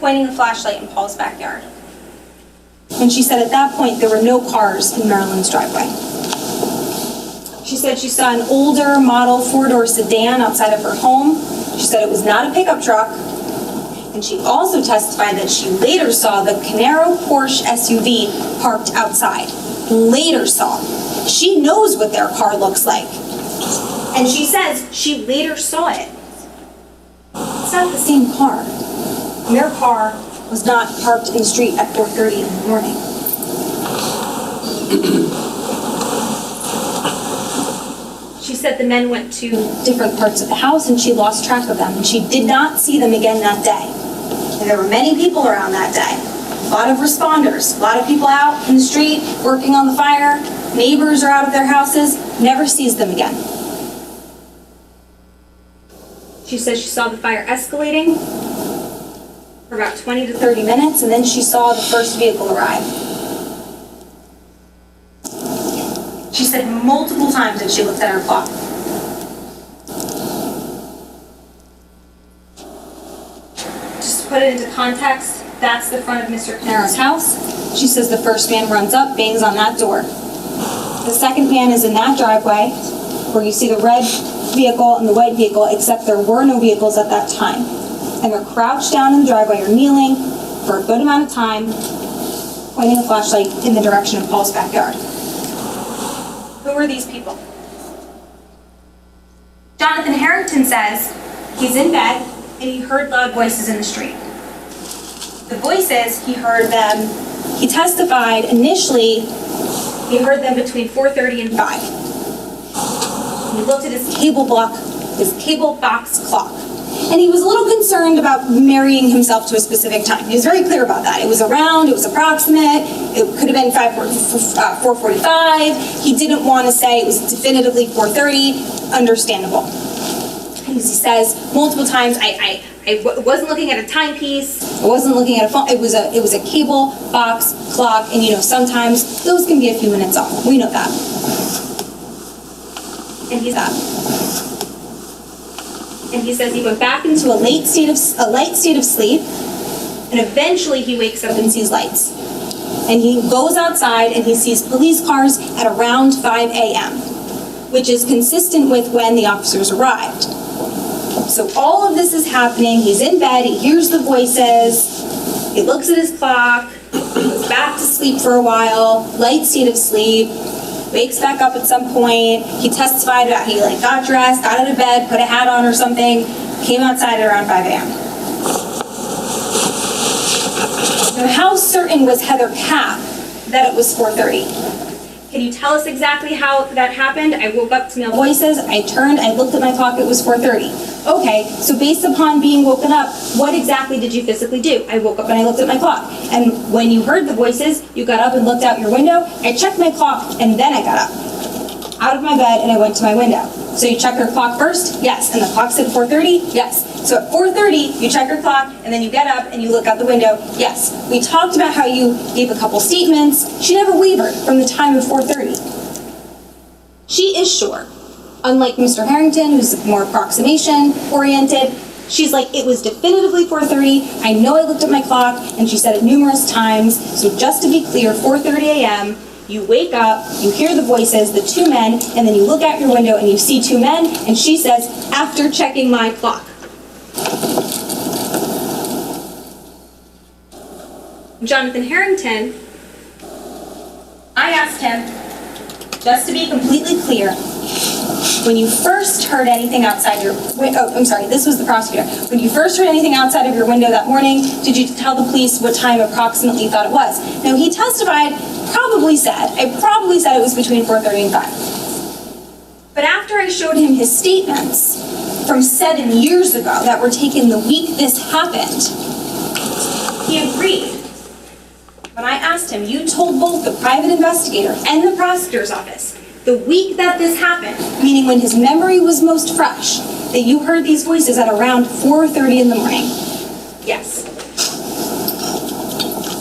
pointing a flashlight in Paul's backyard. And she said at that point there were no cars in Marilyn's driveway. She said she saw an older model four-door sedan outside of her home. She said it was not a pickup truck. And she also testified that she later saw the Caneiro Porsche SUV parked outside. Later saw. She knows what their car looks like. And she says she later saw it. It's not the same car. Their car was not parked in the street at 4:30 in the morning. She said the men went to different parts of the house and she lost track of them. And she did not see them again that day. And there were many people around that day. A lot of responders, a lot of people out in the street working on the fire. Neighbors are out of their houses. Never sees them again. She says she saw the fire escalating for about 20 to 30 minutes, and then she saw the first vehicle arrive. She said multiple times that she looked at her clock. Just to put it into context, that's the front of Mr. Caneiro's house. She says the first man runs up, bangs on that door. The second man is in that driveway where you see the red vehicle and the white vehicle, except there were no vehicles at that time. And they're crouched down in the driveway or kneeling for a good amount of time, pointing a flashlight in the direction of Paul's backyard. Who are these people? Jonathan Harrington says he's in bed and he heard loud voices in the street. The voices, he heard them, he testified initially, he heard them between 4:30 and 5. He looked at his cable box clock. And he was a little concerned about marrying himself to a specific time. He was very clear about that. It was around, it was approximate, it could have been 4:45. He didn't want to say it was definitively 4:30, understandable. He says multiple times, I wasn't looking at a timepiece, I wasn't looking at a phone, it was a cable box clock, and sometimes those can be a few minutes off. We know that. And he's up. And he says he went back into a light state of sleep, and eventually he wakes up and sees lights. And he goes outside and he sees police cars at around 5 a.m., which is consistent with when the officers arrived. So all of this is happening. He's in bed, he hears the voices, he looks at his clock, goes back to sleep for a while, light state of sleep, wakes back up at some point. He testified about he got dressed, got out of bed, put a hat on or something, came outside at around 5 a.m. Now, how certain was Heather Kapp that it was 4:30? Can you tell us exactly how that happened? I woke up to male voices, I turned, I looked at my clock, it was 4:30. Okay, so based upon being woken up, what exactly did you physically do? I woke up and I looked at my clock. And when you heard the voices, you got up and looked out your window. I checked my clock and then I got up out of my bed and I went to my window. So you check your clock first? Yes. And the clock said 4:30? Yes. So at 4:30, you check your clock and then you get up and you look out the window? Yes. We talked about how you gave a couple statements. She never wavered from the time of 4:30. She is sure. Unlike Mr. Harrington, who's more approximation-oriented, she's like, it was definitively 4:30, I know I looked at my clock, and she said it numerous times, so just to be clear, 4:30 a.m., you wake up, you hear the voices, the two men, and then you look out your window and you see two men, and she says, after checking my clock. Jonathan Harrington, I asked him, just to be completely clear, when you first heard anything outside your window, this was the prosecutor. When you first heard anything outside of your window that morning, did you tell the police what time approximately you thought it was? Now, he testified, I probably said it was between 4:30 and 5. But after I showed him his statements from 7 years ago that were taken the week this happened, he agreed. When I asked him, you told both the private investigator and the prosecutor's office the week that this happened, meaning when his memory was most fresh, that you heard these voices at around 4:30 in the morning? Yes.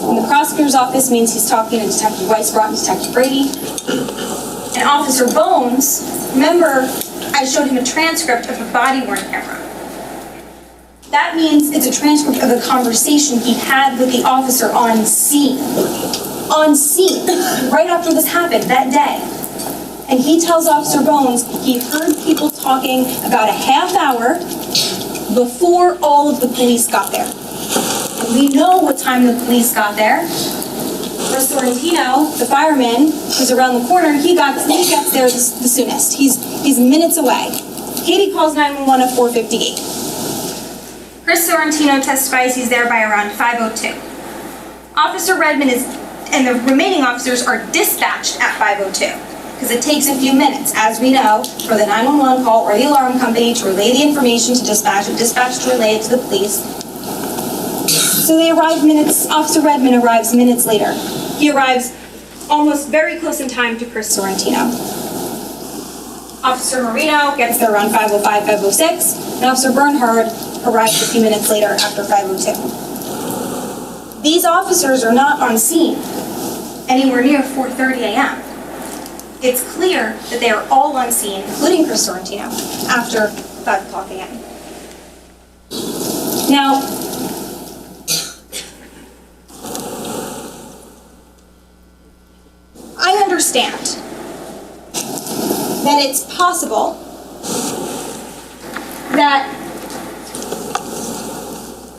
And the prosecutor's office means he's talking to Detective Weisbrot and Detective Brady. And Officer Bones, remember, I showed him a transcript of a body-worn camera. That means it's a transcript of a conversation he had with the officer on scene. On scene, right after this happened, that day. And he tells Officer Bones he heard people talking about a half hour before all of the police got there. And we know what time the police got there. For Sorrentino, the fireman, who's around the corner, he gets there the soonest. He's minutes away. Katie calls 911 at 4:58. Chris Sorrentino testifies he's there by around 5:02. Officer Redmond and the remaining officers are dispatched at 5:02 because it takes a few minutes, as we know, for the 911 call or the alarm company to relay the information to dispatch, and dispatch to relay it to the police. So they arrive minutes, Officer Redmond arrives minutes later. He arrives almost very close in time to Chris Sorrentino. Officer Marino gets there around 5:05, 5:06, and Officer Bernhard arrives a few minutes later after 5:02. These officers are not on scene anywhere near 4:30 a.m. It's clear that they are all on scene, including Chris Sorrentino, after 5 o'clock a.m. Now, I understand that it's possible that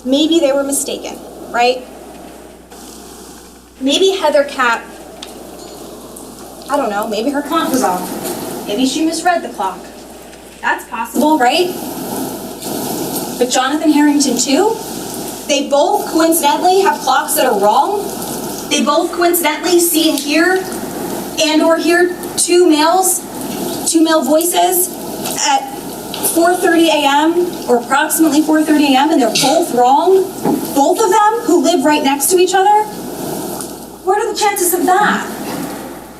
maybe they were mistaken, right? Maybe Heather Cap, I don't know, maybe her clock was off. Maybe she misread the clock. That's possible, right? But Jonathan Harrington too? They both coincidentally have clocks that are wrong. They both coincidentally see and hear or hear two male voices at 4:30 a.m. or approximately 4:30 a.m. and they're both wrong. Both of them who live right next to each other. What are the chances of that?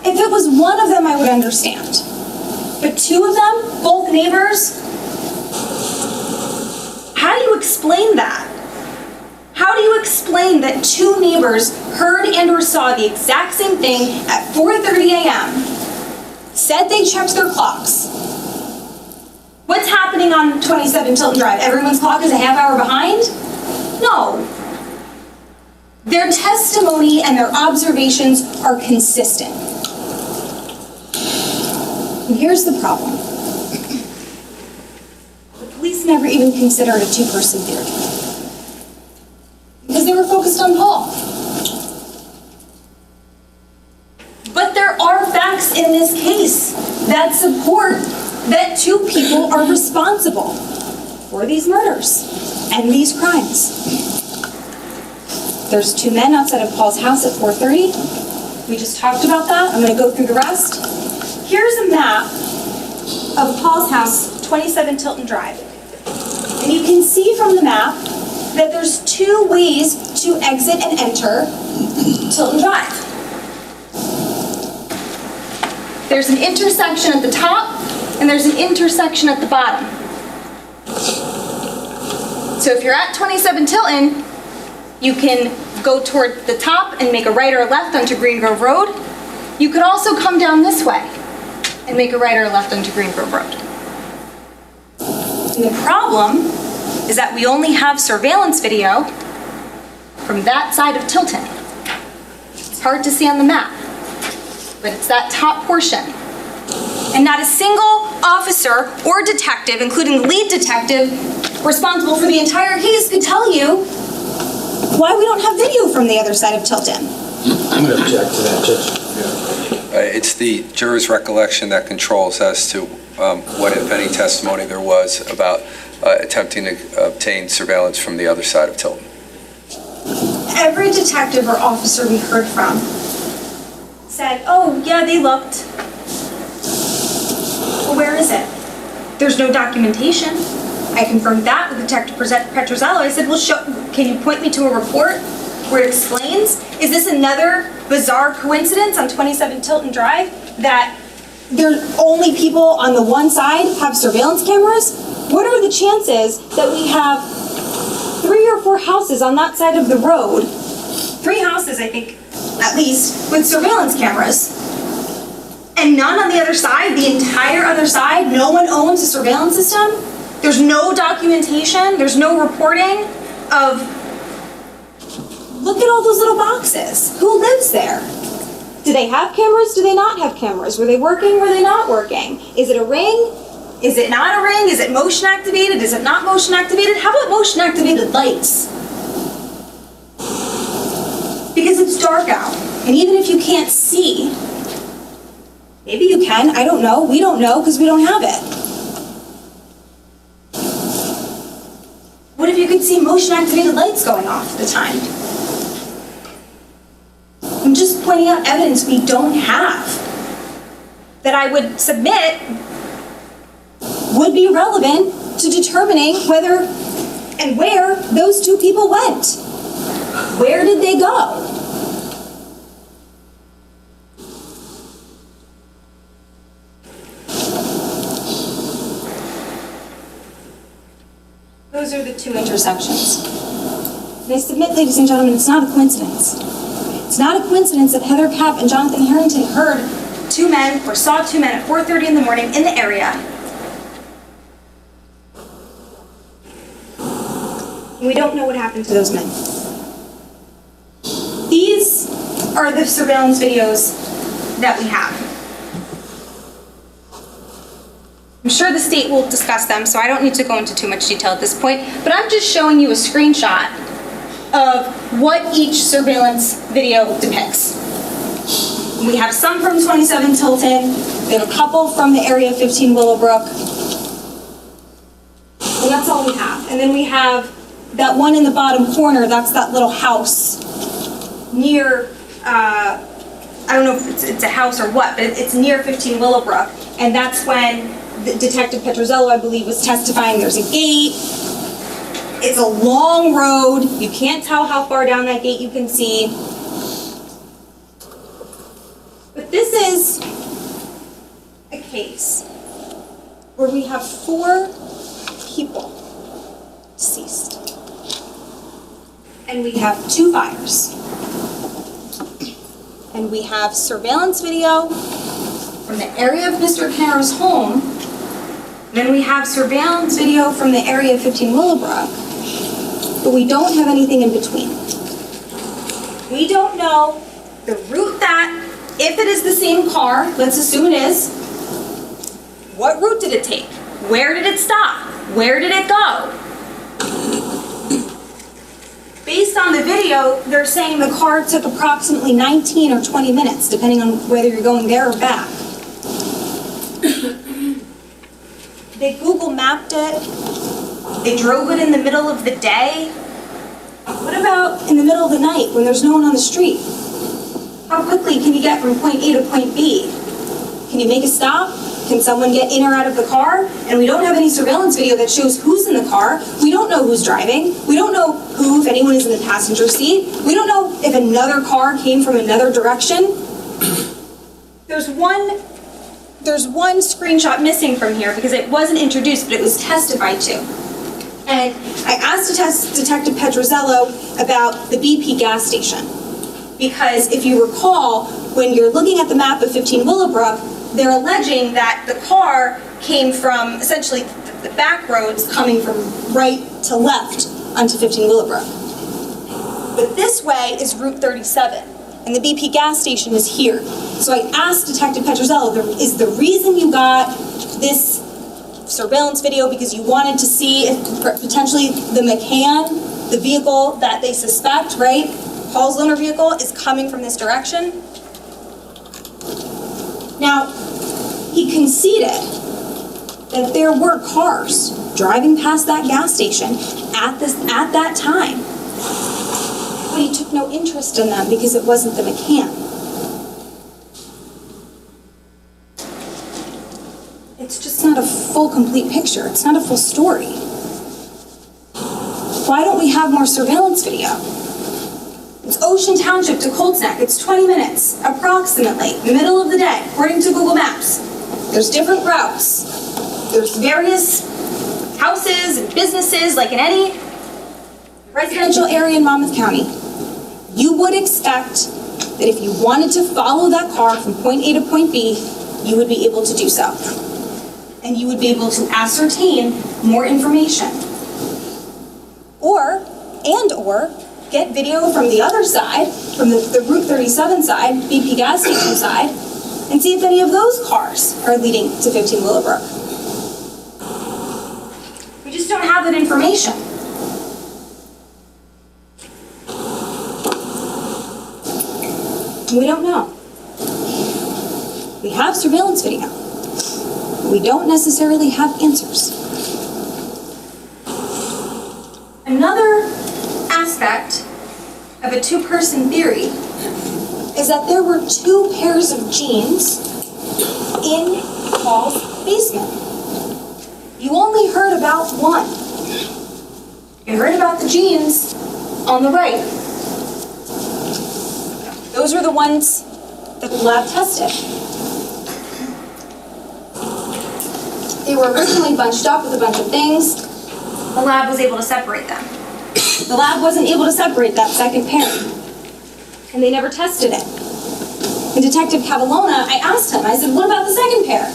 If it was one of them, I would understand. But two of them, both neighbors, how do you explain that? How do you explain that two neighbors heard and or saw the exact same thing at 4:30 a.m., said they checked their clocks? What's happening on 27 Tilton Drive? Everyone's clock is a half hour behind? No. Their testimony and their observations are consistent. And here's the problem. The police never even considered a two-person theory. Because they were focused on Paul. But there are facts in this case that support that two people are responsible for these murders and these crimes. There's two men outside of Paul's house at 4:30. We just talked about that. I'm going to go through the rest. Here's a map of Paul's house, 27 Tilton Drive. And you can see from the map that there's two ways to exit and enter Tilton Drive. There's an intersection at the top, and there's an intersection at the bottom. So if you're at 27 Tilton, you can go toward the top and make a right or a left onto Green Grove Road. You could also come down this way and make a right or a left onto Green Grove Road. And the problem is that we only have surveillance video from that side of Tilton. It's hard to see on the map, but it's that top portion. And not a single officer or detective, including the lead detective responsible for the entire case, could tell you why we don't have video from the other side of Tilton. I'm going to object to that, Judge. It's the juror's recollection that controls as to what, if any, testimony there was about attempting to obtain surveillance from the other side of Tilton. Every detective or officer we heard from said, oh, yeah, they looked. Well, where is it? There's no documentation. I confirmed that with Detective Petrozello. I said, well, can you point me to a report where it explains? Is this another bizarre coincidence on 27 Tilton Drive that there's only people on the one side have surveillance cameras? What are the chances that we have 3 or 4 houses on that side of the road, 3 houses, I think, at least, with surveillance cameras, and none on the other side, the entire other side, no one owns a surveillance system? There's no documentation, there's no reporting of, look at all those little boxes. Who lives there? Do they have cameras? Do they not have cameras? Were they working? Were they not working? Is it a ring? Is it not a ring? Is it motion activated? Is it not motion activated? How about motion activated lights? Because it's dark out. And even if you can't see, maybe you can, I don't know. We don't know because we don't have it. What if you could see motion activated lights going off at the time? I'm just pointing out evidence we don't have that I would submit would be relevant to determining whether and where those two people went. Where did they go? Those are the two intersections. And I submit, ladies and gentlemen, it's not a coincidence. It's not a coincidence that Heather Kapp and Jonathan Harrington heard two men or saw two men at 4:30 in the morning in the area. And we don't know what happened to those men. These are the surveillance videos that we have. I'm sure the state will discuss them, so I don't need to go into too much detail at this point, but I'm just showing you a screenshot of what each surveillance video depicts. We have some from 27 Tilton, we have a couple from the area of 15 Willow Brook, and that's all we have. And then we have that one in the bottom corner, that's that little house near, I don't know if it's a house or what, but it's near 15 Willow Brook, and that's when Detective Petrozello, I believe, was testifying. There's a gate. It's a long road. You can't tell how far down that gate you can see. But this is a case where we have 4 people deceased. And we have 2 fires. And we have surveillance video from the area of Mr. Caneiro's home. Then we have surveillance video from the area of 15 Willowbrook, but we don't have anything in between. We don't know the route that, if it is the same car, let's assume it is, what route did it take? Where did it stop? Where did it go? Based on the video, they're saying the car took approximately 19 or 20 minutes, depending on whether you're going there or back. They Google mapped it. They drove it in the middle of the day. What about in the middle of the night when there's no one on the street? How quickly can you get from point A to point B? Can you make a stop? Can someone get in or out of the car? And we don't have any surveillance video that shows who's in the car. We don't know who's driving. We don't know who, if anyone, is in the passenger seat. We don't know if another car came from another direction. There's one screenshot missing from here because it wasn't introduced, but it was testified to. And I asked Detective Petrozello about the BP gas station. Because if you recall, when you're looking at the map of 15 Willowbrook, they're alleging that the car came from essentially the back roads coming from right to left onto 15 Willowbrook. But this way is Route 37. And the BP gas station is here. So I asked Detective Petrozello, is the reason you got this surveillance video because you wanted to see if potentially the McCann, the vehicle that they suspect, right, Paul's loaner vehicle, is coming from this direction? Now, he conceded that there were cars driving past that gas station at that time. But he took no interest in them because it wasn't the McCann. It's just not a full, complete picture. It's not a full story. Why don't we have more surveillance video? It's Ocean Township to Colts Neck. It's 20 minutes, approximately, in the middle of the day, according to Google Maps. There's different routes. There's various houses and businesses, like in any residential area in Monmouth County. You would expect that if you wanted to follow that car from point A to point B, you would be able to do so. and you would be able to ascertain more information. Or get video from the other side, from the Route 37 side, BP gas station side, and see if any of those cars are leading to 15 Willowbrook. We just don't have that information. We don't know. We have surveillance video. We don't necessarily have answers. Another aspect of a two-person theory is that there were two pairs of jeans in Paul's basement. You only heard about one. You heard about the jeans on the right. Those were the ones that the lab tested. They were originally bunched up with a bunch of things. The lab was able to separate them. The lab wasn't able to separate that second pair, and they never tested it. And Detective Catalona, I asked him, I said, what about the second pair?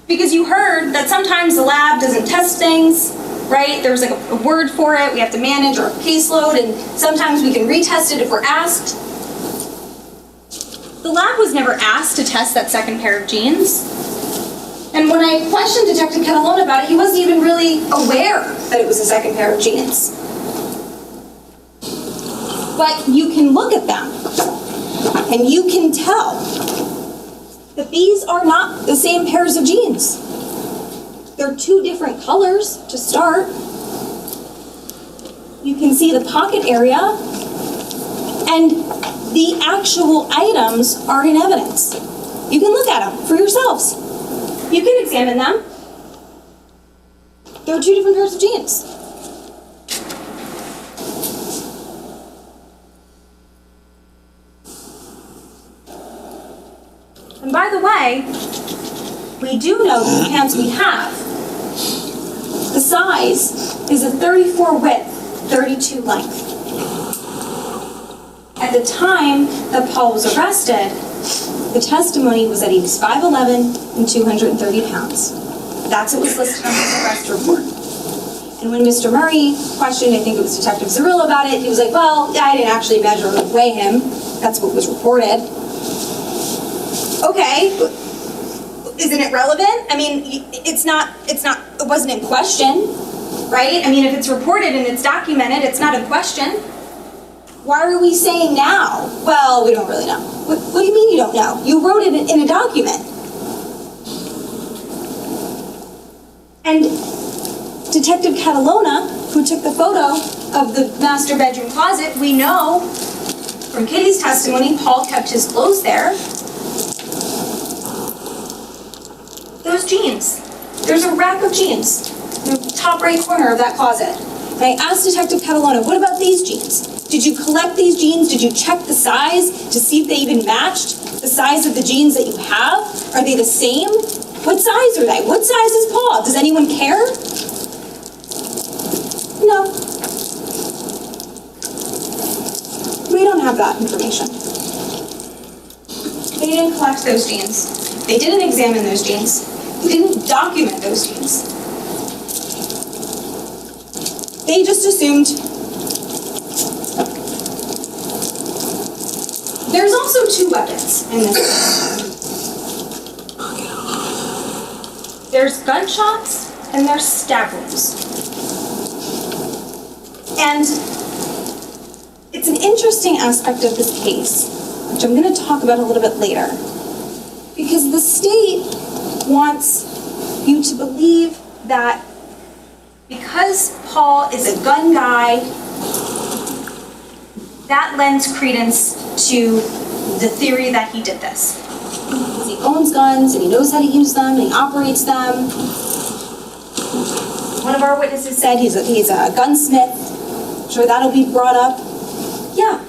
Because you heard that sometimes the lab doesn't test things, right? There's like a word for it, we have to manage our caseload, and sometimes we can retest it if we're asked. The lab was never asked to test that second pair of jeans. And when I questioned Detective Catalona about it, he wasn't even really aware that it was a second pair of jeans. But you can look at them, and you can tell that these are not the same pairs of jeans. They're two different colors to start. You can see the pocket area, and the actual items are in evidence. You can look at them for yourselves. You can examine them. There are two different pairs of jeans. And by the way, we do know that the pants we have, the size is a 34 width, 32 length. At the time that Paul was arrested, the testimony was that he was 5'11" and 230 pounds. That's what was listed on his arrest report. And when Mr. Murray questioned, I think it was Detective Zarilla about it, he was like, well, yeah, I didn't actually measure or weigh him. That's what was reported. Okay, isn't it relevant? I mean, it wasn't in question, right? I mean, if it's reported and it's documented, it's not in question. Why are we saying now, well, we don't really know? What do you mean you don't know? You wrote it in a document. And Detective Catalona, who took the photo of the master bedroom closet, we know from Kitty's testimony, Paul kept his clothes there. Those jeans, there's a rack of jeans in the top right corner of that closet. And I asked Detective Catalona, what about these jeans? Did you collect these jeans? Did you check the size to see if they even matched the size of the jeans that you have? Are they the same? What size are they? What size is Paul? Does anyone care? No. We don't have that information. They didn't collect those jeans. They didn't examine those jeans. They didn't document those jeans. They just assumed. There's also two weapons in this case. There's gunshots and there's stab wounds. And it's an interesting aspect of this case, which I'm going to talk about a little bit later. Because the state wants you to believe that because Paul is a gun guy, that lends credence to the theory that he did this. Because he owns guns, and he knows how to use them, and he operates them. One of our witnesses said he's a gunsmith. I'm sure that'll be brought up. Yeah.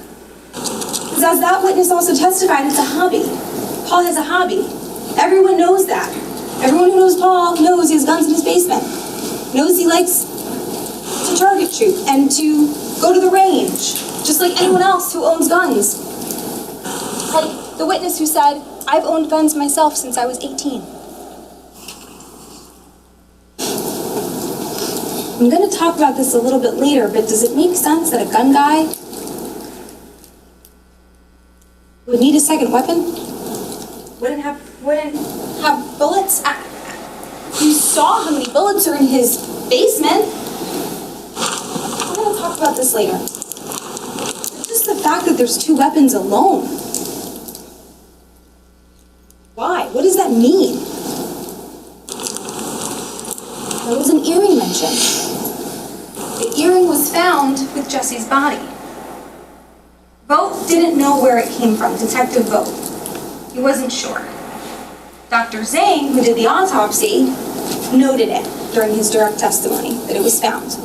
Because as that witness also testified, it's a hobby. Paul has a hobby. Everyone knows that. Everyone who knows Paul knows he has guns in his basement. Knows he likes to target shoot and to go to the range, just like anyone else who owns guns. Like the witness who said, I've owned guns myself since I was 18. I'm going to talk about this a little bit later, but does it make sense that a gun guy would need a second weapon? Wouldn't have bullets? You saw how many bullets are in his basement. We're going to talk about this later. It's just the fact that there's 2 weapons alone. Why? What does that mean? There was an earring mentioned. The earring was found with Jesse's body. Vogt didn't know where it came from, Detective Vogt. He wasn't sure. Dr. Zhang, who did the autopsy, noted it during his direct testimony that it was found.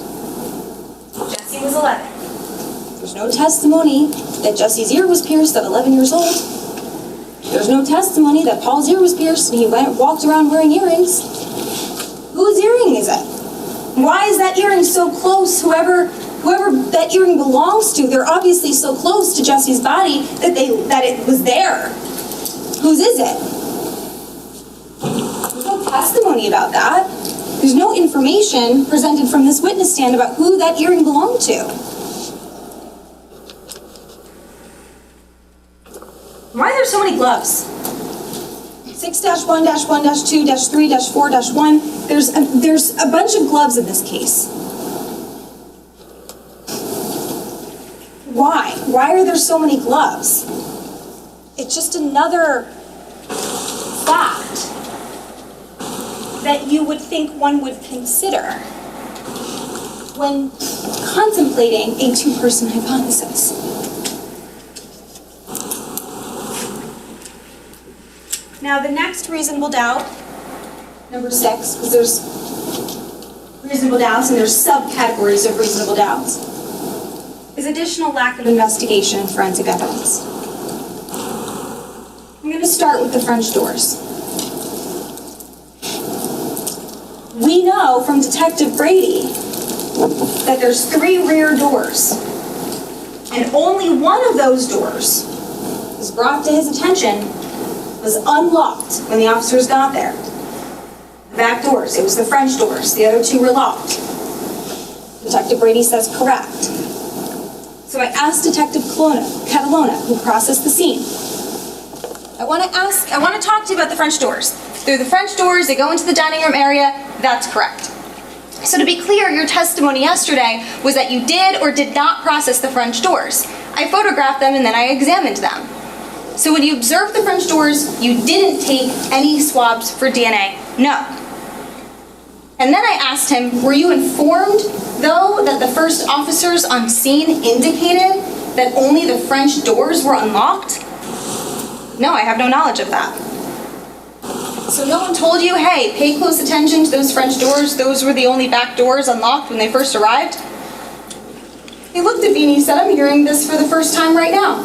Jesse was 11. There's no testimony that Jesse's ear was pierced at 11 years old. There's no testimony that Paul's ear was pierced and he walked around wearing earrings. Whose earring is it? Why is that earring so close? Whoever that earring belongs to, they're obviously so close to Jesse's body that it was there. Whose is it? There's no testimony about that. There's no information presented from this witness stand about who that earring belonged to. Why are there so many gloves? 6-1-1-2-3-4-1. There's a bunch of gloves in this case. Why? Why are there so many gloves? It's just another fact that you would think one would consider when contemplating a 2-person hypothesis. Now, the next reasonable doubt, number 6, because there's reasonable doubts and there's subcategories of reasonable doubts, is additional lack of investigation and forensic evidence. I'm going to start with the French doors. We know from Detective Brady that there's 3 rear doors, and only one of those doors was brought to his attention was unlocked when the officers got there. The back doors, it was the French doors. The other 2 were locked. Detective Brady says correct. So I asked Detective Catalona, who processed the scene. I want to talk to you about the French doors. Through the French doors, they go into the dining room area. That's correct. So to be clear, your testimony yesterday was that you did or did not process the French doors. I photographed them and then I examined them. So when you observed the French doors, you didn't take any swabs for DNA? No. And then I asked him, were you informed, though, that the first officers on scene indicated that only the French doors were unlocked? No, I have no knowledge of that. So no one told you, hey, pay close attention to those French doors, those were the only back doors unlocked when they first arrived? He looked at me and he said, I'm hearing this for the first time right now.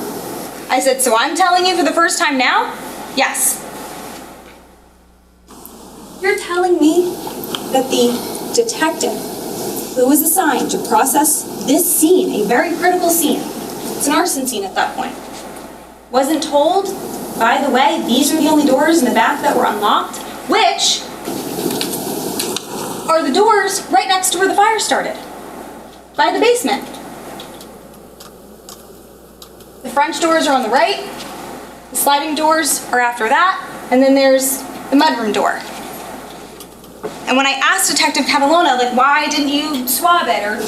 I said, so I'm telling you for the first time now? Yes. You're telling me that the detective who was assigned to process this scene, a very critical scene, it's an arson scene at that point, wasn't told, by the way, these are the only doors in the back that were unlocked, which are the doors right next to where the fire started, by the basement. The French doors are on the right, the sliding doors are after that, and then there's the mudroom door. And when I asked Detective Catalona, like, why didn't you swab it, or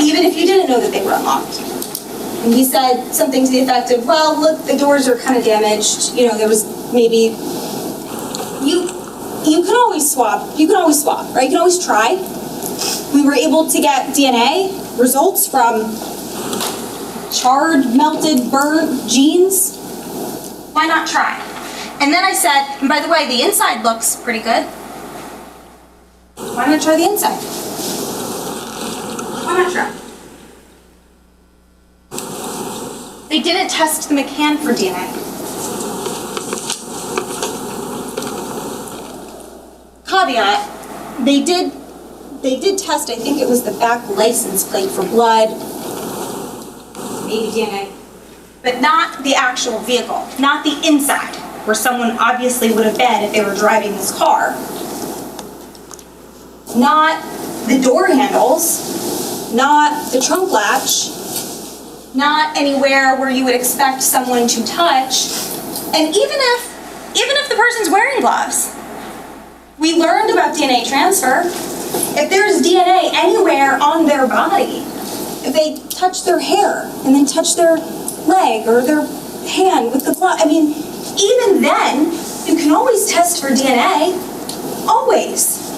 even if you didn't know that they were unlocked? And he said something to the effect of, well, look, the doors are kind of damaged. You know, there was maybe, you can always swab, right? You can always try. We were able to get DNA results from charred, melted, burnt jeans. Why not try? And then I said, and by the way, the inside looks pretty good. Why not try the inside? Why not try? They didn't test the McCann for DNA. Caveat, they did test, I think it was the back license plate for blood, maybe DNA, but not the actual vehicle, not the inside, where someone obviously would have been if they were driving this car. Not the door handles, not the trunk latch, not anywhere where you would expect someone to touch. And even if the person's wearing gloves, we learned about DNA transfer. If there's DNA anywhere on their body, if they touch their hair and then touch their leg or their hand with the glove, I mean, even then, you can always test for DNA. Always.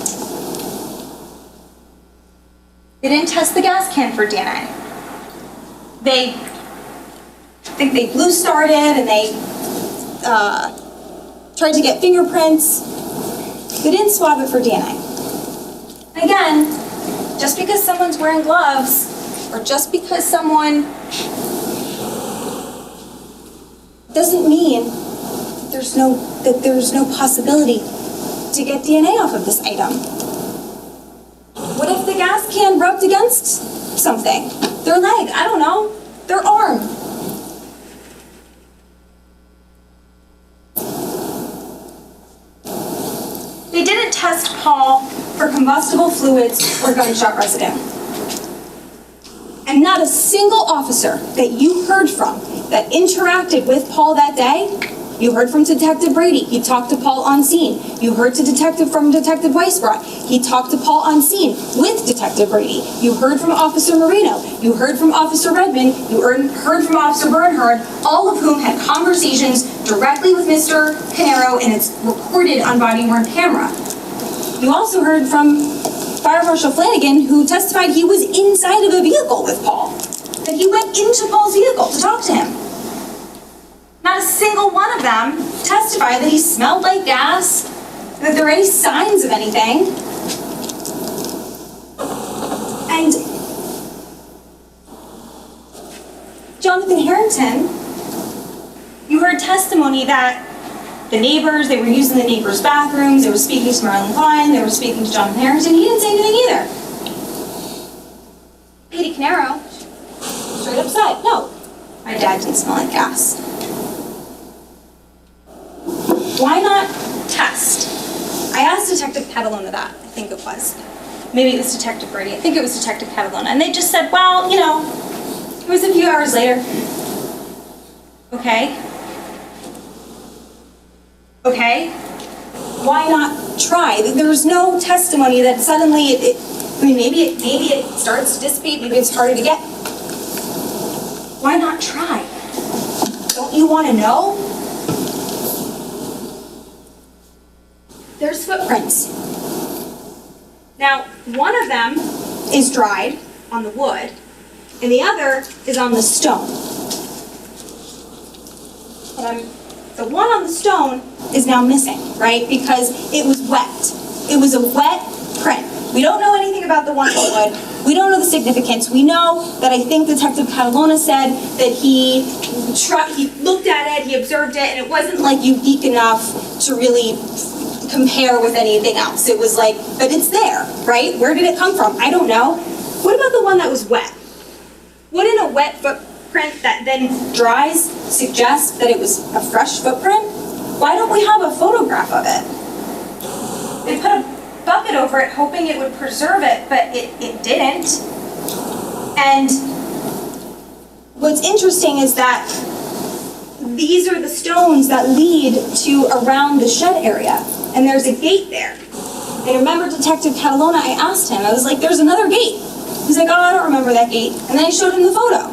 They didn't test the gas can for DNA. I think they blue started and they tried to get fingerprints. They didn't swab it for DNA. Again, just because someone's wearing gloves or just because someone doesn't mean that there's no possibility to get DNA off of this item. What if the gas can rubbed against something? Their leg, I don't know, their arm. They didn't test Paul for combustible fluids or gunshot residue. And not a single officer that you heard from that interacted with Paul that day. You heard from Detective Brady. He talked to Paul on scene. You heard from Detective Weisbrot. He talked to Paul on scene with Detective Brady. You heard from Officer Marino. You heard from Officer Redmond. You heard from Officer Bernhard, all of whom had conversations directly with Mr. Caneiro, and it's recorded on body-worn camera. You also heard from Fire Marshal Flanagan, who testified he was inside of a vehicle with Paul, that he went into Paul's vehicle to talk to him. Not a single one of them testified that he smelled like gas, that there were any signs of anything. And Jonathan Harrington, you heard testimony that the neighbors, they were using the neighbors' bathrooms, they were speaking to Marilyn Klein, they were speaking to Jonathan Harrington. He didn't say anything either. Keith Caneiro, straight up said, no, my dad didn't smell like gas. Why not test? I asked Detective Catalona that, I think it was. Maybe it was Detective Brady. I think it was Detective Catalona. And they just said, well, you know, it was a few hours later. Okay. Okay. Why not try? There's no testimony that suddenly maybe it starts to dissipate, maybe it's harder to get. Why not try? Don't you want to know? There's footprints. Now, one of them is dried on the wood, and the other is on the stone. The one on the stone is now missing, right? Because it was wet. It was a wet print. We don't know anything about the one on the wood. We don't know the significance. We know that I think Detective Catalona said that he looked at it, he observed it, and it wasn't like unique enough to really compare with anything else. It was like, but it's there, right? Where did it come from? I don't know. What about the one that was wet? Wouldn't a wet footprint that then dries suggest that it was a fresh footprint? Why don't we have a photograph of it? They put a bucket over it hoping it would preserve it, but it didn't. And what's interesting is that these are the stones that lead to around the shed area. And there's a gate there. And remember Detective Catalona, I asked him, I was like, there's another gate. He's like, oh, I don't remember that gate. And then I showed him the photo.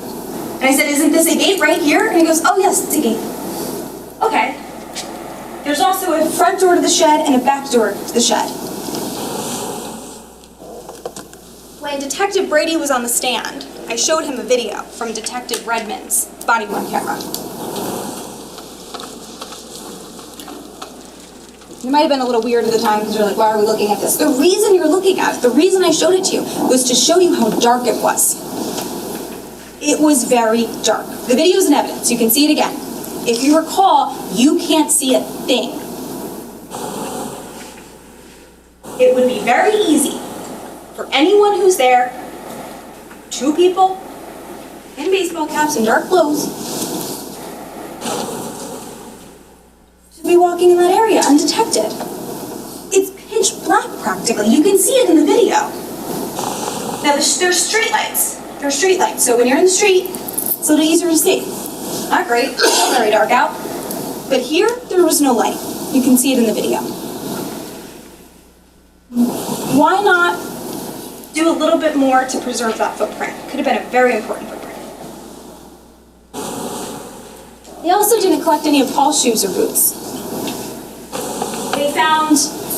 And I said, isn't this a gate right here? And he goes, oh yes, it's a gate. Okay. There's also a front door to the shed and a back door to the shed. When Detective Brady was on the stand, I showed him a video from Detective Redmond's body-worn camera. It might have been a little weird at the time because you're like, why are we looking at this? The reason you're looking at it, the reason I showed it to you, was to show you how dark it was. It was very dark. The video's in evidence. You can see it again. If you recall, you can't see a thing. It would be very easy for anyone who's there, two people in baseball caps and dark clothes, to be walking in that area undetected. It's pitch black practically. You can see it in the video. Now there's street lights. There's street lights. So when you're in the street, it's a little easier to see. Not great. It's not very dark out. But here, there was no light. You can see it in the video. Why not do a little bit more to preserve that footprint? Could have been a very important footprint. They also didn't collect any of Paul's shoes or boots. They found,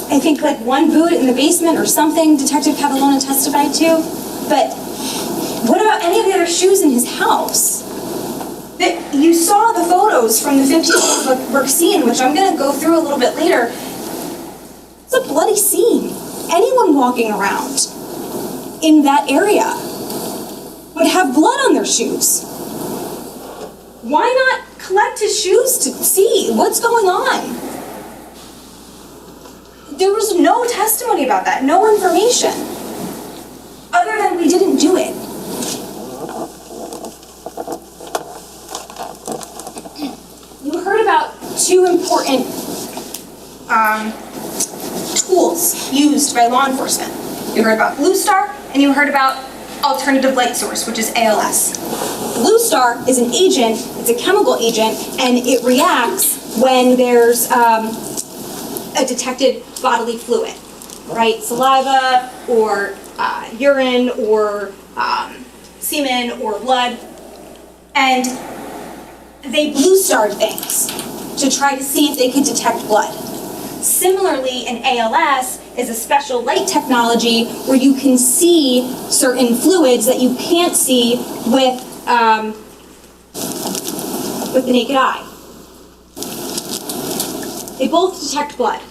I think, like one boot in the basement or something Detective Catalona testified to. But what about any of the other shoes in his house? You saw the photos from the 15th Brook scene, which I'm going to go through a little bit later. It's a bloody scene. Anyone walking around in that area would have blood on their shoes. Why not collect his shoes to see what's going on? There was no testimony about that, no information, other than we didn't do it. You heard about two important tools used by law enforcement. You heard about Blue Star, and you heard about alternative light source, which is ALS. Blue Star is an agent, it's a chemical agent, and it reacts when there's a detected bodily fluid, right? Saliva or urine or semen or blood. And they blue starred things to try to see if they could detect blood. Similarly, in ALS is a special light technology where you can see certain fluids that you can't see with the naked eye. They both detect blood.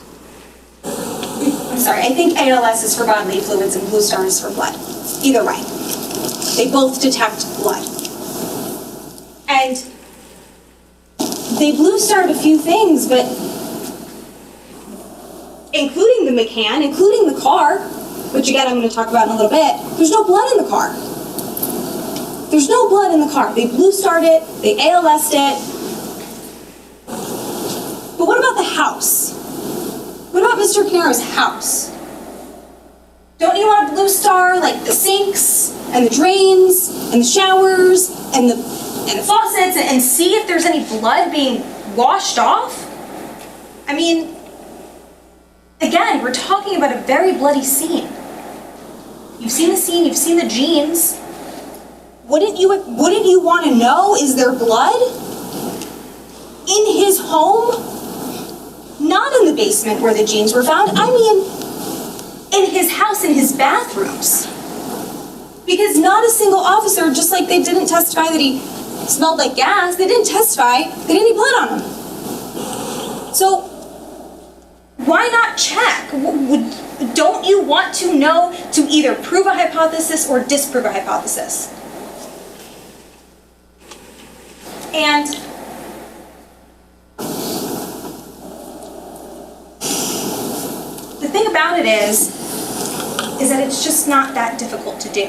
I'm sorry, I think ALS is for bodily fluids and Blue Star is for blood. Either way, they both detect blood. And they blue starred a few things, but including the McCann, including the car, which again I'm going to talk about in a little bit, there's no blood in the car. There's no blood in the car. They blue starred it, they ALS'd it. But what about the house? What about Mr. Caneiro's house? Don't you want to blue star like the sinks and the drains and the showers and the faucets and see if there's any blood being washed off? I mean, again, we're talking about a very bloody scene. You've seen the scene, you've seen the jeans. Wouldn't you want to know, is there blood in his home? Not in the basement where the jeans were found. I mean, in his house, in his bathrooms. Because not a single officer, just like they didn't testify that he smelled like gas, they didn't testify that any blood on him. So, why not check? Don't you want to know to either prove a hypothesis or disprove a hypothesis? And the thing about it is that it's just not that difficult to do.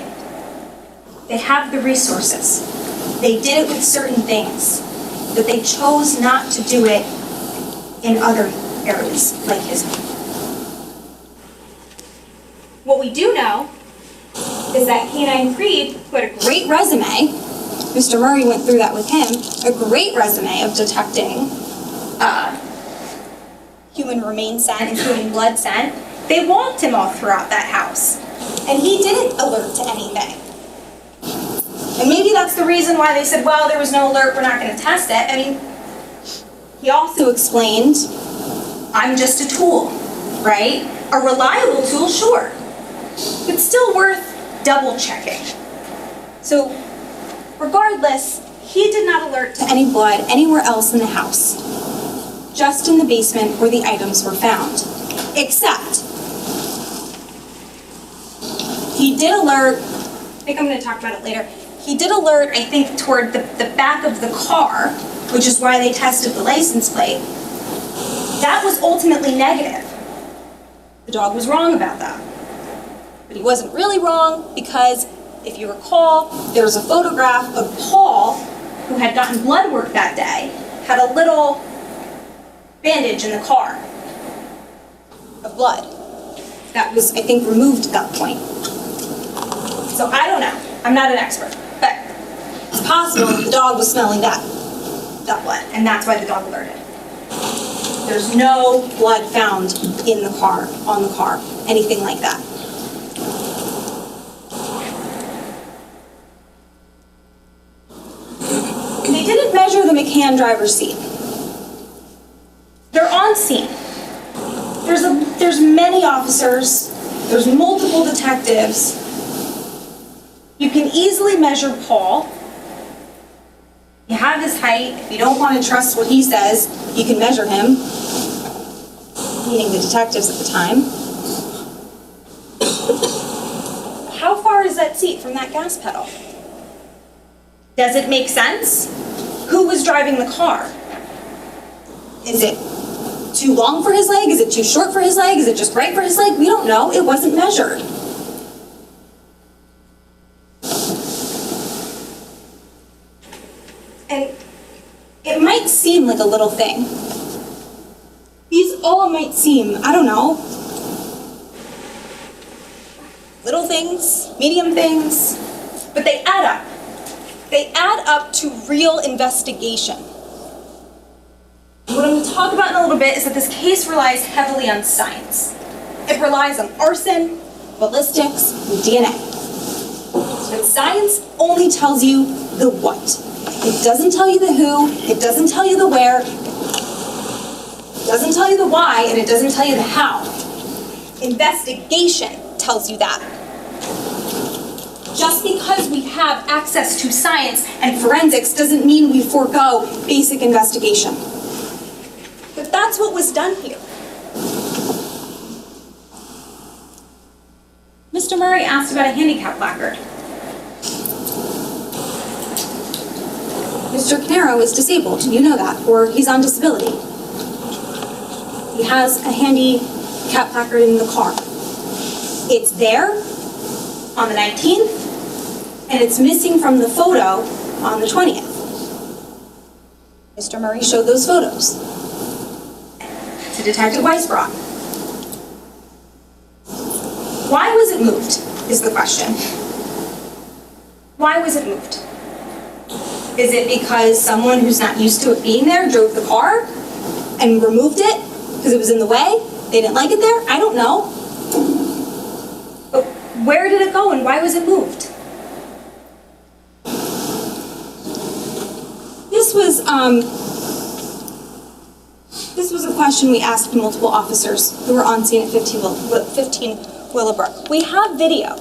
They have the resources. They did it with certain things, but they chose not to do it in other areas like his home. What we do know is that K9 Creed, who had a great resume, Mr. Murray went through that with him, a great resume of detecting human remain scent, including blood scent. They walked him all throughout that house, and he didn't alert to anything. And maybe that's the reason why they said, well, there was no alert, we're not going to test it. I mean, he also explained, I'm just a tool, right? A reliable tool, sure, but still worth double checking. So, regardless, he did not alert to any blood anywhere else in the house, just in the basement where the items were found. Except, he did alert, I think I'm going to talk about it later, he did alert, I think, toward the back of the car, which is why they tested the license plate. That was ultimately negative. The dog was wrong about that. But he wasn't really wrong because, if you recall, there was a photograph of Paul, who had gotten blood work that day, had a little bandage in the car of blood. That was, I think, removed at that point. So I don't know. I'm not an expert, but it's possible that the dog was smelling that blood, and that's why the dog alerted. There's no blood found in the car, on the car, anything like that. They didn't measure the McCann driver's seat. They're on scene. There's many officers. There's multiple detectives. You can easily measure Paul. You have his height. If you don't want to trust what he says, you can measure him, meaning the detectives at the time. How far is that seat from that gas pedal? Does it make sense? Who was driving the car? Is it too long for his leg? Is it too short for his leg? Is it just right for his leg? We don't know. It wasn't measured. And it might seem like a little thing. These all might seem, I don't know, little things, medium things, but they add up. They add up to real investigation. What I'm going to talk about in a little bit is that this case relies heavily on science. It relies on arson, ballistics, and DNA. But science only tells you the what. It doesn't tell you the who, it doesn't tell you the where, it doesn't tell you the why, and it doesn't tell you the how. Investigation tells you that. Just because we have access to science and forensics doesn't mean we forego basic investigation. But that's what was done here. Mr. Murray asked about a handicap placard. Mr. Caneiro is disabled, you know that, or he's on disability. He has a handicap placard in the car. It's there on the 19th, and it's missing from the photo on the 20th. Mr. Murray showed those photos to Detective Weisbrot. Why was it moved, is the question. Why was it moved? Is it because someone who's not used to it being there drove the car and removed it because it was in the way? They didn't like it there? I don't know. But where did it go and why was it moved? This was a question we asked multiple officers who were on scene at 15 Willow Brook. We have video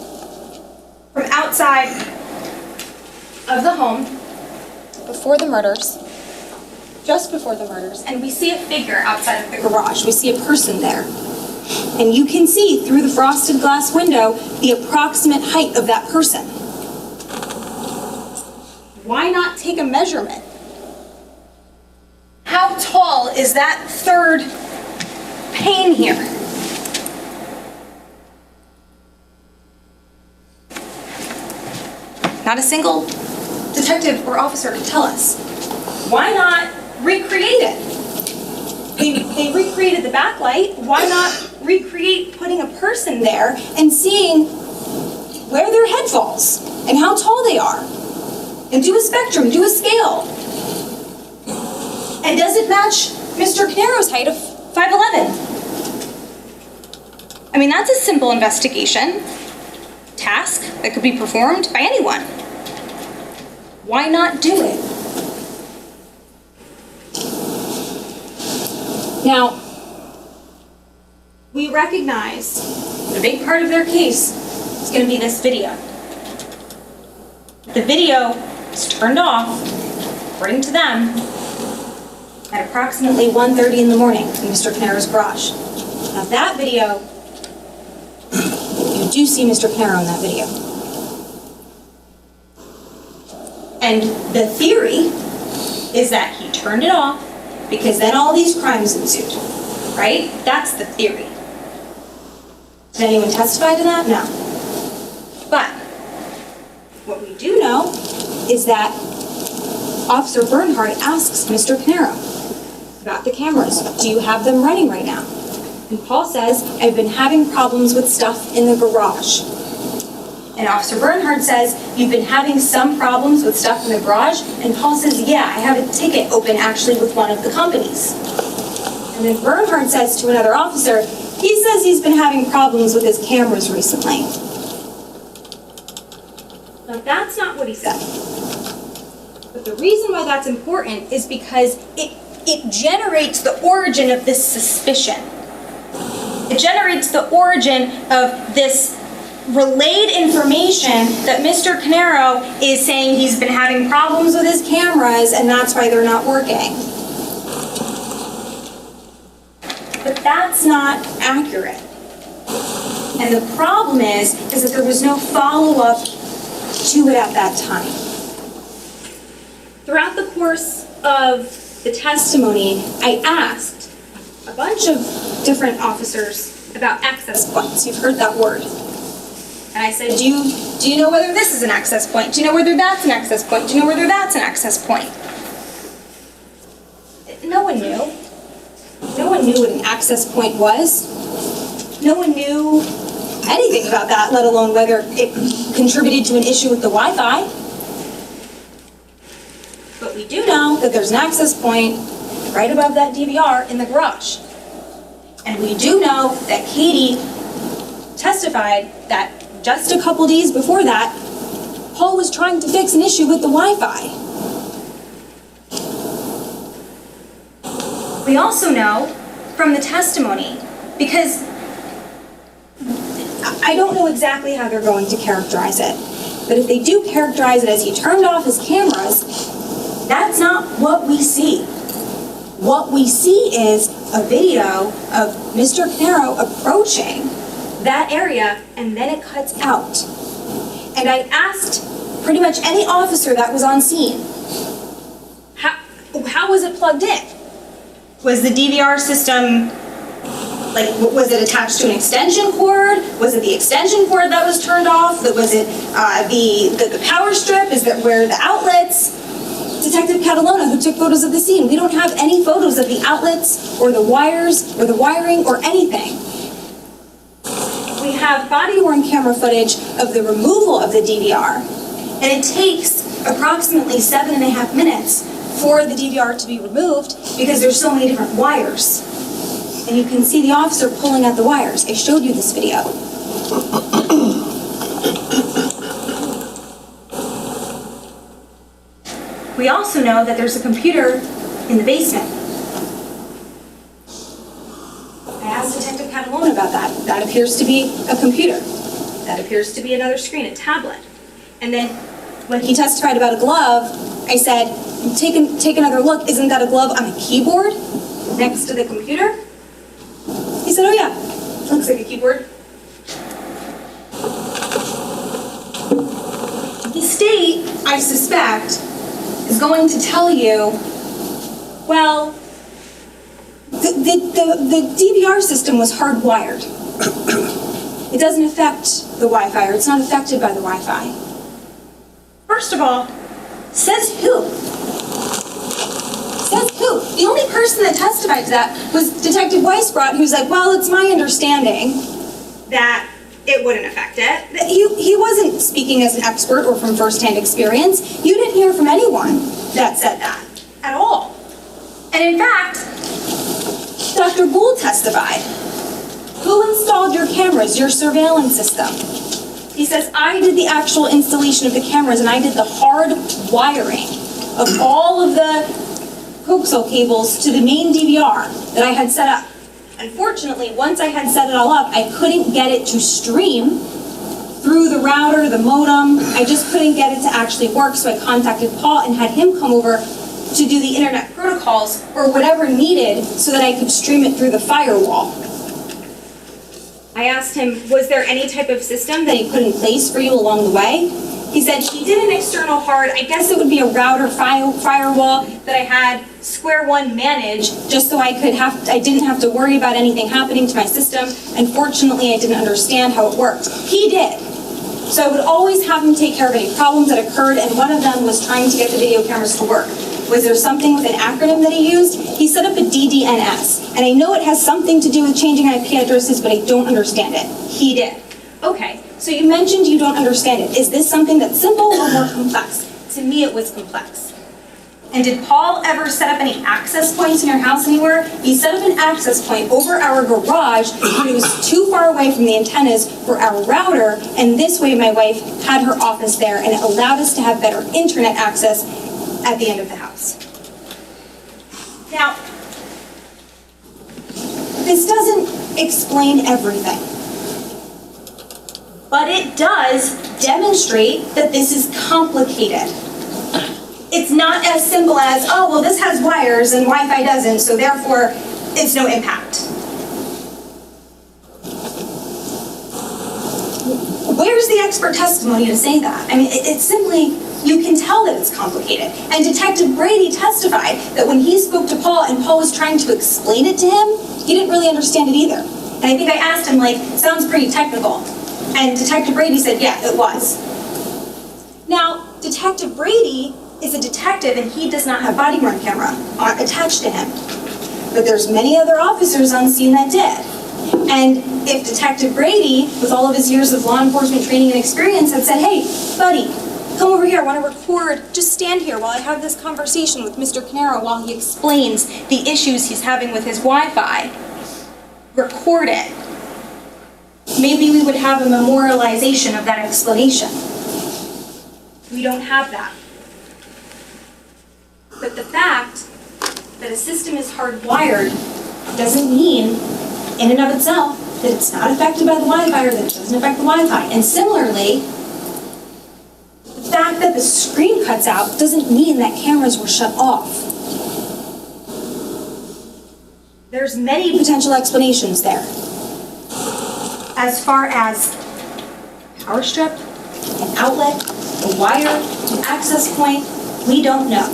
from outside of the home before the murders, just before the murders, and we see a figure outside of the garage. We see a person there. And you can see through the frosted glass window the approximate height of that person. Why not take a measurement? How tall is that third pane here? Not a single detective or officer could tell us. Why not recreate it? They recreated the backlight. Why not recreate putting a person there and seeing where their head falls and how tall they are? And do a spectrum, do a scale. And does it match Mr. Caneiro's height of 5'11"? I mean, that's a simple investigation task that could be performed by anyone. Why not do it? Now, we recognize that a big part of their case is going to be this video. The video is turned off, according to them, at approximately 1:30 in the morning in Mr. Caneiro's garage. Now that video, you do see Mr. Caneiro in that video. And the theory is that he turned it off because then all these crimes ensued, right? That's the theory. Did anyone testify to that? No. But what we do know is that Officer Bernhardt asks Mr. Caneiro about the cameras. Do you have them running right now? And Paul says, I've been having problems with stuff in the garage. And Officer Bernhardt says, you've been having some problems with stuff in the garage? And Paul says, yeah, I have a ticket open actually with one of the companies. And then Bernhardt says to another officer, he says he's been having problems with his cameras recently. Now that's not what he said. But the reason why that's important is because it generates the origin of this suspicion. It generates the origin of this relayed information that Mr. Caneiro is saying he's been having problems with his cameras and that's why they're not working. But that's not accurate. And the problem is that there was no follow-up to it at that time. Throughout the course of the testimony, I asked a bunch of different officers about access points. You've heard that word. And I said, do you know whether this is an access point? Do you know whether that's an access point? Do you know whether that's an access point? No one knew. No one knew what an access point was. No one knew anything about that, let alone whether it contributed to an issue with the Wi-Fi. But we do know that there's an access point right above that DVR in the garage. And we do know that Katie testified that just a couple days before that, Paul was trying to fix an issue with the Wi-Fi. We also know from the testimony, because I don't know exactly how they're going to characterize it, but if they do characterize it as he turned off his cameras, that's not what we see. What we see is a video of Mr. Caneiro approaching that area, and then it cuts out. And I asked pretty much any officer that was on scene, how was it plugged in? Was the DVR system, like, was it attached to an extension cord? Was it the extension cord that was turned off? Was it the power strip? Is that where the outlets? Detective Catalona, who took photos of the scene, we don't have any photos of the outlets or the wires or the wiring or anything. We have body-worn camera footage of the removal of the DVR, and it takes approximately 7.5 minutes for the DVR to be removed because there's so many different wires. And you can see the officer pulling at the wires. I showed you this video. We also know that there's a computer in the basement. I asked Detective Catalona about that. That appears to be a computer. That appears to be another screen, a tablet. And then when he testified about a glove, I said, take another look. Isn't that a glove on a keyboard next to the computer? He said, oh yeah, looks like a keyboard. The state, I suspect, is going to tell you, well, the DVR system was hardwired. It doesn't affect the Wi-Fi, or it's not affected by the Wi-Fi. First of all, says who? Says who? The only person that testified to that was Detective Weisbrot, who's like, well, it's my understanding that it wouldn't affect it. He wasn't speaking as an expert or from firsthand experience. You didn't hear from anyone that said that at all. And in fact, Dr. Gould testified. Who installed your cameras, your surveillance system? He says, I did the actual installation of the cameras and I did the hard wiring of all of the coaxial cables to the main DVR that I had set up. Unfortunately, once I had set it all up, I couldn't get it to stream through the router, the modem. I just couldn't get it to actually work, so I contacted Paul and had him come over to do the internet protocols or whatever needed so that I could stream it through the firewall. I asked him, was there any type of system that he put in place for you along the way? He said he did an external hard, I guess it would be a router firewall that I had Square One manage just so I didn't have to worry about anything happening to my system. Unfortunately, I didn't understand how it worked. He did. So I would always have him take care of any problems that occurred, and one of them was trying to get the video cameras to work. Was there something with an acronym that he used? He set up a DDNS, and I know it has something to do with changing IP addresses, but I don't understand it. He did. Okay, So you mentioned you don't understand it. Is this something that's simple or more complex? To me, it was complex. And did Paul ever set up any access points in your house anywhere? He set up an access point over our garage, but it was too far away from the antennas for our router, and this way my wife had her office there, and it allowed us to have better internet access at the end of the house. Now, this doesn't explain everything, but it does demonstrate that this is complicated. It's not as simple as, oh, well, this has wires and Wi-Fi doesn't, so therefore it's no impact. Where's the expert testimony to say that? I mean, it's simply, you can tell that it's complicated. And Detective Brady testified that when he spoke to Paul and Paul was trying to explain it to him, he didn't really understand it either. And I think I asked him, like, sounds pretty technical. And Detective Brady said, yeah, it was. Now, Detective Brady is a detective and he does not have body-worn camera attached to him. But there's many other officers on scene that did. And if Detective Brady, with all of his years of law enforcement training and experience, had said, hey, buddy, come over here, I want to record, just stand here while I have this conversation with Mr. Caneiro while he explains the issues he's having with his Wi-Fi, record it. Maybe we would have a memorialization of that explanation. We don't have that. But the fact that a system is hardwired doesn't mean, in and of itself, that it's not affected by the Wi-Fi or that it doesn't affect the Wi-Fi. And similarly, the fact that the screen cuts out doesn't mean that cameras were shut off. There's many potential explanations there. As far as power strip, an outlet, a wire, an access point, we don't know.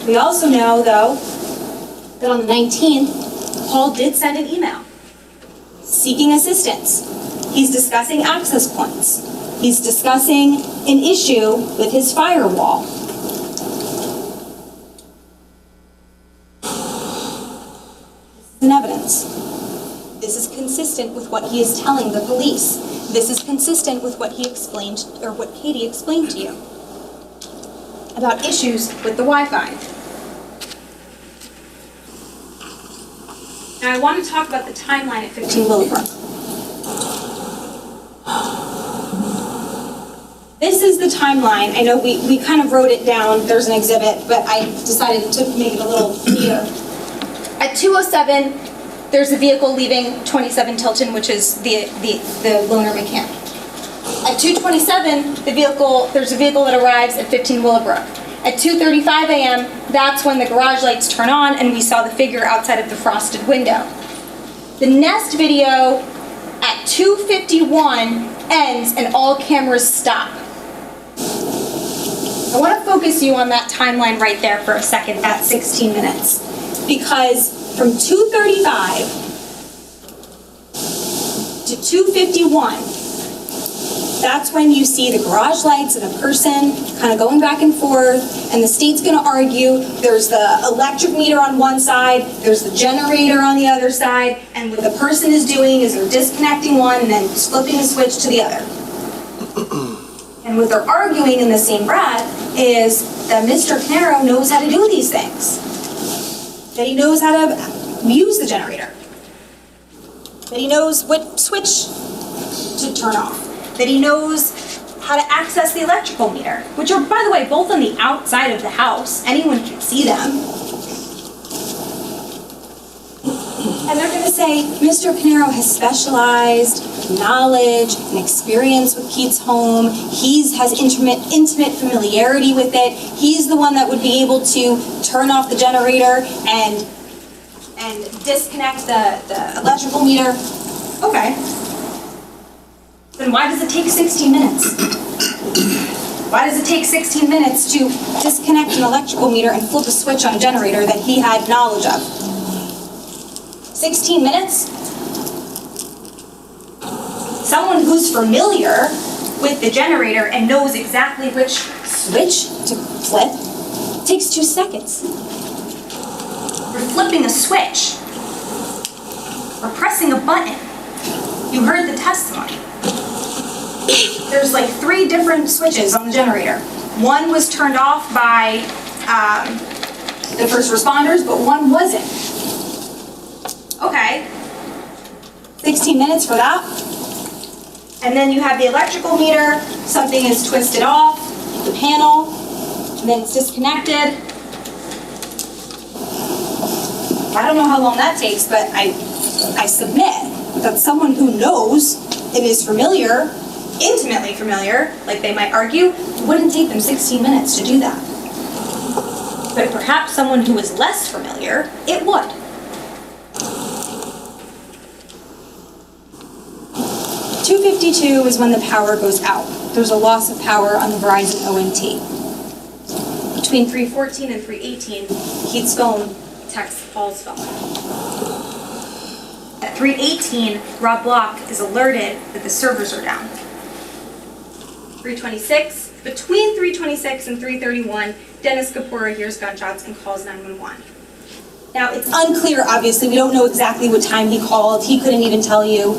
We also know, though, that on the 19th, Paul did send an email seeking assistance. He's discussing access points. He's discussing an issue with his firewall. This is an evidence. This is consistent with what he is telling the police. This is consistent with what he explained, or what Katie explained to you about issues with the Wi-Fi. Now I want to talk about the timeline at 15 Willow Brook. This is the timeline. I know we kind of wrote it down. There's an exhibit, but I decided to make it a little neater. At 2:07, there's a vehicle leaving 27 Tilton, which is the loaner mechanic. At 2:27, there's a vehicle that arrives at 15 Willow Brook. At 2:35 a.m., that's when the garage lights turn on and we saw the figure outside of the frosted window. The Nest video at 2:51 ends and all cameras stop. I want to focus you on that timeline right there for a second at 16 minutes. Because from 2:35 to 2:51, that's when you see the garage lights and a person kind of going back and forth, and the state's going to argue there's the electric meter on one side, there's the generator on the other side, and what the person is doing is they're disconnecting one and then flipping the switch to the other. And what they're arguing in the same breath is that Mr. Caneiro knows how to do these things. That he knows how to use the generator. That he knows what switch to turn off. That he knows how to access the electrical meter, which are, by the way, both on the outside of the house. Anyone can see them. And they're going to say, Mr. Caneiro has specialized knowledge and experience with Keith's home. He has intimate familiarity with it. He's the one that would be able to turn off the generator and disconnect the electrical meter. Okay. Then why does it take 16 minutes? Why does it take 16 minutes to disconnect an electrical meter and flip a switch on a generator that he had knowledge of? 16 minutes? Someone who's familiar with the generator and knows exactly which switch to flip takes 2 seconds. We're flipping a switch. We're pressing a button. You heard the testimony. There's like 3 different switches on the generator. One was turned off by the first responders, but one wasn't. Okay. 16 minutes for that. And then you have the electrical meter, something is twisted off, the panel, and then it's disconnected. I don't know how long that takes, but I submit that someone who knows and is familiar, intimately familiar, like they might argue, wouldn't take them 16 minutes to do that. But perhaps someone who is less familiar, it would. 2:52 is when the power goes out. There's a loss of power on the Verizon ONT. Between 3:14 and 3:18, Keith's phone texts Paul's phone. At 3:18, Rob Block is alerted that the servers are down. 3:26, between 3:26 and 3:31, Dennis Kapora hears gunshots and calls 911. Now, it's unclear, obviously, we don't know exactly what time he called. He couldn't even tell you.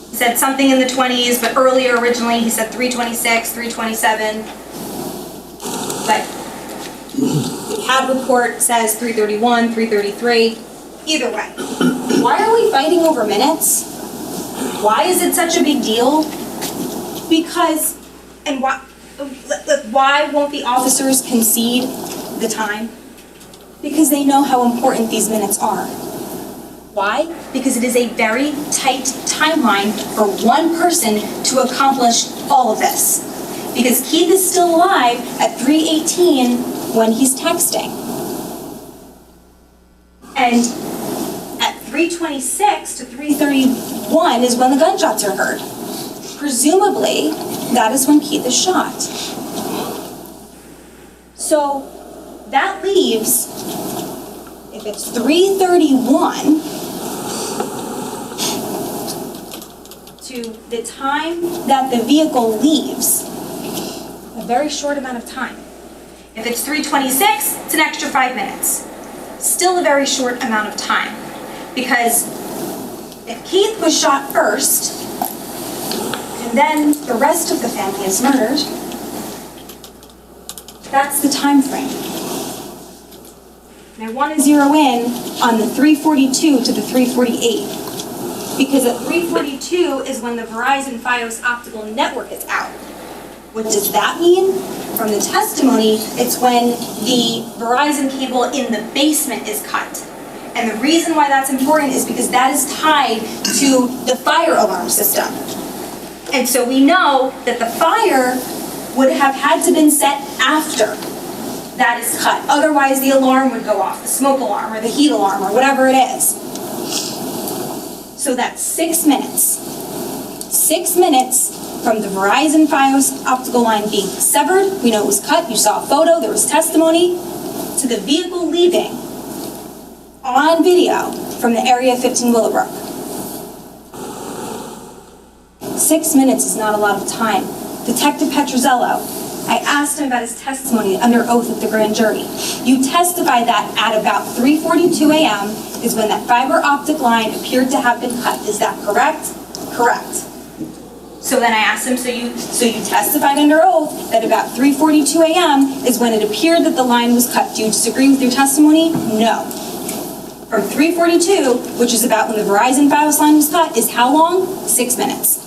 He said something in the 20s, but earlier originally he said 3:26, 3:27. But the CAD report says 3:31, 3:33. Either way, why are we fighting over minutes? Why is it such a big deal? Because, and why won't the officers concede the time? Because they know how important these minutes are. Why? Because it is a very tight timeline for one person to accomplish all of this. Because Keith is still alive at 3:18 when he's texting. And at 3:26 to 3:31 is when the gunshots are heard. Presumably, that is when Keith is shot. So that leaves, if it's 3:31 to the time that the vehicle leaves, a very short amount of time. If it's 3:26, it's an extra 5 minutes. Still a very short amount of time. Because if Keith was shot first, and then the rest of the family is murdered, that's the time frame. And I want to zero in on the 3:42 to the 3:48. Because at 3:42 is when the Verizon Fios optical network is out. What does that mean? From the testimony, it's when the Verizon cable in the basement is cut. And the reason why that's important is because that is tied to the fire alarm system. And so we know that the fire would have had to been set after that is cut. Otherwise, the alarm would go off, the smoke alarm or the heat alarm or whatever it is. So that's 6 minutes. 6 minutes from the Verizon Fios optical line being severed. We know it was cut. You saw a photo. There was testimony. To the vehicle leaving on video from the area 15 Willow Brook. 6 minutes is not a lot of time. Detective Petrozello, I asked him about his testimony under oath at the grand jury. You testified that at about 3:42 a.m. is when that fiber optic line appeared to have been cut. Is that correct? Correct. So then I asked him, so you testified under oath that about 3:42 a.m. is when it appeared that the line was cut. Do you disagree with your testimony? No. From 3:42, which is about when the Verizon Fios line was cut, is how long? 6 minutes.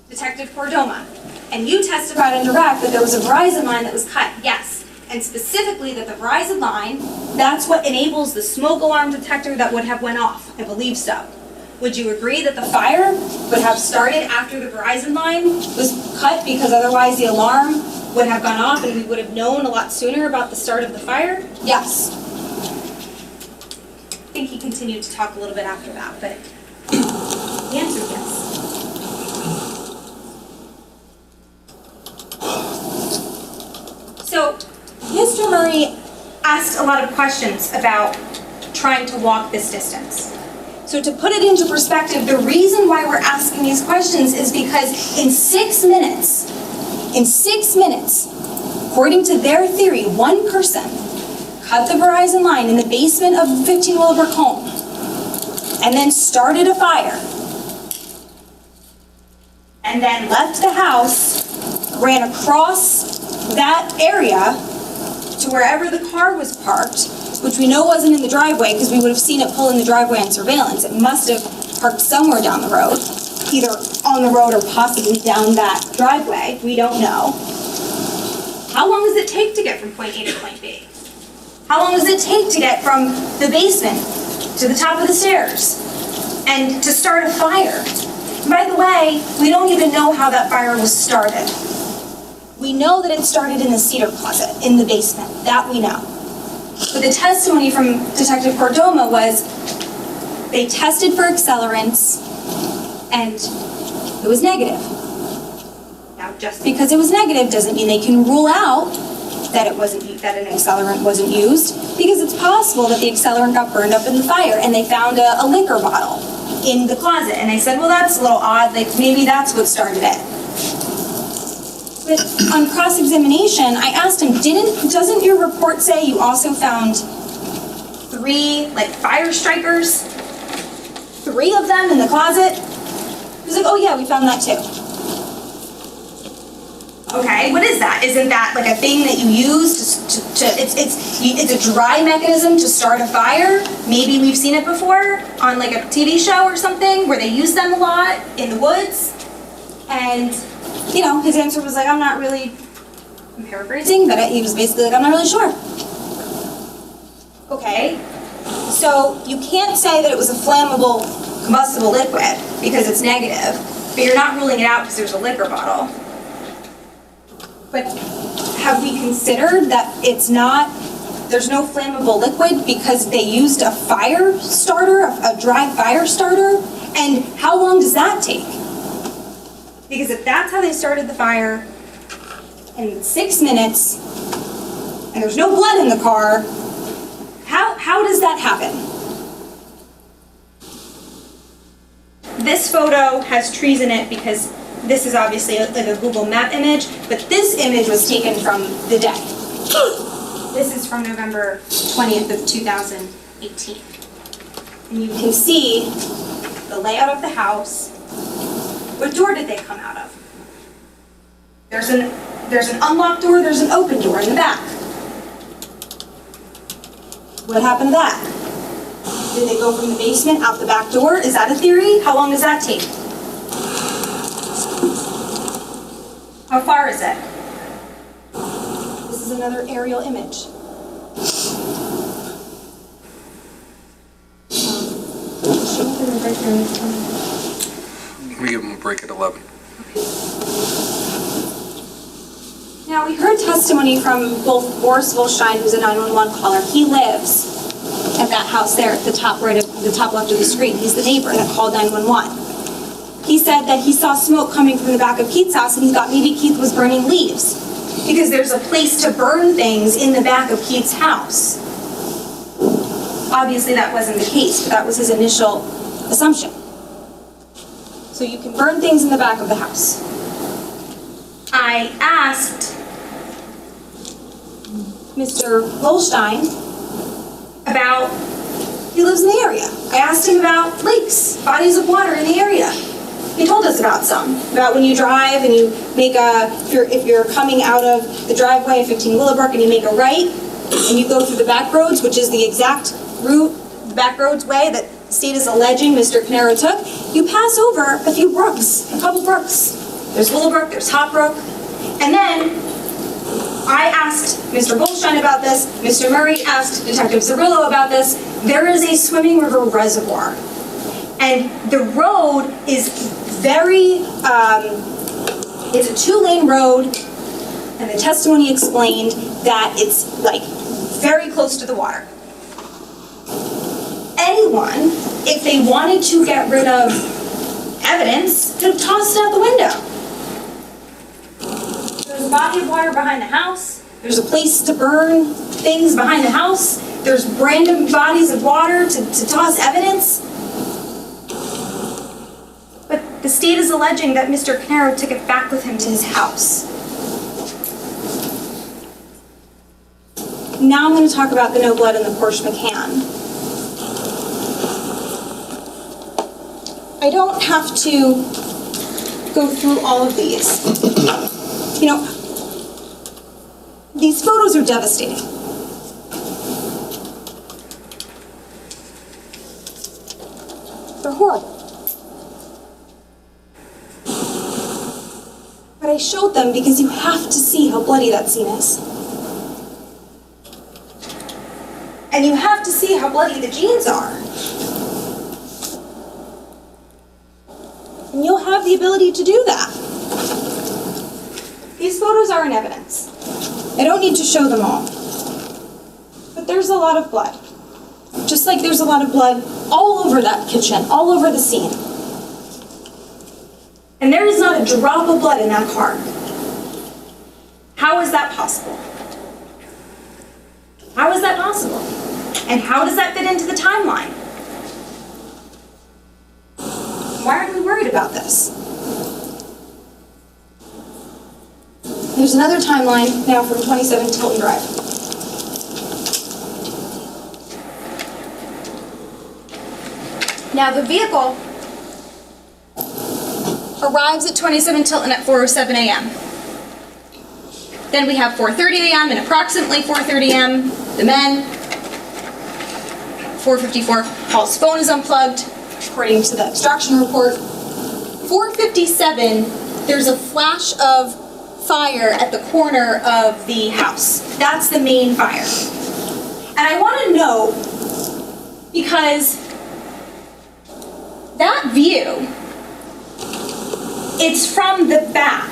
Detective Cordoma, and you testified on direct that there was a Verizon line that was cut. Yes. And specifically that the Verizon line, that's what enables the smoke alarm detector that would have went off. I believe so. Would you agree that the fire would have started after the Verizon line was cut because otherwise the alarm would have gone off and we would have known a lot sooner about the start of the fire? Yes. I think he continued to talk a little bit after that, but the answer is yes. So, Mr. Murray asked a lot of questions about trying to walk this distance. So to put it into perspective, the reason why we're asking these questions is because in 6 minutes, according to their theory, one person cut the Verizon line in the basement of the 15 Willow Brook home. and then started a fire, and then left the house, ran across that area to wherever the car was parked, which we know wasn't in the driveway because we would have seen it pull in the driveway on surveillance. It must have parked somewhere down the road, either on the road or possibly down that driveway. We don't know. How long does it take to get from point A to point B? How long does it take to get from the basement to the top of the stairs and to start a fire? By the way, we don't even know how that fire was started. We know that it started in the cedar closet in the basement. That we know. But the testimony from Detective Cordoma was they tested for accelerants and it was negative. Now, just because it was negative doesn't mean they can rule out that an accelerant wasn't used, because it's possible that the accelerant got burned up in the fire and they found a liquor bottle in the closet. And I said, well, that's a little odd, like maybe that's what started it. But on cross-examination, I asked him, doesn't your report say you also found 3 fire strikers? 3 of them in the closet? He was like, oh yeah, we found that too. Okay, what is that? Isn't that like a thing that you use it's a dry mechanism to start a fire? Maybe we've seen it before on like a TV show or something where they use them a lot in the woods. And you know, his answer was like, I'm paraphrasing, but he was basically like, I'm not really sure. Okay, so you can't say that it was a flammable, combustible liquid because it's negative, but you're not ruling it out because there's a liquor bottle. But have we considered that there's no flammable liquid because they used a fire starter, a dry fire starter? And how long does that take? Because if that's how they started the fire, in 6 minutes, and there's no blood in the car, how does that happen? This photo has trees in it because this is obviously like a Google Map image, but this image was taken from the day. This is from November 20th of 2018. And you can see the layout of the house. What door did they come out of? There's an unlocked door, there's an open door in the back. What happened to that? Did they go from the basement out the back door? Is that a theory? How long does that take? How far is it? This is another aerial image. We give them a break at 11. Now, we heard testimony from both Boris Wolstein, who's a 911 caller. He lives at that house there at the top right of the top left of the screen. He's the neighbor that called 911. He said that he saw smoke coming from the back of Keith's house and he thought maybe Keith was burning leaves because there's a place to burn things in the back of Keith's house. Obviously that wasn't the case, but that was his initial assumption. So you can burn things in the back of the house. I asked Mr. Wolstein about, he lives in the area. I asked him about lakes, bodies of water in the area. He told us about some, about when you drive and you make if you're coming out of the driveway at 15 Willow Brook and you make a right and you go through the back roads, which is the exact route, the back roads way that the state is alleging Mr. Caneiro took, you pass over a few brooks, a couple brooks. There's Willow Brook, there's Hot Brook, and then I asked Mr. Wolstein about this, Mr. Murray asked Detective Zerillo about this. There is a swimming river reservoir, and the road is it's a 2-lane road, and the testimony explained that it's like very close to the water. Anyone, if they wanted to get rid of evidence, could have tossed it out the window. There's a body of water behind the house. There's a place to burn things behind the house. There's random bodies of water to toss evidence. But the state is alleging that Mr. Caneiro took it back with him to his house. Now I'm going to talk about the no blood in the Porsche Macan. I don't have to go through all of these. You know, these photos are devastating. They're horrible. But I showed them because you have to see how bloody that scene is. And you have to see how bloody the jeans are. And you'll have the ability to do that. These photos are in evidence. I don't need to show them all. But there's a lot of blood. Just like there's a lot of blood all over that kitchen, all over the scene. And there is not a drop of blood in that car. How is that possible? How is that possible? And how does that fit into the timeline? Why aren't we worried about this? There's another timeline now from 27 Tilton Drive. Now the vehicle arrives at 27 Tilton at 4:07 a.m. Then we have 4:30 a.m. and approximately 4:30 a.m. the men. 4:54, Paul's phone is unplugged, according to the extraction report. 4:57, there's a flash of fire at the corner of the house. That's the main fire. And I want to know, because that view, it's from the back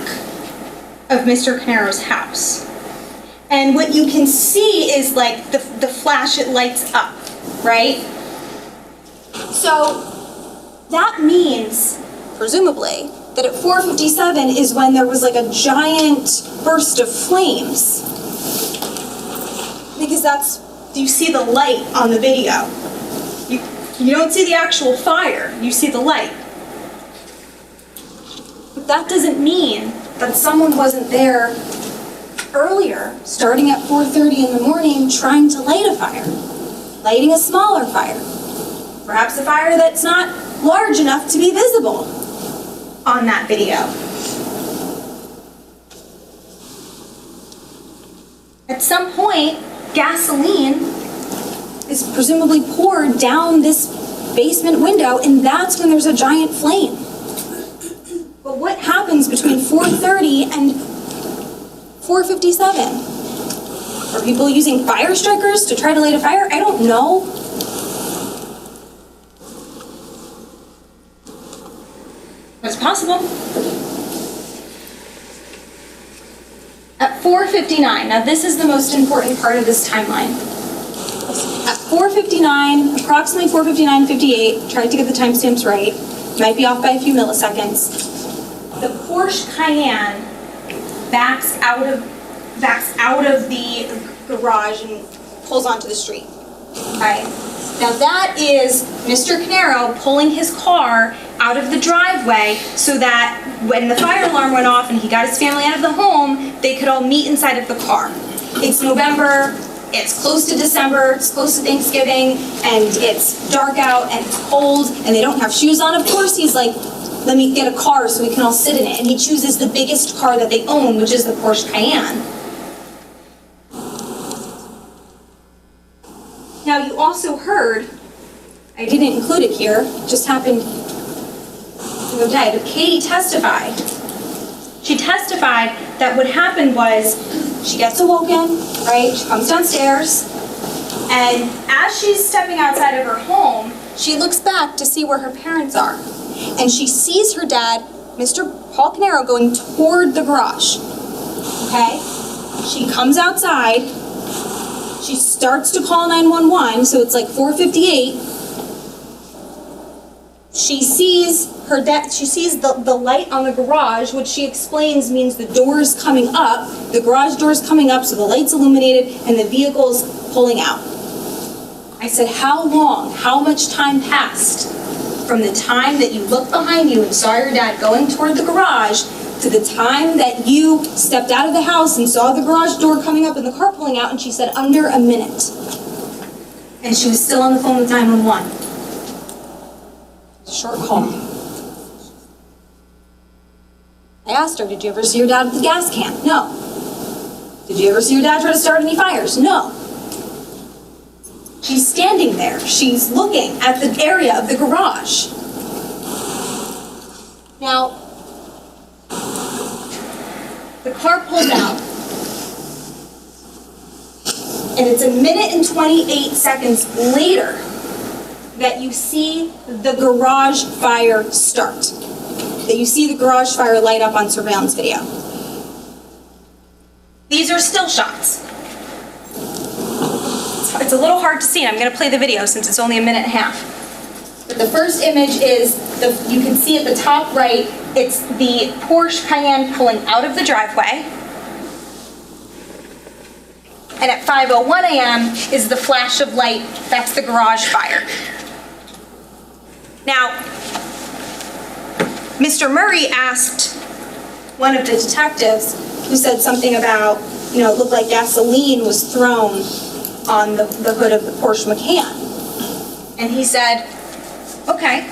of Mr. Caneiro's house. And what you can see is like the flash, it lights up, right? So that means, presumably, that at 4:57 is when there was like a giant burst of flames. Because that's, you see the light on the video. You don't see the actual fire, you see the light. But that doesn't mean that someone wasn't there earlier, starting at 4:30 in the morning, trying to light a fire. Lighting a smaller fire. Perhaps a fire that's not large enough to be visible on that video. At some point, gasoline is presumably poured down this basement window, and that's when there's a giant flame. But what happens between 4:30 and 4:57? Are people using fire strikers to try to light a fire? I don't know. It's possible. At 4:59, now this is the most important part of this timeline. At 4:59, approximately 4:59:58, tried to get the timestamps right, might be off by a few milliseconds, the Porsche Cayenne backs out of the garage and pulls onto the street. Okay? Now that is Mr. Caneiro pulling his car out of the driveway so that when the fire alarm went off and he got his family out of the home, they could all meet inside of the car. It's November, it's close to December, it's close to Thanksgiving, and it's dark out and it's cold and they don't have shoes on. Of course he's like, let me get a car so we can all sit in it. And he chooses the biggest car that they own, which is the Porsche Cayenne. Now you also heard, I didn't include it here, it just happened the other day, but Katie testified. She testified that what happened was she gets awoken, right? She comes downstairs, and as she's stepping outside of her home, she looks back to see where her parents are. And she sees her dad, Mr. Paul Caneiro, going toward the garage. Okay? She comes outside. She starts to call 911, so it's like 4:58. She sees her dad, she sees the light on the garage, which she explains means the door's coming up, the garage door's coming up, so the light's illuminated, and the vehicle's pulling out. I said, how long, how much time passed from the time that you looked behind you and saw your dad going toward the garage to the time that you stepped out of the house and saw the garage door coming up and the car pulling out? And she said under a minute. And she was still on the phone with 911. Short call. I asked her, did you ever see your dad with the gas can? No. Did you ever see your dad try to start any fires? No. She's standing there. She's looking at the area of the garage. Now, the car pulls out, and it's 1 minute and 28 seconds later that you see the garage fire start, that you see the garage fire light up on surveillance video. These are still shots. It's a little hard to see, and I'm going to play the video since it's only 1.5 minutes. But the first image is, you can see at the top right, it's the Porsche Cayenne pulling out of the driveway. And at 5:01 a.m. is the flash of light, that's the garage fire. Now, Mr. Murray asked one of the detectives, who said something about, it looked like gasoline was thrown on the hood of the Porsche Macan. And he said, okay,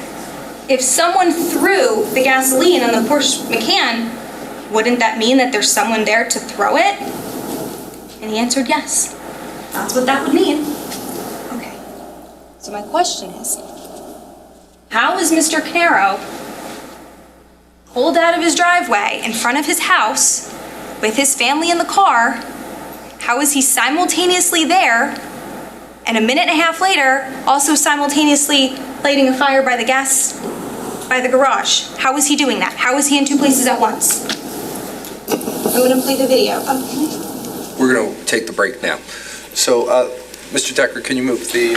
if someone threw the gasoline on the Porsche Macan, wouldn't that mean that there's someone there to throw it? And he answered yes. That's what that would mean. Okay. So my question is, how is Mr. Caneiro pulled out of his driveway in front of his house with his family in the car? How is he simultaneously there and 1.5 minutes later also simultaneously lighting a fire by the garage? How is he doing that? How is he in two places at once? I'm going to play the video. We're going to take the break now. So, Mr. Decker, can you move the...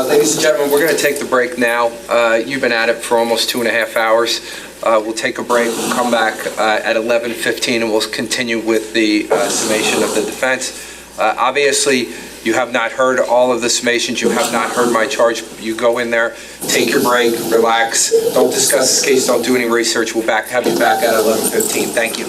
ladies and gentlemen, we're going to take the break now. You've been at it for almost 2.5 hours. We'll take a break, we'll come back at 11:15, and we'll continue with the summation of the defense. Obviously, you have not heard all of the summations, you have not heard my charge. You go in there, take your break, relax, don't discuss this case, don't do any research. We'll have you back at 11:15. Thank you.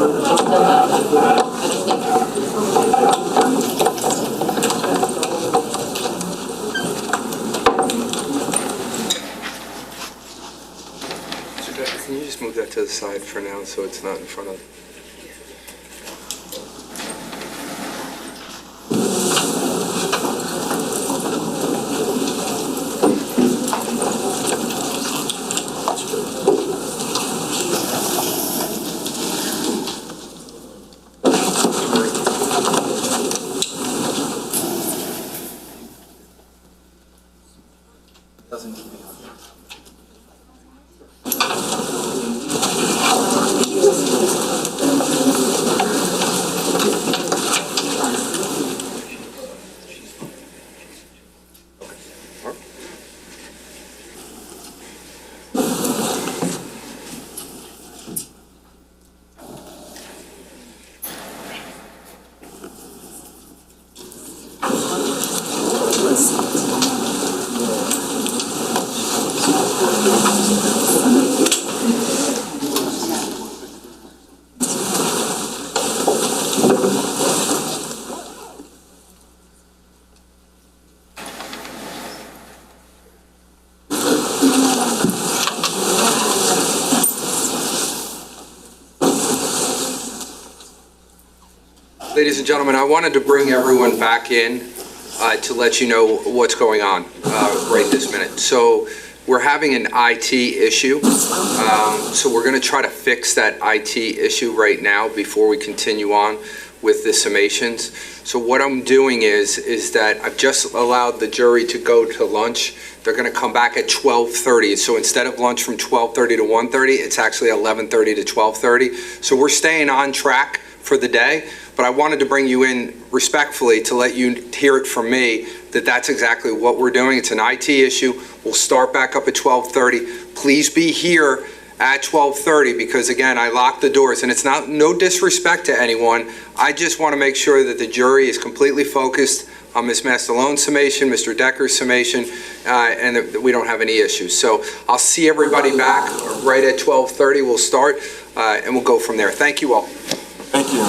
Can you just move that to the side for now so it's not in front of... Doesn't keep it on. Ladies and gentlemen, I wanted to bring everyone back in to let you know what's going on right this minute. So we're having an IT issue, so we're going to try to fix that IT issue right now before we continue on with the summations. So what I'm doing is that I've just allowed the jury to go to lunch. They're going to come back at 12:30. So instead of lunch from 12:30 to 1:30, it's actually 11:30 to 12:30. So we're staying on track for the day, but I wanted to bring you in respectfully to let you hear it from me that that's exactly what we're doing. It's an IT issue. We'll start back up at 12:30. Please be here at 12:30 because again, I locked the doors and it's not no disrespect to anyone. I just want to make sure that the jury is completely focused on Ms. Mastalone's summation, Mr. Decker's summation, and that we don't have any issues. So I'll see everybody back right at 12:30. We'll start and we'll go from there. Thank you all. Thank you.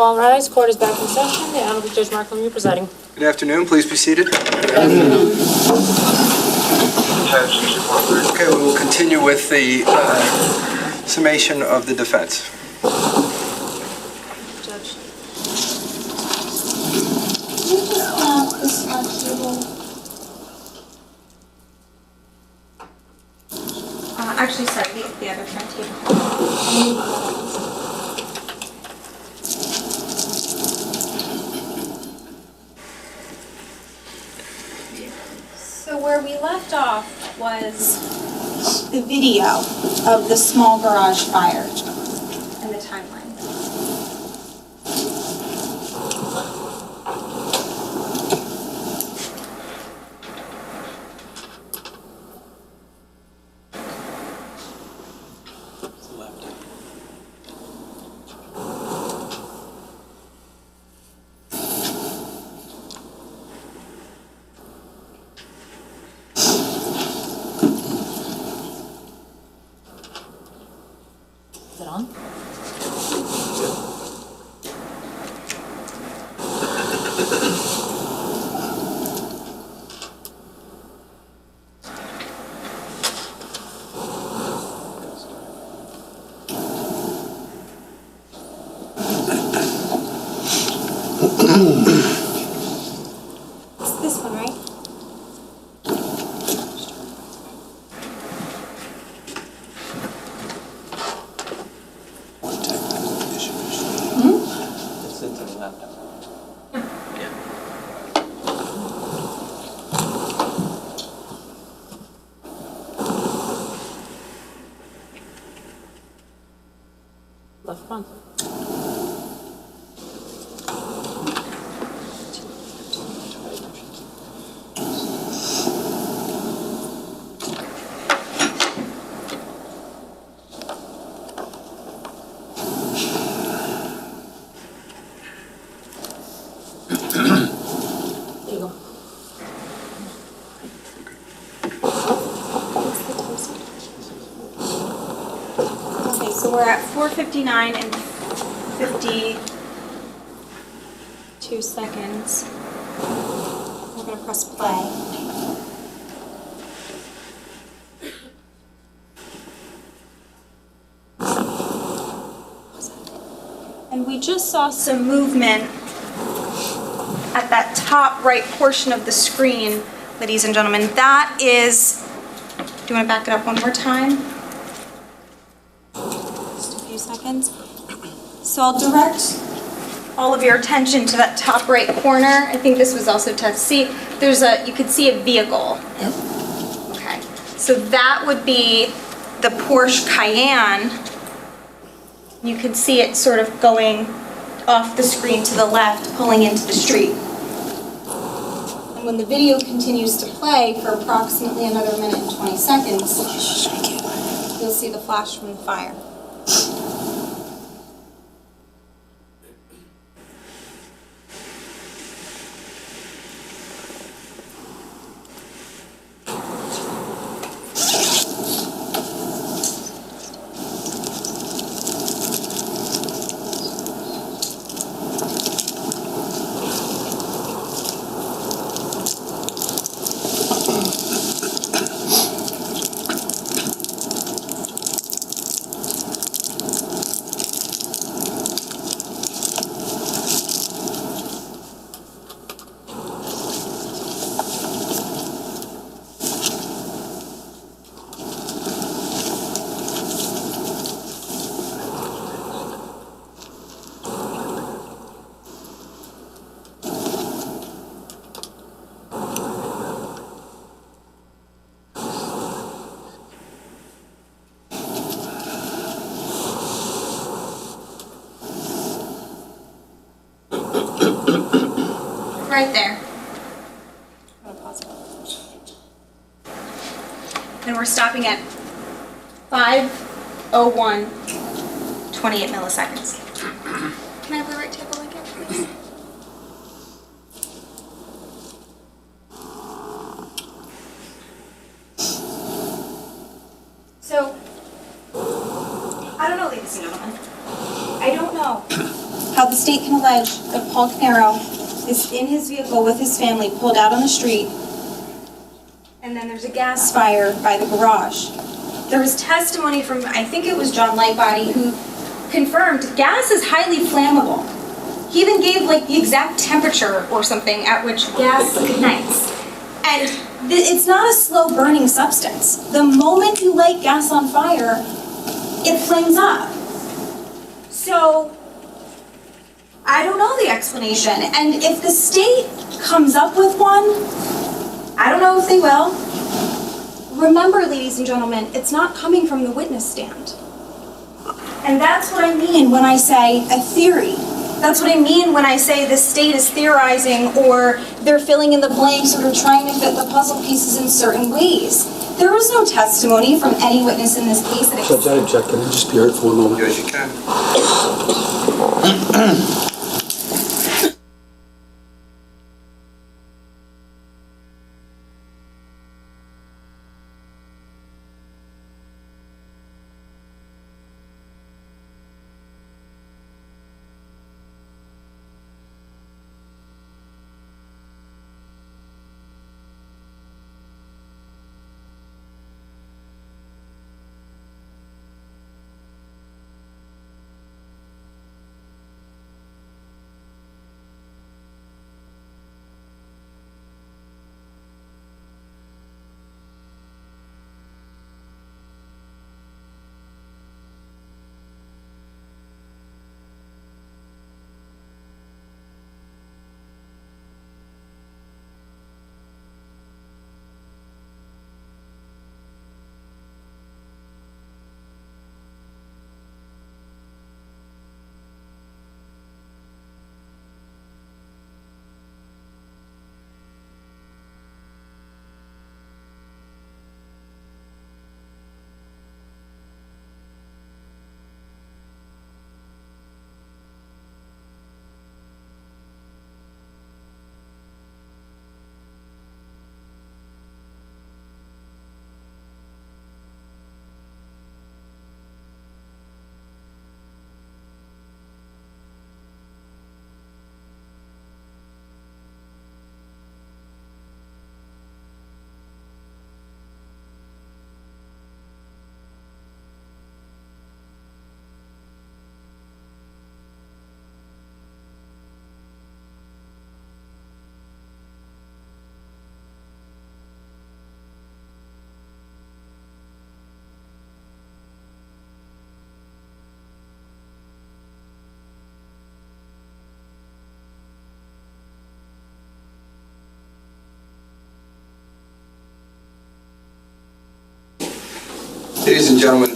All rise, court is back in session. The Honorable Judge Mark Lemieux presiding. Good afternoon, please be seated. Okay, we will continue with the summation of the defense. Judge. Actually, sorry, the other front table. So where we left off was the video of the small garage fire and the timeline. Is it on? It's this one, right? It's into the laptop. Left front. There you go. Okay, so we're at 4:59 and 52 seconds. We're gonna press play. And we just saw some movement at that top right portion of the screen, ladies and gentlemen. That is, do you want to back it up one more time? Just a few seconds. So I'll direct all of your attention to that top right corner. I think this was also tough to see. You could see a vehicle. Yep. Okay, so that would be the Porsche Cayenne. You could see it sort of going off the screen to the left, pulling into the street. And when the video continues to play for approximately another minute and 20 seconds, you'll see the flash from the fire. Right there. I'm gonna pause it. And we're stopping at 5:01, 28 milliseconds. Can I have the right table again, please? So, I don't know, ladies and gentlemen. I don't know how the state can allege that Paul Caneiro is in his vehicle with his family pulled out on the street, and then there's a gas fire by the garage. There was testimony from, I think it was John Lightbody, who confirmed gas is highly flammable. He even gave like the exact temperature or something at which gas ignites. And it's not a slow burning substance. The moment you light gas on fire, it flames up. So, I don't know the explanation. And if the state comes up with one, I don't know if they will. Remember, ladies and gentlemen, it's not coming from the witness stand. And that's what I mean when I say a theory. That's what I mean when I say the state is theorizing or they're filling in the blanks or they're trying to fit the puzzle pieces in certain ways. There was no testimony from any witness in this case that Judge, I object. Can I just be heard for a moment? Yes, you can. Ladies and gentlemen,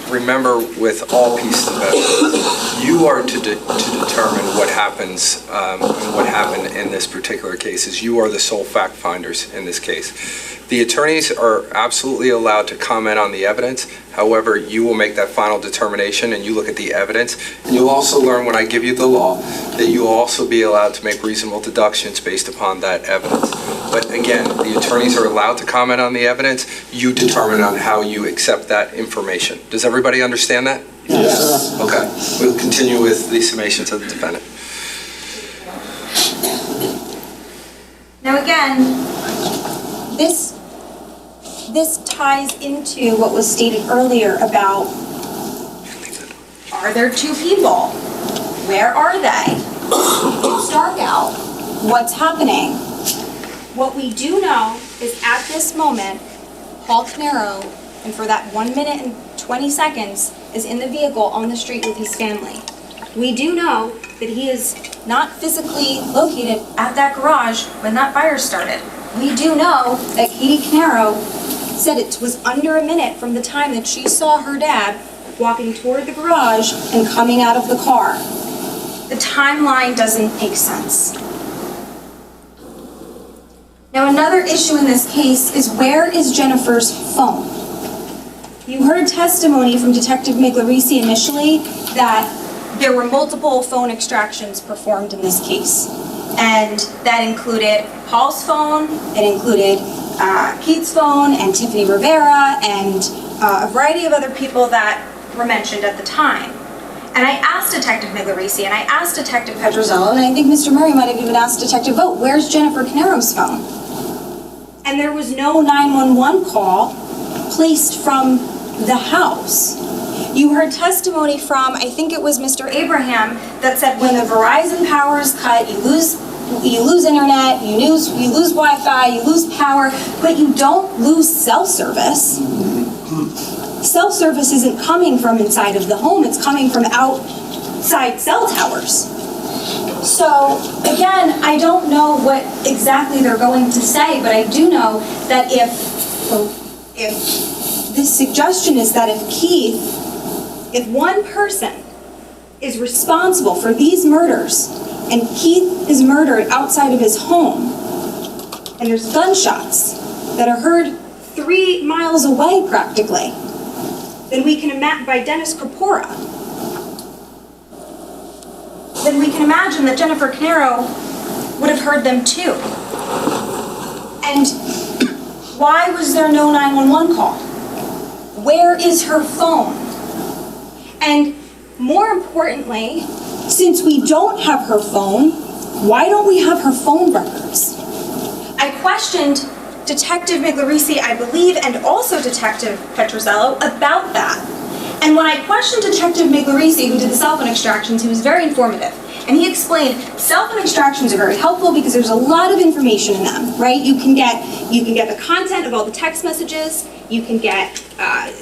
remember with all pieces of evidence, you are to determine what happens and what happened in this particular case, is you are the sole fact finders in this case. The attorneys are absolutely allowed to comment on the evidence. However, you will make that final determination and you look at the evidence. And you'll also learn when I give you the law that you will also be allowed to make reasonable deductions based upon that evidence. But again, the attorneys are allowed to comment on the evidence. You determine on how you accept that information. Does everybody understand that? Yes. Okay. We'll continue with the summations of the defendant. Now again, this ties into what was stated earlier about, are there two people? Where are they? It's dark out. What's happening? What we do know is at this moment, Paul Caneiro, and for that 1 minute and 20 seconds, is in the vehicle on the street with his family. We do know that he is not physically located at that garage when that fire started. We do know that Keith Caneiro said it was under a minute from the time that she saw her dad walking toward the garage and coming out of the car. The timeline doesn't make sense. Now, another issue in this case is, where is Jennifer's phone? You heard testimony from Detective Miglorisi initially that there were multiple phone extractions performed in this case. And that included Paul's phone, it included Keith's phone, and Tiffany Rivera, and a variety of other people that were mentioned at the time. And I asked Detective Migliorisi, and I asked Detective Petrozello, and I think Mr. Murray might have even asked Detective Vogt, where's Jennifer Caneiro's phone? And there was no 911 call placed from the house. You heard testimony from, I think it was Mr. Abraham, that said when the Verizon power is cut, you lose internet, you lose Wi-Fi, you lose power, but you don't lose cell service. Cell service isn't coming from inside of the home, it's coming from outside cell towers. So again, I don't know what exactly they're going to say, but I do know that if this suggestion is that if one person is responsible for these murders and Keith is murdered outside of his home and there's gunshots that are heard 3 miles away practically, then we can imagine, by Dennis Corpora, then we can imagine that Jennifer Caneiro would have heard them too. And why was there no 911 call? Where is her phone? And more importantly, since we don't have her phone, why don't we have her phone records? I questioned Detective Migliorisi, I believe, and also Detective Petrozello about that. And when I questioned Detective Migliorisi, who did the cell phone extractions, he was very informative. And he explained cell phone extractions are very helpful because there's a lot of information in them, right? You can get the content of all the text messages, you can get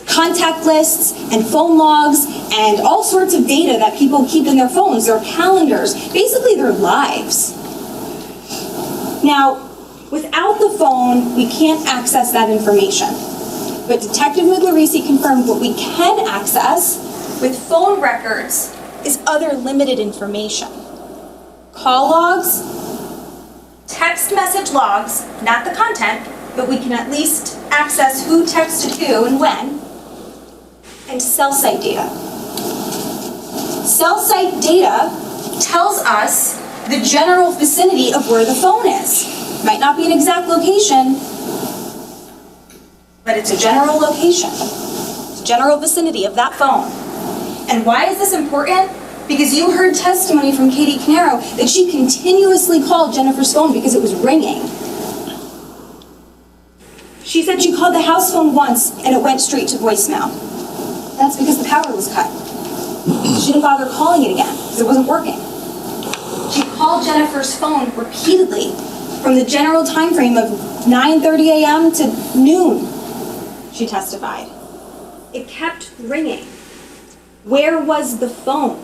contact lists and phone logs and all sorts of data that people keep in their phones, their calendars, basically their lives. Now, without the phone, we can't access that information. But Detective Migliorisi confirmed what we can access with phone records is other limited information. Call logs, text message logs, not the content, but we can at least access who texted who and when, and cell site data. Cell site data tells us the general vicinity of where the phone is. Might not be an exact location, but it's a general location. It's a general vicinity of that phone. And why is this important? Because you heard testimony from Katie Caneiro that she continuously called Jennifer's phone because it was ringing. She said she called the house phone once and it went straight to voicemail. That's because the power was cut. She didn't bother calling it again because it wasn't working. She called Jennifer's phone repeatedly from the general time frame of 9:30 a.m. to noon, she testified. It kept ringing. Where was the phone?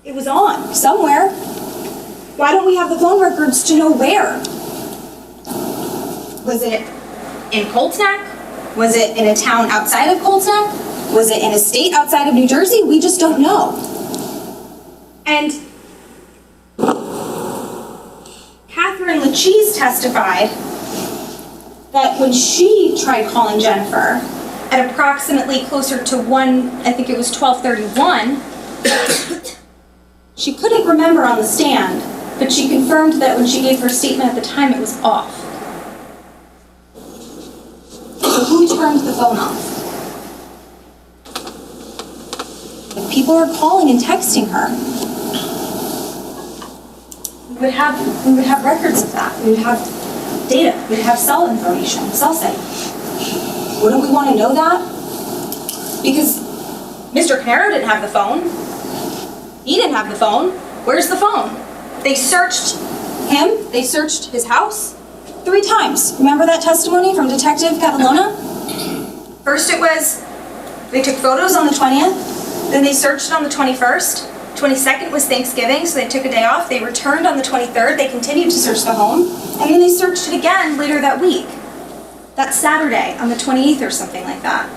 It was on somewhere. Why don't we have the phone records to know where? Was it in Colts Neck? Was it in a town outside of Colts Neck? Was it in a state outside of New Jersey? We just don't know. And Catherine Lachise testified that when she tried calling Jennifer at approximately closer to 12:31, she couldn't remember on the stand, but she confirmed that when she gave her statement at the time, it was off. So who turned the phone off? If people are calling and texting her, we would have records of that. We would have data. We would have cell information, cell site. Wouldn't we want to know that? Because Mr. Caneiro didn't have the phone. He didn't have the phone. Where's the phone? They searched him. They searched his house 3 times. Remember that testimony from Detective Catalona? First it was, they took photos on the 20th. Then they searched it on the 21st. 22nd was Thanksgiving, so they took a day off. They returned on the 23rd. They continued to search the home. And then they searched it again later that week. That Saturday on the 28th or something like that.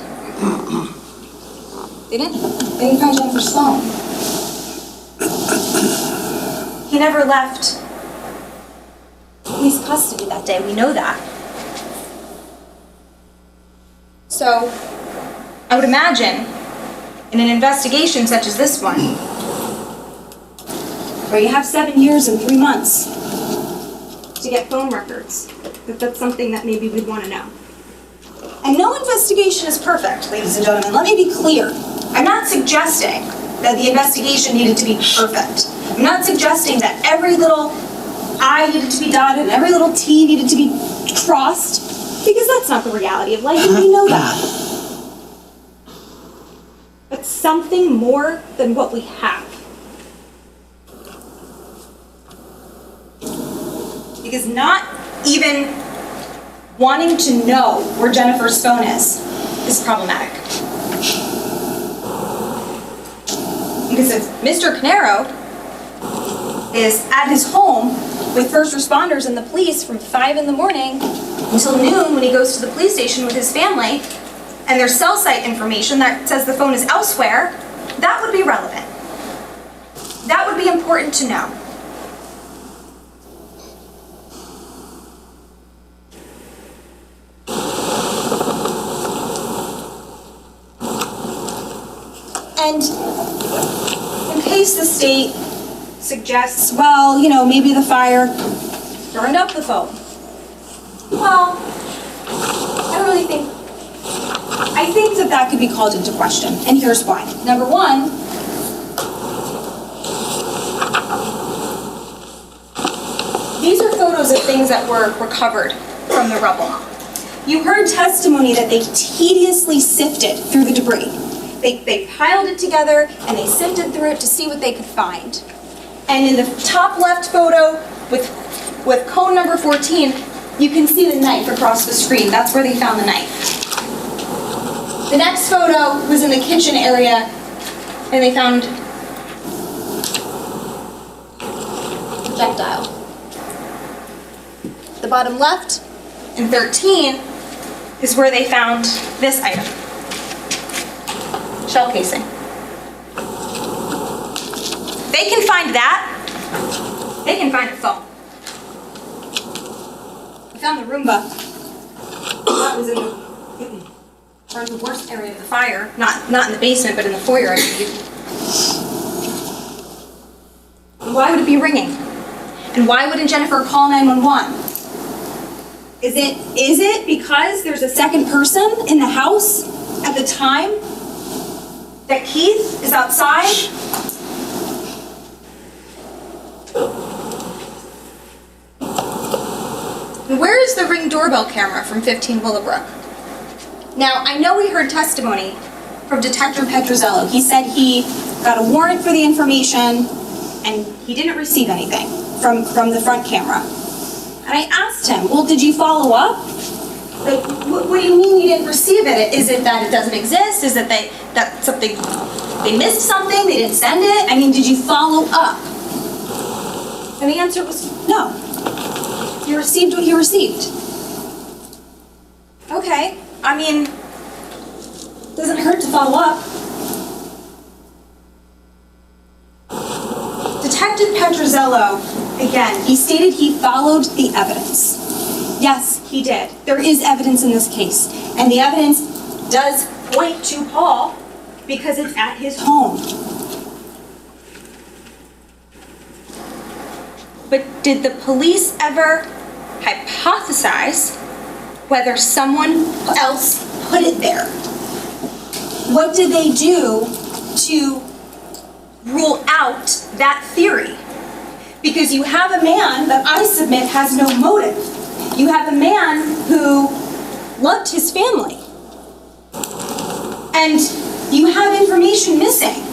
They didn't find Jennifer's phone. He never left police custody that day. We know that. So I would imagine in an investigation such as this one, where you have 7 years and 3 months to get phone records, that's something that maybe we'd want to know. And no investigation is perfect, ladies and gentlemen. Let me be clear. I'm not suggesting that the investigation needed to be perfect. I'm not suggesting that every little I needed to be dotted and every little T needed to be crossed, because that's not the reality of life, and we know that. But something more than what we have. Because not even wanting to know where Jennifer's phone is problematic. Because if Mr. Caneiro is at his home with first responders and the police from 5 in the morning until noon when he goes to the police station with his family, and there's cell site information that says the phone is elsewhere, that would be relevant. That would be important to know. And in case the state suggests, well, you know, maybe the fire burned up the phone. Well, I think that that could be called into question, and here's why. Number one, these are photos of things that were recovered from the rubble. You heard testimony that they tediously sifted through the debris. They piled it together and they sifted through it to see what they could find. And in the top left photo with cone number 14, you can see the knife across the screen. That's where they found the knife. The next photo was in the kitchen area and they found a projectile. The bottom left in 13 is where they found this item. Shell casing. They can find that. They can find a phone. We found the Roomba. That was in the worst area of the fire. Not in the basement, but in the foyer, I believe. Why would it be ringing? And why wouldn't Jennifer call 911? Is it because there's a second person in the house at the time that Keith is outside? And where is the Ring doorbell camera from 15 Willow Brook? Now, I know we heard testimony from Detective Petrozello. He said he got a warrant for the information and he didn't receive anything from the front camera. And I asked him, well, did you follow up? Like, what do you mean you didn't receive it? Is it that it doesn't exist? Is it that something, they missed something, they didn't send it? I mean, did you follow up? And the answer was no. He received what he received. Okay, I mean, doesn't hurt to follow up. Detective Petrozello, again, he stated he followed the evidence. Yes, he did. There is evidence in this case. And the evidence does point to Paul because it's at his home. But did the police ever hypothesize whether someone else put it there? What did they do to rule out that theory? Because you have a man that I submit has no motive. You have a man who loved his family. And you have information missing.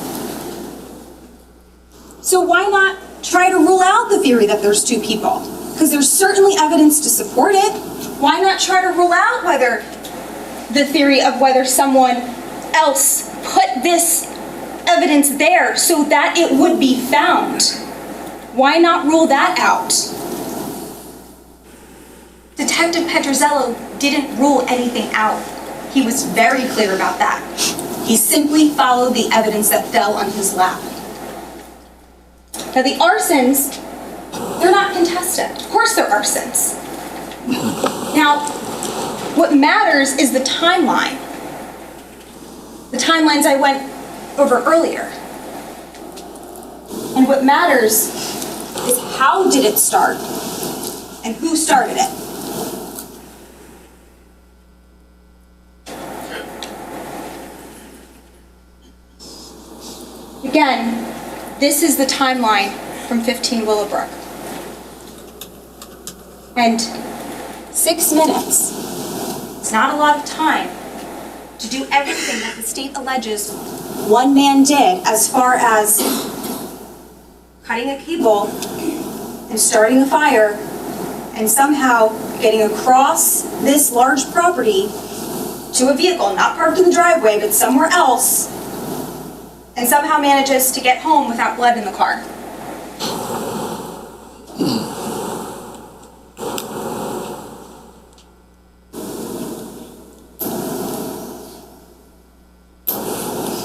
So why not try to rule out the theory that there's two people? Because there's certainly evidence to support it. Why not try to rule out the theory of whether someone else put this evidence there so that it would be found? Why not rule that out? Detective Petrozello didn't rule anything out. He was very clear about that. He simply followed the evidence that fell on his lap. Now the arsons, they're not contested. Of course they're arsons. Now, what matters is the timeline. The timelines I went over earlier. And what matters is how did it start and who started it. again, this is the timeline from 15 Willow Brook. And 6 minutes, it's not a lot of time to do everything that the state alleges one man did, as far as cutting a cable and starting a fire and somehow getting across this large property to a vehicle, not parked in the driveway, but somewhere else, and somehow manages to get home without blood in the car.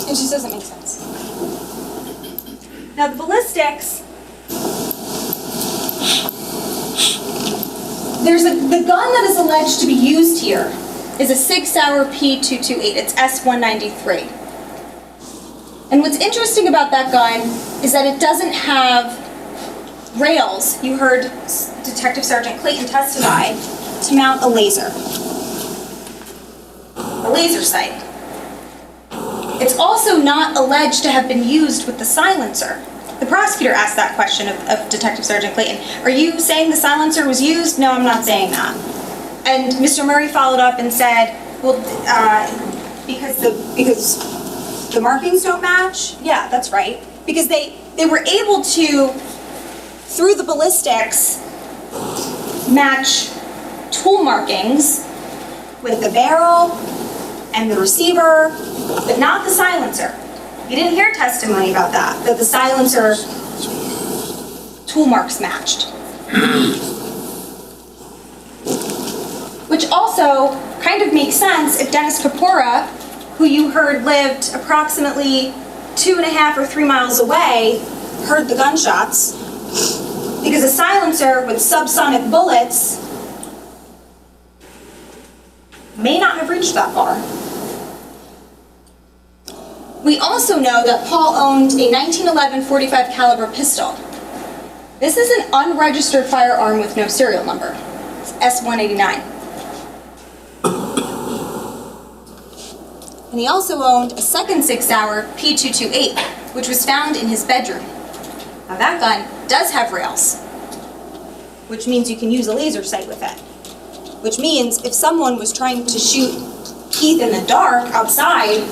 It just doesn't make sense. Now the ballistics, the gun that is alleged to be used here is a 6-hour P228. It's S193. And what's interesting about that gun is that it doesn't have rails. You heard Detective Sergeant Clayton testify to mount a laser sight. It's also not alleged to have been used with the silencer. The prosecutor asked that question of Detective Sergeant Clayton. Are you saying the silencer was used? No, I'm not saying that. And Mr. Murray followed up and said, well, because the markings don't match? Yeah, that's right. Because they were able to, through the ballistics, match tool markings with the barrel and the receiver, but not the silencer. You didn't hear testimony about that the silencer tool marks matched. Which also kind of makes sense if Dennis Kapora, who you heard lived approximately 2.5 or 3 miles away, heard the gunshots, because a silencer with subsonic bullets may not have reached that far. We also know that Paul owned a 1911 .45 caliber pistol. This is an unregistered firearm with no serial number. It's S189. And he also owned a second 6-hour P228, which was found in his bedroom. Now that gun does have rails, which means you can use a laser sight with it. Which means if someone was trying to shoot Keith in the dark outside,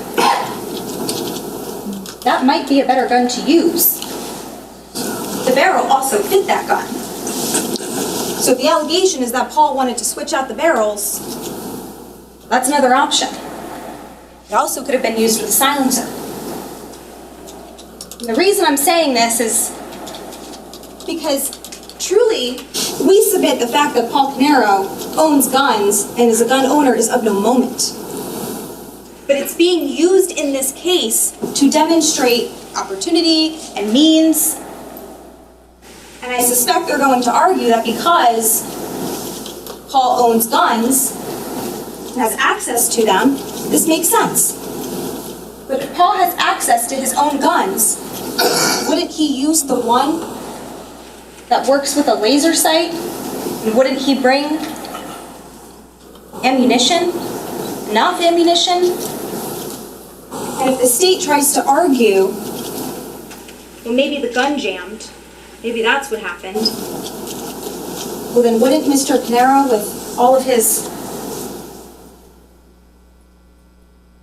that might be a better gun to use. The barrel also fit that gun. So if the allegation is that Paul wanted to switch out the barrels, that's another option. It also could have been used with a silencer. And the reason I'm saying this is because truly, we submit the fact that Paul Caneiro owns guns and is a gun owner is of no moment. But it's being used in this case to demonstrate opportunity and means. And I suspect they're going to argue that because Paul owns guns and has access to them, this makes sense. But if Paul has access to his own guns, wouldn't he use the one that works with a laser sight? And wouldn't he bring ammunition? Enough ammunition? And if the state tries to argue, well, maybe the gun jammed, maybe that's what happened, well then wouldn't Mr. Caneiro, with all of his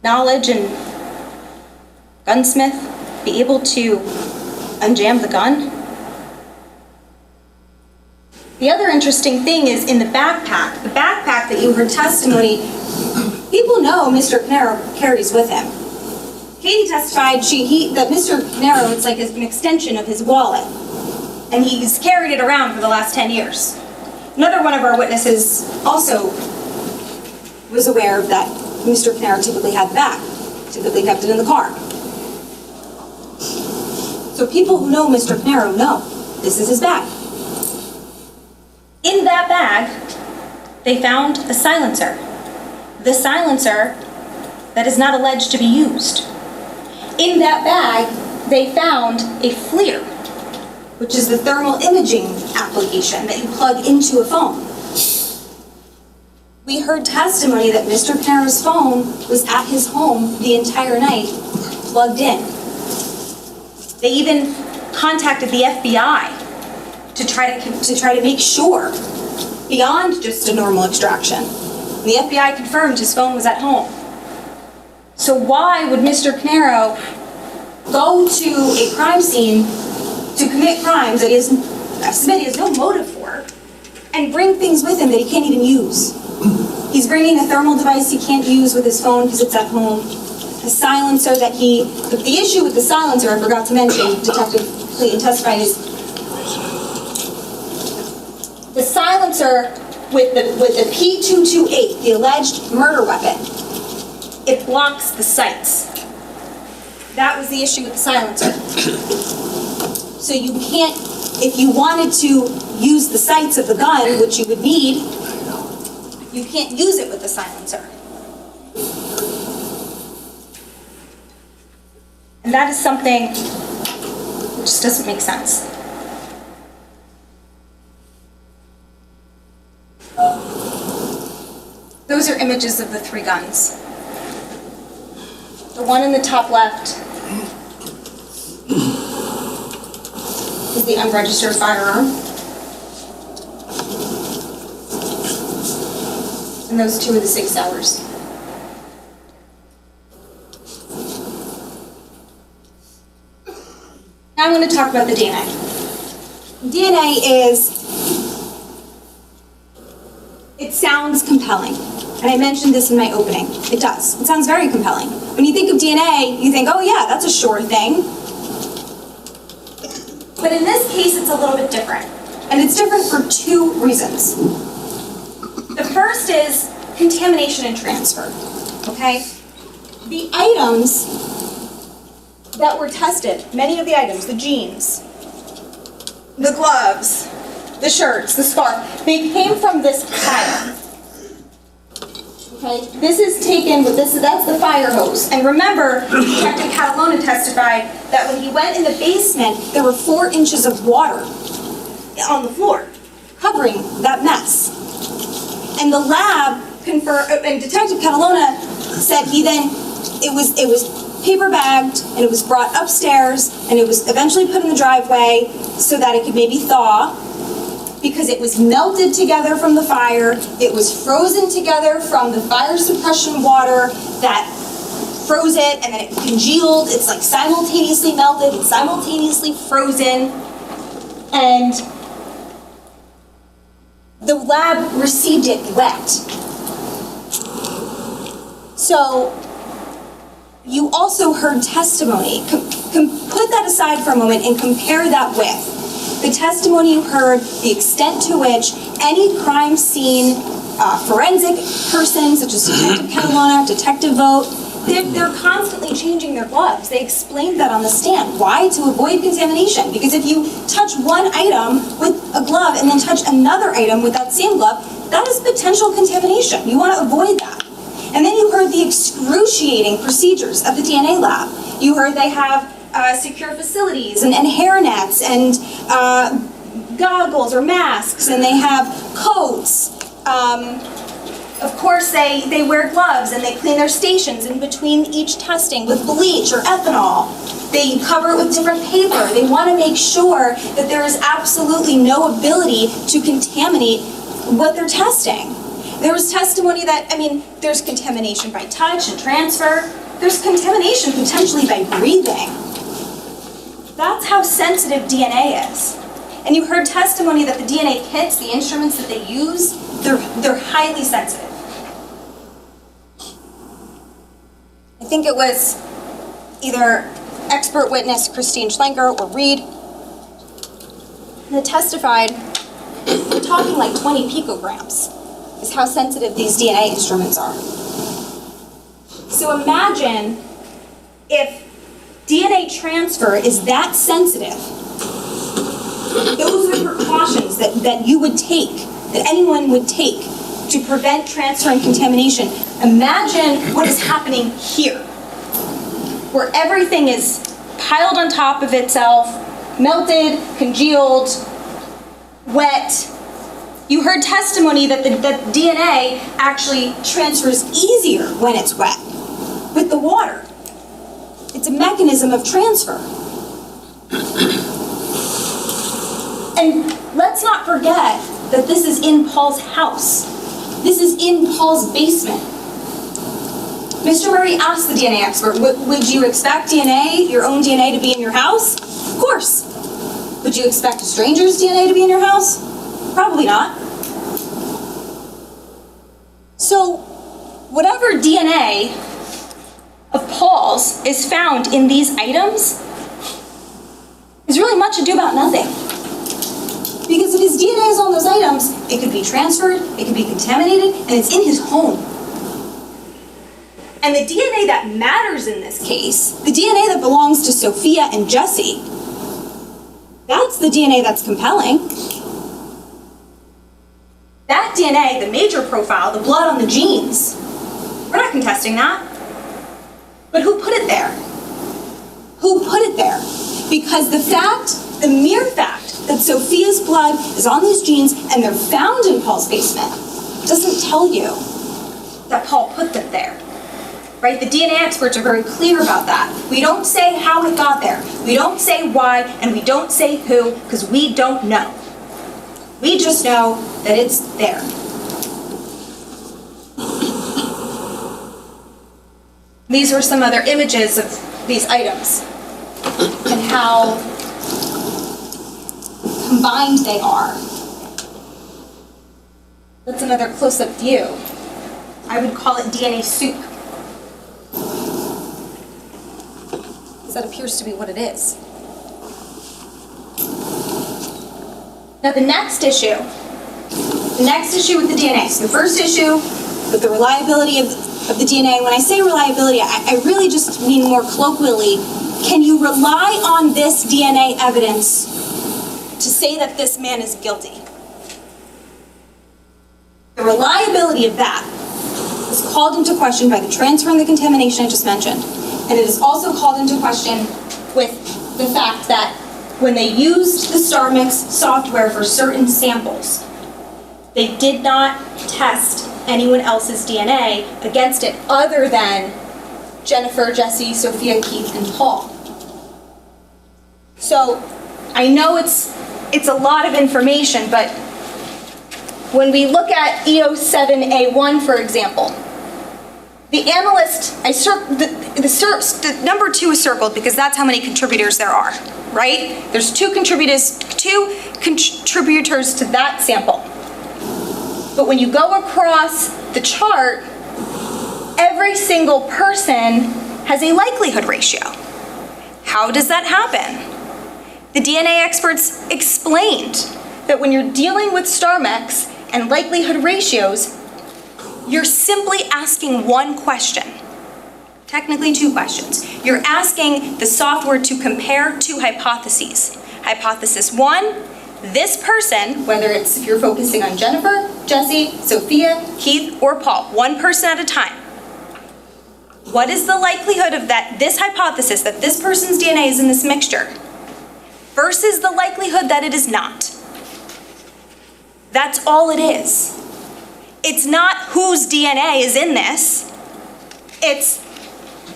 knowledge and gunsmith, be able to unjam the gun? The other interesting thing is in the backpack that you heard testimony, people know Mr. Caneiro carries with him. Katie testified that Mr. Caneiro is like an extension of his wallet, and he's carried it around for the last 10 years. Another one of our witnesses also was aware of that Mr. Caneiro typically had the bag, typically kept it in the car. So people who know Mr. Caneiro know this is his bag. In that bag, they found a silencer. The silencer that is not alleged to be used. In that bag, they found a FLIR, which is the thermal imaging application that you plug into a phone. We heard testimony that Mr. Caneiro's phone was at his home the entire night, plugged in. They even contacted the FBI to try to make sure, beyond just a normal extraction. And the FBI confirmed his phone was at home. So why would Mr. Caneiro go to a crime scene to commit crimes that he has no motive for, and bring things with him that he can't even use? He's bringing a thermal device he can't use with his phone because it's at home. A silencer that the issue with the silencer, I forgot to mention, Detective Clayton testified, is the silencer with the P228, the alleged murder weapon, it blocks the sights. That was the issue with the silencer. So you can't, if you wanted to use the sights of the gun, which you would need, you can't use it with the silencer. And that is something that just doesn't make sense. Those are images of the 3 guns. The one in the top left is the unregistered firearm. And those 2 are the 6 hours. Now I'm going to talk about the DNA. DNA it sounds compelling. And I mentioned this in my opening. It does. It sounds very compelling. When you think of DNA, you think, oh yeah, that's a sure thing. But in this case, it's a little bit different. And it's different for 2 reasons. The first is contamination and transfer, okay? The items that were tested, many of the items, the jeans, the gloves, the shirts, the scarf, they came from this pile. Okay, this is taken with this, that's the fire hose. And remember, Detective Catalona testified that when he went in the basement, there were 4 inches of water on the floor, covering that mess. And the lab confirmed, and Detective Catalona said it was paper bagged, and it was brought upstairs, and it was eventually put in the driveway so that it could maybe thaw, because it was melted together from the fire, it was frozen together from the fire suppression water that froze it, and then it congealed. It's like simultaneously melted and simultaneously frozen, and the lab received it wet. So you also heard testimony. Put that aside for a moment and compare that with the testimony you heard, the extent to which any crime scene forensic person, such as Detective Catalona, Detective Vogt, they're constantly changing their gloves. They explained that on the stand. Why? To avoid contamination. Because if you touch one item with a glove and then touch another item with that same glove, that is potential contamination. You want to avoid that. And then you heard the excruciating procedures of the DNA lab. You heard they have secure facilities and hair nets and goggles or masks, and they have coats. Of course, they wear gloves and they clean their stations in between each testing with bleach or ethanol. They cover it with different paper. They want to make sure that there is absolutely no ability to contaminate what they're testing. There was testimony that, there's contamination by touch and transfer. There's contamination potentially by breathing. That's how sensitive DNA is. And you heard testimony that the DNA kits, the instruments that they use, they're highly sensitive. I think it was either expert witness Christine Schlenker or Reed that testified, we're talking like 20 picograms is how sensitive these DNA instruments are. So imagine if DNA transfer is that sensitive. Those are precautions that you would take, that anyone would take to prevent transfer and contamination. Imagine what is happening here, where everything is piled on top of itself, melted, congealed, wet. You heard testimony that the DNA actually transfers easier when it's wet with the water. It's a mechanism of transfer. And let's not forget that this is in Paul's house. This is in Paul's basement. Mr. Murray asked the DNA expert, would you expect DNA, your own DNA, to be in your house? Of course. Would you expect a stranger's DNA to be in your house? Probably not. So, whatever DNA of Paul's is found in these items is really much ado about nothing. Because if his DNA is on those items, it could be transferred, it could be contaminated, and it's in his home. And the DNA that matters in this case, the DNA that belongs to Sophia and Jesse, that's the DNA that's compelling. That DNA, the major profile, the blood on the genes, we're not contesting that. But who put it there? Who put it there? Because the mere fact that Sophia's blood is on these genes and they're found in Paul's basement doesn't tell you that Paul put them there. Right? The DNA experts are very clear about that. We don't say how it got there. We don't say why, and we don't say who, because we don't know. We just know that it's there. These were some other images of these items and how combined they are. That's another close-up view. I would call it DNA soup. That appears to be what it is. Now the next issue with the DNA. So the first issue with the reliability of the DNA. When I say reliability, I really just mean more colloquially, can you rely on this DNA evidence to say that this man is guilty? The reliability of that is called into question by the transfer and the contamination I just mentioned. And it is also called into question with the fact that when they used the StarMix software for certain samples, they did not test anyone else's DNA against it other than Jennifer, Jesse, Sophia, Keith, and Paul. So I know it's a lot of information, but when we look at EO7A1, for example, the analyst, the number 2 is circled because that's how many contributors there are, right? There's two contributors to that sample. But when you go across the chart, every single person has a likelihood ratio. How does that happen? The DNA experts explained that when you're dealing with StarMix and likelihood ratios, you're simply asking one question, technically 2 questions. You're asking the software to compare 2 hypotheses. Hypothesis 1, this person, whether it's if you're focusing on Jennifer, Jesse, Sophia, Keith, or Paul, one person at a time. What is the likelihood of this hypothesis, that this person's DNA is in this mixture, versus the likelihood that it is not? That's all it is. It's not whose DNA is in this. It's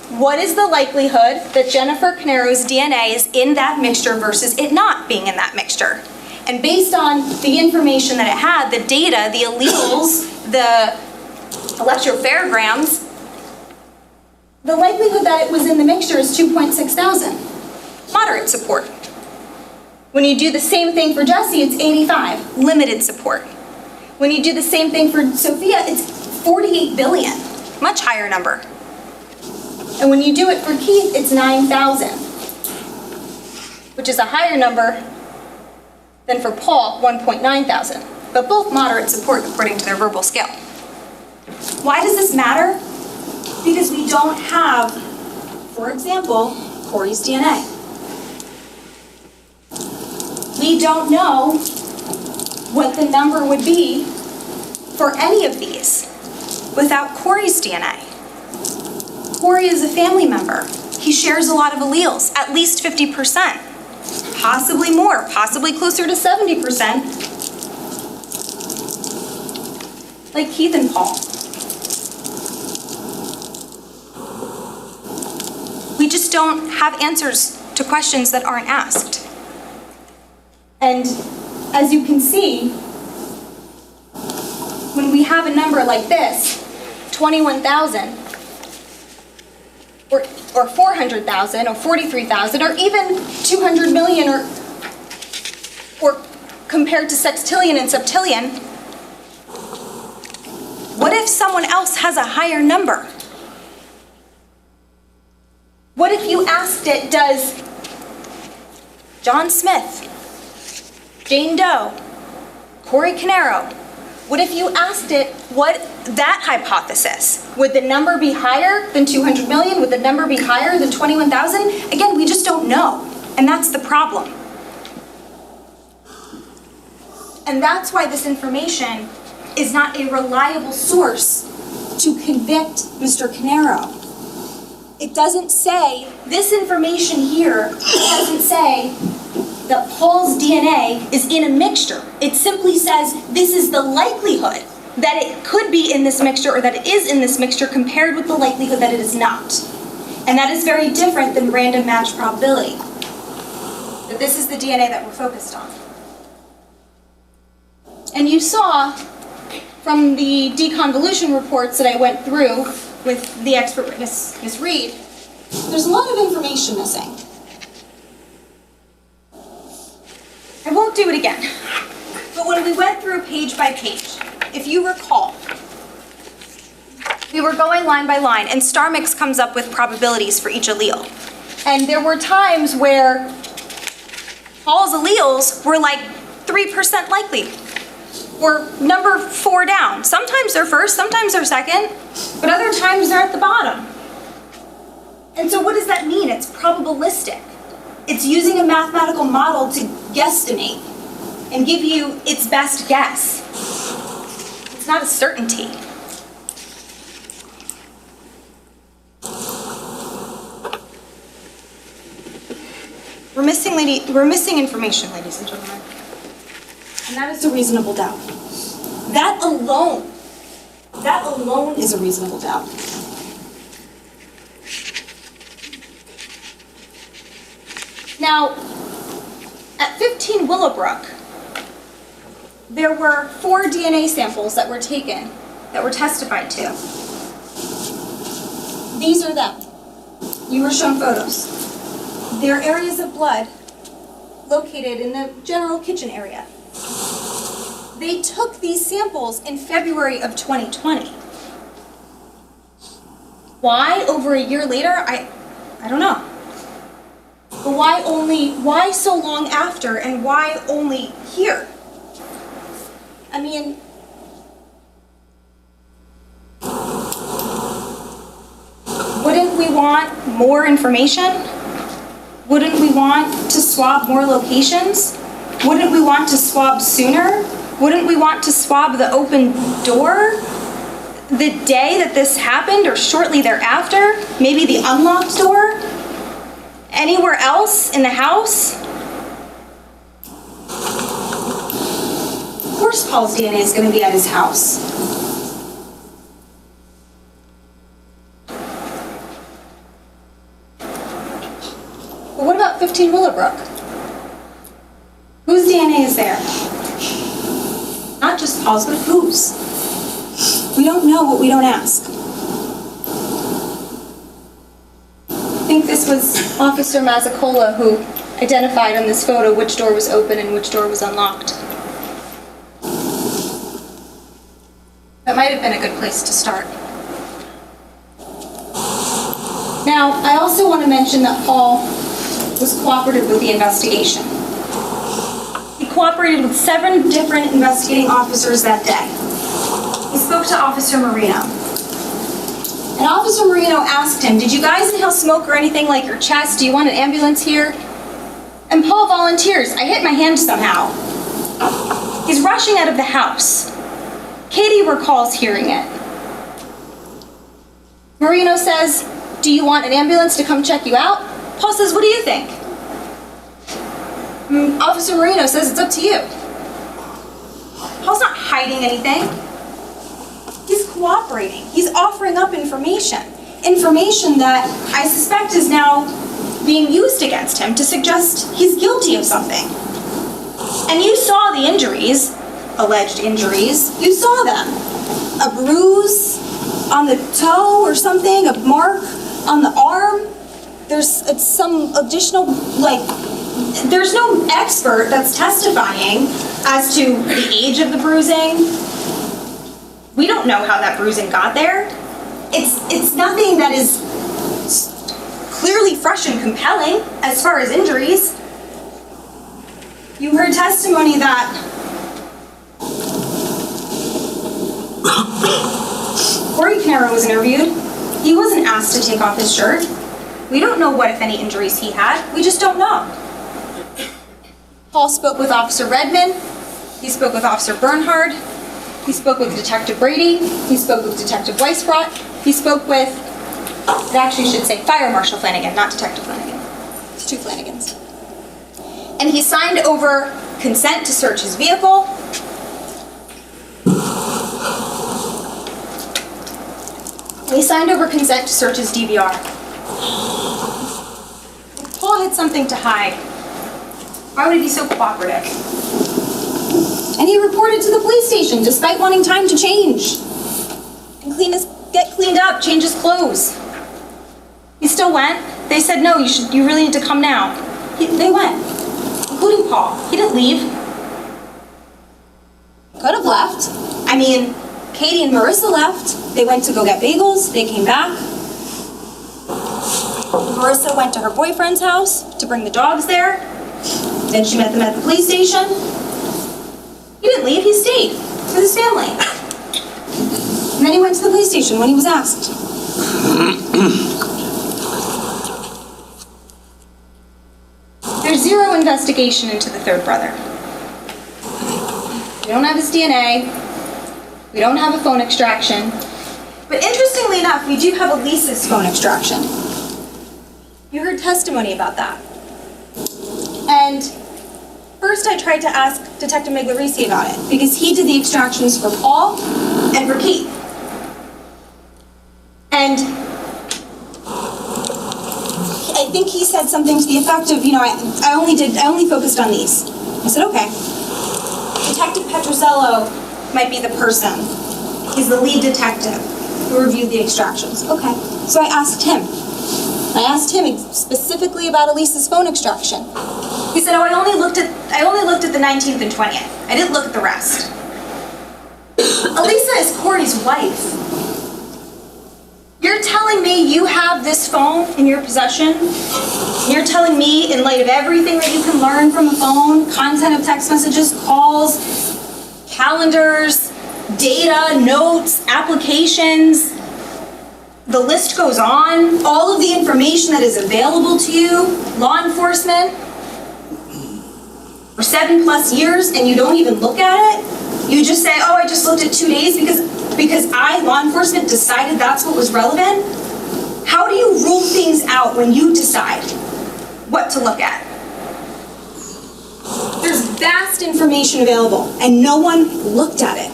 what is the likelihood that Jennifer Caneiro's DNA is in that mixture versus it not being in that mixture. And based on the information that it had, the data, the alleles, the electropherograms, the likelihood that it was in the mixture is 2.6 thousand. Moderate support. When you do the same thing for Jesse, it's 85, limited support. When you do the same thing for Sophia, it's 48 billion, much higher number. And when you do it for Keith, it's 9,000, which is a higher number than for Paul, 1.9 thousand, but both moderate support according to their verbal scale. Why does this matter? Because we don't have, for example, Corey's DNA. We don't know what the number would be for any of these without Corey's DNA. Corey is a family member. He shares a lot of alleles, at least 50%, possibly more, possibly closer to 70%, like Keith and Paul. We just don't have answers to questions that aren't asked. And as you can see, when we have a number like this, 21,000, or 400,000, or 43,000, or even 200 million, or compared to sextillion and septillion, what if someone else has a higher number? What if you asked it, does John Smith, Jane Doe, Corey Caneiro, what if you asked it what that hypothesis? Would the number be higher than 200 million? Would the number be higher than 21,000? Again, we just don't know, and that's the problem. And that's why this information is not a reliable source to convict Mr. Caneiro. It doesn't say, this information here doesn't say that Paul's DNA is in a mixture. It simply says this is the likelihood that it could be in this mixture or that it is in this mixture compared with the likelihood that it is not. And that is very different than random match probability. But this is the DNA that we're focused on. And you saw from the deconvolution reports that I went through with the expert witness, Ms. Reed, there's a lot of information missing. I won't do it again, but when we went through page by page, if you recall, we were going line by line, and star mix comes up with probabilities for each allele. And there were times where Paul's alleles were like 3% likely, or number 4 down. Sometimes they're first, sometimes they're second, but other times they're at the bottom. And so what does that mean? It's probabilistic. It's using a mathematical model to guesstimate and give you its best guess. It's not a certainty. We're missing information, ladies and gentlemen. And that is a reasonable doubt. That alone is a reasonable doubt. Now, at 15 Willow Brook, there were 4 DNA samples that were taken, that were testified to. These are them. You were shown photos. They're areas of blood located in the general kitchen area. They took these samples in February of 2020. Why over a year later? I don't know. But why so long after, and why only here? I mean, wouldn't we want more information? Wouldn't we want to swab more locations? Wouldn't we want to swab sooner? Wouldn't we want to swab the open door the day that this happened or shortly thereafter? Maybe the unlocked door? Anywhere else in the house? Of course Paul's DNA is going to be at his house. But what about 15 Willow Brook? Whose DNA is there? Not just Paul's, but whose? We don't know what we don't ask. I think this was Officer Mazzicola who identified on this photo which door was open and which door was unlocked. That might have been a good place to start. Now, I also want to mention that Paul was cooperative with the investigation. He cooperated with 7 different investigating officers that day. He spoke to Officer Marino. And Officer Marino asked him, did you guys inhale smoke or anything like your chest? Do you want an ambulance here? And Paul volunteers. I hit my hand somehow. He's rushing out of the house. Katie recalls hearing it. Marino says, do you want an ambulance to come check you out? Paul says, what do you think? Officer Marino says, it's up to you. Paul's not hiding anything. He's cooperating. He's offering up information. Information that I suspect is now being used against him to suggest he's guilty of something. And you saw the injuries, alleged injuries. You saw them. A bruise on the toe or something, a mark on the arm. There's some additional, there's no expert that's testifying as to the age of the bruising. We don't know how that bruising got there. It's nothing that is clearly fresh and compelling as far as injuries. You heard testimony that Keith Caneiro was interviewed. He wasn't asked to take off his shirt. We don't know what, if any, injuries he had. We just don't know. Paul spoke with Officer Redmond. He spoke with Officer Bernhard. He spoke with Detective Brady. He spoke with Detective Weisbrot. He spoke with, it actually should say Fire Marshal Flanagan, not Detective Flanagan. It's two Flanagans. And he signed over consent to search his vehicle. He signed over consent to search his DVR. If Paul had something to hide, why would he be so cooperative? And he reported to the police station despite wanting time to change and get cleaned up, change his clothes. He still went. They said, no, you really need to come now. They went, including Paul. He didn't leave. Could have left. I mean, Katie and Marissa left. They went to go get bagels. They came back. Marissa went to her boyfriend's house to bring the dogs there. Then she met them at the police station. He didn't leave, he stayed with his family. And then he went to the police station when he was asked. There's zero investigation into the third brother. We don't have his DNA. We don't have a phone extraction. But interestingly enough, we do have Elisa's phone extraction. You heard testimony about that. And first I tried to ask Detective Miglioretti about it, because he did the extractions for Paul and for Keith. And I think he said something to the effect of, I only focused on these. I said, okay. Detective Petrosello might be the person. He's the lead detective who reviewed the extractions. Okay. So I asked him. I asked him specifically about Elisa's phone extraction. He said, I only looked at the 19th and 20th. I didn't look at the rest. Elisa is Corey's wife. You're telling me you have this phone in your possession? You're telling me, in light of everything that you can learn from a phone, content of text messages, calls, calendars, data, notes, applications, the list goes on, all of the information that is available to you, law enforcement, for 7+ years, and you don't even look at it? You just say, oh, I just looked at 2 days because I, law enforcement, decided that's what was relevant? How do you rule things out when you decide what to look at? There's vast information available, and no one looked at it.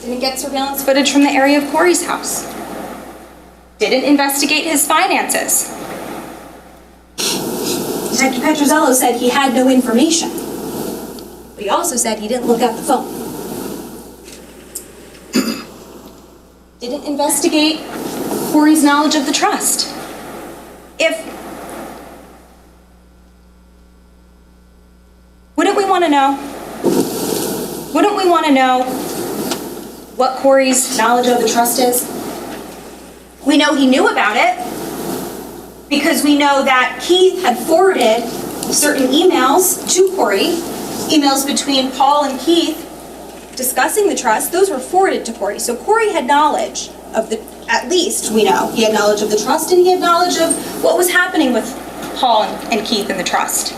Didn't get surveillance footage from the area of Corey's house. Didn't investigate his finances. Detective Petrosello said he had no information. But he also said he didn't look at the phone. Didn't investigate Corey's knowledge of the trust. Wouldn't we want to know? Wouldn't we want to know what Corey's knowledge of the trust is? We know he knew about it because we know that Keith had forwarded certain emails to Corey, emails between Paul and Keith discussing the trust. Those were forwarded to Corey. So Corey had knowledge of at least we know, he had knowledge of the trust and he had knowledge of what was happening with Paul and Keith in the trust.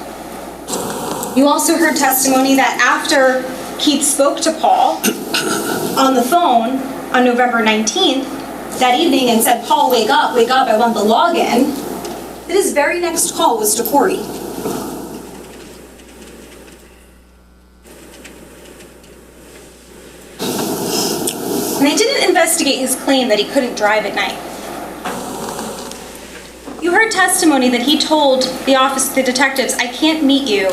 You also heard testimony that after Keith spoke to Paul on the phone on November 19th that evening and said, Paul, wake up, I want the login, that his very next call was to Corey. And they didn't investigate his claim that he couldn't drive at night. You heard heard testimony that he told the detectives, I can't meet you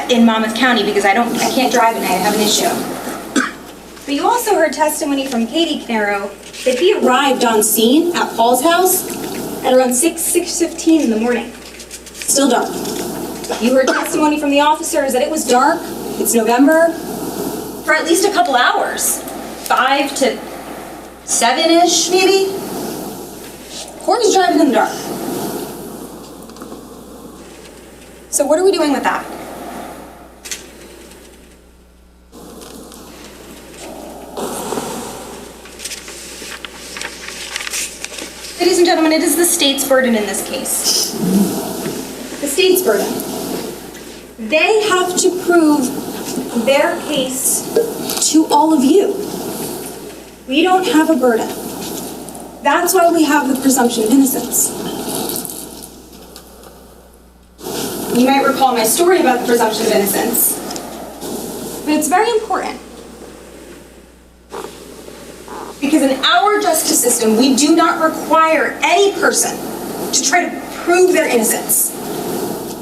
in Monmouth County because I can't drive at night, I have an issue. But you also heard testimony from Keith Caneiro that he arrived on scene at Paul's house at around 6:15 in the morning. Still dark. You heard testimony from the officers that it was dark, it's November, for at least a couple hours. 5 to 7-ish, maybe? Corey's driving in the dark. So what are we doing with that? Ladies and gentlemen, it is the state's burden in this case. The state's burden. They have to prove their case to all of you. We don't have a burden. That's why we have the presumption of innocence. You might recall my story about the presumption of innocence, but it's very important. Because in our justice system, we do not require any person to try to prove their innocence.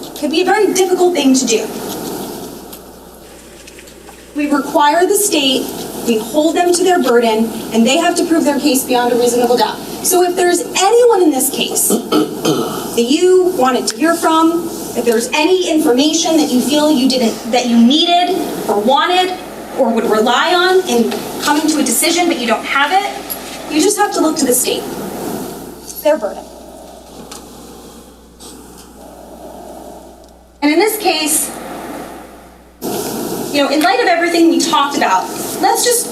It can be a very difficult thing to do. We require the state, we hold them to their burden, and they have to prove their case beyond a reasonable doubt. So if there's anyone in this case that you wanted to hear from, if there's any information that you feel that you needed or wanted or would rely on in coming to a decision but you don't have it, you just have to look to the state. It's their burden. And in this case, in light of everything we talked about, let's just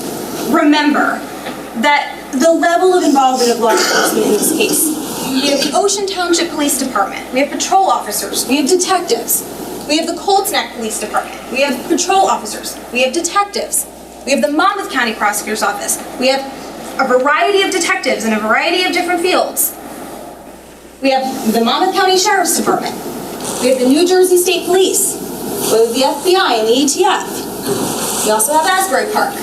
remember that the level of involvement of law enforcement in this case. We have the Ocean Township Police Department, we have patrol officers, we have detectives, we have the Colts Neck Police Department, we have patrol officers, we have detectives, we have the Monmouth County Prosecutor's Office, we have a variety of detectives in a variety of different fields. We have the Monmouth County Sheriff's Department, we have the New Jersey State Police, we have the FBI and the ATF. We also have Asbury Park.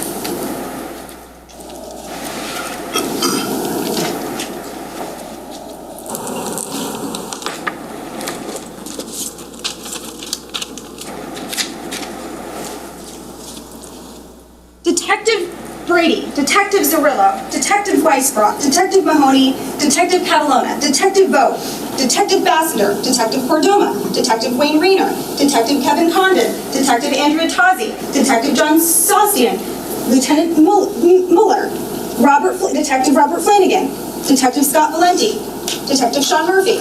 Detective Brady, Detective Zarillo, Detective Weisbrot, Detective Mahoney, Detective Catalona, Detective Vogt, Detective Bassender, Detective Cordoma, Detective Wayne Rayner, Detective Kevin Condon, Detective Andrea Tozzi, Detective John Saustian, Lieutenant Mueller, Detective Robert Flanagan, Detective Scott Valenti, Detective Sean Murphy,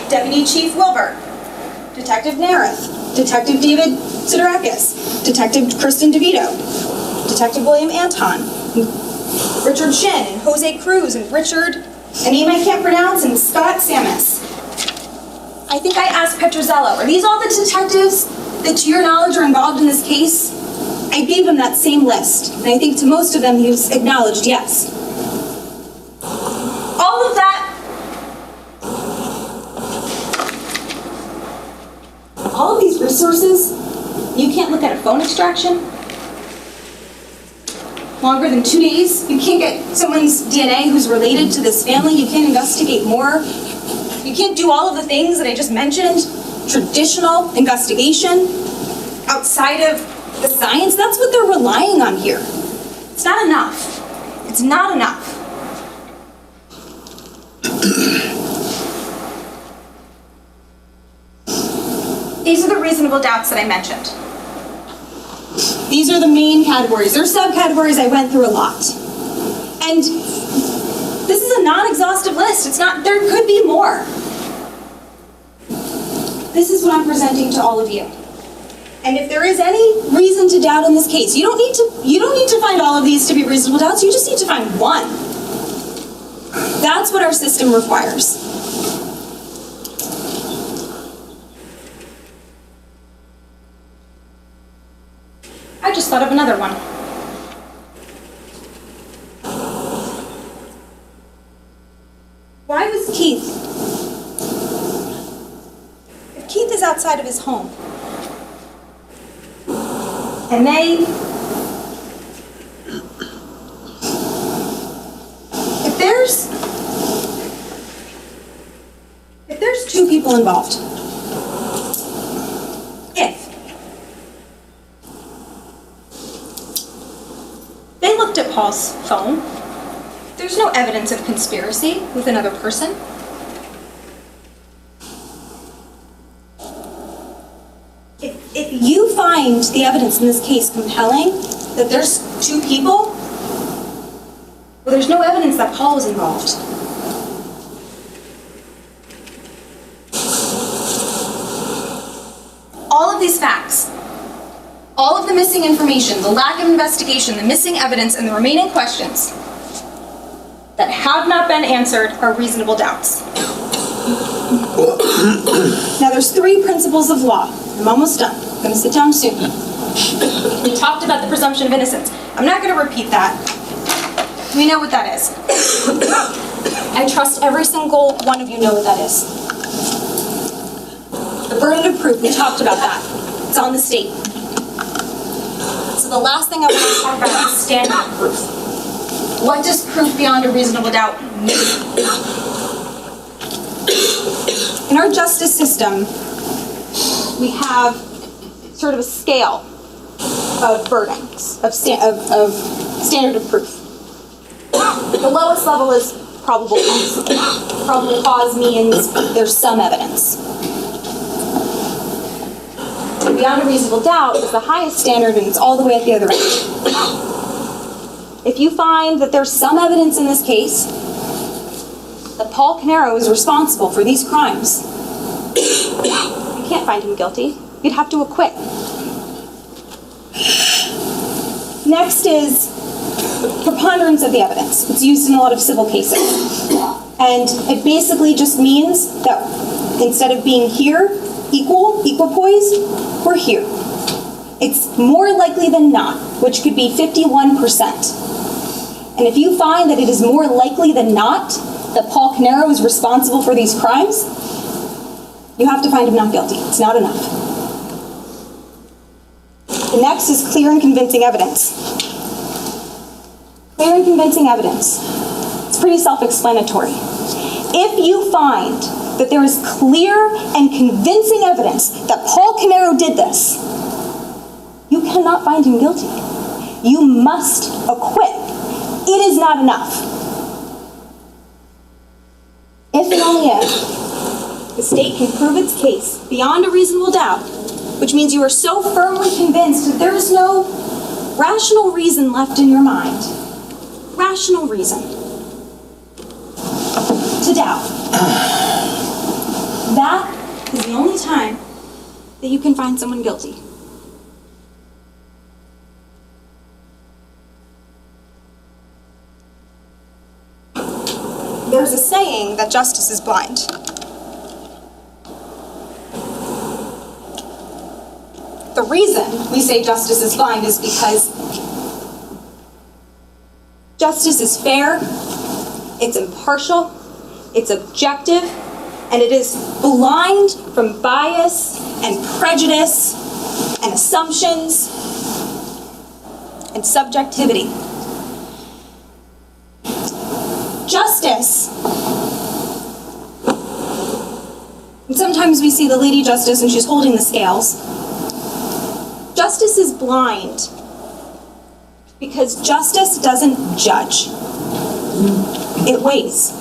Deputy Chief Wilbert, Detective Nareth, Detective David Sidorakis, Detective Kristen DeVito, Detective William Anton, Richard Shin, and Jose Cruz, and a name I can't pronounce, and Scott Samus. I think I asked Petrozello, are these all the detectives that to your knowledge are involved in this case? I gave him that same list, and I think to most of them he's acknowledged yes. All of that, all of these resources, you can't look at a phone extraction longer than 2 days. You can't get someone's DNA who's related to this family. You can't investigate more. You can't do all of the things that I just mentioned. Traditional investigation outside of the science. That's what they're relying on here. It's not enough. It's not enough. These are the reasonable doubts that I mentioned. These are the main categories. There are subcategories I went through a lot. And this is a non-exhaustive list. It's not, there could be more. This is what I'm presenting to all of you. And if there is any reason to doubt in this case, you don't need to find all of these to be reasonable doubts, you just need to find one. That's what our system requires. I just thought of another one. Why was Keith? If Keith is outside of his home, and two people involved. If they looked at Paul's phone, there's no evidence of conspiracy with another person. If you find the evidence in this case compelling that there's two people, well, there's no evidence that Paul was involved. All of these facts, all of the missing information, the lack of investigation, the missing evidence, and the remaining questions that have not been answered are reasonable doubts. Now, there's three principles of law. I'm almost done. I'm going to sit down soon. We talked about the presumption of innocence. I'm not going to repeat that. We know what that is. I trust every single one of you know what that is. The burden of proof, we talked about that. It's on the state. So the last thing I want to talk about is standard of proof. What does proof beyond a reasonable doubt mean? In our justice system, we have sort of a scale of burdens, of standard of proof. The lowest level is probable cause. Probable cause means there's some evidence. Beyond a reasonable doubt is the highest standard, and it's all the way at the other end. If you find that there's some evidence in this case that Paul Caneiro is responsible for these crimes, you can't find him guilty. You'd have to acquit. Next is preponderance of the evidence. It's used in a lot of civil cases. And it basically just means that instead of being here, equal poise, we're here. It's more likely than not, which could be 51%. And if you find that it is more likely than not that Paul Caneiro is responsible for these crimes, you have to find him not guilty. It's not enough. The next is clear and convincing evidence. Clear and convincing evidence. It's pretty self-explanatory. If you find that there is clear and convincing evidence that Paul Caneiro did this, you cannot find him guilty. You must acquit. It is not enough. If and only if the state can prove its case beyond a reasonable doubt, which means you are so firmly convinced that there is no rational reason left in your mind, rational reason, to doubt. That is the only time that you can find someone guilty. There's a saying that justice is blind. The reason we say justice is blind is because justice is fair, it's impartial, it's objective, and it is blind from bias and prejudice and assumptions and subjectivity. Justice, and sometimes we see the Lady Justice and she's holding the scales. Justice is blind because justice doesn't judge. It weighs.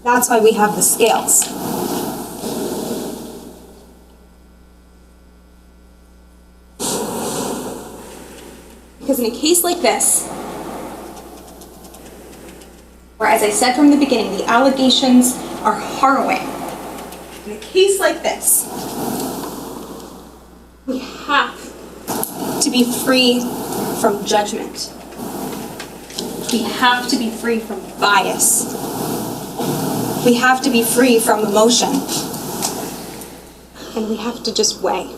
That's why we have the scales. Because in a case like this, where, as I said from the beginning, the allegations are harrowing, in a case like this, we have to be free from judgment. We have to be free from bias. We have to be free from emotion. And we have to just weigh.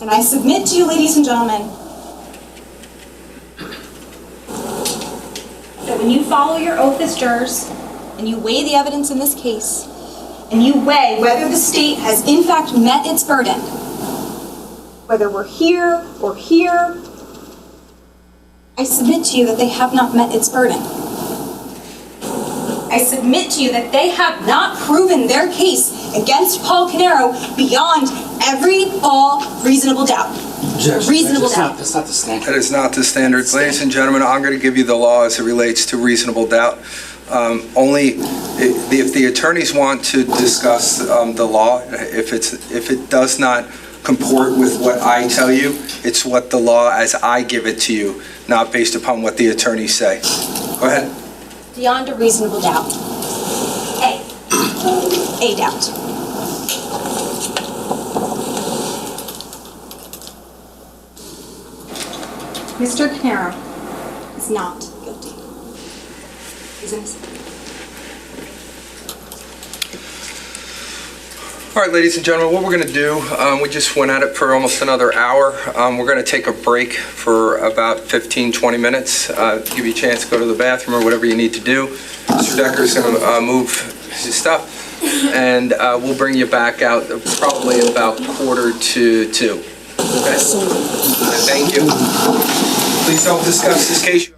And I submit to you, ladies and gentlemen, that when you follow your oath as jurors, and you weigh the evidence in this case, and you weigh whether the state has in fact met its burden, whether we're here or here, I submit to you that they have not met its burden. I submit to you that they have not proven their case against Paul Caneiro beyond all reasonable doubt. Reasonable doubt. That's not the standard. That is not the standard. Ladies and gentlemen, I'm going to give you the law as it relates to reasonable doubt. Only if the attorneys want to discuss the law, if it does not comport with what I tell you, it's what the law as I give it to you, not based upon what the attorneys say. Go ahead. Beyond a reasonable doubt. A doubt. Mr. Caneiro is not guilty. He's innocent. All right, ladies and gentlemen, what we're going to do, we just went at it for almost another hour. We're going to take a break for about 15, 20 minutes, give you a chance to go to the bathroom or whatever you need to do. Mr. Decker is going to move his stuff, and we'll bring you back out probably about 1:45. Okay? Thank you. Please don't discuss this case.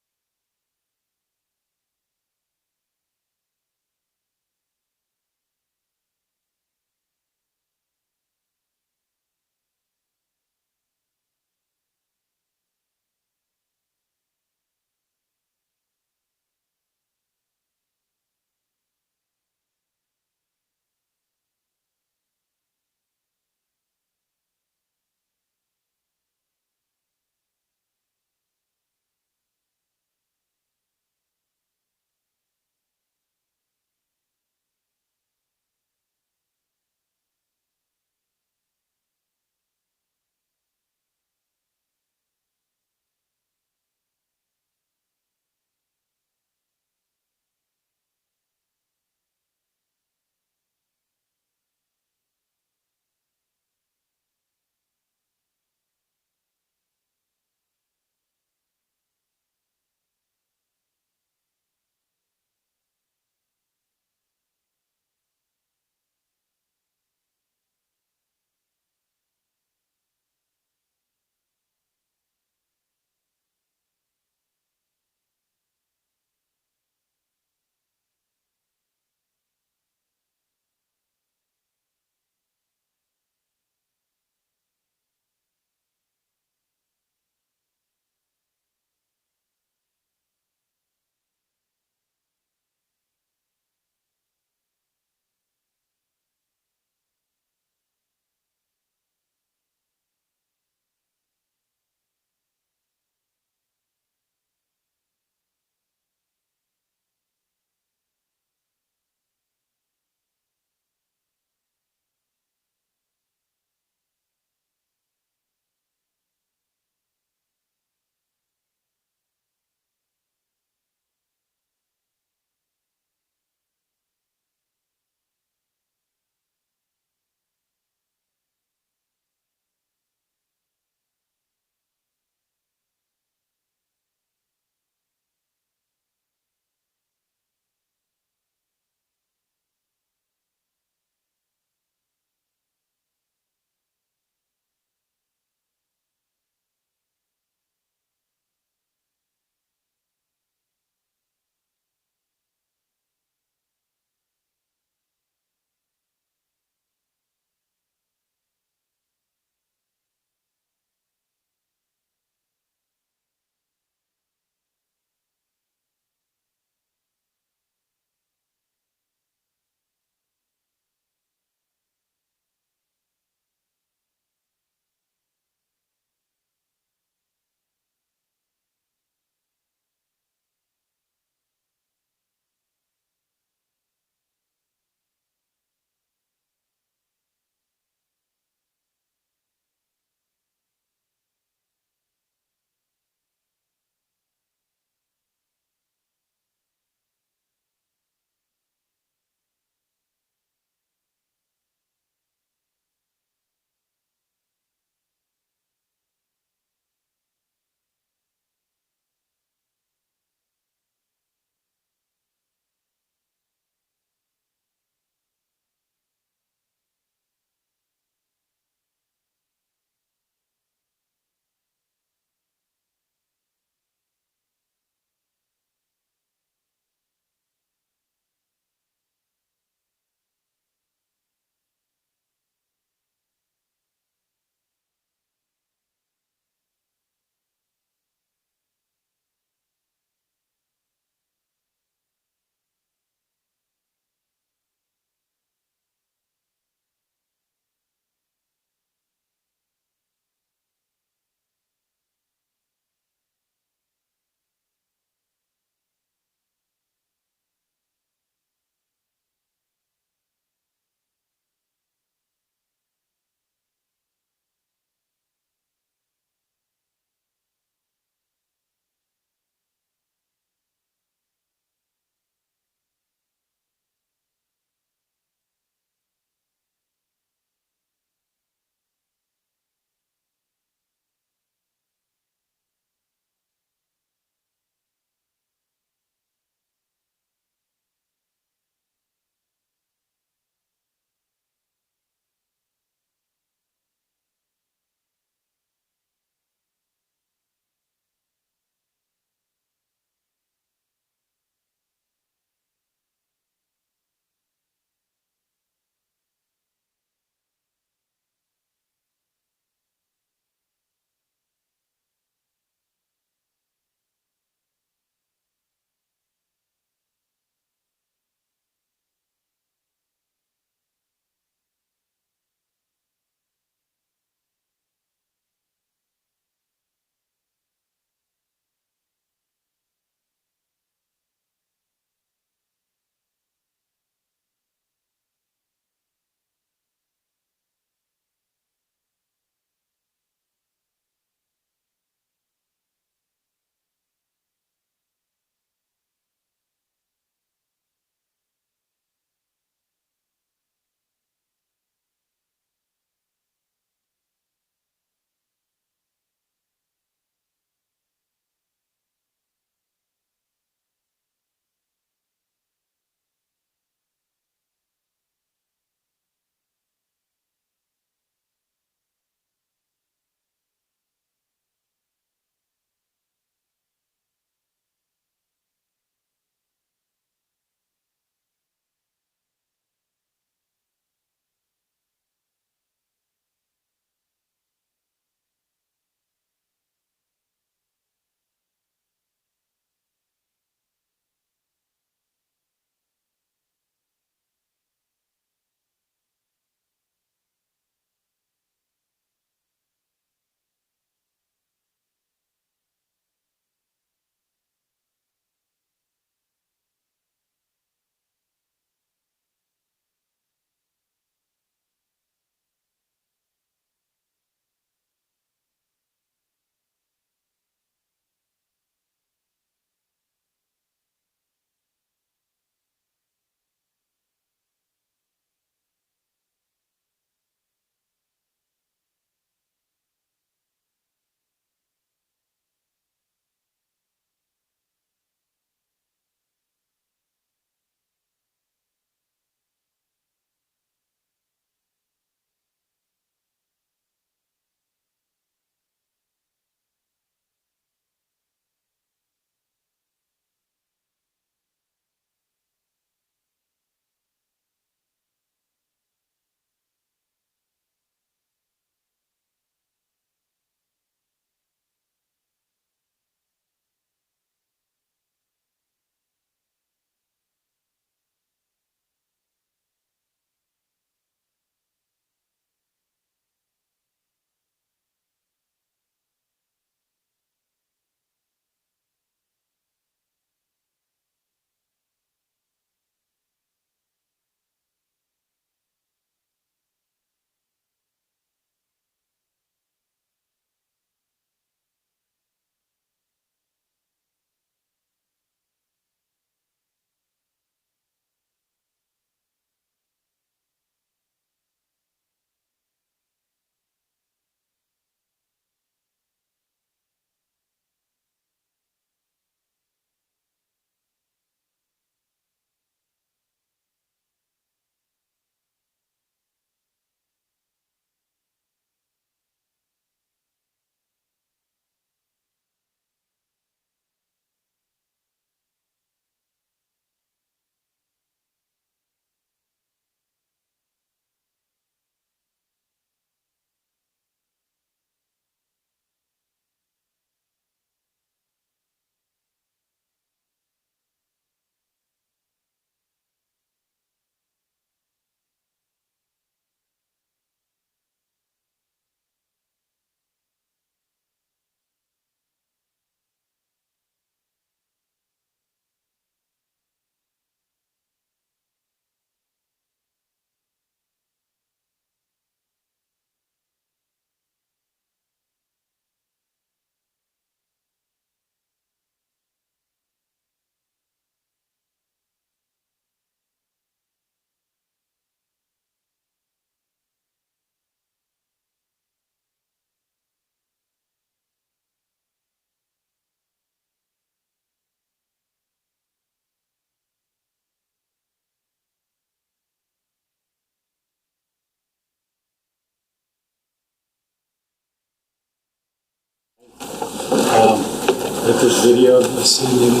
If there's video you see, maybe.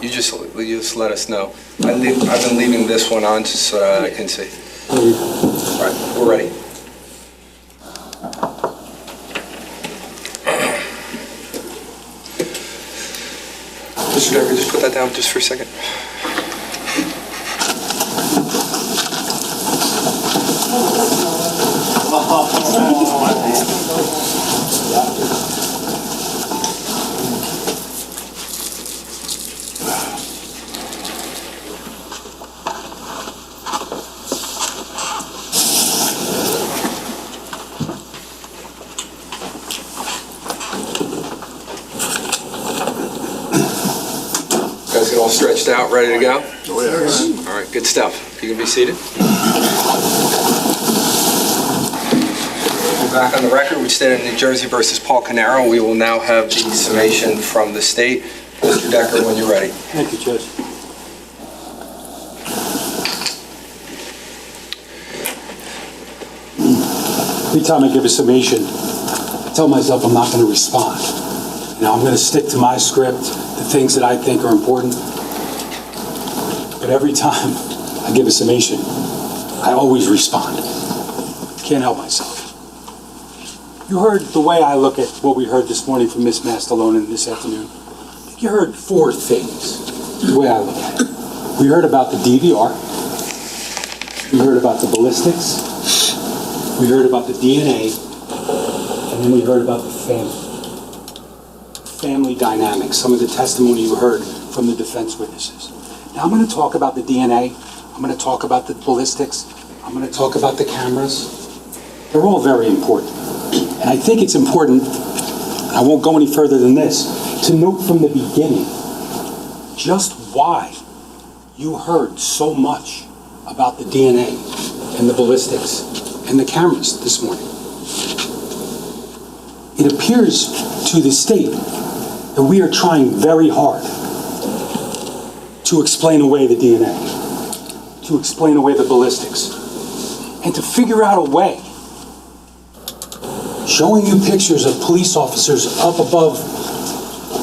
You just let us know. I've been leaving this one on just so that I can see. All right, we're ready. Mr. Decker, just put that down just for a second. Guys get all stretched out, ready to go? All right, good stuff. You can be seated. We're back on the record. We stand in New Jersey versus Paul Caneiro. We will now have the summation from the state. Mr. Decker, when you're ready. Thank you, Judge. Every time I give a summation, I tell myself I'm not going to respond. I'm going to stick to my script, the things that I think are important. But every time I give a summation, I always respond. Can't help myself. You heard the way I look at what we heard this morning from Ms. Mastalone and this afternoon. You heard 4 things, the way I look at it. We heard about the DVR. We heard about the ballistics. We heard about the DNA. And then we heard about the family dynamics, some of the testimony you heard from the defense witnesses. Now I'm going to talk about the DNA. I'm going to talk about the ballistics. I'm going to talk about the cameras. They're all very important. And I think it's important, and I won't go any further than this, to note from the beginning just why you heard so much about the DNA and the ballistics and the cameras this morning. It appears to the state that we are trying very hard to explain away the DNA, to explain away the ballistics, and to figure out a way, showing you pictures of police officers up above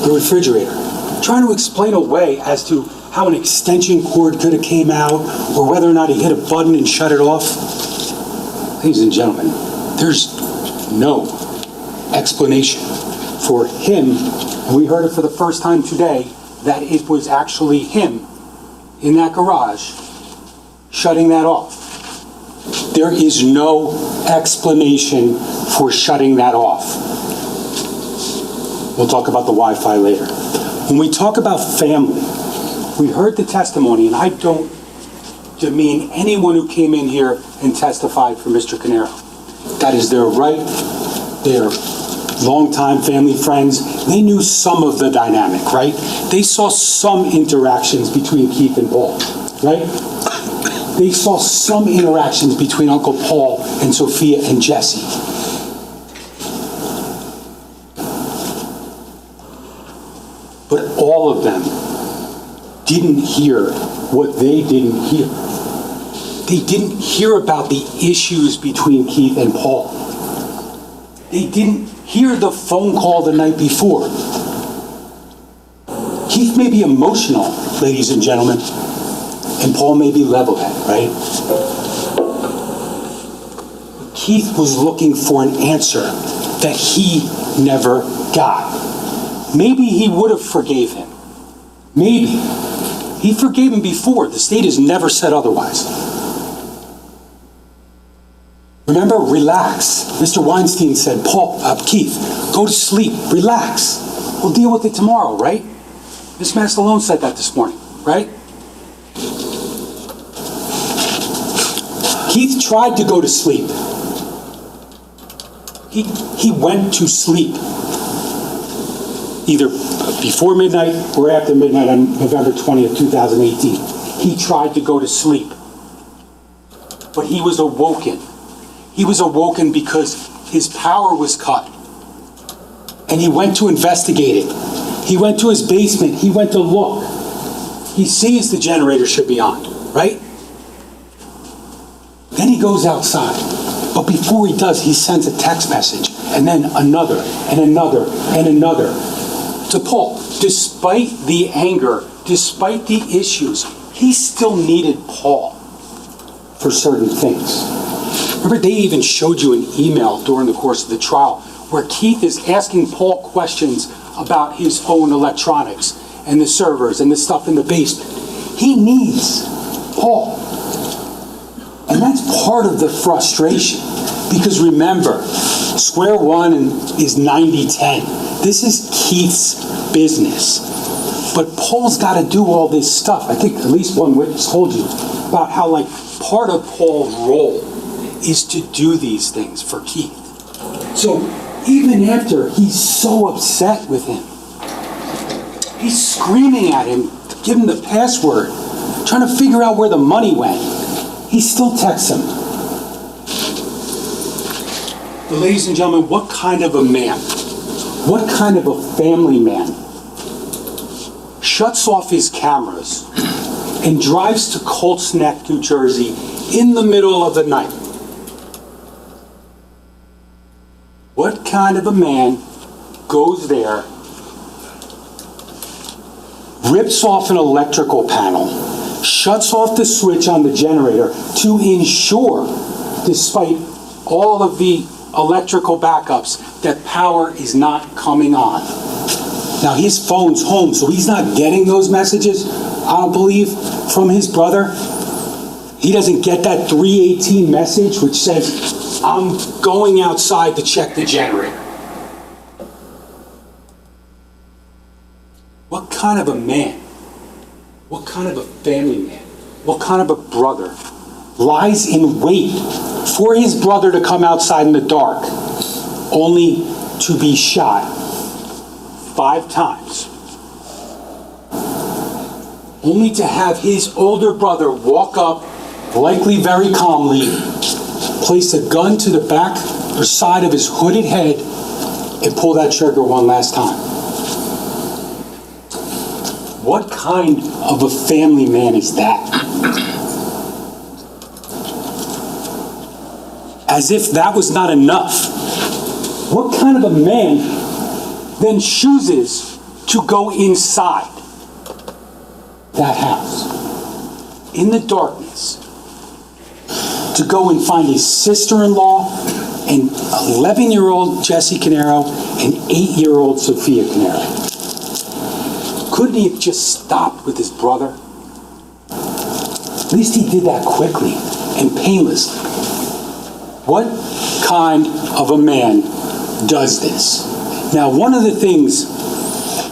the refrigerator, trying to explain a way as to how an extension cord could have came out, or whether or not he hit a button and shut it off. Ladies and gentlemen, there's no explanation for him, and we heard it for the first time today, that it was actually him in that garage shutting that off. There is no explanation for shutting that off. We'll talk about the Wi-Fi later. When we talk about family, we heard the testimony, and I don't demean anyone who came in here and testified for Mr. Caneiro. That is their right. They're longtime family friends. They knew some of the dynamic, right? They saw some interactions between Keith and Paul, right? They saw some interactions between Uncle Paul and Sophia and Jesse. But all of them didn't hear what they didn't hear. They didn't hear about the issues between Keith and Paul. They didn't hear the phone call the night before. Keith may be emotional, ladies and gentlemen, and Paul may be level-headed, right? Keith was looking for an answer that he never got. Maybe he would have forgave him. Maybe. He forgave him before. The state has never said otherwise. Remember, relax. Mr. Weinstein said, Keith, go to sleep, relax. We'll deal with it tomorrow, right? Ms. Mastalone said that this morning, right? Keith tried to go to sleep. He went to sleep. Either before midnight or after midnight on November 20th, 2018. He tried to go to sleep. But he was awoken. He was awoken because his power was cut. And he went to investigate it. He went to his basement. He went to look. He sees the generator should be on, right? Then he goes outside. But before he does, he sends a text message, and then another, and another, and another to Paul. Despite the anger, despite the issues, he still needed Paul for certain things. Remember, they even showed you an email during the course of the trial where Keith is asking Paul questions about his own electronics and the servers and the stuff in the basement. He needs Paul. And that's part of the frustration. Because remember, square one is 90-10. This is Keith's business. But Paul's got to do all this stuff. I think at least one witness told you about how, like, part of Paul's role is to do these things for Keith. So even after he's so upset with him, he's screaming at him, give him the password, trying to figure out where the money went, he still texts him. But ladies and gentlemen, what kind of a man, what kind of a family man shuts off his cameras and drives to Colts Neck, New Jersey in the middle of the night? What kind of a man goes there, rips off an electrical panel, shuts off the switch on the generator to ensure, despite all of the electrical backups, that power is not coming on? Now, his phone's home, so he's not getting those messages, I don't believe, from his brother. He doesn't get that 318 message which says, I'm going outside to check the generator. What kind of a man, what kind of a family man, what kind of a brother lies in wait for his brother to come outside in the dark, only to be shot 5 times? Only to have his older brother walk up, likely very calmly, place a gun to the back or side of his hooded head and pull that trigger one last time. What kind of a family man is that? As if that was not enough, what kind of a man then chooses to go inside that house in the darkness to go and find his sister-in-law and 11-year-old Jesse Caneiro and 8-year-old Sophia Caneiro? Couldn't he have just stopped with his brother? At least he did that quickly and painlessly. What kind of a man does this? Now, one of the things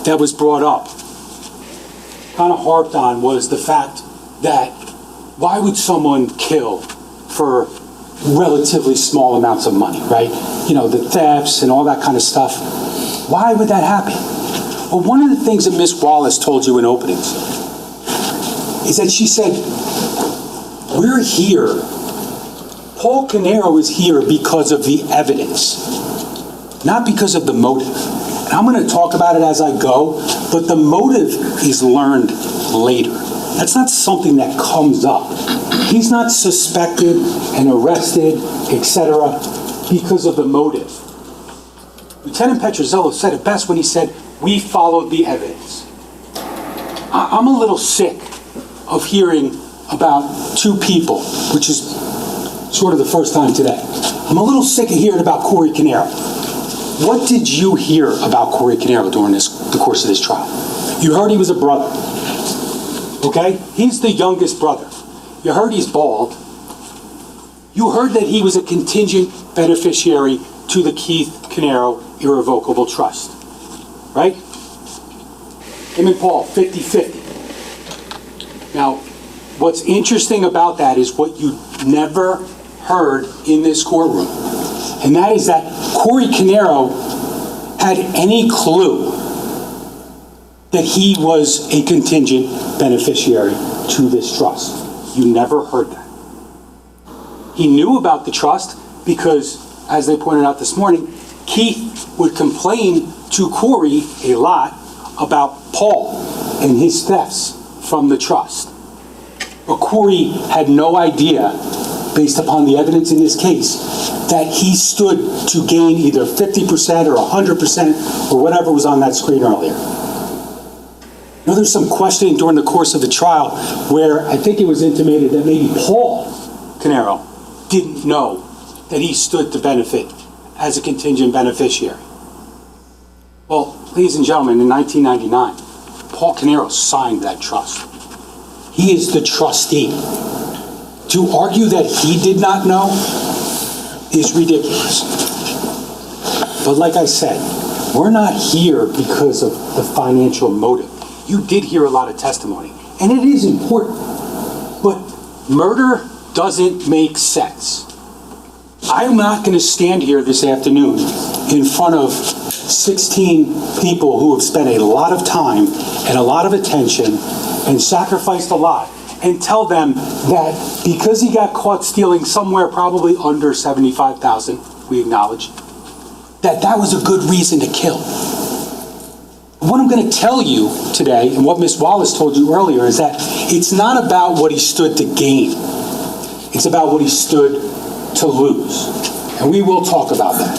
that was brought up, kind of harped on, was the fact that why would someone kill for relatively small amounts of money, right? You know, the thefts and all that kind of stuff. Why would that happen? Well, one of the things that Miss Wallace told you in openings is that she said, we're here. Paul Caneiro is here because of the evidence, not because of the motive. And I'm going to talk about it as I go, but the motive is learned later. That's not something that comes up. He's not suspected and arrested, etc., because of the motive. Lieutenant Petrozello said it best when he said, we followed the evidence. I'm a little sick of hearing about 2 people, which is sort of the first time today. I'm a little sick of hearing about Corey Caneiro. What did you hear about Corey Caneiro during the course of this trial? You heard he was a brother. Okay? He's the youngest brother. You heard he's bald. You heard that he was a contingent beneficiary to the Keith Caneiro irrevocable trust. Right? Him and Paul, 50-50. Now, what's interesting about that is what you never heard in this courtroom. And that is that Corey Caneiro had any clue that he was a contingent beneficiary to this trust. You never heard that. He knew about the trust because, as they pointed out this morning, Keith would complain to Corey a lot about Paul and his thefts from the trust. But Corey had no idea based upon the evidence in this case, that he stood to gain either 50% or 100% or whatever was on that screen earlier. You know, there's some questioning during the course of the trial where I think it was intimated that maybe Paul Caneiro didn't know that he stood to benefit as a contingent beneficiary. Well, ladies and gentlemen, in 1999, Paul Caneiro signed that trust. He is the trustee. To argue that he did not know is ridiculous. But like I said, we're not here because of the financial motive. You did hear a lot of testimony, and it is important. But murder doesn't make sense. I'm not going to stand here this afternoon in front of 16 people who have spent a lot of time and a lot of attention and sacrificed a lot and tell them that because he got caught stealing somewhere probably under $75,000, we acknowledge, that was a good reason to kill. What I'm going to tell you today, and what Ms. Wallace told you earlier, is that it's not about what he stood to gain. It's about what he stood to lose. And we will talk about that.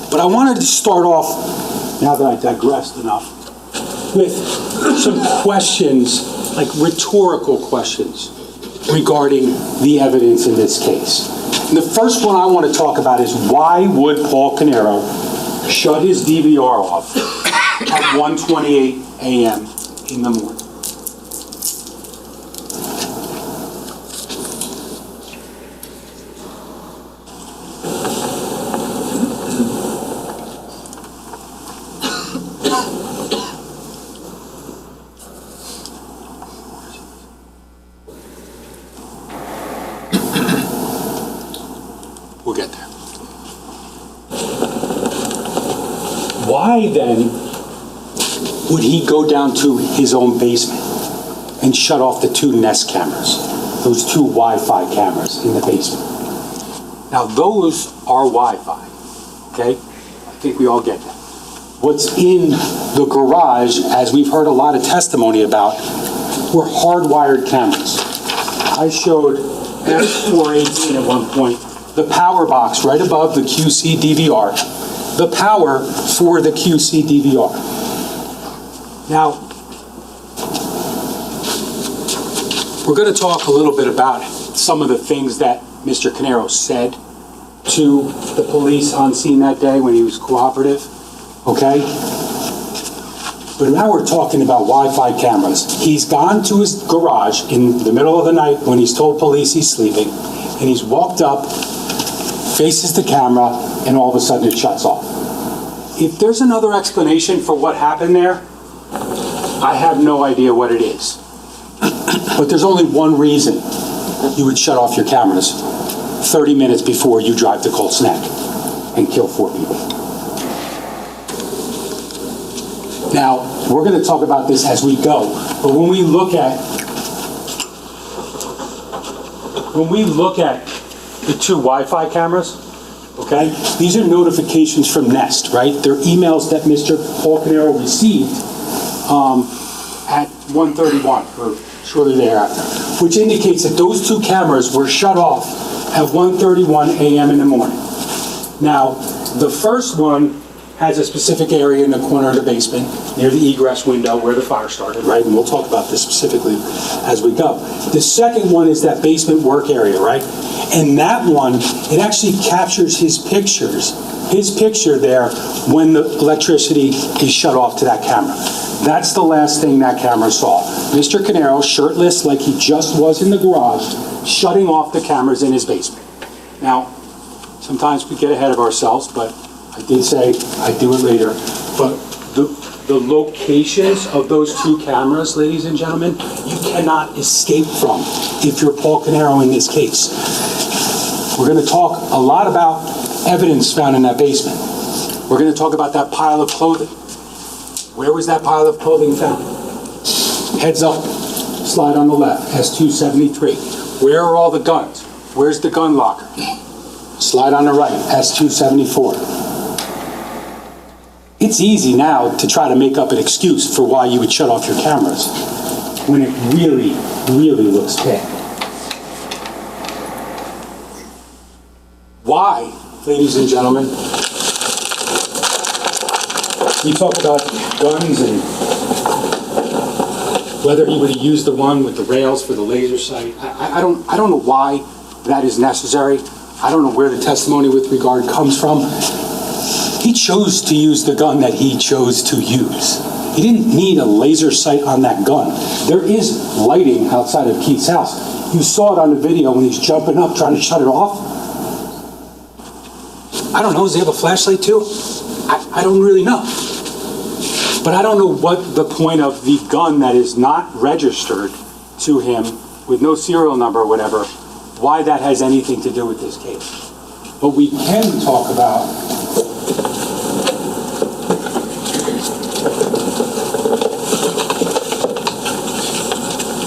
But I wanted to start off, now that I digressed enough, with some questions, like rhetorical questions, regarding the evidence in this case. And the first one I want to talk about is why would Paul Caneiro shut his DVR off at 1:28 a.m. in the morning? We'll get there. Why then would he go down to his own basement and shut off the 2 Nest cameras, those 2 Wi-Fi cameras in the basement? Now those are Wi-Fi, okay? I think we all get that. What's in the garage, as we've heard a lot of testimony about, were hardwired cameras. I showed F418 at one point, the power box right above the QC DVR, the power for the QC DVR. Now, we're going to talk a little bit about some of the things that Mr. Caneiro said to the police on scene that day when he was cooperative, okay? But now we're talking about Wi-Fi cameras. He's gone to his garage in the middle of the night when he's told police he's sleeping, and he's walked up, faces the camera, and all of a sudden it shuts off. If there's another explanation for what happened there, I have no idea what it is. But there's only one reason you would shut off your cameras 30 minutes before you drive to Colts Neck and kill 4 people. Now, we're going to talk about this as we go, but when we look at the 2 Wi-Fi cameras, okay, these are notifications from Nest, right? They're emails that Mr. Paul Caneiro received at 1:31 or shortly thereafter, which indicates that those 2 cameras were shut off at 1:31 a.m. in the morning. Now, the first one has a specific area in the corner of the basement near the egress window where the fire started, right? And we'll talk about this specifically as we go. The second one is that basement work area, right? And that one, it actually captures his picture there when the electricity is shut off to that camera. That's the last thing that camera saw. Mr. Caneiro, shirtless like he just was in the garage, shutting off the cameras in his basement. Now, sometimes we get ahead of ourselves, but I did say I'd do it later. But the locations of those 2 cameras, ladies and gentlemen, you cannot escape from if you're Paul Caneiro in this case. We're going to talk a lot about evidence found in that basement. We're going to talk about that pile of clothing. Where was that pile of clothing found? Heads up, slide on the left, S273. Where are all the guns? Where's the gun locker? Slide on the right, S274. It's easy now to try to make up an excuse for why you would shut off your cameras when it really, really looks bad. Why, ladies and gentlemen, you talk about guns and whether he would have used the one with the rails for the laser sight. I don't know why that is necessary. I don't know where the testimony with regard comes from. He chose to use the gun that he chose to use. He didn't need a laser sight on that gun. There is lighting outside of Keith's house. You saw it on the video when he's jumping up trying to shut it off. I don't know, does he have a flashlight too? I don't really know. But I don't know what the point of the gun that is not registered to him with no serial number or whatever, why that has anything to do with this case. But we can talk about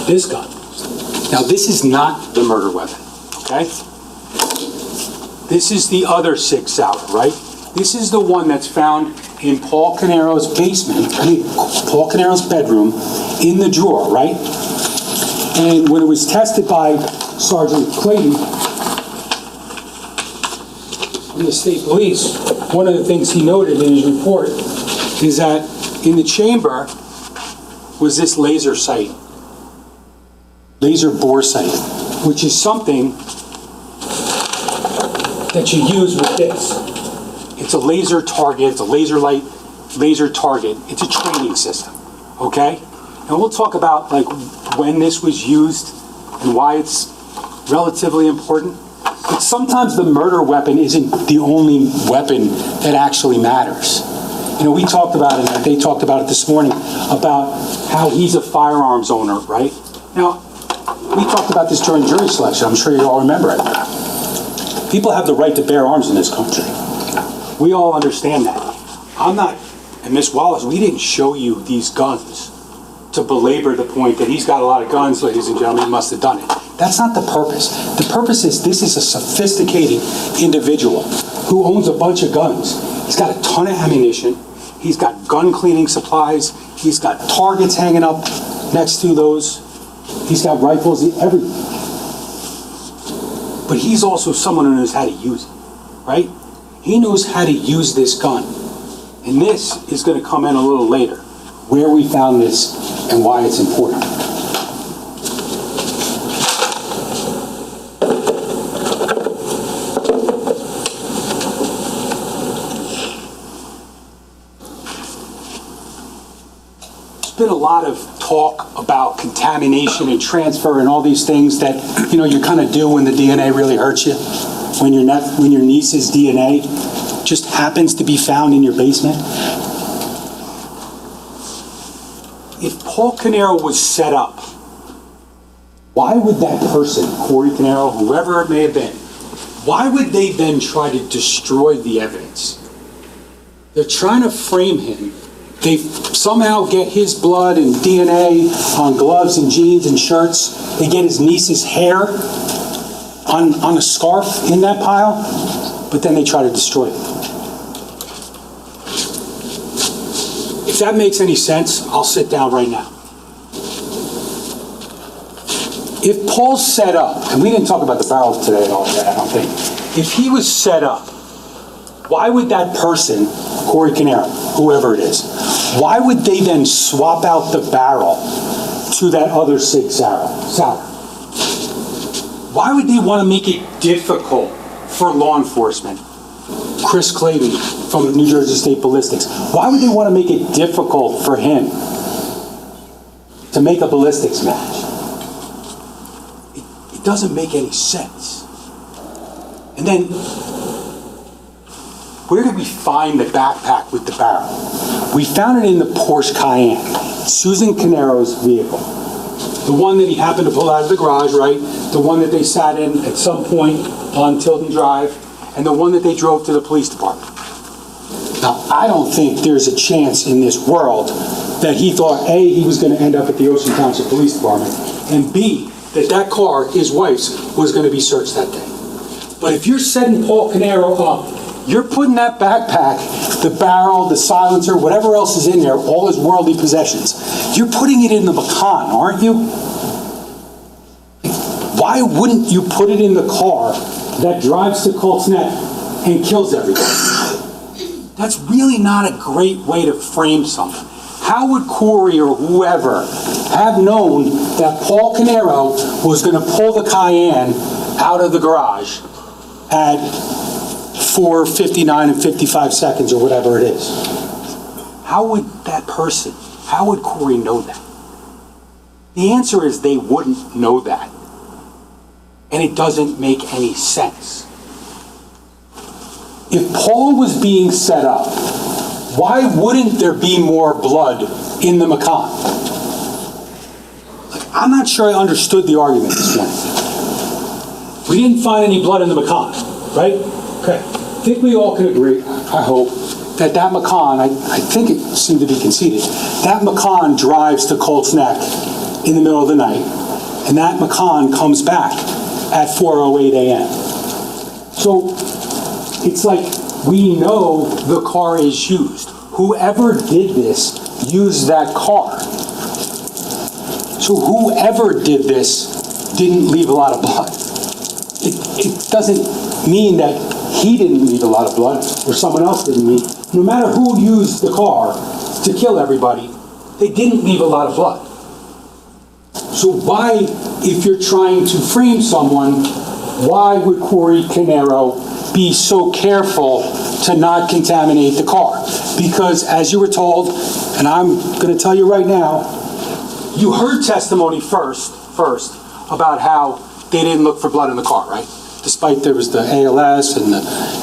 this gun. Now, this is not the murder weapon, okay? This is the other 6 Sauer, right? This is the one that's found in Paul Caneiro's Paul Caneiro's bedroom in the drawer, right? And when it was tested by Sergeant Clayton from the state police, one of the things he noted in his report is that in the chamber was this laser sight, laser bore sight, which is something that you use with this. It's a laser target, it's a laser target. It's a training system, okay? And we'll talk about like when this was used and why it's relatively important. But sometimes the murder weapon isn't the only weapon that actually matters. You know, we talked about it, and they talked about it this morning, about how he's a firearms owner, right? Now, we talked about this during jury selection. I'm sure you all remember it. People have the right to bear arms in this country. We all understand that. I'm not, and Miss Wallace, we didn't show you these guns to belabor the point that he's got a lot of guns, ladies and gentlemen, he must have done it. That's not the purpose. The purpose is this is a sophisticated individual who owns a bunch of guns. He's got a ton of ammunition. He's got gun cleaning supplies. He's got targets hanging up next to those. He's got rifles, everything. But he's also someone who knows how to use it, right? He knows how to use this gun. And this is going to come in a little later, where we found this and why it's important. There's been a lot of talk about contamination and transfer and all these things that, you know, you kind of do when the DNA really hurts you. When your niece's DNA just happens to be found in your basement. If Paul Caneiro was set up, why would that person, Corey Caneiro, whoever it may have been, why would they then try to destroy the evidence? They're trying to frame him. They somehow get his blood and DNA on gloves and jeans and shirts. They get his niece's hair on a scarf in that pile, but then they try to destroy it. If that makes any sense, I'll sit down right now. If Paul's set up, and we didn't talk about the barrels today at all, I don't think. If he was set up, why would that person, Corey Caneiro, whoever it is, why would they then swap out the barrel to that other Sig Sauer? Why would they want to make it difficult for law enforcement? Chris Clayton from New Jersey State Ballistics. Why would they want to make it difficult for him to make a ballistics match? It doesn't make any sense. And then, where did we find the backpack with the barrel? We found it in the Porsche Cayenne, Susan Caneiro's vehicle. The one that he happened to pull out of the garage, right? The one that they sat in at some point on Tilden Drive, and the one that they drove to the police department. Now, I don't think there's a chance in this world that he thought, A, he was going to end up at the Ocean Township Police Department, and B, that car, his wife's, was going to be searched that day. But if you're setting Paul Caneiro up, you're putting that backpack, the barrel, the silencer, whatever else is in there, all his worldly possessions, you're putting it in the Macan, aren't you? Why wouldn't you put it in the car that drives to Colts Neck and kills everybody. That's really not a great way to frame something. How would Corey or whoever have known that Paul Caneiro was going to pull the Cayenne out of the garage at 4:59 and 55 seconds or whatever it is? How would that person, how would Corey know that? The answer is they wouldn't know that. And it doesn't make any sense. If Paul was being set up, why wouldn't there be more blood in the Macan? I'm not sure I understood the argument this morning. We didn't find any blood in the Macan, right? Okay. I think we all can agree, I hope, that Macan, I think it seemed to be conceded, that Macan drives to Colts Neck in the middle of the night, and that Macan comes back at 4:08 a.m. So it's like we know the car is used. Whoever did this used that car. So whoever did this didn't leave a lot of blood. It doesn't mean that he didn't leave a lot of blood or someone else didn't leave. No matter who used the car to kill everybody, they didn't leave a lot of blood. So why, if you're trying to frame someone, why would Corey Caneiro be so careful to not contaminate the car? Because as you were told, and I'm going to tell you right now, you heard testimony first about how they didn't look for blood in the car, right? Despite there was the ALS and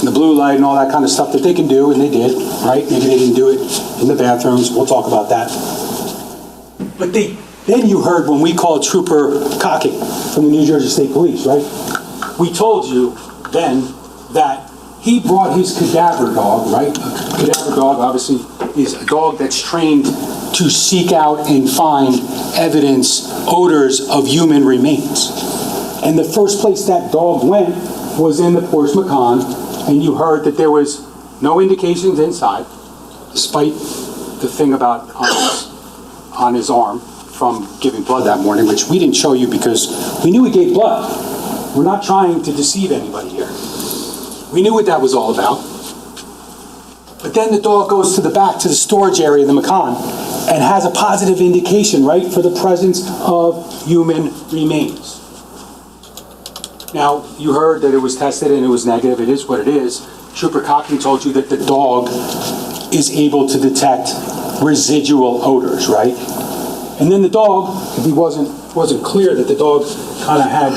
the blue light and all that kind of stuff that they can do, and they did, right? Maybe they didn't do it in the bathrooms. We'll talk about that. But then you heard when we called Trooper Cockey from the New Jersey State Police, right? We told you then that he brought his cadaver dog, right? A cadaver dog, obviously, is a dog that's trained to seek out and find evidence, odors of human remains. And the first place that dog went was in the Porsche Macan, and you heard that there was no indications inside, despite the thing about on his arm from giving blood that morning, which we didn't show you because we knew he gave blood. We're not trying to deceive anybody here. We knew what that was all about. But then the dog goes to the back, to the storage area of the Macan, and has a positive indication, right, for the presence of human remains. Now, you heard that it was tested and it was negative. It is what it is. Trooper Cockney told you that the dog is able to detect residual odors, right? And then the dog, if he wasn't clear that the dog kind of had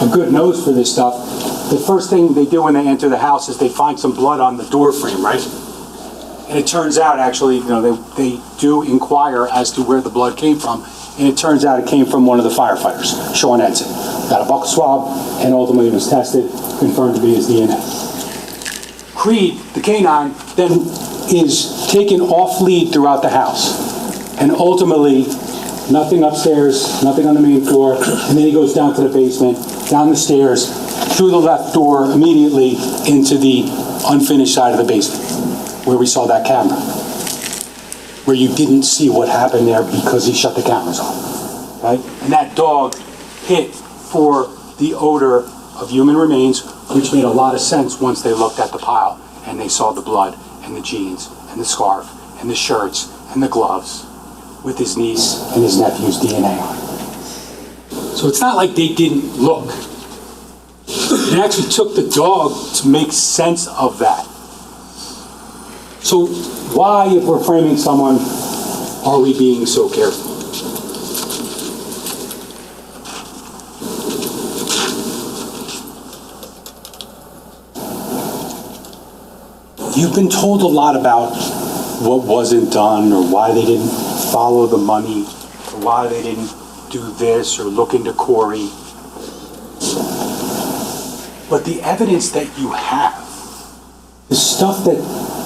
a good nose for this stuff, the first thing they do when they enter the house is they find some blood on the door frame, right? And it turns out, actually, they do inquire as to where the blood came from, and it turns out it came from one of the firefighters, Sean Edson. Got a buccal swab, and ultimately it was tested, confirmed to be his DNA. Creed, the canine, then is taken off lead throughout the house, and ultimately, nothing upstairs, nothing on the main floor, and then he goes down to the basement, down the stairs, through the left door, immediately into the unfinished side of the basement, where we saw that camera, where you didn't see what happened there because he shut the cameras off, right? And that dog hit for the odor of human remains, which made a lot of sense once they looked at the pile and they saw the blood and the jeans and the scarf and the shirts and the gloves with his niece and his nephew's DNA on it. So it's not like they didn't look. It actually took the dog to make sense of that. So why, if we're framing someone, are we being so careful? You've been told a lot about what wasn't done, or why they didn't follow the money, or why they didn't do this, or look into Corey. But the evidence that you have is stuff that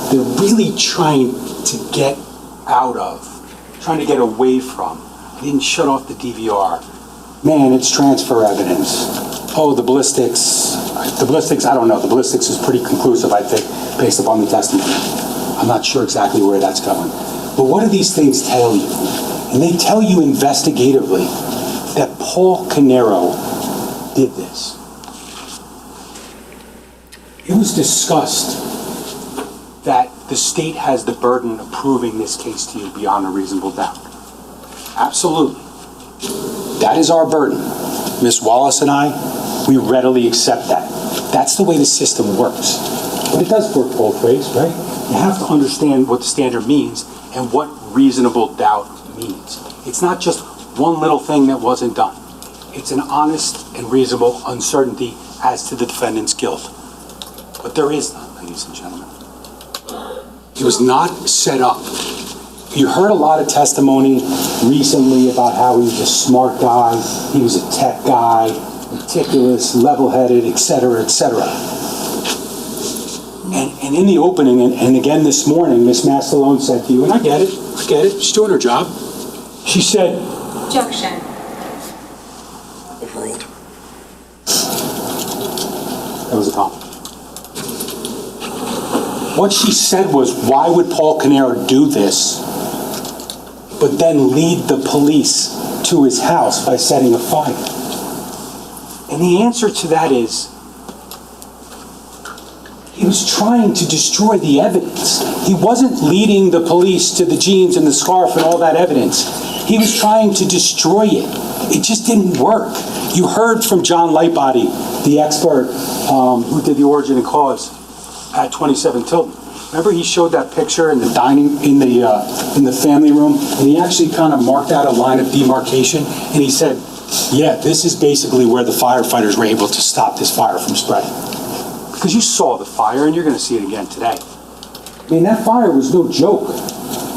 they're really trying to get out of, trying to get away from. They didn't shut off the DVR. Man, it's transfer evidence. Oh, the ballistics, I don't know. The ballistics is pretty conclusive, I think, based upon the testimony. I'm not sure exactly where that's going. But what do these things tell you? And they tell you investigatively that Paul Caneiro did this. It was discussed that the state has the burden of proving this case to you beyond a reasonable doubt. Absolutely. That is our burden. Ms. Wallace and I, we readily accept that. That's the way the system works. But it does work both ways, right? You have to understand what the standard means and what reasonable doubt means. It's not just one little thing that wasn't done. It's an honest and reasonable uncertainty as to the defendant's guilt. But there is none, ladies and gentlemen. It was not set up. You heard a lot of testimony recently about how he was a smart guy, he was a tech guy, meticulous, level-headed, etc., etc. And in the opening, and again this morning, Ms. Mastalone said to you, and I get it, she's doing her job. She said, Objection. Overruled. that was a compliment. What she said was, why would Paul Caneiro do this, but then lead the police to his house by setting a fire? And the answer to that is, he was trying to destroy the evidence. He wasn't leading the police to the jeans and the scarf and all that evidence. He was trying to destroy it. It just didn't work. You heard from John Lightbody, the expert who did the origin and cause at 27 Tilton. Remember, he showed that picture in the dining, in the family room, and he actually kind of marked out a line of demarcation, and he said, yeah, this is basically where the firefighters were able to stop this fire from spreading. Because you saw the fire, and you're going to see it again today. I mean, that fire was no joke.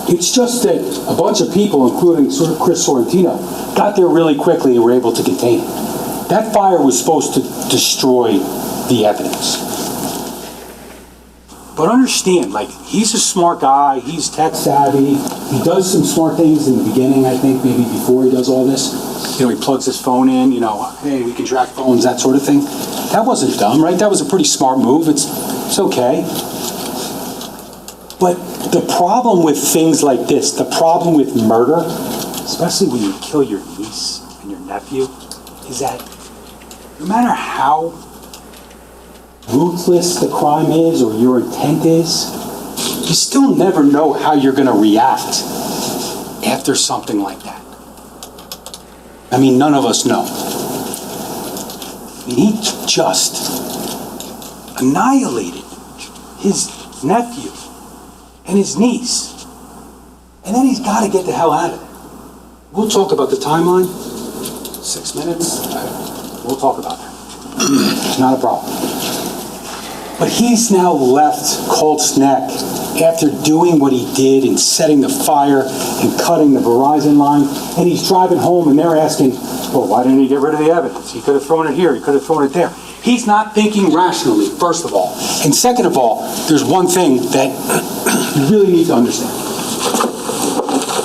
It's just that a bunch of people, including sort of Chris Sorrentino, got there really quickly and were able to contain it. That fire was supposed to destroy the evidence. But understand, like, he's a smart guy, he's tech savvy, he does some smart things in the beginning, I think, maybe before he does all this. You know, he plugs his phone in, you know, hey, we can track phones, that sort of thing. That wasn't dumb, right? That was a pretty smart move. It's okay. But the problem with things like this, the problem with murder, especially when you kill your niece and your nephew, is that no matter how ruthless the crime is or your intent is, you still never know how you're going to react after something like that. I mean, none of us know. I mean, he just annihilated his nephew and his niece. And then he's got to get the hell out of there. We'll talk about the timeline. 6 minutes. We'll talk about that. Not a problem. But he's now left Colts Neck after doing what he did and setting the fire and cutting the Verizon line. And he's driving home and they're asking, well, why didn't he get rid of the evidence? He could have thrown it here. He could have thrown it there. He's not thinking rationally, first of all. And second of all, there's one thing that you really need to understand.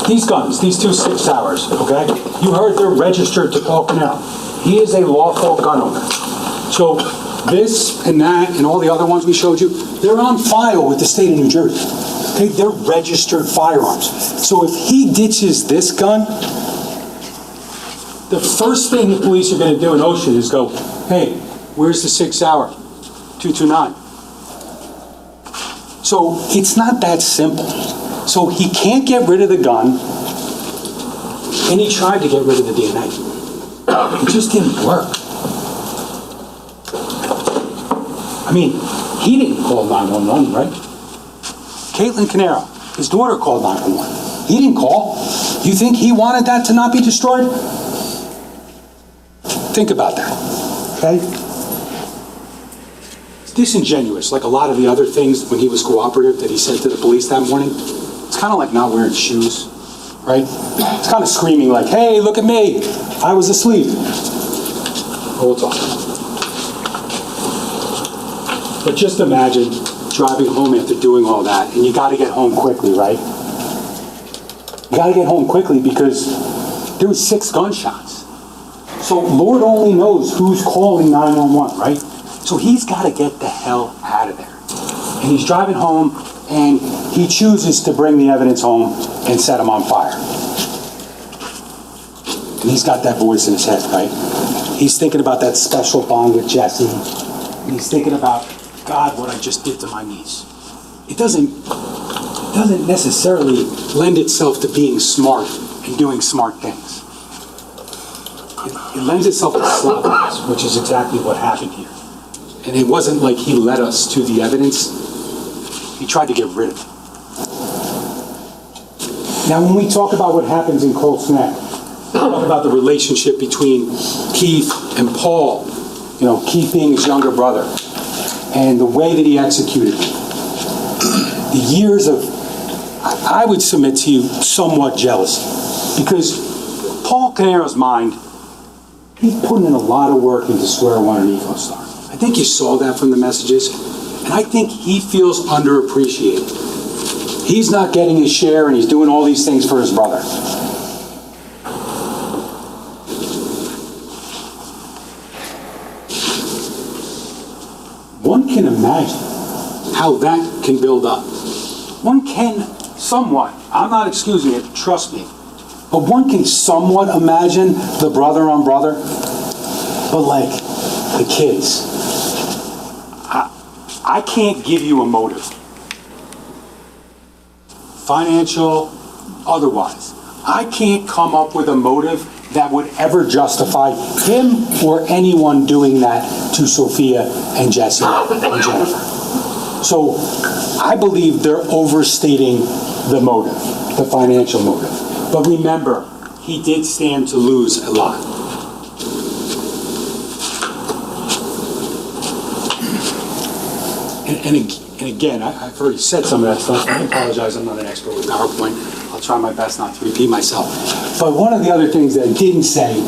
These guns, these two 6 hours, okay? You heard they're registered to Paul Caneiro. He is a lawful gun owner. So this and that and all the other ones we showed you, they're on file with the state of New Jersey. Okay, they're registered firearms. So if he ditches this gun, the first thing the police are going to do in Ocean is go, hey, where's the 6 hour? 229. So it's not that simple. So he can't get rid of the gun, and he tried to get rid of the DNA. It just didn't work. I mean, he didn't call 911, right? Caitlin Caneiro, his daughter, called 911. He didn't call. You think he wanted that to not be destroyed? Think about that, okay? It's disingenuous, like a lot of the other things when he was cooperative that he said to the police that morning. It's kind of like not wearing shoes, right? It's kind of screaming like, hey, look at me. I was asleep. Well, we'll talk. But just imagine driving home after doing all that, and you got to get home quickly, right? You got to get home quickly because there was 6 gunshots. So Lord only knows who's calling 911, right? So he's got to get the hell out of there. And he's driving home, and he chooses to bring the evidence home and set him on fire. And he's got that voice in his head, right? He's thinking about that special bond with Jesse. And he's thinking about God, what I just did to my niece. It doesn't necessarily lend itself to being smart and doing smart things. It lends itself to sloppiness, which is exactly what happened here. And it wasn't like he led us to the evidence. He tried to get rid of it. Now, when we talk about what happens in Colts Neck, we talk about the relationship between Keith and Paul, you know, Keith being his younger brother, and the way that he executed it. The years of, I would submit to you, somewhat jealousy. Because Paul Caneiro's mind, he's putting in a lot of work into Square One and EcoStar. I think you saw that from the messages, and I think he feels underappreciated. He's not getting his share, and he's doing all these things for his brother. One can imagine how that can build up. One can somewhat, I'm not excusing it, trust me, but one can somewhat imagine the brother on brother. But like the kids, I can't give you a motive. Financial, otherwise. I can't come up with a motive that would ever justify him or anyone doing that to Sophia and Jesse and Jennifer. So I believe they're overstating the motive, the financial motive. But remember, he did stand to lose a lot. And again, I've already said some of that stuff. I apologize, I'm not an expert with PowerPoint. I'll try my best not to repeat myself. But one of the other things that I didn't say,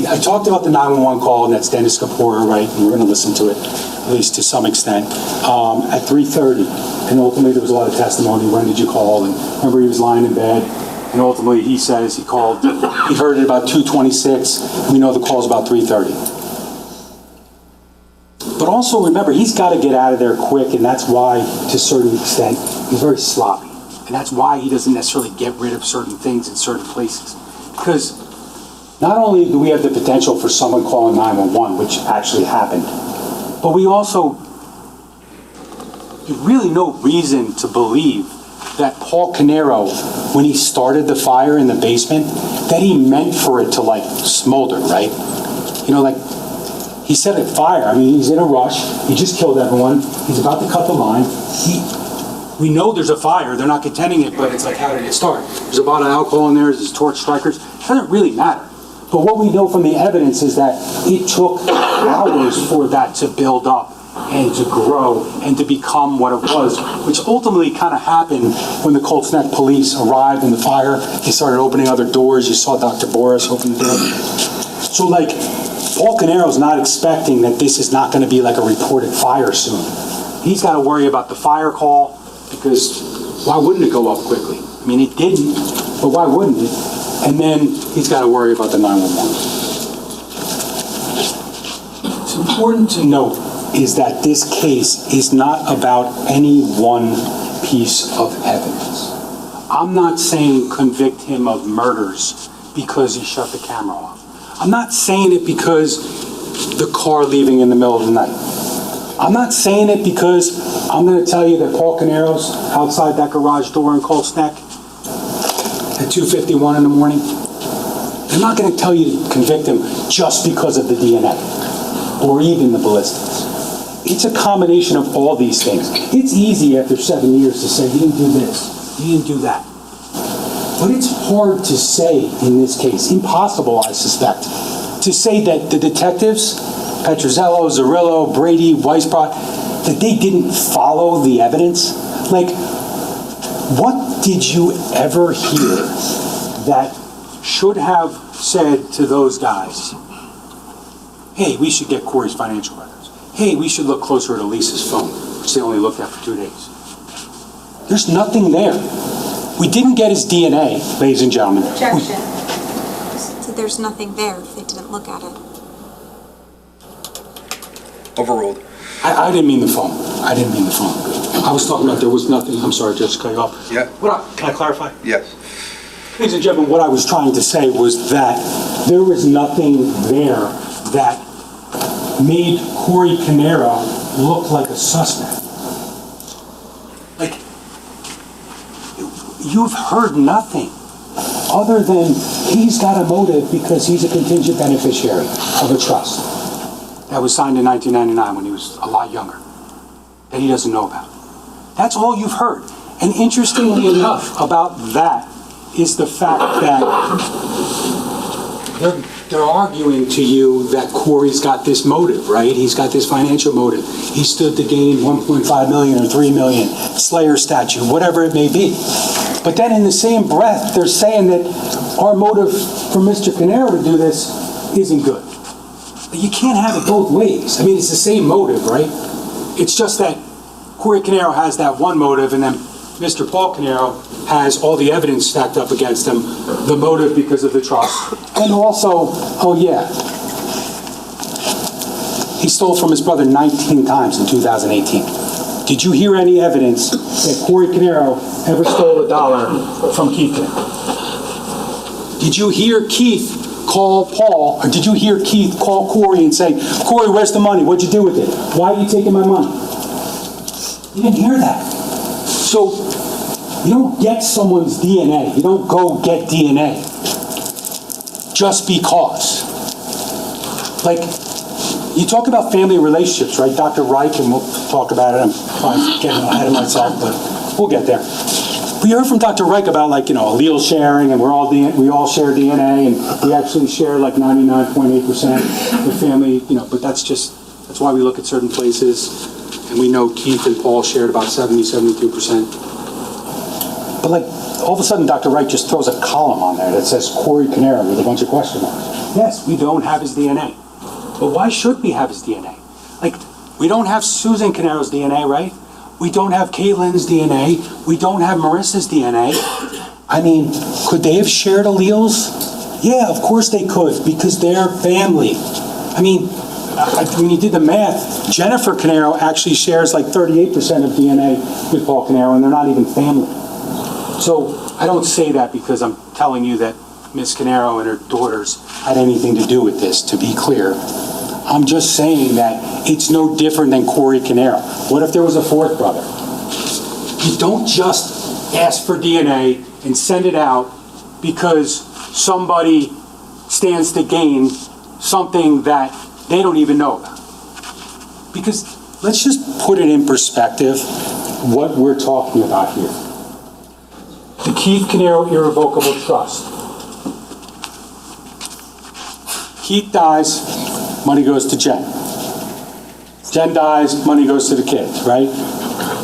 I talked about the 911 call, and that's Dennis Kapoor, right? And we're going to listen to it, at least to some extent, at 3:30. And ultimately, there was a lot of testimony. When did you call? And remember, he was lying in bed. And ultimately, he says he called. He heard it about 2:26. We know the call's about 3:30. But also remember, he's got to get out of there quick, and that's why, to a certain extent, he's very sloppy. And that's why he doesn't necessarily get rid of certain things in certain places. Because not only do we have the potential for someone calling 911, which actually happened, but we also, there's really no reason to believe that Paul Caneiro, when he started the fire in the basement, that he meant for it to like smolder, right? You know, like, he set a fire. I mean, he's in a rush. He just killed everyone. He's about to cut the line. We know there's a fire. They're not contending it, but it's like, how did it start? There's a bottle of alcohol in there. There's torch strikers. It doesn't really matter. But what we know from the evidence is that it took hours for that to build up and to grow and to become what it was, which ultimately kind of happened when the Colts Neck police arrived in the fire. They started opening other doors. You saw Dr. Boris open the door. So, like, Paul Caneiro's not expecting that this is not going to be like a reported fire soon. He's got to worry about the fire call, because why wouldn't it go up quickly? I mean, it didn't, but why wouldn't it? And then he's got to worry about the 911. It's important to note is that this case is not about any one piece of evidence. I'm not saying convict him of murders because he shut the camera off. I'm not saying it because the car leaving in the middle of the night. I'm not saying it because I'm going to tell you that Paul Caneiro's outside that garage door in Colts Neck at 2:51 in the morning. I'm not going to tell you to convict him just because of the DNA or even the ballistics. It's a combination of all these things. It's easy after 7 years to say, you didn't do this, you didn't do that. But it's hard to say in this case, impossible, I suspect, to say that the detectives, Petrozello, Zarillo, Brady, Weisbrot, that they didn't follow the evidence. Like, what did you ever hear that should have said to those guys, hey, we should get Corey's financial records. Hey, we should look closer at Elisa's phone, which they only looked at for 2 days. There's nothing there. We didn't get his DNA, ladies and gentlemen. Objection. So there's nothing there if they didn't look at it. Overruled. I didn't mean the phone. I didn't mean the phone. I was talking about there was nothing. I'm sorry, Judge, to cut you off. Yeah. Can I clarify? Yes. Ladies and gentlemen, what I was trying to say was that there was nothing there that made Corey Caneiro look like a suspect. Like, you've heard nothing other than he's got a motive because he's a contingent beneficiary of a trust that was signed in 1999 when he was a lot younger, that he doesn't know about. That's all you've heard. And interestingly enough about that is the fact that they're arguing to you that Corey's got this motive, right? He's got this financial motive. He stood to gain 1.5 million or 3 million, Slayer statue, whatever it may be. But then in the same breath, they're saying that our motive for Mr. Caneiro to do this isn't good. But you can't have it both ways. I mean, it's the same motive, right? It's just that Corey Caneiro has that one motive, and then Mr. Paul Caneiro has all the evidence stacked up against him, the motive because of the trust, and also, oh yeah, he stole from his brother 19 times in 2018. Did you hear any evidence that Corey Caneiro ever stole $1 from Keith Caneiro? Did you hear Keith call Paul, or did you hear Keith call Corey and say, Corey, where's the money? What'd you do with it? Why are you taking my money? You didn't hear that. So you don't get someone's DNA. You don't go get DNA just because. Like, you talk about family relationships, right? Dr. Reich, and we'll talk about it. I'm probably getting ahead of myself, but we'll get there. We heard from Dr. Reich about, like, allele sharing, and we all share DNA, and we actually share like 99.8% of family, but that's why we look at certain places, and we know Keith and Paul shared about 72%. But like, all of a sudden, Dr. Reich just throws a column on there that says Corey Caneiro with a bunch of question marks. Yes, we don't have his DNA. But why should we have his DNA? Like, we don't have Susan Caneiro's DNA, right? We don't have Caitlin's DNA. We don't have Marissa's DNA. I mean, could they have shared alleles? Yeah, of course they could, because they're family. I mean, when you did the math, Jennifer Caneiro actually shares like 38% of DNA with Paul Caneiro, and they're not even family. So I don't say that because I'm telling you that Miss Caneiro and her daughters had anything to do with this, to be clear. I'm just saying that it's no different than Corey Caneiro. What if there was a fourth brother? You don't just ask for DNA and send it out because somebody stands to gain something that they don't even know about. Because let's just put it in perspective what we're talking about here. The Keith Caneiro Irrevocable Trust. Keith dies, money goes to Jen. Jen dies, money goes to the kids, right?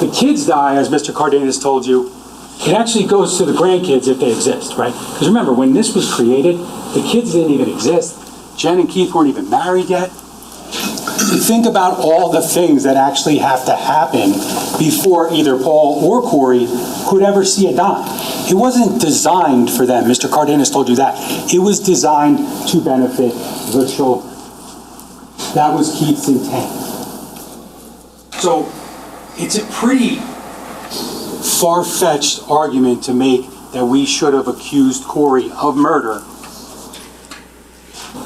The kids die, as Mr. Cardenas told you, it actually goes to the grandkids if they exist, right? Because remember, when this was created, the kids didn't even exist. Jen and Keith weren't even married yet. You think about all the things that actually have to happen before either Paul or Corey could ever see a dime. It wasn't designed for them. Mr. Cardenas told you that. It was designed to benefit the children. That was Keith's intent. So it's a pretty far-fetched argument to make that we should have accused Corey of murder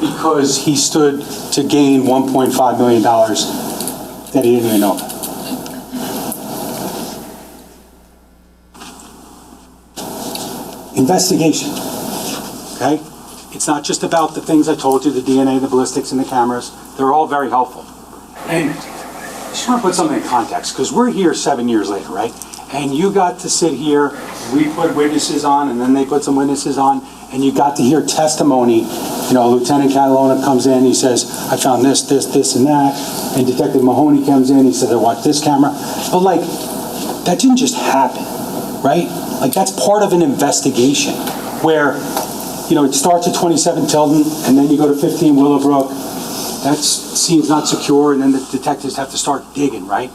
because he stood to gain $1.5 million that he didn't even know about. Investigation, okay? It's not just about the things I told you, the DNA, the ballistics, and the cameras. They're all very helpful. And I just want to put something in context, because we're here 7 years later, right? And you got to sit here, we put witnesses on, and then they put some witnesses on, and you got to hear testimony. Lieutenant Catalona comes in, he says, I found this, and that. And Detective Mahoney comes in, he says, I watched this camera. But like, that didn't just happen, right? Like, that's part of an investigation where, it starts at 27 Tilden, and then you go to 15 Willow Brook. That seems not secure, and then the detectives have to start digging, right?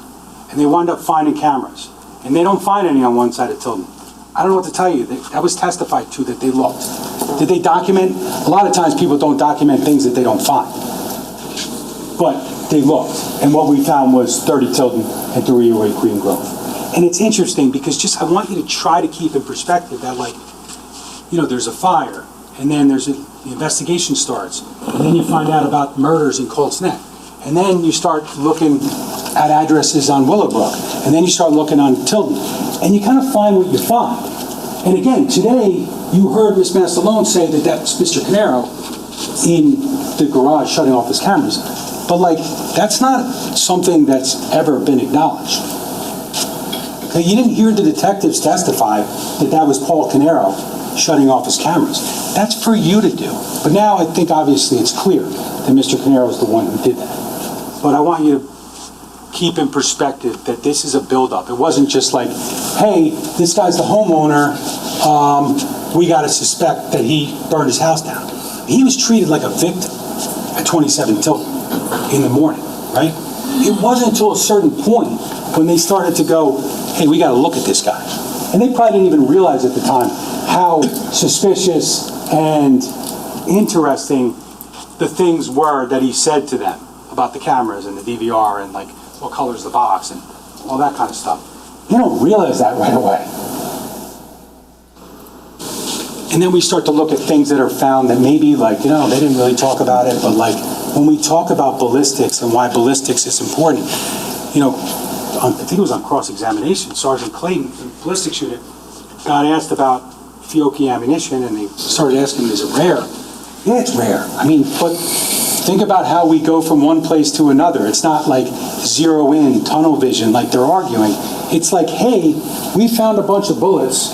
And they wind up finding cameras. And they don't find any on one side of Tilden. I don't know what to tell you. That was testified to that they looked. Did they document? A lot of times people don't document things that they don't find. But they looked. And what we found was 30 Tilden and 308 Green Grove. And it's interesting because I want you to try to keep in perspective that, there's a fire, and then the investigation starts, and then you find out about murders in Colts Neck. And then you start looking at addresses on Willow Brook. And then you start looking on Tilden. And you kind of find what you find. And again, today, you heard Ms. Mastalone say that that's Mr. Caneiro in the garage shutting off his cameras. But like, that's not something that's ever been acknowledged. Okay, you didn't hear the detectives testify that that was Paul Caneiro shutting off his cameras. That's for you to do. But now I think obviously it's clear that Mr. Caneiro is the one who did that. But I want you to keep in perspective that this is a buildup. It wasn't just like, hey, this guy's the homeowner, we got to suspect that he burned his house down. He was treated like a victim at 27 Tilton in the morning, right? It wasn't until a certain point when they started to go, hey, we got to look at this guy. And they probably didn't even realize at the time how suspicious and interesting the things were that he said to them about the cameras and the DVR and like what color's the box and all that kind of stuff. They don't realize that right away. And then we start to look at things that are found that maybe like, you know, they didn't really talk about it, but like when we talk about ballistics and why ballistics is important, you know, I think it was on cross-examination, Sergeant Clayton, the ballistics shooter, got asked about Fiocchi ammunition and they started asking him, is it rare? Yeah, it's rare. I mean, but think about how we go from one place to another. It's not like zero in, tunnel vision, like they're arguing. It's like, hey, we found a bunch of bullets.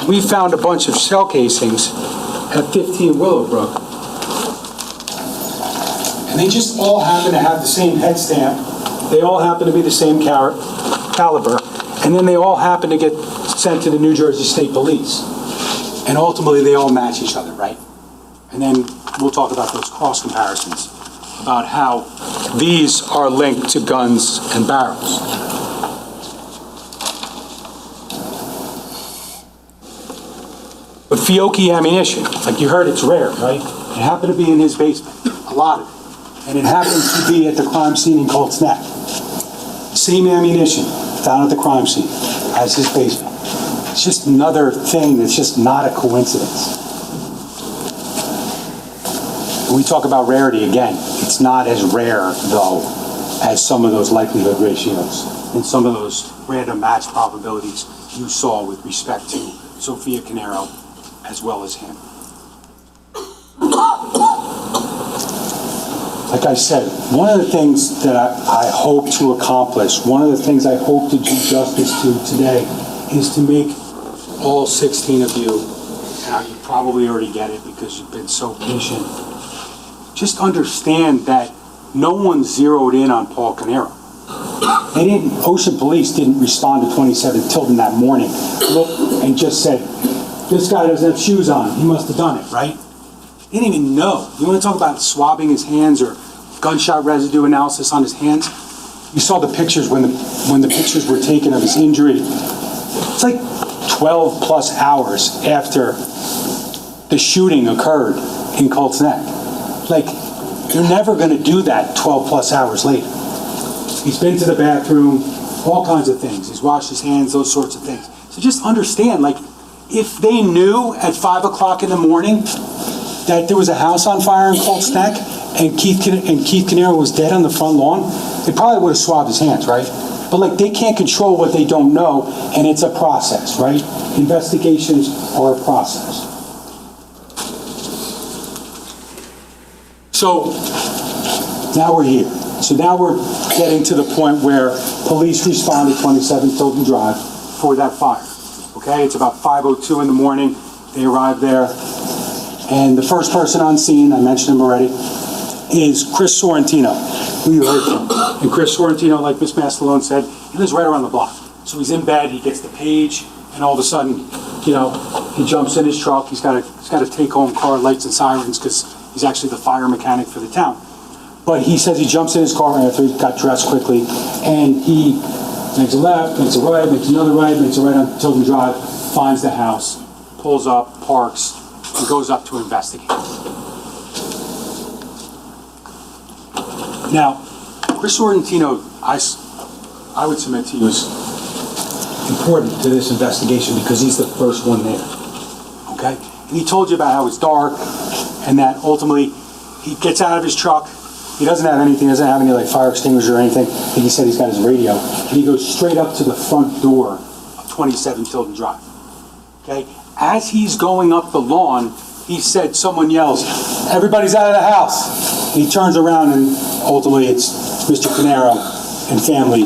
We found a bunch of shell casings at 15 Willow Brook. And they just all happen to have the same head stamp. They all happen to be the same caliber. And then they all happen to get sent to the New Jersey State Police. And ultimately they all match each other, right? And then we'll talk about those cross comparisons, about how these are linked to guns and barrels. But Fiocchi ammunition, like you heard, it's rare, right? It happened to be in his basement, a lot of it. And it happened to be at the crime scene in Colts Neck. Same ammunition found at the crime scene as his basement. It's just another thing that's just not a coincidence. When we talk about rarity, again, it's not as rare, though, as some of those likelihood ratios and some of those random match probabilities you saw with respect to Sophia Caneiro as well as him. Like I said, one of the things that I hope to accomplish, one of the things I hope to do justice to today is to make all 16 of you, and you probably already get it because you've been so patient, just understand that no one zeroed in on Paul Caneiro. Ocean Police didn't respond to 27 Tilden that morning, look, and just said, this guy doesn't have shoes on, he must have done it, right? They didn't even know. You want to talk about swabbing his hands or gunshot residue analysis on his hands? You saw the pictures when the pictures were taken of his injury. It's like 12 plus hours after the shooting occurred in Colts Neck. Like, you're never going to do that 12 plus hours later. He's been to the bathroom, all kinds of things. He's washed his hands, those sorts of things. So just understand, like, if they knew at 5 o'clock in the morning that there was a house on fire in Colts Neck and Keith Caneiro was dead on the front lawn, they probably would have swabbed his hands, right? But like, they can't control what they don't know, and it's a process, right? Investigations are a process. So now we're here. So now we're getting to the point where police respond to 27 Tilden Drive for that fire. Okay, it's about 5:02 in the morning. They arrive there, and the first person on scene, I mentioned him already, is Chris Sorrentino, who you heard from. And Chris Sorrentino, like Miss Mastalone said, he lives right around the block. So he's in bed, he gets the page, and all of a sudden, you know, he jumps in his truck. He's got a take-home car, lights and sirens, because he's actually the fire mechanic for the town. But he says he jumps in his car after he got dressed quickly, and he makes a left, makes a right, makes another right, makes a right on Tilden Drive, finds the house, pulls up, parks, and goes up to investigate. Now, Chris Sorrentino, I would submit to you, is important to this investigation because he's the first one there, okay? And he told you about how it's dark and that ultimately he gets out of his truck, He doesn't have anything, doesn't have any like fire extinguisher or anything. I think he said he's got his radio. And he goes straight up to the front door of 27 Tilden Drive. Okay? As he's going up the lawn, he said, someone yells, "Everybody's out of the house." And he turns around and ultimately it's Mr. Caneiro and family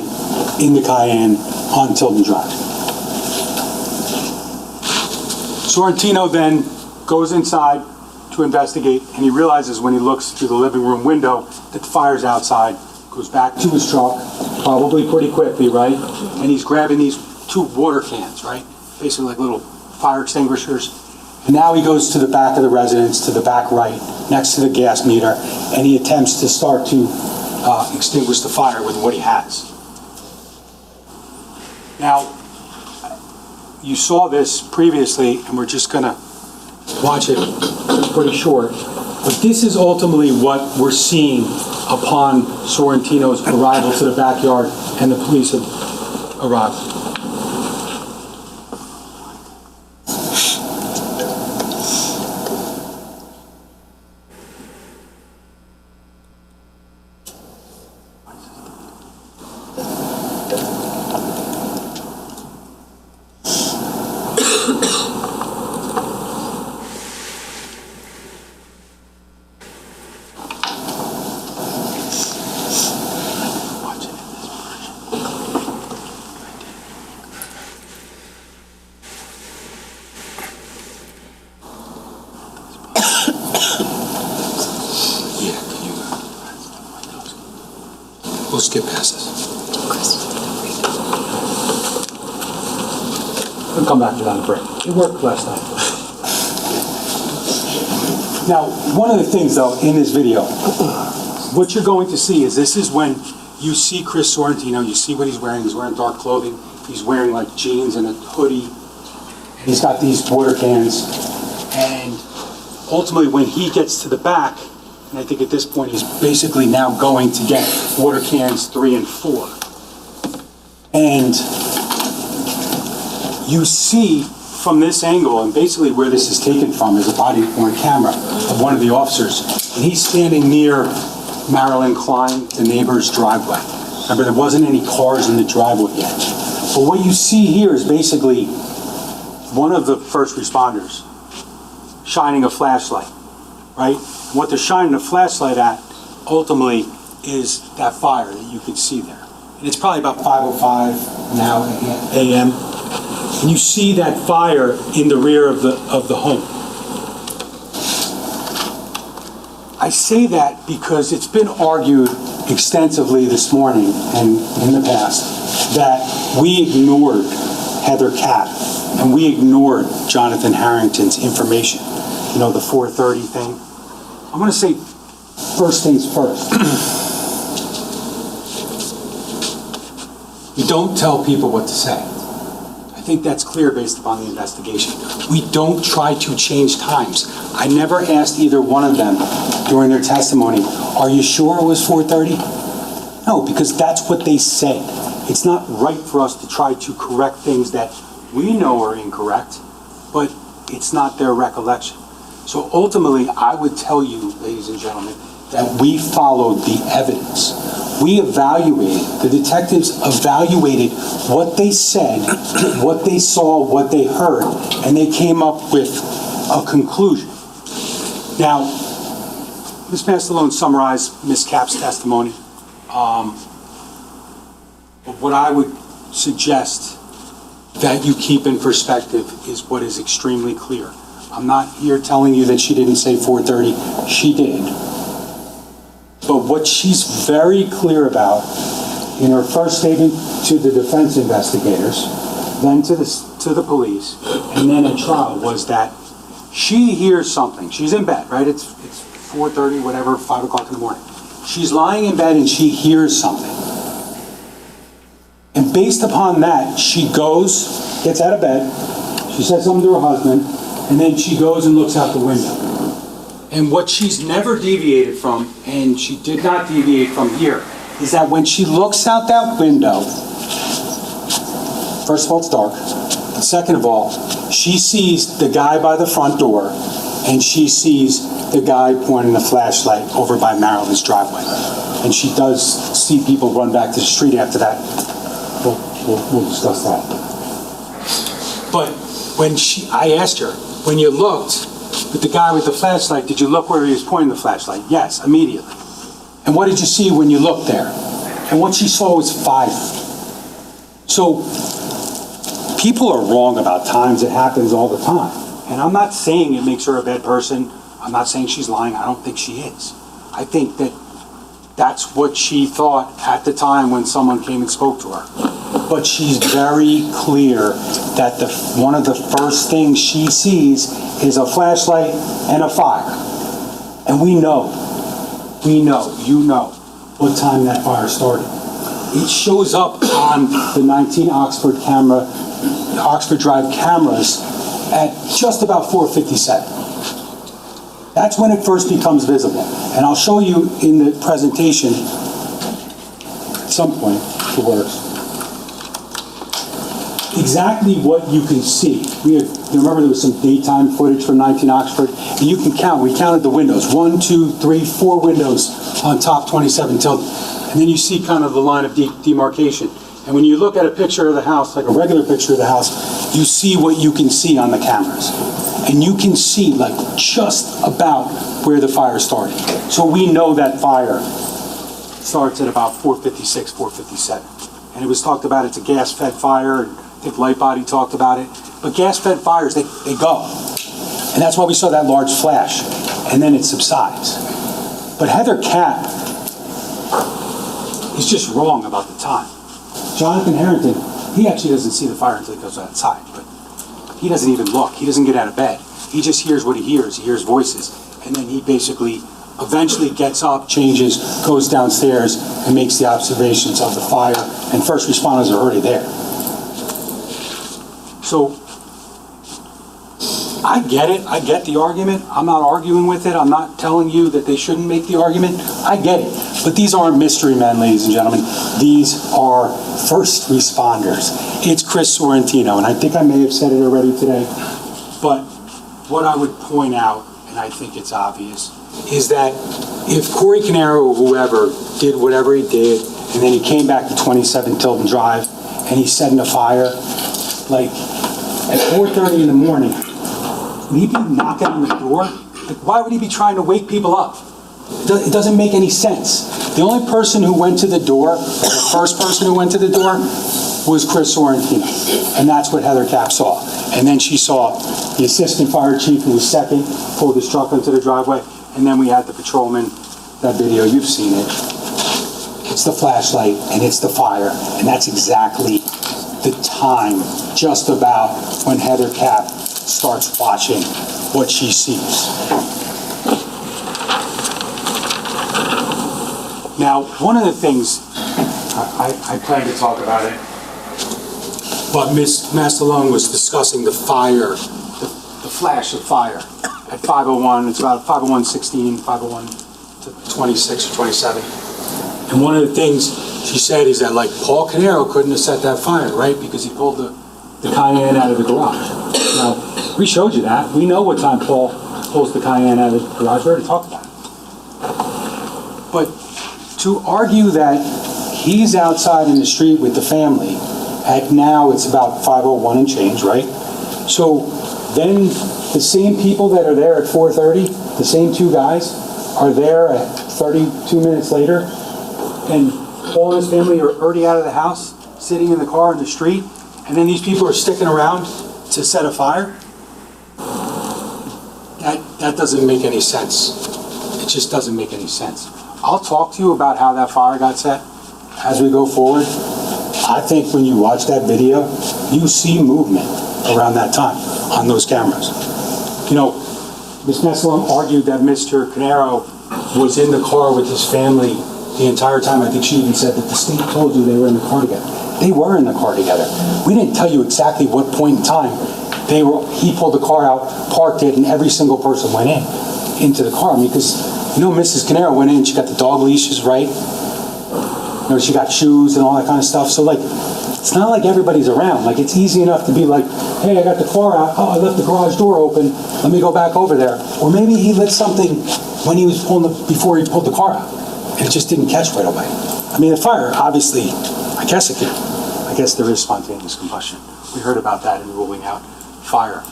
in the Cayenne on Tilden Drive. Sorrentino then goes inside to investigate, and he realizes when he looks through the living room window that the fire's outside, goes back to his truck, probably pretty quickly, right? And he's grabbing these 2 water cans, right? Basically like little fire extinguishers. And now he goes to the back of the residence, to the back right, next to the gas meter, and he attempts to start to extinguish the fire with what he has. Now, you saw this previously, and we're just gonna watch it pretty short, but this is ultimately what we're seeing upon Sorrentino's arrival to the backyard and the police have arrived. We'll skip past this. We'll come back to that in a break. It worked last night. Now, one of the things, though, in this video, what you're going to see is this is when you see Chris Sorrentino, you see what he's wearing. He's wearing dark clothing. He's wearing, like, jeans and a hoodie. He's got these water cans. And ultimately, when he gets to the back, and I think at this point he's basically now going to get water cans 3 and 4. And you see from this angle, and basically where this is taken from is a body-worn camera of one of the officers. And he's standing near Marilyn Klein, the neighbor's driveway. Remember, there wasn't any cars in the driveway yet. But what you see here is basically one of the first responders shining a flashlight, right? What they're shining a flashlight at, ultimately, is that fire that you can see there. And it's probably about 5:05 now a.m. And you see that fire in the rear of the home. I say that because it's been argued extensively this morning and in the past that we ignored Heather Catt and we ignored Jonathan Harrington's information. You know, the 4:30 thing. I'm going to say first things first. We don't tell people what to say. I think that's clear based upon the investigation. We don't try to change times. I never asked either one of them during their testimony, "Are you sure it was 4:30? No, because that's what they said. It's not right for us to try to correct things that we know are incorrect, but it's not their recollection. So ultimately, I would tell you, ladies and gentlemen, that we followed the evidence. We evaluated, the detectives evaluated what they said, what they saw, what they heard, and they came up with a conclusion. Now, Ms. Mastalone summarized Ms. Capp's testimony. But what I would suggest that you keep in perspective is what is extremely clear. I'm not here telling you that she didn't say 4:30. She did. But what she's very clear about in her first statement to the defense investigators, then to the police, and then at trial was that she hears something. She's in bed, right? It's 4:30, whatever, 5 o'clock in the morning. She's lying in bed and she hears something. And based upon that, she goes, gets out of bed, she says something to her husband, and then she goes and looks out the window. And what she's never deviated from, and she did not deviate from here, is that when she looks out that window, first of all, it's dark. And second of all, she sees the guy by the front door, and she sees the guy pointing the flashlight over by Marilyn's driveway. And she does see people run back to the street after that. We'll discuss that. But when I asked her, when you looked with the guy with the flashlight, did you look where he was pointing the flashlight? Yes, immediately. And what did you see when you looked there? And what she saw was fire. So people are wrong about times. It happens all the time. And I'm not saying it makes her a bad person. I'm not saying she's lying. I don't think she is. I think that that's what she thought at the time when someone came and spoke to her. But she's very clear that one of the first things she sees is a flashlight and a fire. And you know what time that fire started. It shows up on the 19 Oxford Drive cameras at just about 4:57. That's when it first becomes visible. And I'll show you in the presentation at some point, the works, exactly what you can see. You remember there was some daytime footage from 19 Oxford, and you can count. We counted the windows. 1, 2, 3, 4 windows on top 27 Tilden. And then you see kind of the line of demarcation. And when you look at a picture of the house, like a regular picture of the house, you see what you can see on the cameras. And you can see like just about where the fire started. So we know that fire starts at about 4:56, 4:57. And it was talked about it's a gas-fed fire, and I think Lightbody talked about it. But gas-fed fires, they go. And that's why we saw that large flash. And then it subsides. But Heather Capp is just wrong about the time. Jonathan Harrington, he actually doesn't see the fire until he goes outside. But he doesn't even look. He doesn't get out of bed. He just hears what he hears. He hears voices. And then he basically eventually gets up, changes, goes downstairs, and makes the observations of the fire. And first responders are already there. So I get it. I get the argument. I'm not arguing with it. I'm not telling you that they shouldn't make the argument. I get it. But these aren't mystery men, ladies and gentlemen. These are first responders. It's Chris Sorrentino, and I think I may have said it already today. But what I would point out, and I think it's obvious, is that if Corey Caneiro or whoever did whatever he did, and then he came back to 27 Tilton Drive, and he set in a fire, like at 4:30 in the morning, would he be knocking on the door? Like, why would he be trying to wake people up? It doesn't make any sense. The only person who went to the door, the first person who went to the door, was Chris Sorrentino. And that's what Heather Capp saw. And then she saw the assistant fire chief, who was second, pulled his truck into the driveway. And then we had the patrolman, that video, you've seen it. It's the flashlight and it's the fire. And that's exactly the time, just about, when Heather Capp starts watching what she sees. Now, one of the things, I plan to talk about it, but Ms. Mastalone was discussing the fire, the flash of fire at 5:01, it's about 5:01:16, 5:01 to 26 or 27. And one of the things she said is that, like, Paul Caneiro couldn't have set that fire, right? Because he pulled the Cayenne out of the garage. Now, we showed you that. We know what time Paul pulls the Cayenne out of the garage. We already talked about it. But to argue that he's outside in the street with the family at now, it's about 5:01 and change, right? So then the same people that are there at 4:30, the same two guys, are there at 32 minutes later, and Paul and his family are already out of the house, sitting in the car in the street, and then these people are sticking around to set a fire? That doesn't make any sense. It just doesn't make any sense. I'll talk to you about how that fire got set as we go forward. I think when you watch that video, you see movement around that time on those cameras. You know, Ms. Nesselum argued that Mr. Caneiro was in the car with his family the entire time. I think she even said that the state told you they were in the car together. They were in the car together. We didn't tell you exactly what point in time he pulled the car out, parked it, and every single person went into the car. I mean, because, you know, Mrs. Caneiro went in, she got the dog leashes, right? You know, she got shoes and all that kind of stuff. So, like, it's not like everybody's around. Like, it's easy enough to be like, hey, I got the car out. Oh, I left the garage door open. Let me go back over there. Or maybe he lit something when he was before he pulled the car out, and it just didn't catch right away. I mean, the fire, obviously, I guess there is spontaneous combustion. We heard about that in ruling out fire.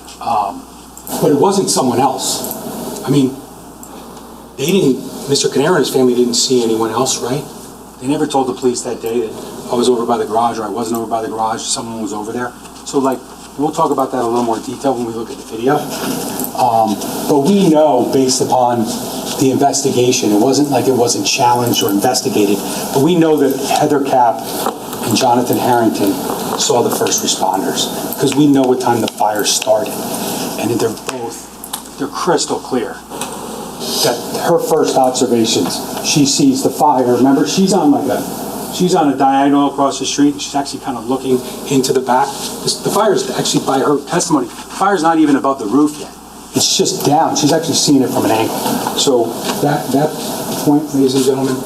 But it wasn't someone else. I mean, Mr. Caneiro and his family didn't see anyone else, right? They never told the police that day that I was over by the garage or I wasn't over by the garage, someone was over there. So, like, we'll talk about that in a little more detail when we look at the video. But we know, based upon the investigation, it wasn't like it wasn't challenged or investigated, but we know that Heather Cap and Jonathan Harrington saw the first responders, because we know what time the fire started. And they're crystal clear that her first observations, she sees the fire. Remember, she's on a diagonal across the street, and she's actually kind of looking into the back. The fire's actually, by her testimony, the fire's not even above the roof yet. It's just down. She's actually seeing it from an angle. So that point, ladies and gentlemen,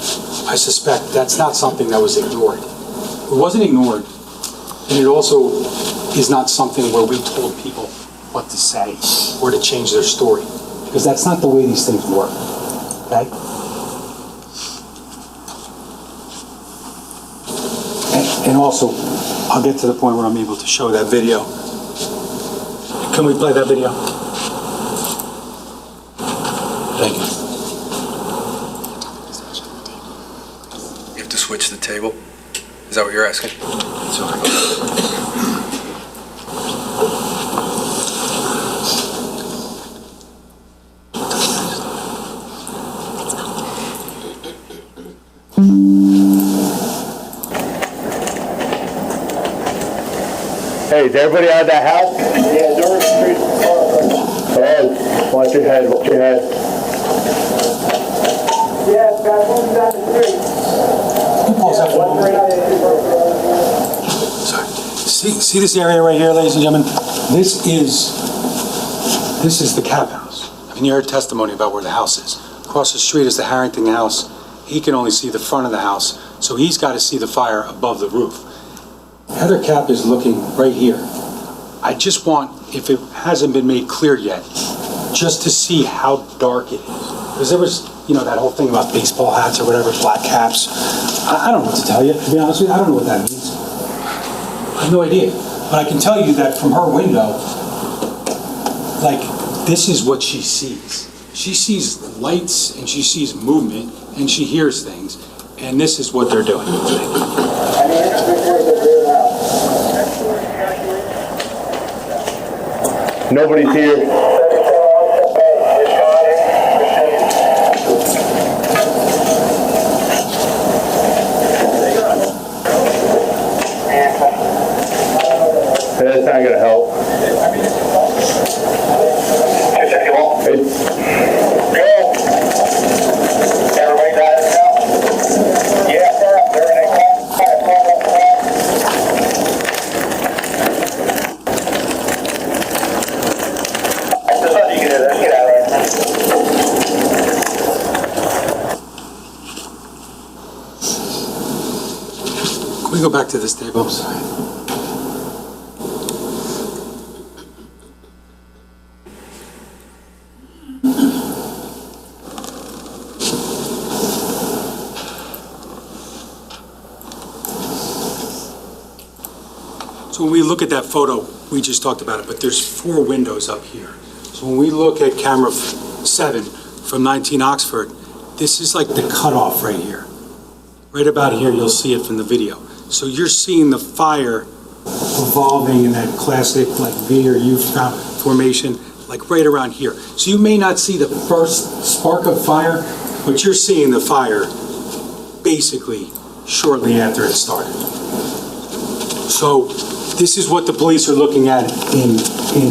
I suspect that's not something that was ignored. It wasn't ignored, and it also is not something where we told people what to say or to change their story, because that's not the way these things work, okay? And also, I'll get to the point where I'm able to show that video. Can we play that video? Thank you. You have to switch the table? Is that what you're asking? Sorry. Hey, is everybody out of that house? Yeah, Doris Street. Watch your head, watch your head. Yeah, it's got one down the street. One right out the Sorry. See this area right here, ladies and gentlemen? This is the Cap house. And you heard testimony about where the house is. Across the street is the Harrington house. He can only see the front of the house, so he's got to see the fire above the roof. Heather Cap is looking right here. I just want, if it hasn't been made clear yet, just to see how dark it is. Because there was, that whole thing about baseball hats or whatever, black caps. I don't know what to tell you, to be honest with you. I don't know what that means. I have no idea. But I can tell you that from her window, like, this is what she sees. She sees lights and she sees movement and she hears things. And this is what they're doing. Nobody's here. That's not gonna help. Can we go back to this table? I'm sorry. So when we look at that photo, we just talked about it, but there's 4 windows up here. So when we look at camera 7 from 19 Oxford, this is like the cutoff right here. Right about here, you'll see it from the video. So you're seeing the fire revolving in that classic like V or U formation, like right around here. So you may not see the first spark of fire, but you're seeing the fire basically shortly after it started. So this is what the police are looking at in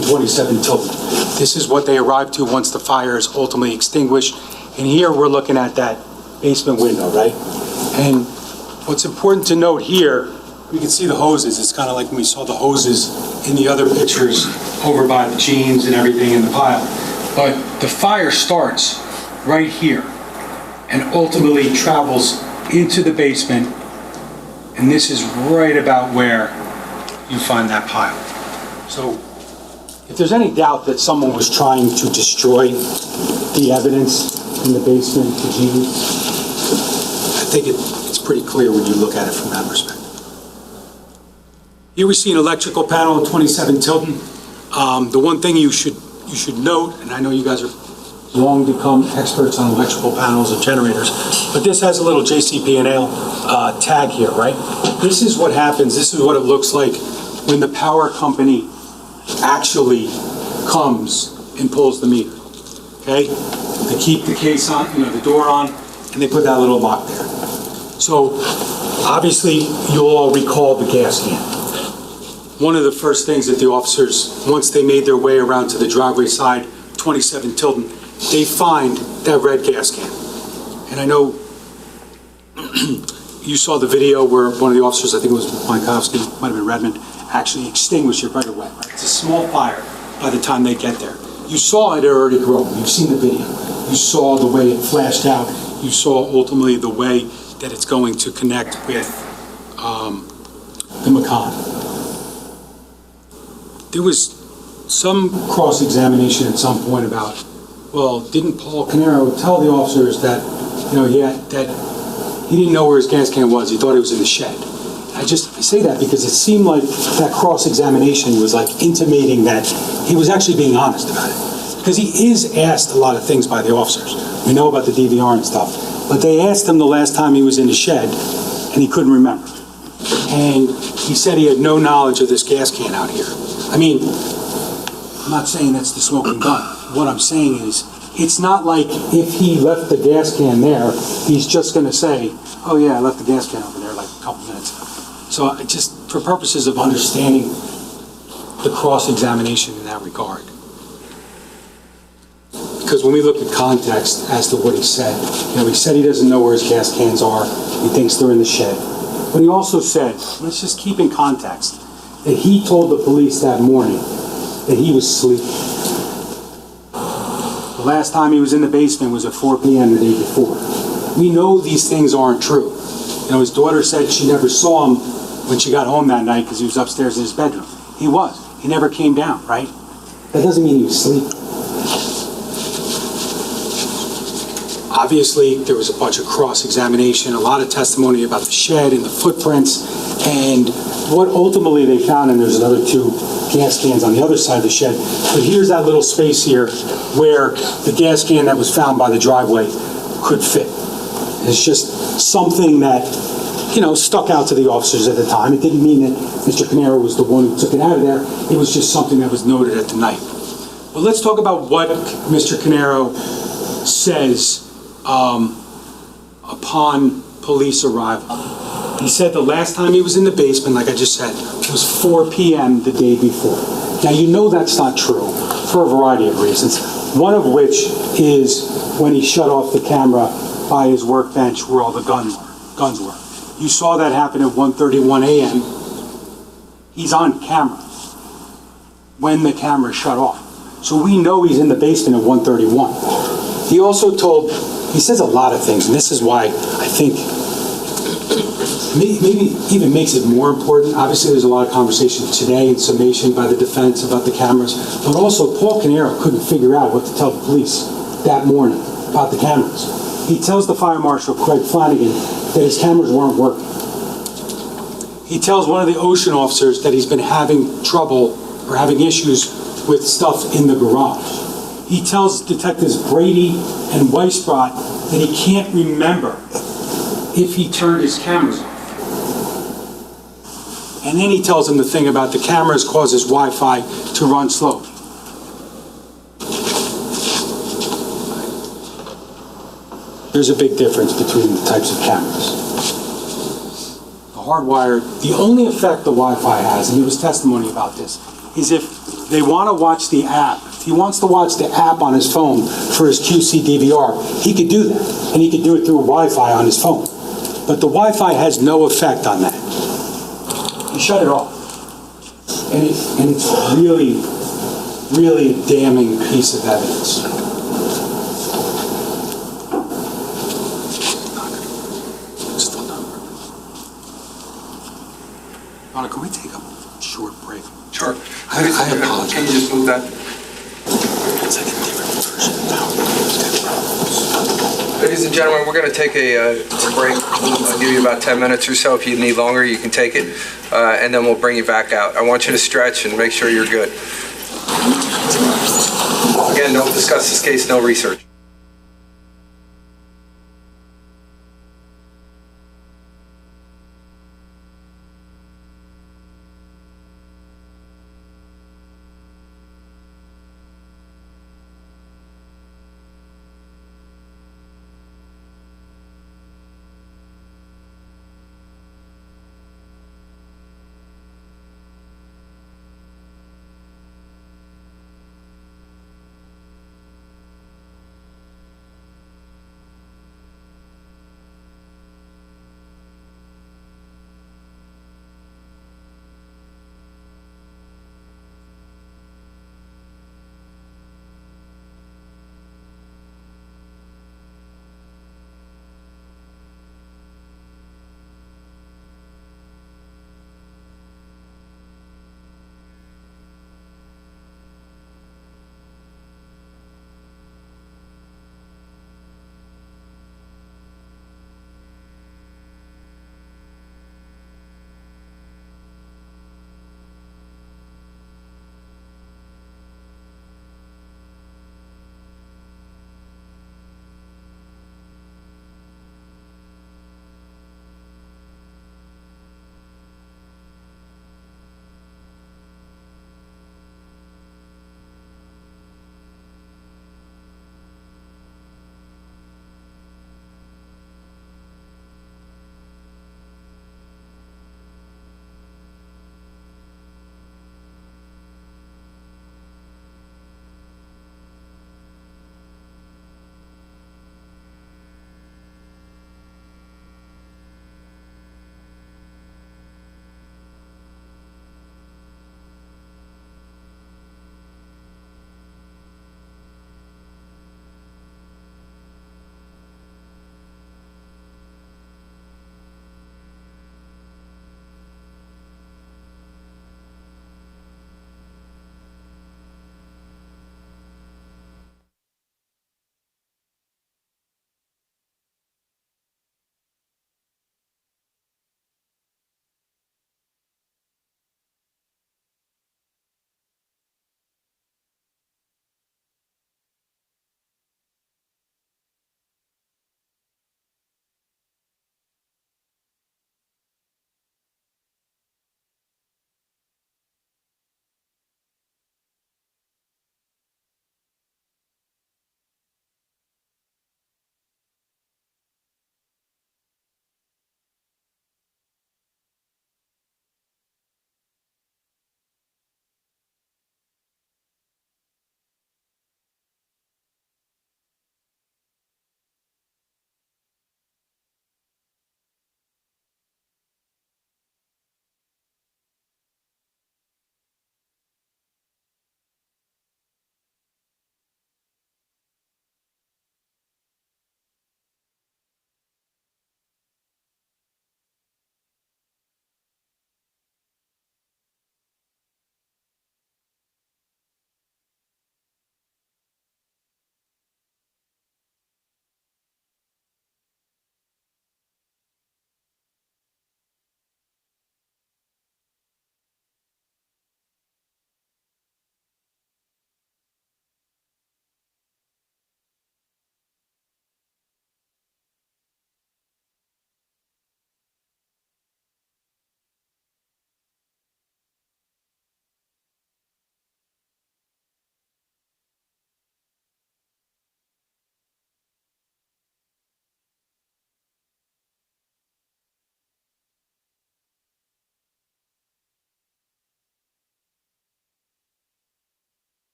27 Tilton. This is what they arrived to once the fire is ultimately extinguished. And here we're looking at that basement window, right? And what's important to note here, we can see the hoses. It's kind of like when we saw the hoses in the other pictures over by the jeans and everything in the pile. But the fire starts right here and ultimately travels into the basement And this is right about where you find that pile. So if there's any doubt that someone was trying to destroy the evidence in the basement, the G, I think it's pretty clear when you look at it from that perspective. Here we see an electrical panel at 27 Tilton. The one thing you should note, and I know you guys are long become experts on electrical panels and generators, but this has a little JCP&L tag here, right? This is what happens, this is what it looks like when the power company actually comes and pulls the meter, okay? They keep the case on, the door on, and they put that little lock there. So, obviously, you'll all recall the gas can. One of the first things that the officers, once they made their way around to the driveway side, 27 Tilton, they find that red gas can. And I know you saw the video where one of the officers, I think it was Monkowski, might have been Redmond, actually extinguished it right away. Right? It's a small fire by the time they get there. You saw it already grow. You've seen the video. You saw the way it flashed out. You saw ultimately the way that it's going to connect with the Macan. There was some cross-examination at some point about, well, didn't Paul Caneiro tell the officers that, that he didn't know where his gas can was, he thought it was in the shed. I say that because it seemed like that cross-examination was like intimating that he was actually being honest about it. Because he is asked a lot of things by the officers. We know about the DVR and stuff, but they asked him the last time he was in the shed, and he couldn't remember. And he said he had no knowledge of this gas can out here. I mean, I'm not saying that's the smoking gun. What I'm saying is, it's not like if he left the gas can there, he's just going to say, oh yeah, I left the gas can over there like a couple minutes ago. So I just, for purposes of understanding the cross-examination in that regard. Because when we look at context as to what he said, he said he doesn't know where his gas cans are. He thinks they're in the shed. But he also said, let's just keep in context, that he told the police that morning that he was sleeping. The last time he was in the basement was at 4 p.m. the day before. We know these things aren't true. His daughter said she never saw him when she got home that night because he was upstairs in his bedroom. He was. He never came down, right? That doesn't mean he was sleeping. Obviously, there was a bunch of cross-examination, a lot of testimony about the shed and the footprints, and what ultimately they found, and there's another 2 gas cans on the other side of the shed, but here's that little space here where the gas can that was found by the driveway could fit. It's just something that, stuck out to the officers at the time. It didn't mean that Mr. Caneiro was the one who took it out of there. It was just something that was noted at the night. But let's talk about what Mr. Caneiro says upon police arrival. He said the last time he was in the basement, like I just said, was 4 p.m. the day before. Now, that's not true for a variety of reasons, one of which is when he shut off the camera by his workbench where all the guns were. You saw that happen at 1:31 a.m. He's on camera when the camera shut off. So we know he's in the basement at 1:31. He also he says a lot of things, and this is why I think maybe even makes it more important. Obviously, there's a lot of conversation today in summation by the defense about the cameras, but also Paul Caneiro couldn't figure out what to tell the police that morning about the cameras. He tells the fire marshal, Craig Flanagan, that his cameras weren't working. He tells one of the ocean officers that he's been having trouble or having issues with stuff in the garage. He tells Detectives Brady and Weisbrot that he can't remember if he turned his cameras off. And then he tells him the thing about the cameras causes Wi-Fi to run slow. There's a big difference between the types of cameras. The hardwired, the only effect the Wi-Fi has, and there was testimony about this, is if they want to watch the app. If he wants to watch the app on his phone for his QC DVR, he could do that. And he could do it through Wi-Fi on his phone. But the Wi-Fi has no effect on that. He shut it off. And it's really, really a damning piece of evidence. Sure. I apologize. Can you just move that? It's like a different version of power. Ladies and gentlemen, we're going to take a break. I'll give you about 10 minutes or so. If you need longer, you can take it, and then we'll bring you back out. I want you to stretch and make sure you're good. Again, don't discuss this case, no research.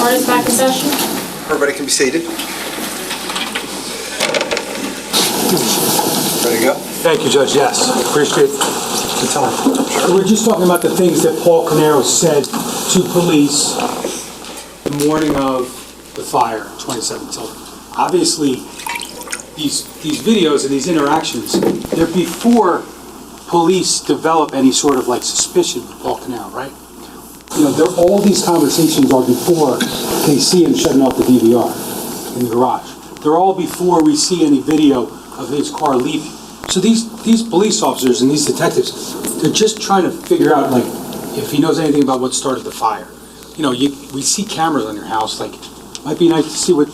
Court is back in session. Everybody can be seated. Ready to go? Thank you, Judge, yes, appreciate the time. We're just talking about the things that Paul Caneiro said to police the morning of the fire, 27th. Obviously, these videos and these interactions, they're before police develop any sort of like suspicion with Paul Caneiro, right? You know, all these conversations are before they see him shutting off the DVR in the garage. They're all before we see any video of his car leaving. So these police officers and these detectives, they're just trying to figure out like if he knows anything about what started the fire. You know, we see cameras on your house, like might be nice to see what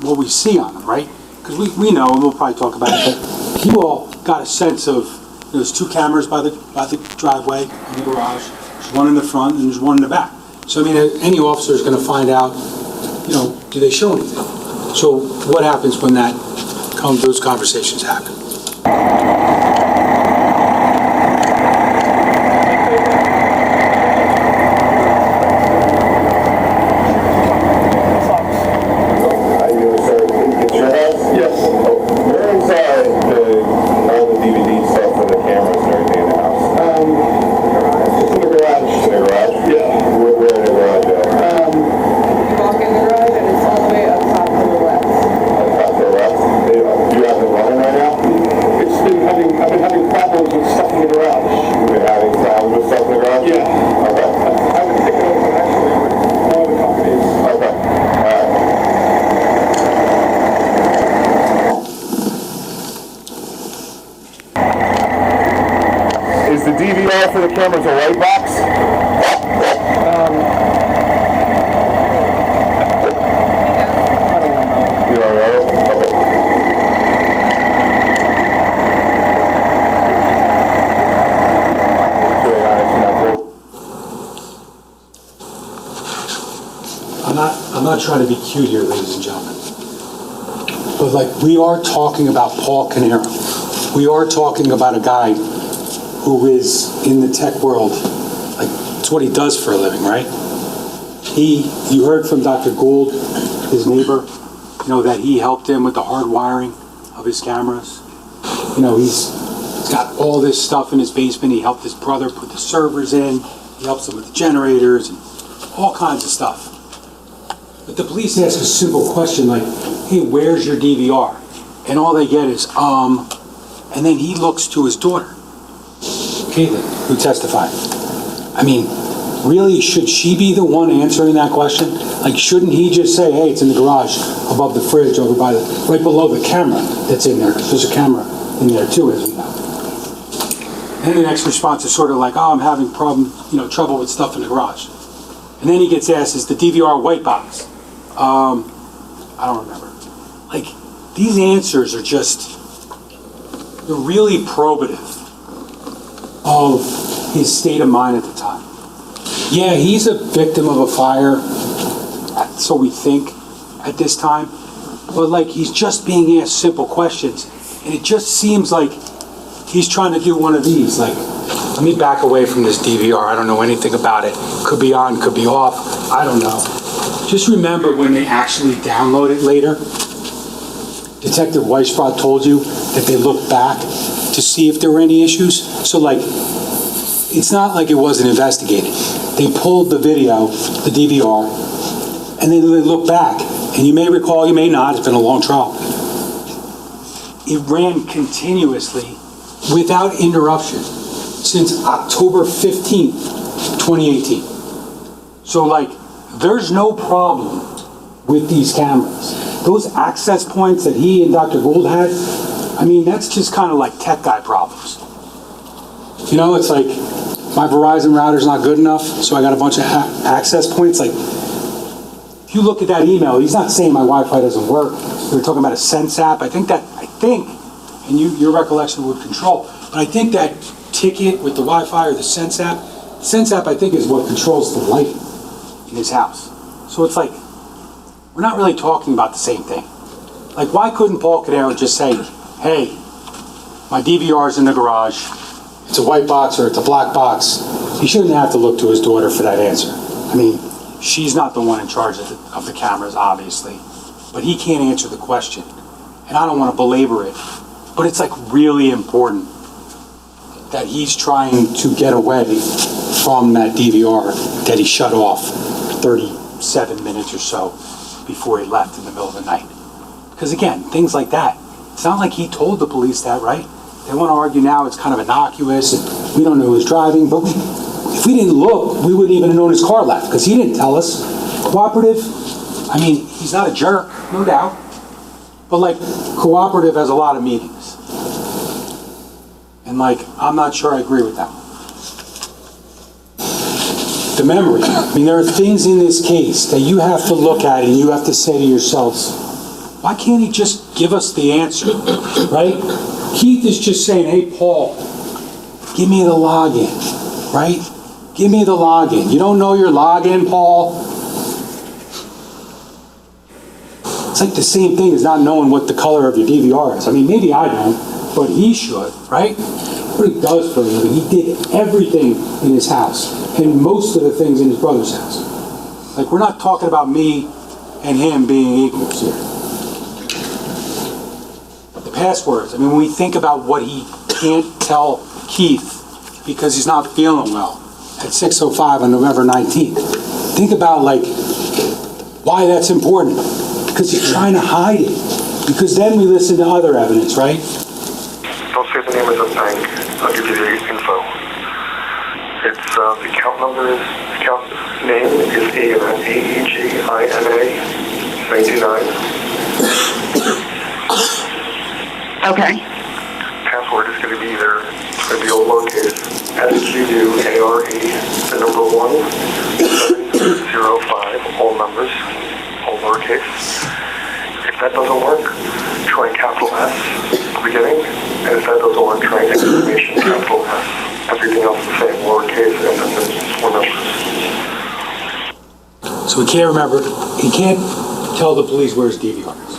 what we see on them, right? Because we know, and we'll probably talk about it, but you all got a sense of there's two cameras by the driveway in the garage. There's one in the front and there's one in the back. So I mean, any officer is going to find out, do they show anything? So what happens when those conversations happen? For the cameras, a white box? You don't know? Okay. I'm not trying to be cute here, ladies and gentlemen. But like, we are talking about Paul Caneiro. We are talking about a guy who is in the tech world, like it's what he does for a living, right? You heard from Dr. Gould, his neighbor, that he helped him with the hard wiring of his cameras. He's got all this stuff in his basement. He helped his brother put the servers in. He helps him with the generators and all kinds of stuff. But the police ask a simple question like, hey, where's your DVR? And all they get is, and then he looks to his daughter, Caitlin, who testified. I mean, really, should she be the one answering that question? Like, shouldn't he just say, hey, it's in the garage above the fridge over by right below the camera that's in there? Because there's a camera in there too, as we know. And the next response is sort of like, oh, I'm having trouble with stuff in the garage. And then he gets asked, is the DVR white box? I don't remember. Like, these answers are they're really probative of his state of mind at the time. Yeah, he's a victim of a fire, so we think at this time, but like he's just being asked simple questions, and it just seems like he's trying to do one of these, like, let me back away from this DVR, I don't know anything about it, could be on, could be off, I don't know. Just remember when they actually download it later, Detective Weisbrod told you that they looked back to see if there were any issues. So like, it's not like it wasn't investigated. They pulled the video, the DVR, and then they looked back. And you may recall, you may not, it's been a long trial. It ran continuously without interruption since October 15th, 2018. So like, there's no problem with these cameras. Those access points that he and Dr. Gould had, I mean, that's just kind of like tech guy problems. It's like, my Verizon router's not good enough, so I got a bunch of access points. Like, if you look at that email, he's not saying my Wi-Fi doesn't work. They were talking about a Sense app. I think, and your recollection would control, but I think that ticket with the Wi-Fi or the Sense app I think is what controls the light in his house. So it's like, we're not really talking about the same thing. Like, why couldn't Paul Caneiro just say, hey, my DVR's in the garage, it's a white box or it's a black box? He shouldn't have to look to his daughter for that answer. I mean, she's not the one in charge of the cameras, obviously, but he can't answer the question. And I don't want to belabor it, but it's like really important that he's trying to get away from that DVR that he shut off 37 minutes or so before he left in the middle of the night. Because again, things like that, it's not like he told the police that, right? They want to argue now it's kind of innocuous and we don't know who's driving, but if we didn't look, we wouldn't even have known his car left because he didn't tell us. Cooperative, I mean, he's not a jerk, no doubt, but like Cooperative has a lot of meetings. And like, I'm not sure I agree with that. The memory, I mean, there are things in this case that you have to look at and you have to say to yourselves, why can't he just give us the answer, right? Keith is just saying, hey, Paul, give me the login, right? Give me the login. You don't know your login, Paul? It's like the same thing as not knowing what the color of your DVR is. I mean, maybe I don't, but he should, right? What he does for a living. He did everything in his house and most of the things in his brother's house. Like, we're not talking about me and him being equals here. The passwords, I mean, when we think about what he can't tell Keith because he's not feeling well at 6:05 on November 19th, think about, like, why that's important. Because he's trying to hide it. Because then we listen to other evidence, right? Don't say the name of the bank. I'll give you the info. It's the account number is account name is AEGINA 99. Okay. Password is going to be either it's going to be all lowercase SQUARE the number 1705 all numbers all lowercase. If that doesn't work, try capital S at the beginning, and if that doesn't work, try exclamation capital S. Everything else the same, lowercase, and then there's 4 numbers. So he can't remember, he can't tell the police where his DVR is,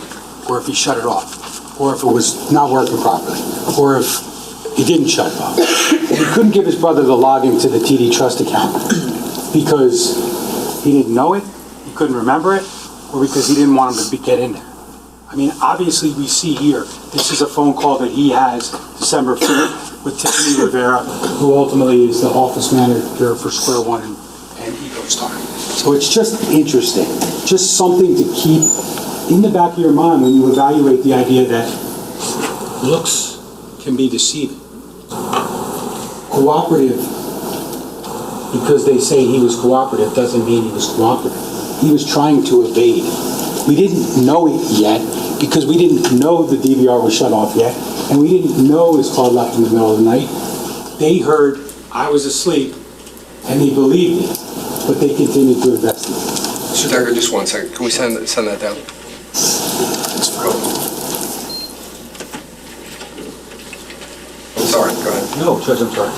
or if he shut it off, or if it was not working properly, or if he didn't shut it off. And he couldn't give his brother the login to the TD Trust account because he didn't know it, he couldn't remember it, or because he didn't want him to get in there. I mean, obviously we see here, this is a phone call that he has December 5th with Tiffany Rivera, who ultimately is the office manager for Square One and EcoStar. So it's just interesting, just something to keep in the back of your mind when you evaluate the idea that looks can be deceiving. Cooperative, because they say he was cooperative, doesn't mean he was cooperative. He was trying to evade. We didn't know it yet because we didn't know the DVR was shut off yet, and we didn't know his car left in the middle of the night. They heard I was asleep, and they believed it, but they continued to investigate. Mr. Decker, just 1 second. Can we send that down? Sorry, go ahead. No, Judge, I'm sorry.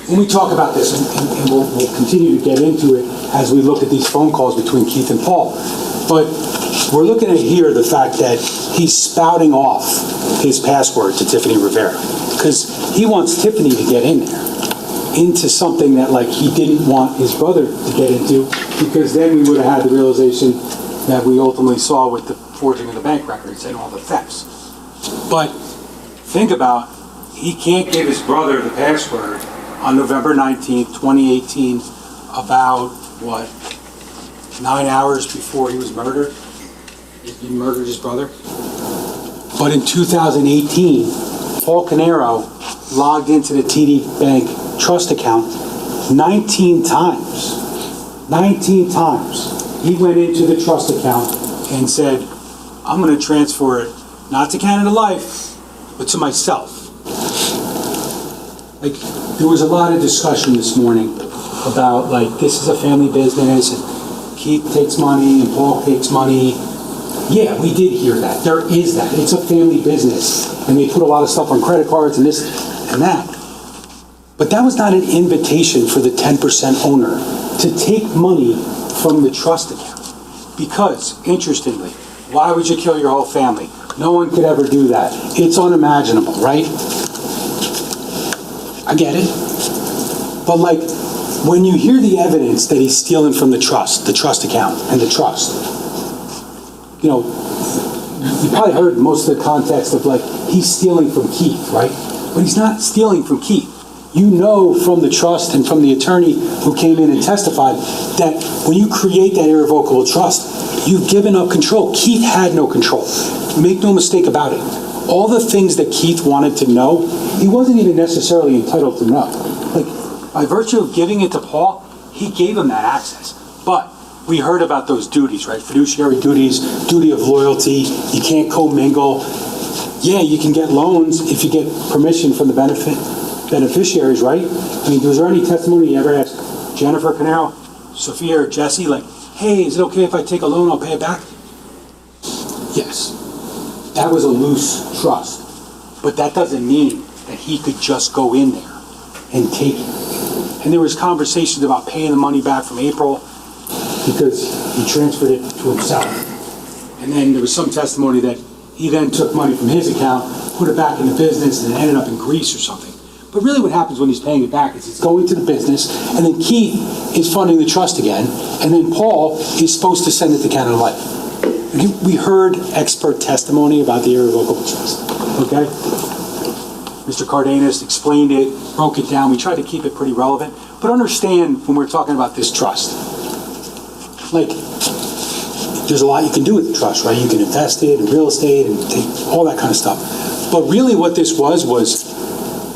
When we talk about this, and we'll continue to get into it as we look at these phone calls between Keith and Paul, but we're looking at here the fact that he's spouting off his password to Tiffany Rivera because he wants Tiffany to get in there, into something that like he didn't want his brother to get into, because then we would have had the realization that we ultimately saw with the forging of the bank records and all the thefts. But think about, he can't give his brother the password on November 19th, 2018, about, 9 hours before he was murdered? He murdered his brother? But in 2018, Paul Caneiro logged into the TD Bank trust account 19 times. 19 times. He went into the trust account and said, I'm going to transfer it, not to Canada Life, but to myself. Like, there was a lot of discussion this morning about, like, this is a family business, and Keith takes money, and Paul takes money. Yeah, we did hear that. There is that. It's a family business, and they put a lot of stuff on credit cards and this and that. But that was not an invitation for the 10% owner to take money from the trust account. Because, interestingly, why would you kill your whole family? No one could ever do that. It's unimaginable, right? I get it. But like, when you hear the evidence that he's stealing from the trust account and the trust, you know, you probably heard most of the context of like, he's stealing from Keith, right? But he's not stealing from Keith. You know from the trust and from the attorney who came in and testified that when you create that irrevocable trust, you've given up control. Keith had no control. Make no mistake about it. All the things that Keith wanted to know, he wasn't even necessarily entitled to know. Like, by virtue of giving it to Paul, he gave him that access. But we heard about those duties, right? Fiduciary duties, duty of loyalty, you can't commingle. Yeah, you can get loans if you get permission from the beneficiaries, right? I mean, was there any testimony you ever asked Jennifer Caneiro, Sophia, or Jesse, like, hey, is it okay if I take a loan, I'll pay it back? Yes. That was a loose trust. But that doesn't mean that he could just go in there and take it. And there was conversations about paying the money back from April because he transferred it to himself. And then there was some testimony that he then took money from his account, put it back in the business, and it ended up in Greece or something. But really what happens when he's paying it back is it's going to the business, and then Keith is funding the trust again, and then Paul is supposed to send it to Canada Life. We heard expert testimony about the irrevocable trust, okay? Mr. Cardenas explained it, broke it down. We tried to keep it pretty relevant. But understand when we're talking about this trust, like, there's a lot you can do with the trust, right? You can invest it in real estate and take all that kind of stuff. But really what this was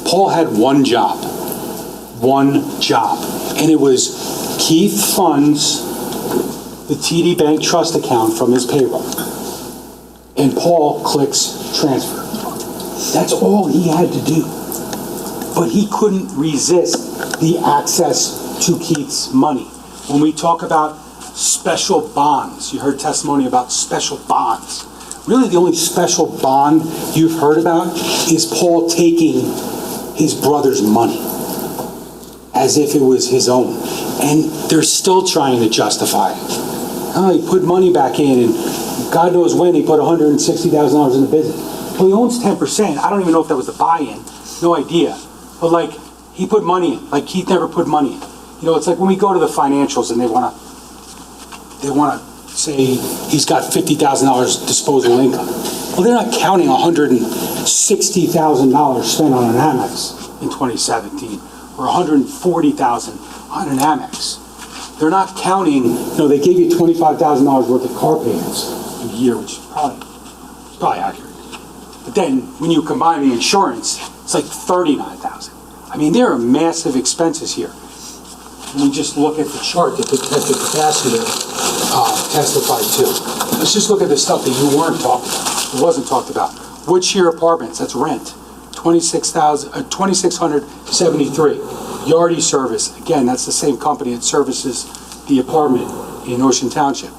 Paul had one job. And it was Keith funds the TD Bank trust account from his payroll. And Paul clicks transfer. That's all he had to do. But he couldn't resist the access to Keith's money. When we talk about special bonds, you heard testimony about special bonds. Really the only special bond you've heard about is Paul taking his brother's money as if it was his own. And they're still trying to justify it. Oh, he put money back in, and God knows when he put $160,000 in the business. Well, he owns 10%. I don't even know if that was the buy-in. No idea. But like, he put money in. Like, Keith never put money in. You know, it's like when we go to the financials and they want to say he's got $50,000 disposable income. Well, they're not counting $160,000 spent on an Amex in 2017 or $140,000 on an Amex. They're not counting, you know, they gave you $25,000 worth of car payments a year, which is probably accurate. But then when you combine the insurance, it's like $39,000. I mean, there are massive expenses here. When we just look at the chart that the capacitor testified to. Let's just look at the stuff that you weren't talking about. It wasn't talked about. Woodshire Apartments, that's rent. $2,673. Yardy Service, again, that's the same company that services the apartment in Ocean Township.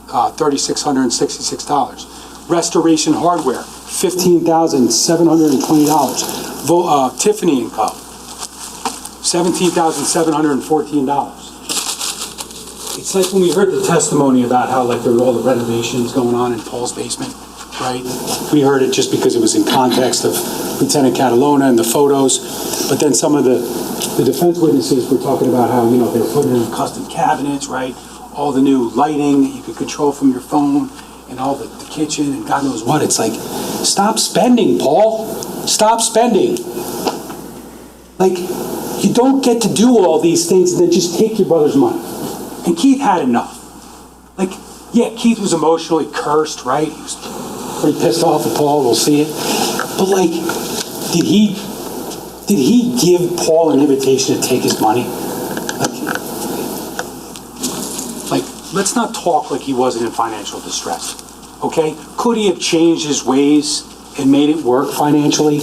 $3,666. Restoration Hardware, $15,720. Tiffany & Co., $17,714. It's like when we heard the testimony about how like there were all the renovations going on in Paul's basement, right? We heard it just because it was in context of Lieutenant Catalona and the photos, but then some of the defense witnesses were talking about how, you know, they were putting in custom cabinets, right? All the new lighting that you could control from your phone and all the kitchen and God knows what. It's like, stop spending, Paul. Stop spending. Like, you don't get to do all these things and then just take your brother's money. And Keith had enough. Like, yeah, Keith was emotionally cursed, right? He was pretty pissed off at Paul, we'll see it. But like, did he give Paul an invitation to take his money? Like, let's not talk like he wasn't in financial distress, okay? Could he have changed his ways and made it work financially?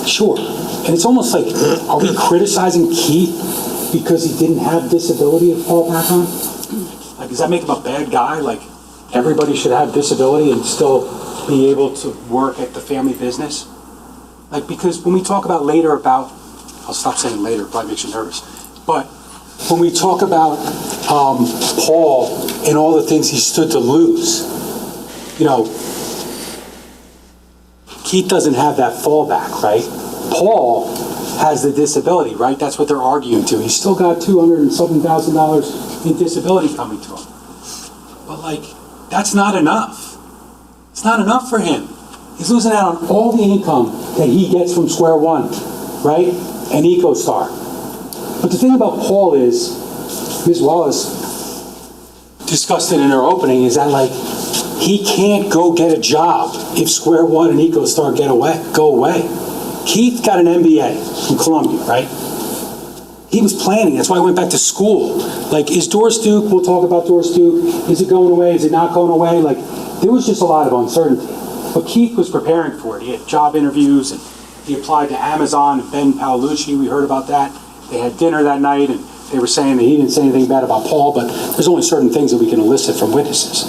Sure. And it's almost like, are we criticizing Keith because he didn't have disability to fall back on? Like, does that make him a bad guy? Like, everybody should have disability and still be able to work at the family business? Like, because when we talk about later about, I'll stop saying later, it probably makes you nervous, but when we talk about Paul and all the things he stood to lose, you know, Keith doesn't have that fallback, right? Paul has the disability, right? That's what they're arguing to. He's still got $200 and something thousand in disability coming to him. But like, that's not enough. It's not enough for him. He's losing out on all the income that he gets from Square One, right? And EcoStar. But the thing about Paul is, Ms. Wallace discussed it in her opening, is that like, he can't go get a job if Square One and EcoStar go away. Keith got an MBA from Columbia, right? He was planning, that's why he went back to school. Like, is Doris Duke, we'll talk about Doris Duke, is it going away, is it not going away? Like, there was just a lot of uncertainty. But Keith was preparing for it. He had job interviews, and he applied to Amazon, and Ben Paolucci, we heard about that. They had dinner that night, and they were saying that he didn't say anything bad about Paul, but there's only certain things that we can elicit from witnesses.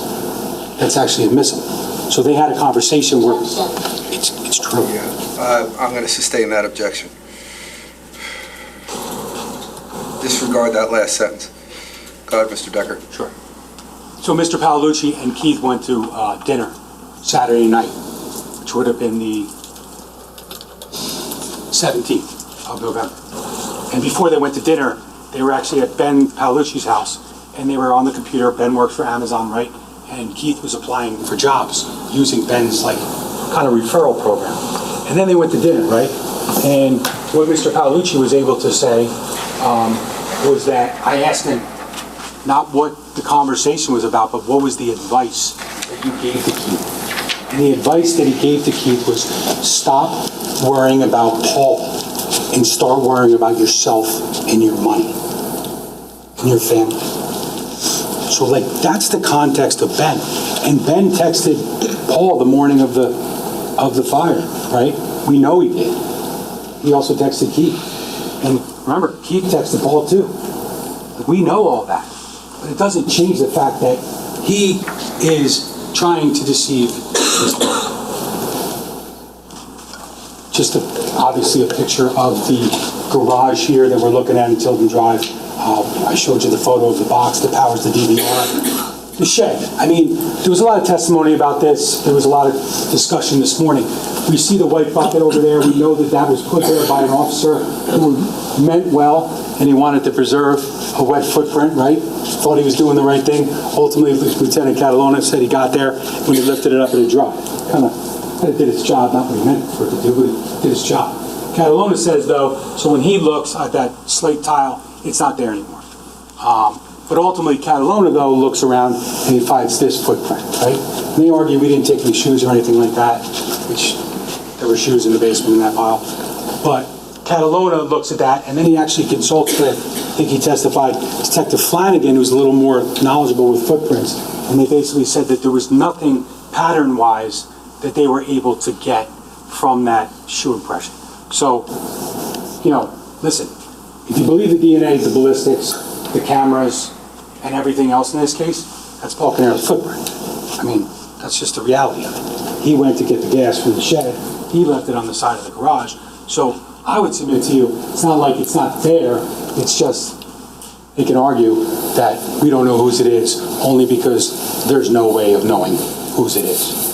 That's actually admissible. So they had a conversation where it's true. Yeah, I'm going to sustain that objection. Disregard that last sentence. Go ahead, Mr. Decker. Sure. So Mr. Paolucci and Keith went to dinner Saturday night, which would have been the 17th of November. And before they went to dinner, they were actually at Ben Paolucci's house, and they were on the computer. Ben works for Amazon, right? And Keith was applying for jobs using Ben's like kind of referral program. And then they went to dinner, right? And what Mr. Paolucci was able to say was that I asked him not what the conversation was about, but what was the advice that you gave to Keith. And the advice that he gave to Keith was stop worrying about Paul and start worrying about yourself and your money and your family. So like, that's the context of Ben. And Ben texted Paul the morning of the fire, right? We know he did. He also texted Keith. And remember, Keith texted Paul too. We know all that. But it doesn't change the fact that he is trying to deceive his wife. Just obviously a picture of the garage here that we're looking at in Tilden Drive. I showed you the photo of the box that powers the DVR. The shed. I mean, there was a lot of testimony about this. There was a lot of discussion this morning. We see the white bucket over there. We know that that was put there by an officer who meant well, and he wanted to preserve a wet footprint, right? Thought he was doing the right thing. Ultimately, Lieutenant Catalona said he got there when he lifted it up and it dropped. Kind of did its job, not what he meant for it to do, but it did its job. Catalona says, though, so when he looks at that slate tile, it's not there anymore. But ultimately, Catalona, though, looks around and he finds this footprint, right? And they argue we didn't take any shoes or anything like that, which there were shoes in the basement in that pile. But Catalona looks at that, and then he actually consults with, I think he testified, Detective Flanagan, who's a little more knowledgeable with footprints, and they basically said that there was nothing pattern-wise that they were able to get from that shoe impression. So, you know, listen, if you believe the DNA, the ballistics, the cameras, and everything else in this case, that's Paul Caneiro's footprint. I mean, that's just the reality of it. He went to get the gas from the shed. He left it on the side of the garage. So I would submit to you, it's not like it's not there. It's just, they can argue that we don't know whose it is only because there's no way of knowing whose it is.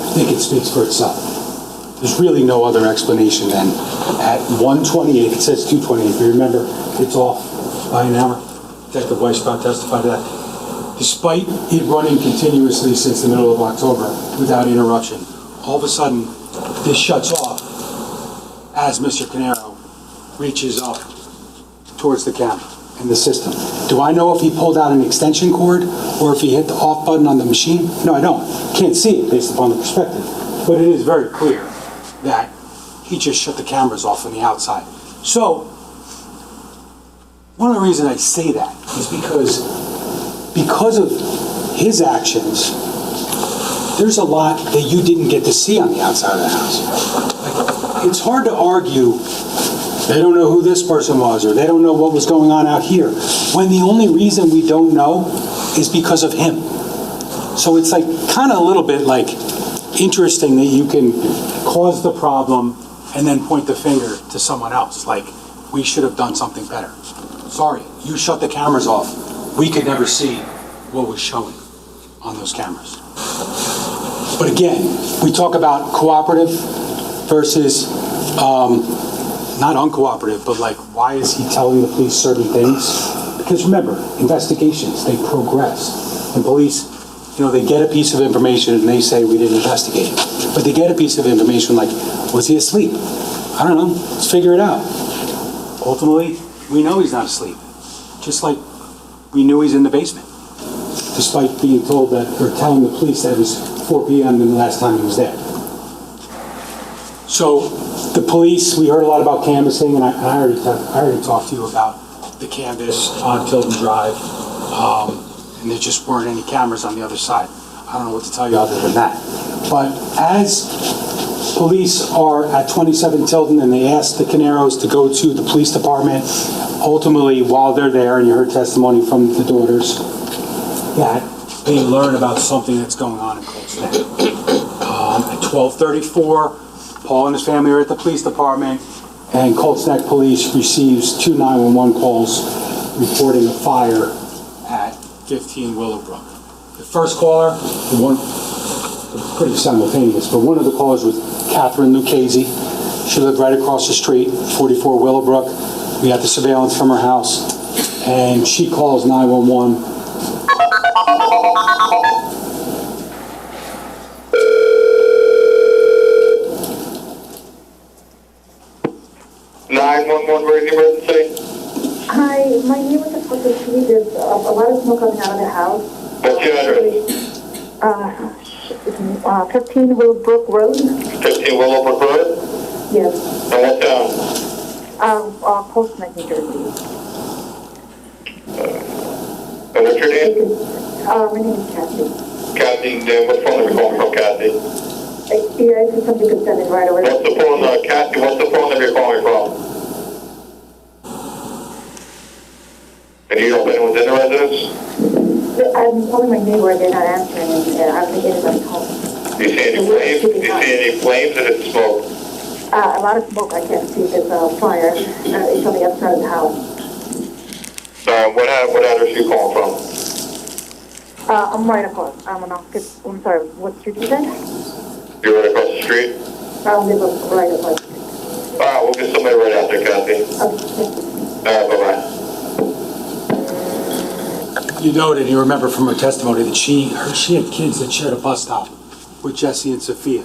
I think it speaks for itself. There's really no other explanation than at 1:28, it says 2:28, but remember, it's off by an hour. Detective Weisbrot testified to that. Despite it running continuously since the middle of October without interruption, all of a sudden, this shuts off as Mr. Caneiro reaches up towards the camera. in the system. Do I know if he pulled out an extension cord or if he hit the off button on the machine? No, I don't. Can't see it based upon the perspective. But it is very clear that he just shut the cameras off on the outside. So, one of the reasons I say that is because of his actions, there's a lot that you didn't get to see on the outside of the house. Like, it's hard to argue they don't know who this person was or they don't know what was going on out here, when the only reason we don't know is because of him. So it's like kind of a little bit like interesting that you can cause the problem and then point the finger to someone else, like we should have done something better. Sorry, you shut the cameras off. We could never see what was showing on those cameras. But again, we talk about cooperative versus not uncooperative, but like, why is he telling the police certain things? Because remember, investigations, they progress. And police, they get a piece of information and they say we didn't investigate it. But they get a piece of information like, was he asleep? I don't know, let's figure it out. Ultimately, we know he's not asleep. Just like we knew he's in the basement. Despite being told that, or telling the police that it was 4 p.m. the last time he was there. So, the police, we heard a lot about canvassing, and I already talked to you about the canvas on Tilton Drive, and there just weren't any cameras on the other side. I don't know what to tell you other than that. But as police are at 27 Tilton and they ask the Caneiros to go to the police department, ultimately, while they're there, and you heard testimony from the daughters, that they learn about something that's going on in Colts Neck. At 12:34, Paul and his family are at the police department, and Colts Neck Police receives 2 911 calls reporting a fire at 15 Willow Brook. The first caller, the one, pretty simultaneous, but one of the callers was Catherine Lucchese. She lived right across the street, 44 Willow Brook. We got the surveillance from her house, and she calls 911. 911, where's the emergency? Hi, my name is Sophia. There's a lot of smoke coming out of the house. What's your address? 15 Willow Brook Road. 15 Willow Brook Road? Yes. And what town? Colts Neck, New Jersey. And what's your name? My name is Kathy. Kathy, what phone number are you calling from, Kathy? Yeah, if somebody could send it right away. What's the phone, Kathy, what's the phone number you're calling from? And you know if anyone's in the residence? I'm calling my neighbor and they're not answering, and I don't think anybody's home. Do you see any flames? Do you see any flames or is it smoke? A lot of smoke. I can't see if there's a fire. It's on the outside of the house. What address are you calling from? I'm right across. I'm sorry, what street is that? You're right across the street? I live right across. Alright, we'll get somebody right out there, Kathy. Okay, thank you. Alright, bye-bye. You noted, you remember from her testimony that she had kids that shared a bus stop with Jesse and Sophia.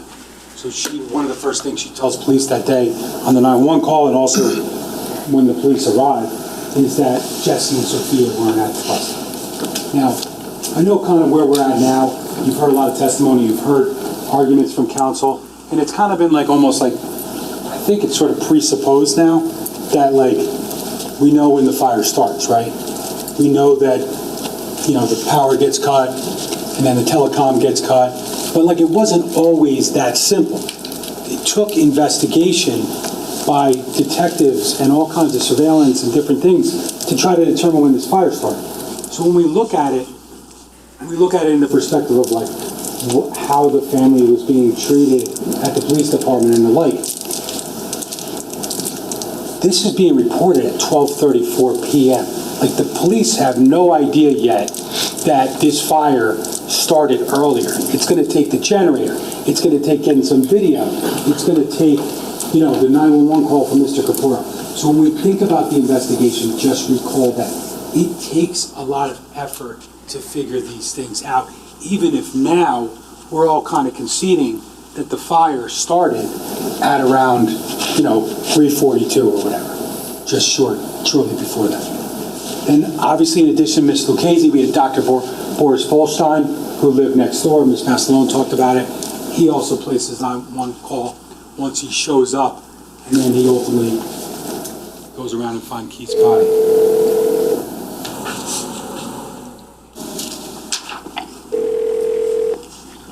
So one of the first things she tells police that day on the 911 call, and also when the police arrived, is that Jesse and Sophia weren't at the bus stop. Now, I know kind of where we're at now. You've heard a lot of testimony, you've heard arguments from counsel, and it's kind of been like almost like, I think it's sort of presupposed now that like, we know when the fire starts, right? We know that, the power gets cut and then the telecom gets cut, but like it wasn't always that simple. It took investigation by detectives and all kinds of surveillance and different things to try to determine when this fire started. So when we look at it in the perspective of like how the family was being treated at the police department and the like, this is being reported at 12:34 p.m. Like the police have no idea yet that this fire started earlier. It's going to take the generator. It's going to take getting some video. It's going to take, the 911 call from Mr. Capura. So when we think about the investigation, just recall that it takes a lot of effort to figure these things out, even if now we're all kind of conceding that the fire started at around, 3:42 or whatever, just shortly before that. Then, obviously, in addition to Ms. Lucchese, we had Dr. Boris Volstein, who lived next door. Ms. Mastalone talked about it. He also places on one call once he shows up, and then he ultimately goes around and finds Keith's body.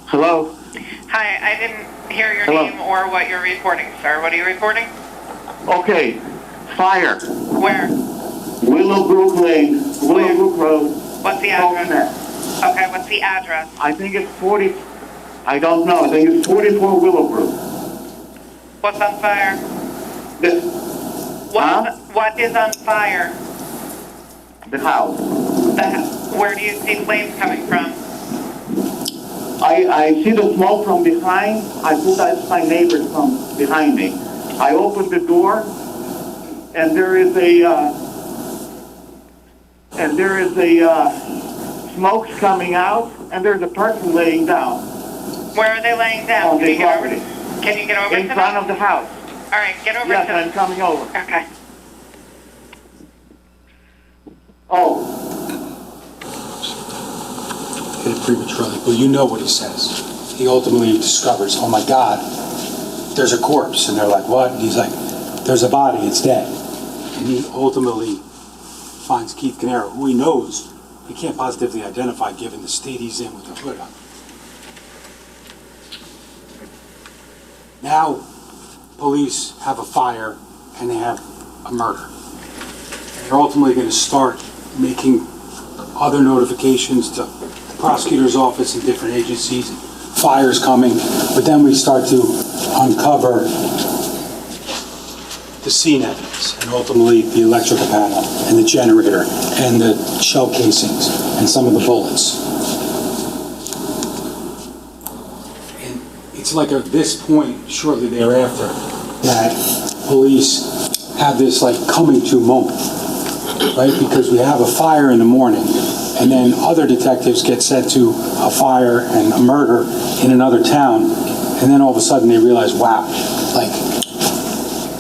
Hello? Hi, I didn't hear your Hello. name or what you're reporting, sir. What are you reporting? Okay, fire. Where? Willow Brook Lane, Willow Brook Road. What's the Colts address? Neck. Okay, what's the address? I think it's 40, I don't know, I think it's 44 Willow Brook. What's on fire? This, What is on fire? the house. Where do you see flames coming from? I see the smoke from behind. I thought that's my neighbors from behind me. I opened the door, and there is smoke's coming out, and there's a person laying down Where are they laying down? on Can the you get over? property Can you get over in to front them? of the house. All right, get over Yes, to I'm coming over. Okay. Oh, Hit it prematurely. Well, you know what he says. He ultimately discovers, oh my God, there's a corpse. And they're like, what? And he's like, there's a body, it's dead. And he ultimately finds Keith Caneiro, who he knows he can't positively identify given the state he's in with the hood on. Now, police have a fire and they have a murder. They're ultimately going to start making other notifications to the prosecutor's office and different agencies. Fire's coming, but then we start to uncover the scene evidence and ultimately the electrical panel and the generator and the shell casings and some of the bullets. And it's like at this point, shortly thereafter, that police have this like coming to moment, right? Because we have a fire in the morning and then other detectives get sent to a fire and a murder in another town, and then all of a sudden they realize, wow, like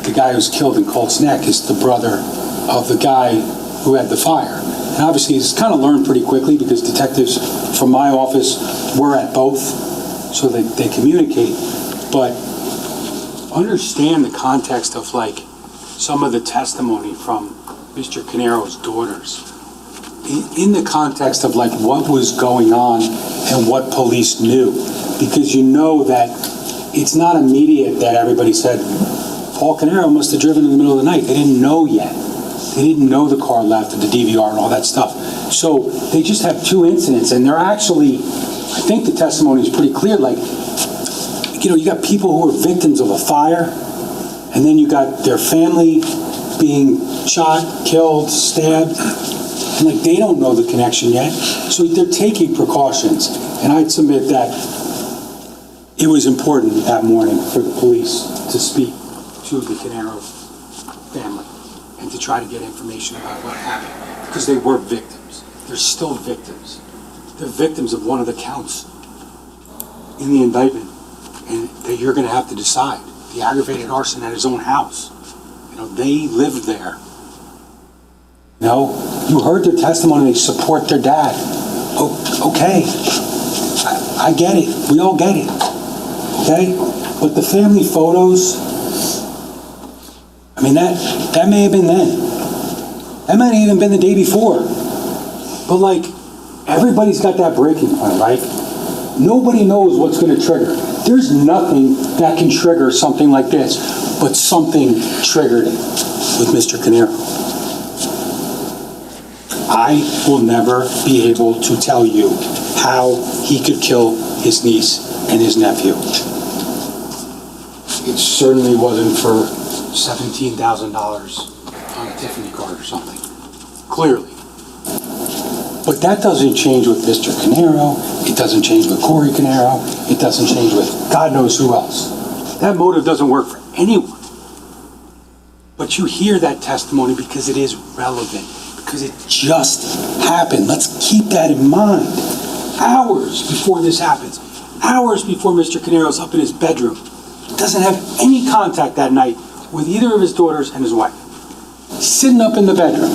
the guy who's killed in Colts Neck is the brother of the guy who had the fire. And obviously it's kind of learned pretty quickly because detectives from my office were at both, so that they communicate, but understand the context of like some of the testimony from Mr. Caneiro's daughters in the context of like what was going on and what police knew, because you know that it's not immediate that everybody said Paul Caneiro must have driven in the middle of the night. They didn't know yet. They didn't know the car left and the DVR and all that stuff. So they just have two incidents, and they're actually, I think the testimony is pretty clear. Like, you know, you got people who are victims of a fire, and then you got their family being shot, killed, stabbed, and like they don't know the connection yet. So they're taking precautions, and I'd submit that it was important that morning for the police to speak to the Caneiro family and to try to get information about what happened, because they were victims. They're still victims. They're victims of one of the counts in the indictment, and that you're going to have to decide. The aggravated arson at his own house. You know, they lived there. No, you heard their testimony. They support their dad. Oh, okay, I get it. We all get it. Okay, but the family photos. I mean, that may have been then. That might have even been the day before. But like, everybody's got that breaking point, right? Nobody knows what's going to trigger. There's nothing that can trigger something like this, but something triggered it with Mr. Caneiro. I will never be able to tell you how he could kill his niece and his nephew. It certainly wasn't for $17,000 on a Tiffany card or something. Clearly. But that doesn't change with Mr. Caneiro. It doesn't change with Corey Caneiro. It doesn't change with God knows who else. That motive doesn't work for anyone. But you hear that testimony because it is relevant. Because it just happened. Let's keep that in mind. Hours before this happens. Hours before Mr. Caneiro's up in his bedroom. Doesn't have any contact that night with either of his daughters and his wife. Sitting up in the bedroom.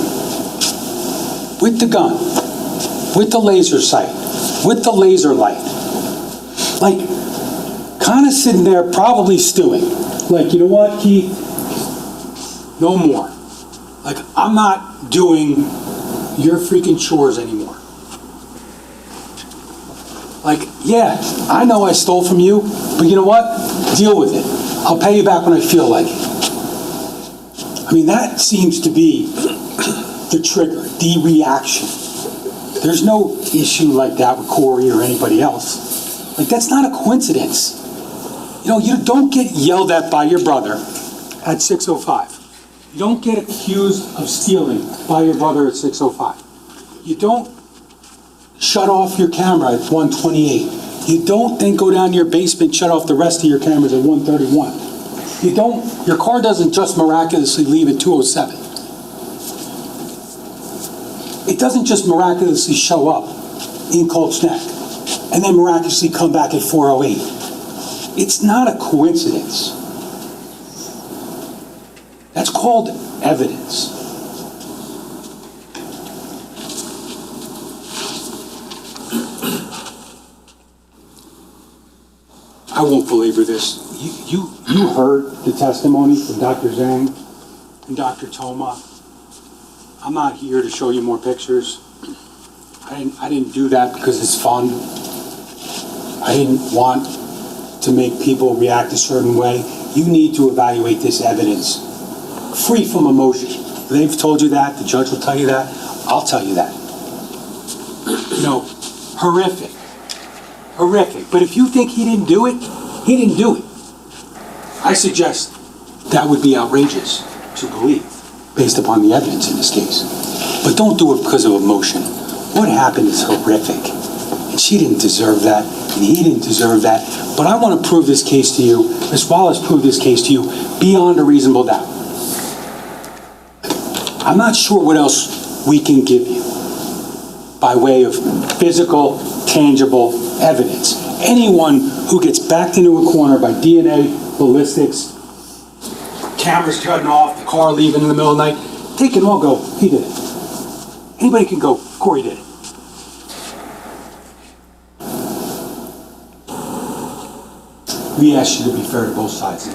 with the gun, with the laser sight, with the laser light, like, kind of sitting there probably stewing. Like, you know what, Keith? No more. Like, I'm not doing your freaking chores anymore. Like, yeah, I know I stole from you, but you know what? Deal with it. I'll pay you back when I feel like it. I mean, that seems to be the trigger, the reaction. There's no issue like that with Corey or anybody else. Like, that's not a coincidence. You know, you don't get yelled at by your brother at 6:05. You don't get accused of stealing by your brother at 6:05. You don't shut off your camera at 1:28. You don't then go down to your basement, shut off the rest of your cameras at 1:31. Your car doesn't just miraculously leave at 2:07. It doesn't just miraculously show up in Colts Neck and then miraculously come back at 4:08. It's not a coincidence. That's called evidence. I won't belabor this. You heard the testimony from Dr. Zhang and Dr. Toma. I'm not here to show you more pictures. I didn't do that because it's fun. I didn't want to make people react a certain way. You need to evaluate this evidence free from emotion. They've told you that. The judge will tell you that. I'll tell you that. You know, horrific. Horrific. But if you think he didn't do it, he didn't do it. I suggest that would be outrageous to believe, based upon the evidence in this case. But don't do it because of emotion. What happened is horrific. And she didn't deserve that, and he didn't deserve that. But I want to prove this case to you, Ms. Wallace proved this case to you, beyond a reasonable doubt. I'm not sure what else we can give you by way of physical, tangible evidence. Anyone who gets backed into a corner by DNA, ballistics, cameras cutting off, the car leaving in the middle of the night, they can all go, he did it. Anybody can go, Corey did it. We ask you to be fair to both sides.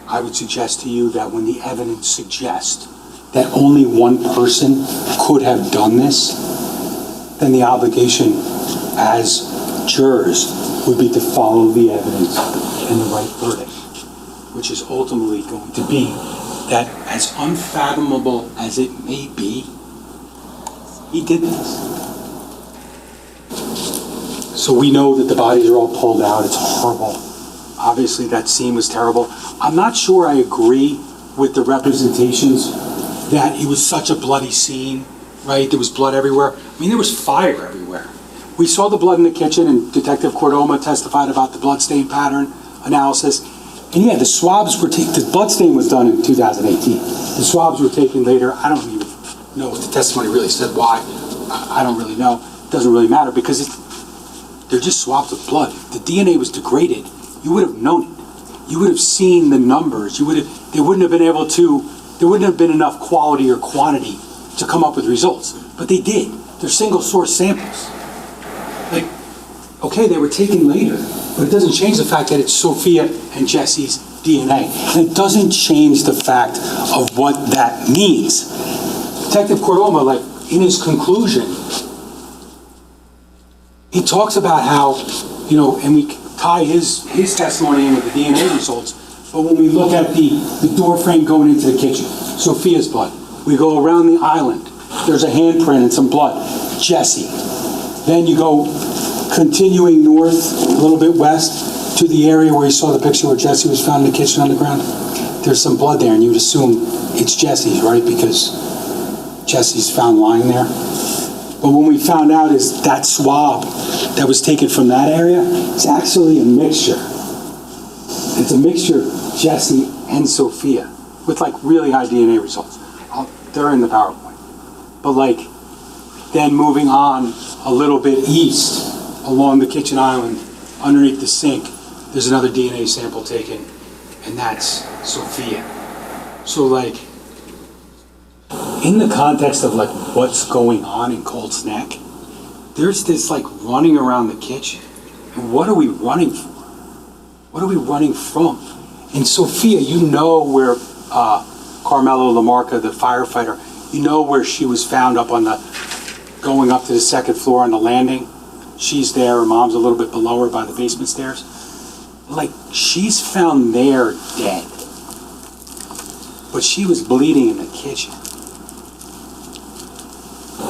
I would suggest to you that when the evidence suggests that only one person could have done this, then the obligation as jurors would be to follow the evidence and the right verdict, which is ultimately going to be that, as unfathomable as it may be, he did this. So we know that the bodies are all pulled out. It's horrible. Obviously, that scene was terrible. I'm not sure I agree with the representations that it was such a bloody scene, right? There was blood everywhere. I mean, there was fire everywhere. We saw the blood in the kitchen, and Detective Cordoma testified about the bloodstain pattern analysis. And yeah, the swabs were taken, the bloodstain was done in 2018. The swabs were taken later. I don't even know what the testimony really said why. I don't really know. It doesn't really matter because they're just swabs of blood. If the DNA was degraded, you would have known it. You would have seen the numbers. There wouldn't have been enough quality or quantity to come up with results. But they did. They're single source samples. Like, okay, they were taken later, but it doesn't change the fact that it's Sophia and Jesse's DNA. And it doesn't change the fact of what that means. Detective Cordoma, like, in his conclusion, he talks about how, you know, and we tie his testimony in with the DNA results, but when we look at the door frame going into the kitchen, Sophia's blood. We go around the island. There's a handprint and some blood. Jesse. Then you go continuing north, a little bit west, to the area where you saw the picture where Jesse was found in the kitchen on the ground. There's some blood there, and you'd assume it's Jesse's, right? Because Jesse's found lying there. But when we found out is that swab that was taken from that area, it's actually a mixture. It's a mixture of Jesse and Sophia with like really high DNA results. They're in the PowerPoint. But like, then moving on a little bit east along the kitchen island, underneath the sink, there's another DNA sample taken, and that's Sophia. So like, in the context of like what's going on in Colts Neck, there's this like running around the kitchen. And what are we running for? What are we running from? And Sophia, you know where Carmelo Lamarca, the firefighter, you know where she was found up on the, going up to the second floor on the landing. She's there, her mom's a little bit below her by the basement stairs. Like, she's found there dead. But she was bleeding in the kitchen.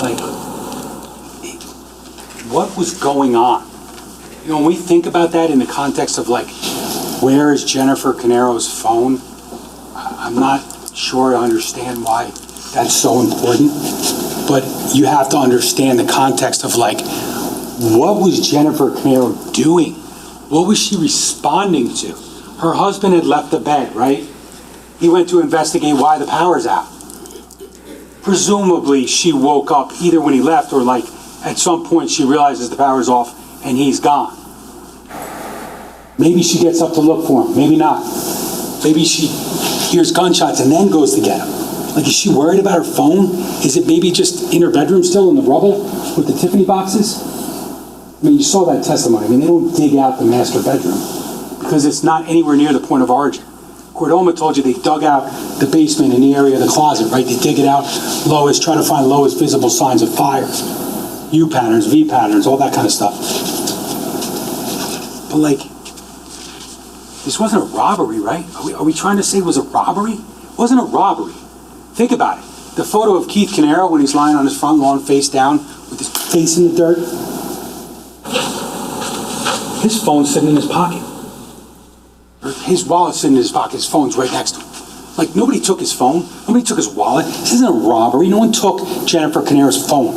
Like, what was going on? You know, when we think about that in the context of like, where is Jennifer Caneiro's phone? I'm not sure I understand why that's so important, but you have to understand the context of like, what was Jennifer Caneiro doing? What was she responding to? Her husband had left the bed, right? He went to investigate why the power's out. Presumably, she woke up either when he left or like at some point she realizes the power's off and he's gone. Maybe she gets up to look for him, maybe not. Maybe she hears gunshots and then goes to get him. Like, is she worried about her phone? Is it maybe just in her bedroom still in the rubble with the Tiffany boxes? I mean, you saw that testimony. I mean, they don't dig out the master bedroom because it's not anywhere near the point of origin. Cordoma told you they dug out the basement in the area of the closet, right? They dig it out lowest, try to find lowest visible signs of fire. U patterns, V patterns, all that kind of stuff. But like, this wasn't a robbery, right? Are we trying to say it was a robbery? It wasn't a robbery. Think about it. The photo of Keith Caneiro when he's lying on his front lawn face down with his face in the dirt. His phone's sitting in his pocket. Or his wallet's sitting in his pocket. His phone's right next to him. Like, nobody took his phone. Nobody took his wallet. This isn't a robbery. No one took Jennifer Caneiro's phone.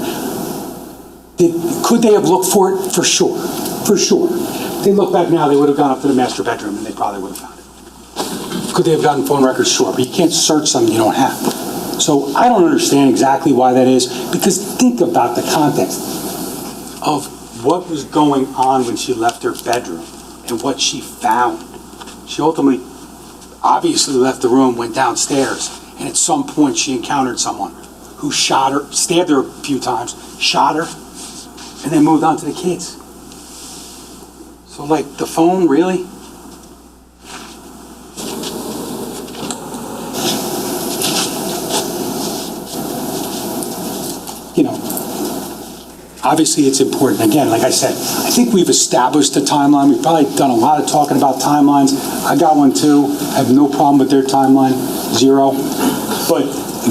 Could they have looked for it? For sure. For sure. If they look back now, they would have gone up to the master bedroom and they probably would have found it. Could they have gotten phone records? Sure. But you can't search something you don't have. So I don't understand exactly why that is, because think about the context of what was going on when she left her bedroom and what she found. She ultimately, obviously left the room, went downstairs, and at some point she encountered someone who shot her, stabbed her a few times, shot her, and then moved on to the kids. So like, the phone, really? You know, obviously it's important. Again, like I said, I think we've established a timeline. We've probably done a lot of talking about timelines. I got one too. I have no problem with their timeline, 0. But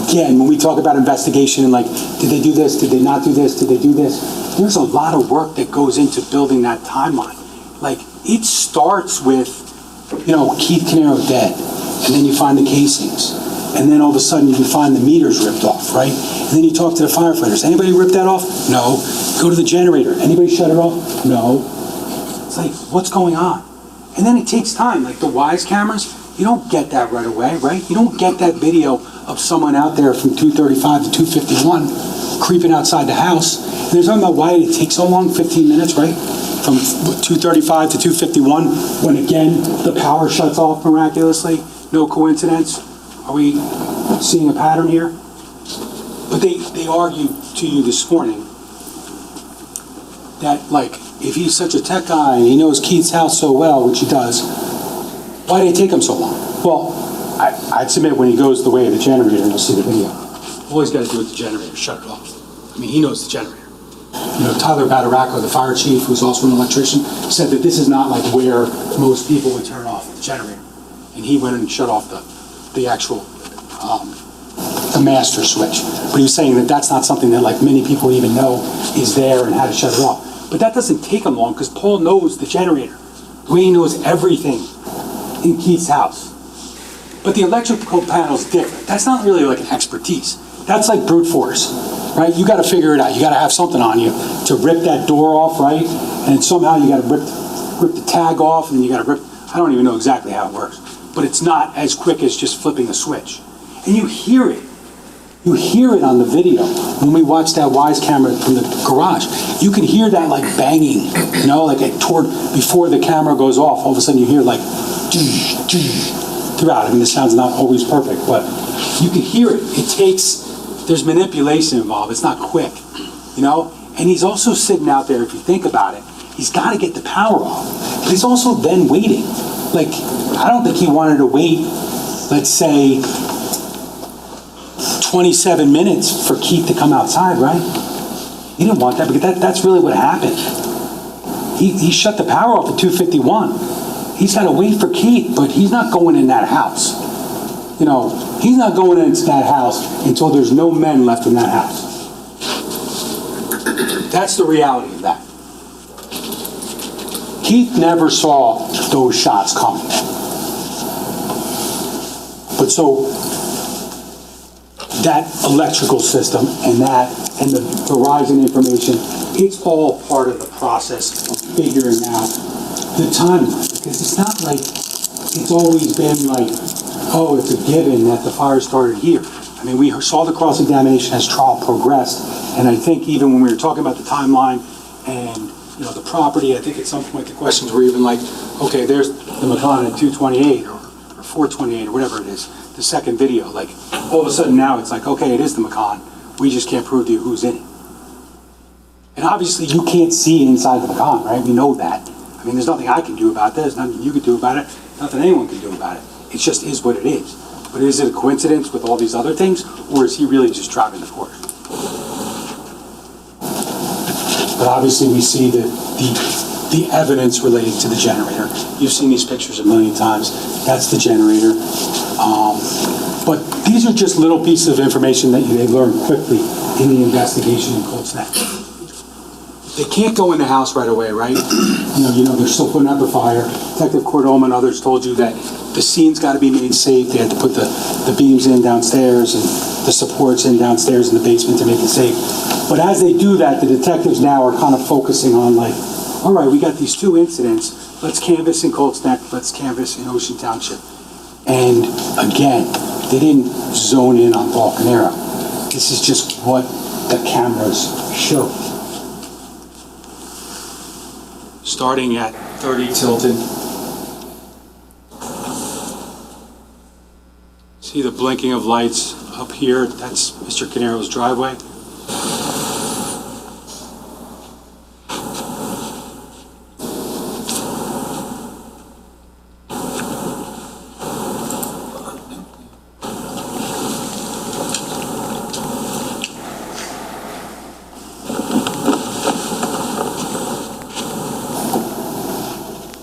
again, when we talk about investigation and like, did they do this? Did they not do this? Did they do this? There's a lot of work that goes into building that timeline. Like, it starts with, you know, Keith Caneiro dead, and then you find the casings, and then all of a sudden you find the meters ripped off, right? And then you talk to the firefighters. Anybody rip that off? No. Go to the generator. Anybody shut it off? No. It's like, what's going on? And then it takes time. Like the Wise cameras, you don't get that right away, right? You don't get that video of someone out there from 235 to 251 creeping outside the house. And they're talking about why it takes so long, 15 minutes, right? From 235 to 251, when again, the power shuts off miraculously. No coincidence. Are we seeing a pattern here? But they argue to you this morning that, like, if he's such a tech guy and he knows Keith's house so well, which he does, why did it take him so long? Well, I'd submit when he goes the way of the generator, and you'll see the video, all he's got to do with the generator, shut it off. I mean, he knows the generator. You know, Tyler Badaracco, the fire chief, who's also an electrician, said that this is not like where most people would turn off the generator. And he went and shut off the actual the master switch. But he was saying that that's not something that like many people even know is there and how to shut it off. But that doesn't take him long because Paul knows the generator. Dwayne knows everything in Keith's house. But the electrical panel's different. That's not really like an expertise. That's like brute force, right? You got to figure it out. You got to have something on you to rip that door off, right? And somehow you got to rip the tag off, and you got to rip. I don't even know exactly how it works, but it's not as quick as just flipping a switch. And you hear it. You hear it on the video when we watch that Wise camera from the garage. You can hear that like banging, you know, like before the camera goes off. All of a sudden you hear like throughout. I mean, the sound's not always perfect, but you can hear it. It takes there's manipulation involved. It's not quick, you know? And he's also sitting out there, if you think about it, he's got to get the power off. But he's also then waiting. Like, I don't think he wanted to wait, let's say, 27 minutes for Keith to come outside, right? He didn't want that, because that's really what happened. He shut the power off at 2:51. He's got to wait for Keith, but he's not going in that house. You know, he's not going into that house until there's no men left in that house. That's the reality of that. Keith never saw those shots coming. But so, that electrical system and the Verizon information, it's all part of the process of figuring out the timeline. Because it's not like it's always been like, oh, it's a given that the fire started here. I mean, we saw the cross-examination as trial progressed, and I think even when we were talking about the timeline and, you know, the property, I think at some point the questions were even like, okay, there's the Macan at 228 or 428 or whatever it is, the second video. Like, all of a sudden now it's like, okay, it is the Macan. We just can't prove to you who's in it. And obviously you can't see inside the Macan, right? We know that. I mean, there's nothing I can do about this, nothing you can do about it, nothing anyone can do about it. It just is what it is. But is it a coincidence with all these other things, or is he really just driving the course? But obviously we see the evidence related to the generator. You've seen these pictures a million times. That's the generator. But these are just little pieces of information that they learn quickly in the investigation in Colts Neck. They can't go in the house right away, right? You know, they're still putting out the fire. Detective Cordoma and others told you that the scene's got to be made safe. They had to put the beams in downstairs and the supports in downstairs in the basement to make it safe. But as they do that, the detectives now are kind of focusing on like, all right, we got these two incidents. Let's canvass in Colts Neck. Let's canvass in Ocean Township. And again, they didn't zone in on Paul Caneiro. This is just what the cameras show. Starting at 30 Tilton. See the blinking of lights up here? That's Mr. Caneiro's driveway.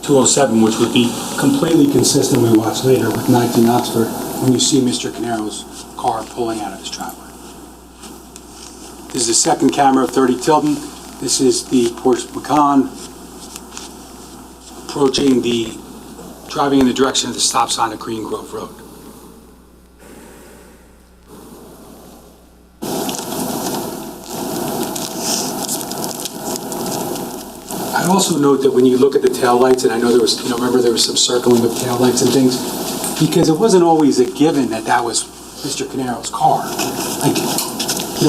.207, which would be completely consistent, we watch later, with 19 Oxford, when you see Mr. Caneiro's car pulling out of his driveway. This is the second camera of 30 Tilton. This is the Porsche Macan driving in the direction of the stop sign at Green Grove Road. I'd also note that when you look at the taillights, and I know there was, remember there was some circling of taillights and things, because it wasn't always a given that that was Mr. Caneiro's car. Like,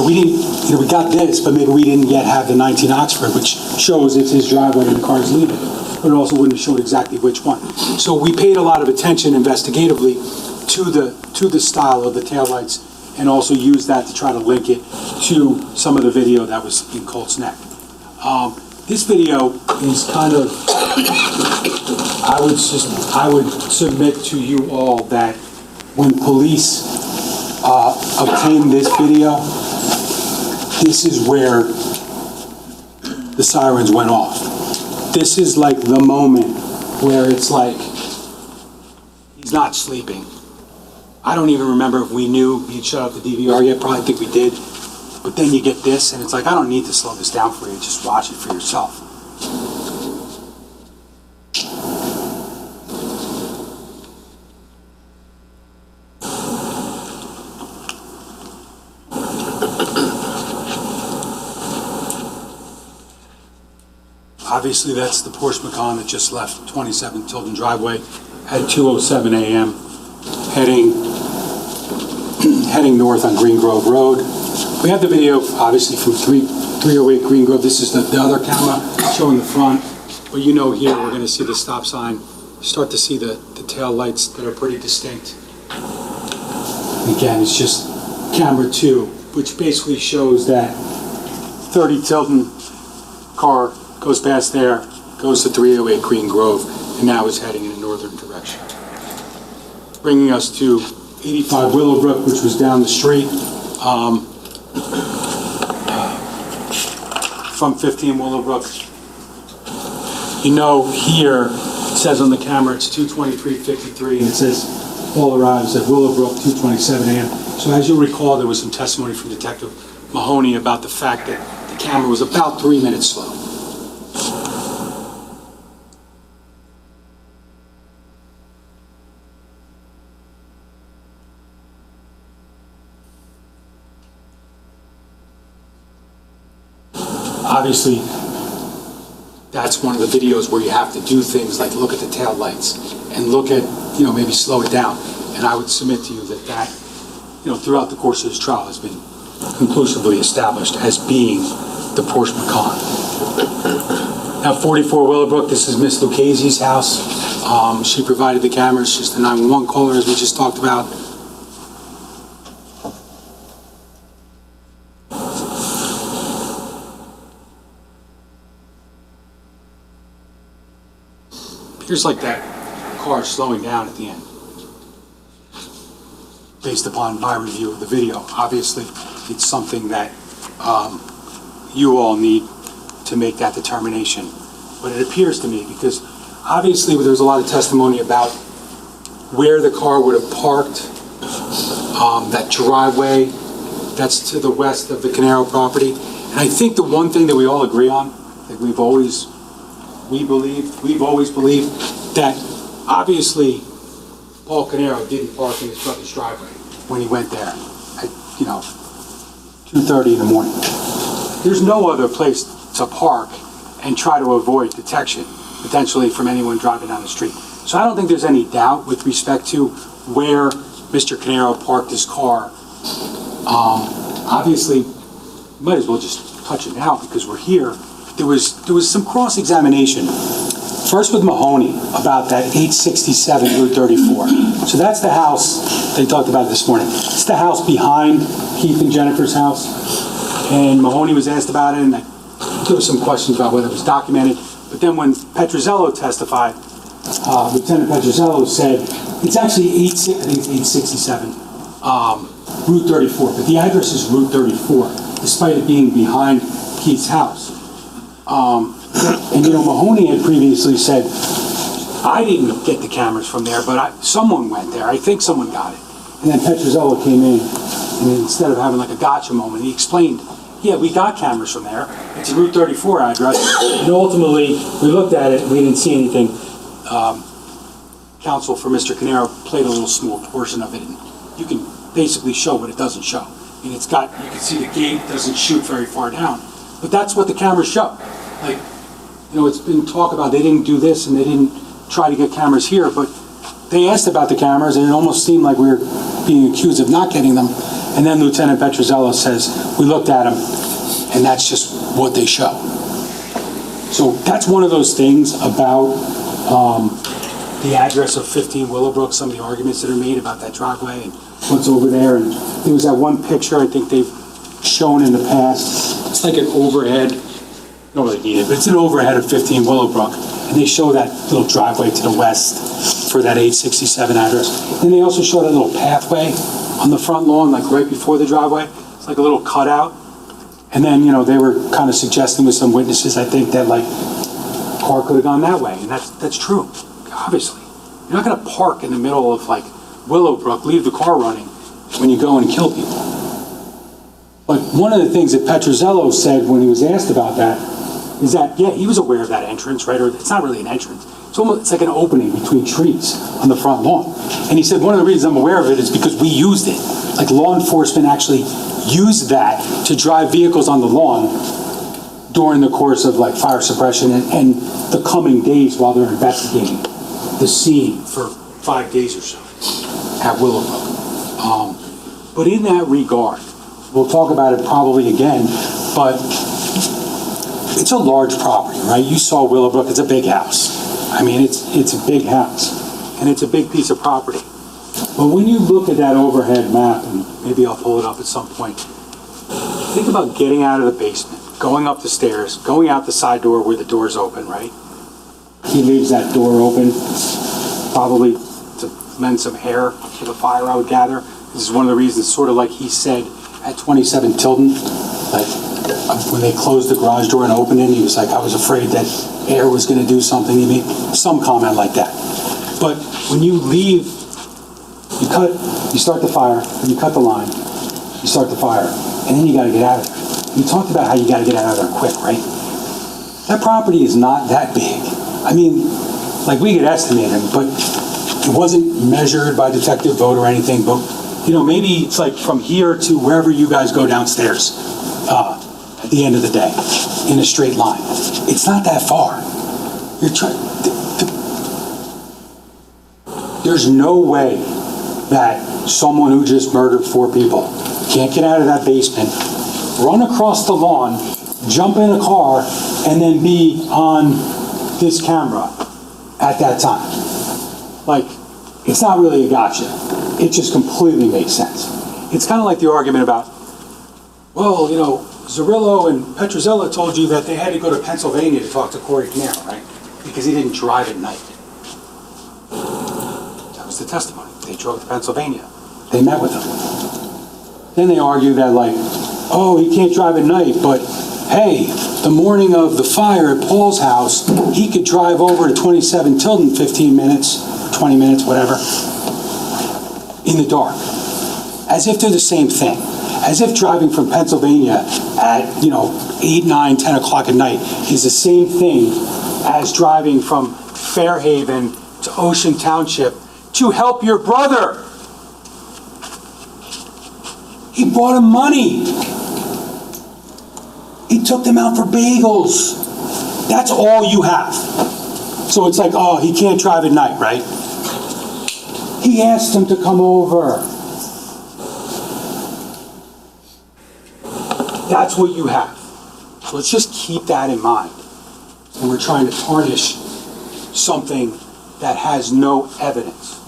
we got this, but maybe we didn't yet have the 19 Oxford, which shows it's his driveway and the car's leaving, but it also wouldn't have showed exactly which one. So we paid a lot of attention investigatively to the style of the taillights, and also used that to try to link it to some of the video that was in Colts Neck. This video is kind of, I would submit to you all that when police obtained this video, this is where the sirens went off. This is like the moment where it's like, he's not sleeping. I don't even remember if we knew he'd shut off the DVR yet, probably think we did. But then you get this, and it's like, I don't need to slow this down for you, just watch it for yourself. Obviously, that's the Porsche Macan that just left 27 Tilton driveway at 2:07 a.m. heading north on Green Grove Road. We have the video, obviously, from 308 Green Grove. This is the other camera showing the front. But here we're going to see the stop sign. Start to see the tail lights that are pretty distinct. Again, it's just camera 2 which basically shows that 30 Tilton car goes past there, goes to 308 Green Grove, and now is heading in a northern direction. Bringing us to 85 Willow Brook, which was down the street from 15 Willow Brook. You know, here it says on the camera it's 2:23:53, and it says all arrives at Willow Brook 2:27 a.m. So as you'll recall, there was some testimony from Detective Mahoney about the fact that the camera was about 3 minutes slow. Obviously, that's one of the videos where you have to do things like look at the tail lights and look at, maybe slow it down. And I would submit to you that, throughout the course of this trial has been conclusively established as being the Porsche Macan. Now, 44 Willowbrook, this is Miss Lucchese's house. She provided the cameras. She's the 911 caller, as we just talked about. Appears like that car is slowing down at the end, based upon my review of the video. Obviously, it's something that you all need to make that determination. But it appears to me, because obviously there's a lot of testimony about where the car would have parked, that driveway that's to the west of the Caneiro property. And I think the one thing that we all agree on, that we've always believed that obviously Paul Caneiro didn't park in his brother's driveway when he went there at, 2:30 in the morning. There's no other place to park and try to avoid detection, potentially from anyone driving down the street. So I don't think there's any doubt with respect to where Mr. Caneiro parked his car. Obviously, might as well just touch it now because we're here. There was some cross-examination, first with Mahoney about that 867 Route 34. So that's the house they talked about this morning. It's the house behind Keith and Jennifer's house. And Mahoney was asked about it, and there was some questions about whether it was documented. But then when Petrozello testified, Lieutenant Petrozello said, it's actually 867 Route 34, but the address is Route 34, despite it being behind Keith's house. And Mahoney had previously said, I didn't get the cameras from there, but someone went there. I think someone got it. And then Petrozello came in, and instead of having like a gotcha moment, he explained, yeah, we got cameras from there. It's a Route 34 address. And ultimately, we looked at it, we didn't see anything. Counsel for Mr. Caneiro played a little small portion of it, and you can basically show what it doesn't show. And you can see the gate doesn't shoot very far down. But that's what the cameras show. Like, it's been talk about they didn't do this and they didn't try to get cameras here, but they asked about the cameras and it almost seemed like we were being accused of not getting them. And then Lieutenant Petrozello says, we looked at them and that's just what they show. So that's one of those things about the address of 15 Willowbrook, some of the arguments that are made about that driveway and what's over there. And there was that one picture I think they've shown in the past. It's like an overhead, don't really need it, but it's an overhead of 15 Willowbrook. And they show that little driveway to the west for that 867 address. And they also show that little pathway on the front lawn, like right before the driveway. It's like a little cutout. And then, they were kind of suggesting with some witnesses, I think, that like the car could have gone that way. And that's true, obviously. You're not going to park in the middle of like Willowbrook, leave the car running when you go and kill people. But one of the things that Petrozello said when he was asked about that is that, yeah, he was aware of that entrance, right? Or it's not really an entrance. It's like an opening between trees on the front lawn. And he said, one of the reasons I'm aware of it is because we used it. Like law enforcement actually used that to drive vehicles on the lawn during the course of like fire suppression and the coming days while they're investigating the scene for 5 days or so at Willowbrook. But in that regard, we'll talk about it probably again, but it's a large property, right? You saw Willowbrook, it's a big house. I mean, it's a big house, and it's a big piece of property. But when you look at that overhead map, and maybe I'll pull it up at some point, Think about getting out of the basement, going up the stairs, going out the side door where the door's open, right? He leaves that door open, probably to lend some air to the fire, I would gather. This is one of the reasons, sort of like he said at 27 Tilden, like when they closed the garage door and opened it, he was like, I was afraid that air was going to do something. He made some comment like that. But when you leave, you start the fire, and you cut the line, you start the fire, and then you got to get out of there. You talked about how you got to get out of there quick, right? That property is not that big. I mean, like we could estimate it, but it wasn't measured by detective vote or anything, but you know, maybe it's like from here to wherever you guys go downstairs at the end of the day in a straight line. It's not that far. You're trying. There's no way that someone who just murdered 4 people can't get out of that basement, run across the lawn, jump in a car, and then be on this camera at that time. Like, it's not really a gotcha. It just completely makes sense. It's kind of like the argument about, well, you know, Zerillo and Petrozello told you that they had to go to Pennsylvania to talk to Corey Caneiro, right? Because he didn't drive at night. That was the testimony. They drove to Pennsylvania. They met with him. Then they argue that, like, oh, he can't drive at night, but hey, the morning of the fire at Paul's house, he could drive over to 27 Tilden 15 minutes, 20 minutes, whatever, in the dark. As if they're the same thing. As if driving from Pennsylvania at, 8, 9, 10 o'clock at night is the same thing as driving from Fairhaven to Ocean Township to help your brother. He bought him money. He took them out for bagels. That's all you have. So it's like, oh, he can't drive at night, right? He asked him to come over. That's what you have. So let's just keep that in mind when we're trying to tarnish something that has no evidence.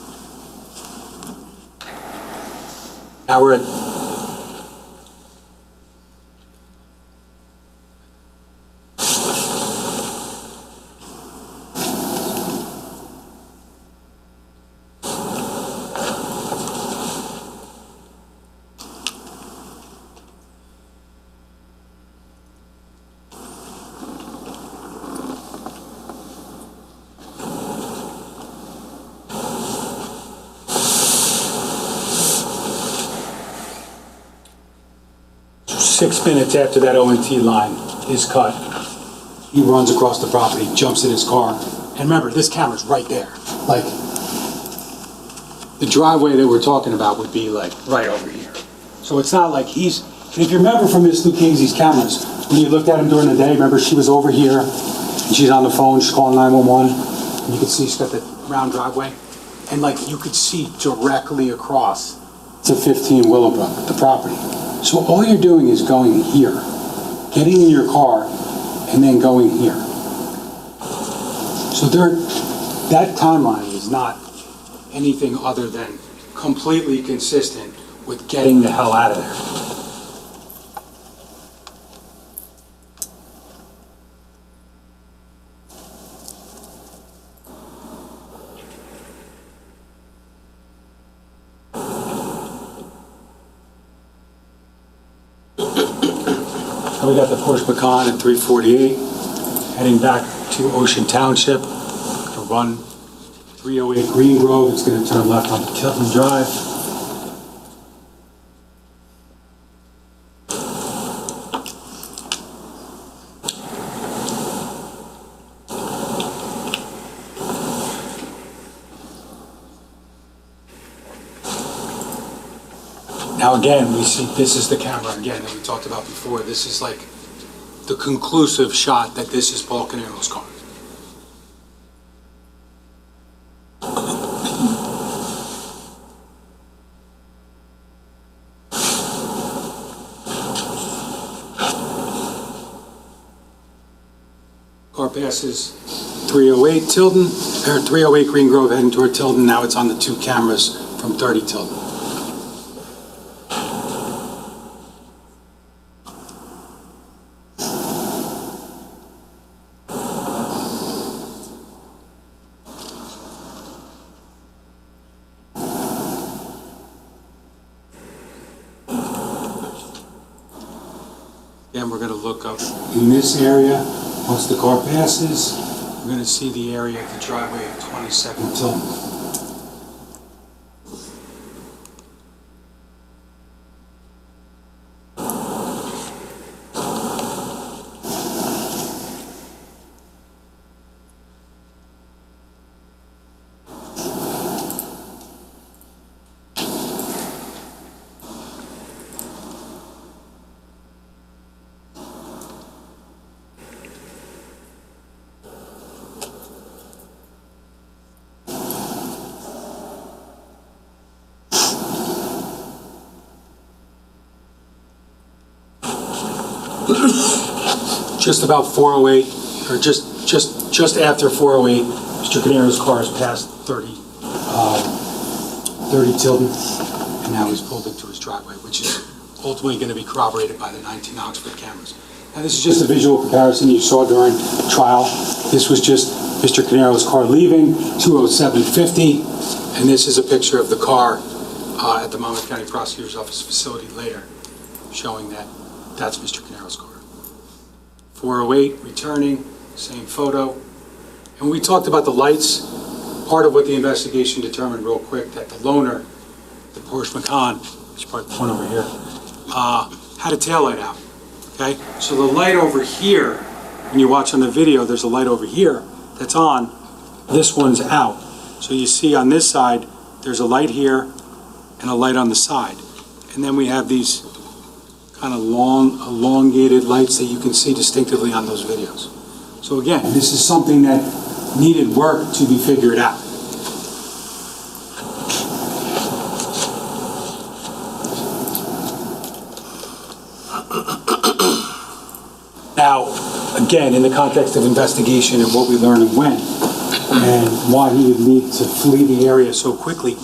Now we're at Six minutes after that ONT line is cut, he runs across the property, jumps in his car, and remember, this camera's right there. Like, the driveway that we're talking about would be like right over here. So it's not like he's, and if you remember from Miss Lucchese's cameras, when you looked at him during the day, remember she was over here, and she's on the phone, she's calling 911, and you could see she's got the round driveway, and like you could see directly across to 15 Willow Brook, the property. So all you're doing is going here, getting in your car, and then going here. So that timeline is not anything other than completely consistent with getting the hell out of there. We got the Porsche Macan at 348, heading back to Ocean Township to run 308 Green Grove. It's going to turn left onto Tilton Drive. Now again, we see this is the camera again that we talked about before. This is like the conclusive shot that this is Paul Caneiro's car. Car passes 308 Tilden, or 308 Green Grove heading toward Tilden. Now it's on the 2 cameras from 30 Tilden. Again, we're going to look up in this area. Once the car passes, we're going to see the area of the driveway of 22nd Tilton. Just about 408, or just after 408, Mr. Caneiro's car has passed 30 Tilden, and now he's pulled into his driveway, which is ultimately going to be corroborated by the 19 Oxford cameras. Now, this is just a visual comparison you saw during trial. This was just Mr. Caneiro's car leaving, 20750, and this is a picture of the car at the Monmouth County Prosecutor's Office facility later, showing that that's Mr. Caneiro's car. 408, returning, same photo. And we talked about the lights. Part of what the investigation determined real quick, that the loaner, the Porsche Macan, which is part one over here, had a taillight out, okay? So the light over here, when you watch on the video, there's a light over here that's on. This one's out. So you see on this side, there's a light here and a light on the side. And then we have these kind of long, elongated lights that you can see distinctively on those videos. So again, this is something that needed work to be figured out. Now, again, in the context of investigation and what we learned and when, and why he would need to flee the area so quickly,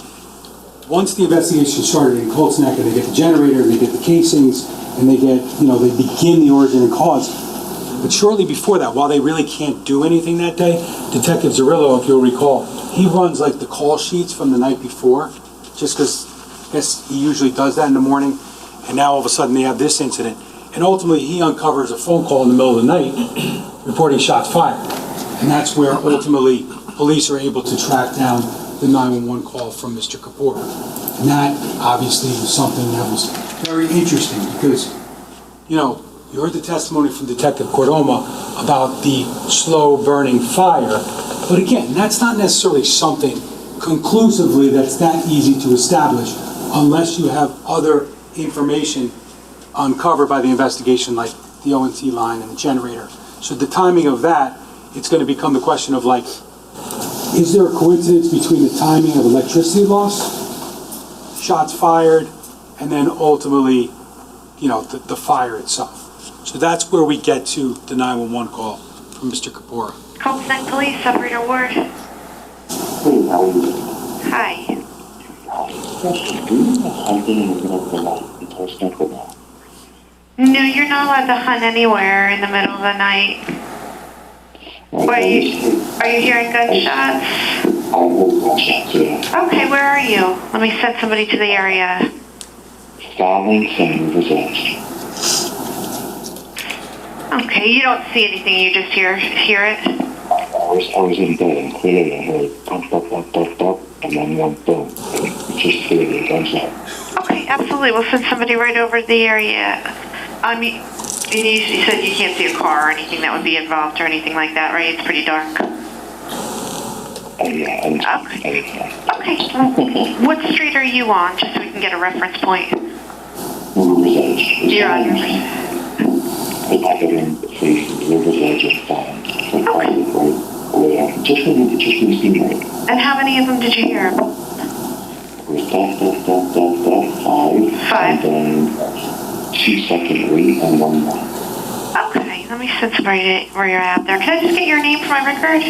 once the investigation started in Colts Neck, and they get the generator, they get the casings, and they get, they begin the origin and cause. But shortly before that, while they really can't do anything that day, Detective Zerillo, if you'll recall, he runs like the call sheets from the night before, just because I guess he usually does that in the morning, and now all of a sudden they have this incident. And ultimately he uncovers a phone call in the middle of the night reporting shots fired. And that's where ultimately police are able to track down the 911 call from Mr. Kapoor. And that obviously was something that was very interesting because, you heard the testimony from Detective Cordoma about the slow burning fire. But again, that's not necessarily something conclusively that's that easy to establish unless you have other information uncovered by the investigation, like the ONT line and the generator. So the timing of that, it's going to become the question of is there a coincidence between the timing of electricity loss, shots fired, and then ultimately, the fire itself. So that's where we get to the 911 call from Mr. Kapoor. Colts Neck Police, Operator Ward. Hey, how are you? Hi. Question, do you have hunting in the middle of the night in Colts Neck or not? No, you're not allowed to hunt anywhere in the middle of the night. Are you hearing gunshots? I heard gunshots, yeah. Okay, where are you? Let me send somebody to the area. Following St. River's Edge. Okay, you don't see anything, you just hear it? I was in bed and clearly I heard bump, bump, bump, bump, bump, and then one boom. Just clearly a gunshot. Okay, absolutely. We'll send somebody right over to the area. You said you can't see a car or anything that would be involved or anything like that, right? It's pretty dark. Yeah. Okay. What street are you on, just so we can get a reference point? River's Edge. You're on River's Edge. I live in River's Edge and Following. Just in the steam right. And how many of them did you hear? It was five. Five. And then 2 secondary and 1 more. Okay, let me send somebody where you're at there. Can I just get your name for my record?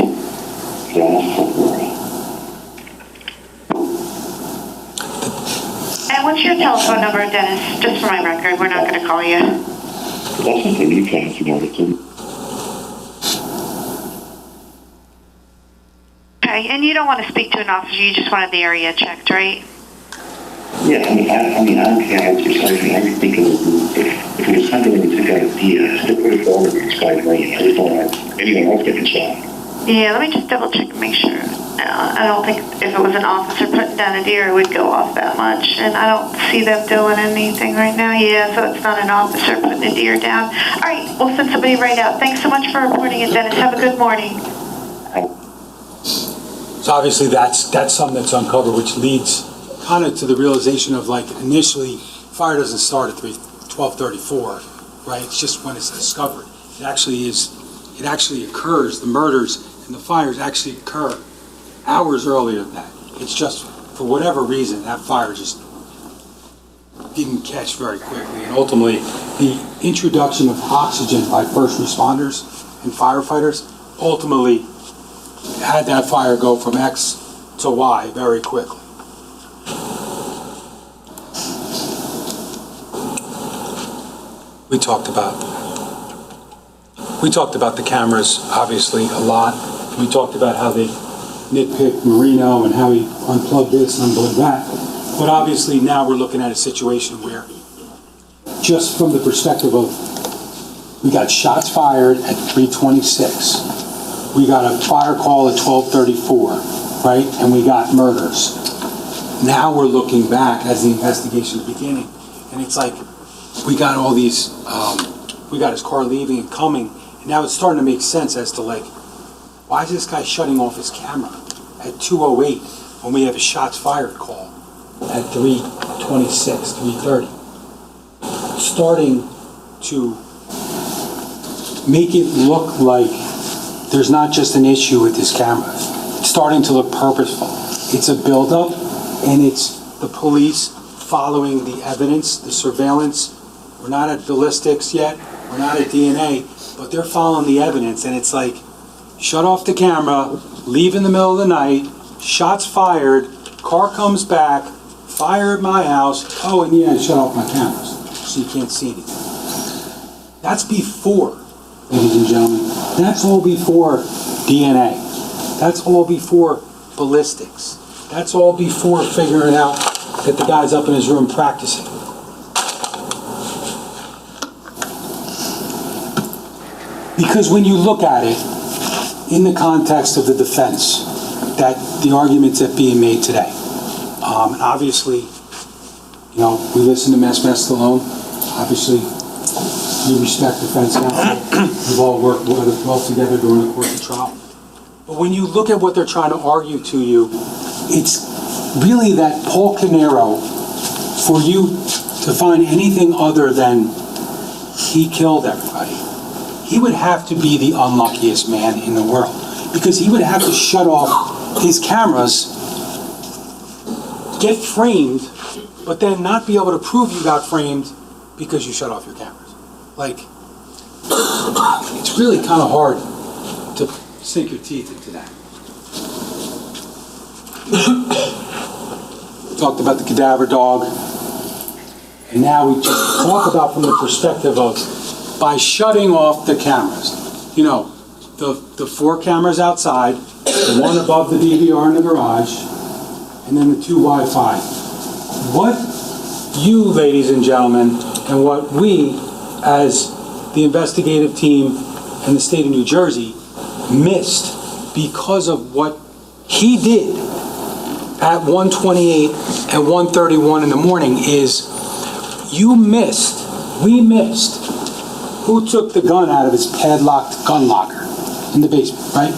Dennis February. And what's your telephone number, Dennis? Just for my record, we're not going to call you. That's okay, you can if you wanted to. Okay, and you don't want to speak to an officer, you just wanted the area checked, right? Yeah, I don't care how precisely. I think it would be, if if it was hunting and took out a deer, stick with it forward in Sky Lane. I just don't want anyone else getting shot. Yeah, let me just double check and make sure. No, I don't think if it was an officer putting down a deer, it would go off that much. And I don't see them doing anything right now. Yeah, so it's not an officer putting a deer down. All right, we'll send somebody right out. Thanks so much for reporting it, Dennis. Have a good morning. So obviously that's something that's uncovered, which leads kind of to the realization of, like, initially, fire doesn't start at 12:34, right? It's just when it's discovered. It actually occurs, the murders and the fires actually occur hours earlier than that. It's just, for whatever reason, that fire just didn't catch very quickly. And ultimately, the introduction of oxygen by first responders and firefighters ultimately had that fire go from X to Y very quickly. We talked about the cameras, obviously, a lot. We talked about how they nitpicked Marino and how he unplugged this and unplugged that. But obviously now we're looking at a situation where, just from the perspective of, we got shots fired at 3:26. We got a fire call at 12:34, right? And we got murders. Now we're looking back as the investigation is beginning, and it's like, we got all these, we got his car leaving and coming, and now it's starting to make sense as to, like, why is this guy shutting off his camera at 2:08 when we have a shots fired call at 3:26, 3:30? Starting to make it look like there's not just an issue with his camera. It's starting to look purposeful. It's a buildup, and it's the police following the evidence, the surveillance. We're not at ballistics yet, we're not at DNA, but they're following the evidence, and it's like, shut off the camera, leave in the middle of the night, shots fired, car comes back, fire at my house, oh, and yeah, shut off my cameras, so you can't see anything. That's before, ladies and gentlemen, that's all before DNA. That's all before ballistics. That's all before figuring out that the guy's up in his room practicing. Because when you look at it in the context of the defense, that the arguments that being made today, and obviously, you know, we listen to Mass Stallone. Obviously, we respect defense counsel. We've all worked well together during the course of trial. But when you look at what they're trying to argue to you, it's really that Paul Caneiro, for you to find anything other than he killed everybody, he would have to be the unluckiest man in the world, because he would have to shut off his cameras, get framed, but then not be able to prove you got framed because you shut off your cameras. Like, it's really kind of hard to sink your teeth into that. We talked about the cadaver dog, and now we just talk about from the perspective of, by shutting off the cameras, you know, the 4 cameras outside, the one above the DVR in the garage, and then the 2 Wi-Fi. What you, ladies and gentlemen, and what we, as the investigative team and the state of New Jersey, missed because of what he did at 1:28 and 1:31 in the morning is, we missed who took the gun out of his padlocked gun locker in the basement, right?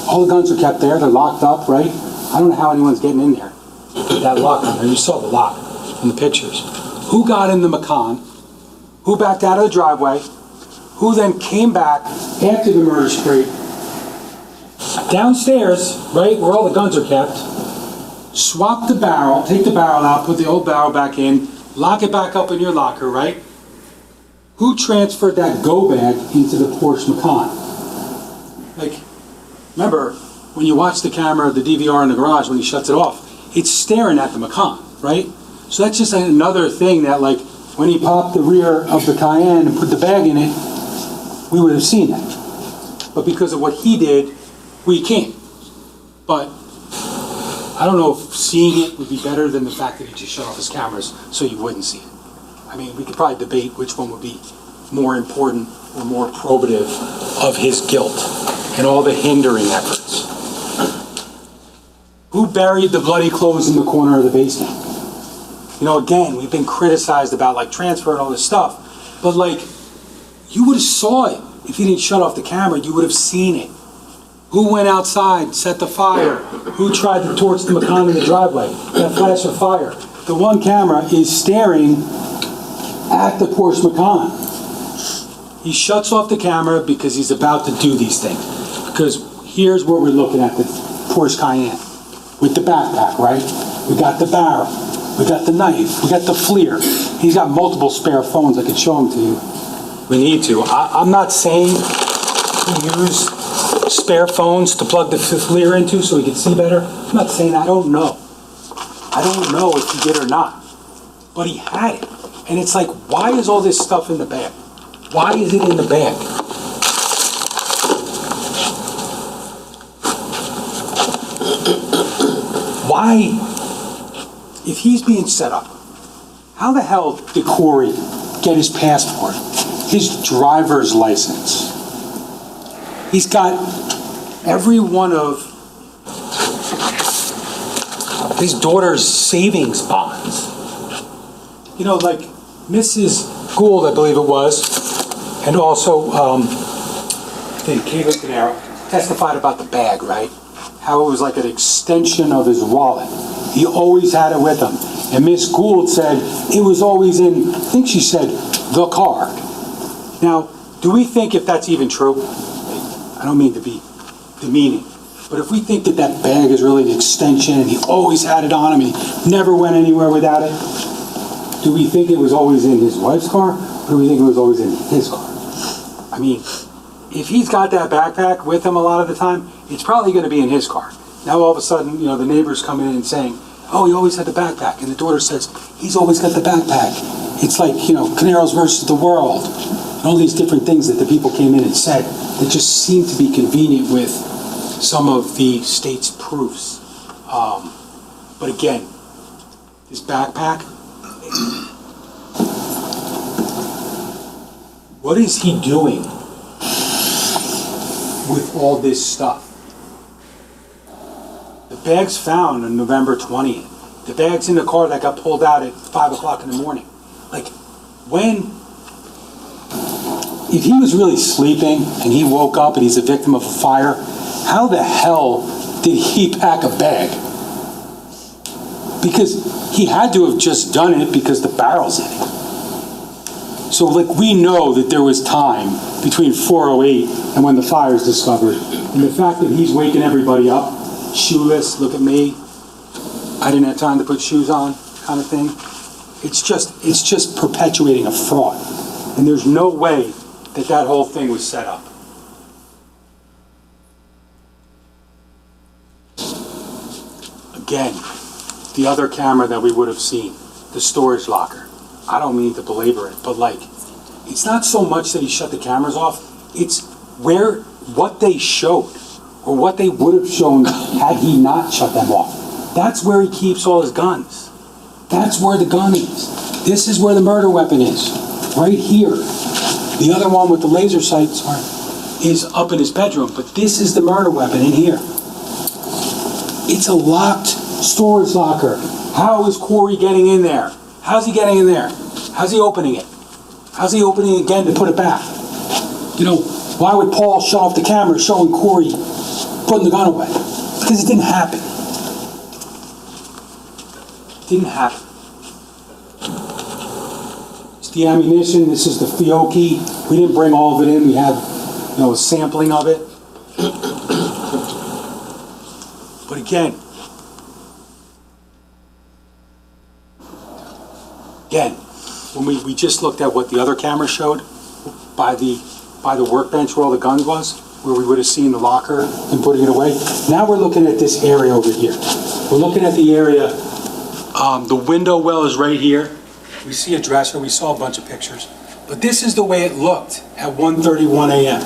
All the guns are kept there, they're locked up, right? I don't know how anyone's getting in there. That lock on there, you saw the lock in the pictures. Who got in the Macan? Who backed out of the driveway? Who then came back after the murder spree, downstairs, right, where all the guns are kept, swap the barrel, take the barrel out, put the old barrel back in, lock it back up in your locker, right? Who transferred that go bag into the Porsche Macan? Like, remember, when you watch the camera, the DVR in the garage, when he shuts it off, it's staring at the Macan, right? So that's just another thing that, like, when he popped the rear of the Cayenne and put the bag in it, we would have seen that. But because of what he did, we can't. But I don't know if seeing it would be better than the fact that he just shut off his cameras so you wouldn't see it. I mean, we could probably debate which one would be more important or more probative of his guilt and all the hindering efforts. Who buried the bloody clothes in the corner of the basement? You know, again, we've been criticized about like transfer and all this stuff, but like, you would have saw it. If you didn't shut off the camera, you would have seen it. Who went outside, set the fire? Who tried to torch the Macan in the driveway? That flash of fire. The one camera is staring at the Porsche Macan. He shuts off the camera because he's about to do these things. Because here's what we're looking at, the Porsche Cayenne. With the backpack, right? We got the barrel. We got the knife. We got the FLIR. He's got multiple spare phones. I could show them to you. We need to. I'm not saying he used spare phones to plug the FLIR into so he could see better. I'm not saying I don't know. I don't know if he did or not. But he had it. And it's like, why is all this stuff in the bag? Why is it in the bag? Why, if he's being set up, how the hell did Corey get his passport, his driver's license? He's got every one of his daughter's savings bonds. You know, like Mrs. Gould, I believe it was, and also Keith Caneiro testified about the bag, right? How it was like an extension of his wallet. He always had it with him. And Miss Gould said it was always in, I think she said, the car. Now, do we think if that's even true? I don't mean to be demeaning, but if we think that that bag is really an extension and he always had it on him and he never went anywhere without it, do we think it was always in his wife's car, or do we think it was always in his car? I mean, if he's got that backpack with him a lot of the time, it's probably going to be in his car. Now all of a sudden, you know, the neighbors come in and saying, oh, he always had the backpack. And the daughter says, he's always got the backpack. It's like, you know, Caneiro's versus the world. And all these different things that the people came in and said that just seem to be convenient with some of the state's proofs. But again, his backpack, what is he doing with all this stuff? The bag's found on November 20th. The bag's in the car that got pulled out at 5 o'clock in the morning. Like, if he was really sleeping and he woke up and he's a victim of a fire, how the hell did he pack a bag? Because he had to have just done it because the barrel's in it. So, like, we know that there was time between 4:08 and when the fire is discovered. And the fact that he's waking everybody up, shoeless, look at me, I didn't have time to put shoes on, kind of thing. It's just perpetuating a fraud. And there's no way that that whole thing was set up. Again, the other camera that we would have seen, the storage locker. I don't mean to belabor it, but like, it's not so much that he shut the cameras off, it's what they showed, or what they would have shown had he not shut them off. That's where he keeps all his guns. That's where the gun is. This is where the murder weapon is, right here. The other one with the laser sights is up in his bedroom, but this is the murder weapon in here. It's a locked storage locker. How is Corey getting in there? How's he getting in there? How's he opening it? How's he opening it again to put it back? You know, why would Paul shut off the camera showing Corey putting the gun away? Because it didn't happen. It didn't happen. It's the ammunition. This is the Fiocchi. We didn't bring all of it in. We have, you know, a sampling of it. But again, when we just looked at what the other camera showed by the workbench where all the guns was, where we would have seen the locker and putting it away. Now we're looking at this area over here. We're looking at the area, the window well is right here. We see a dresser, we saw a bunch of pictures. But this is the way it looked at 1:31 a.m.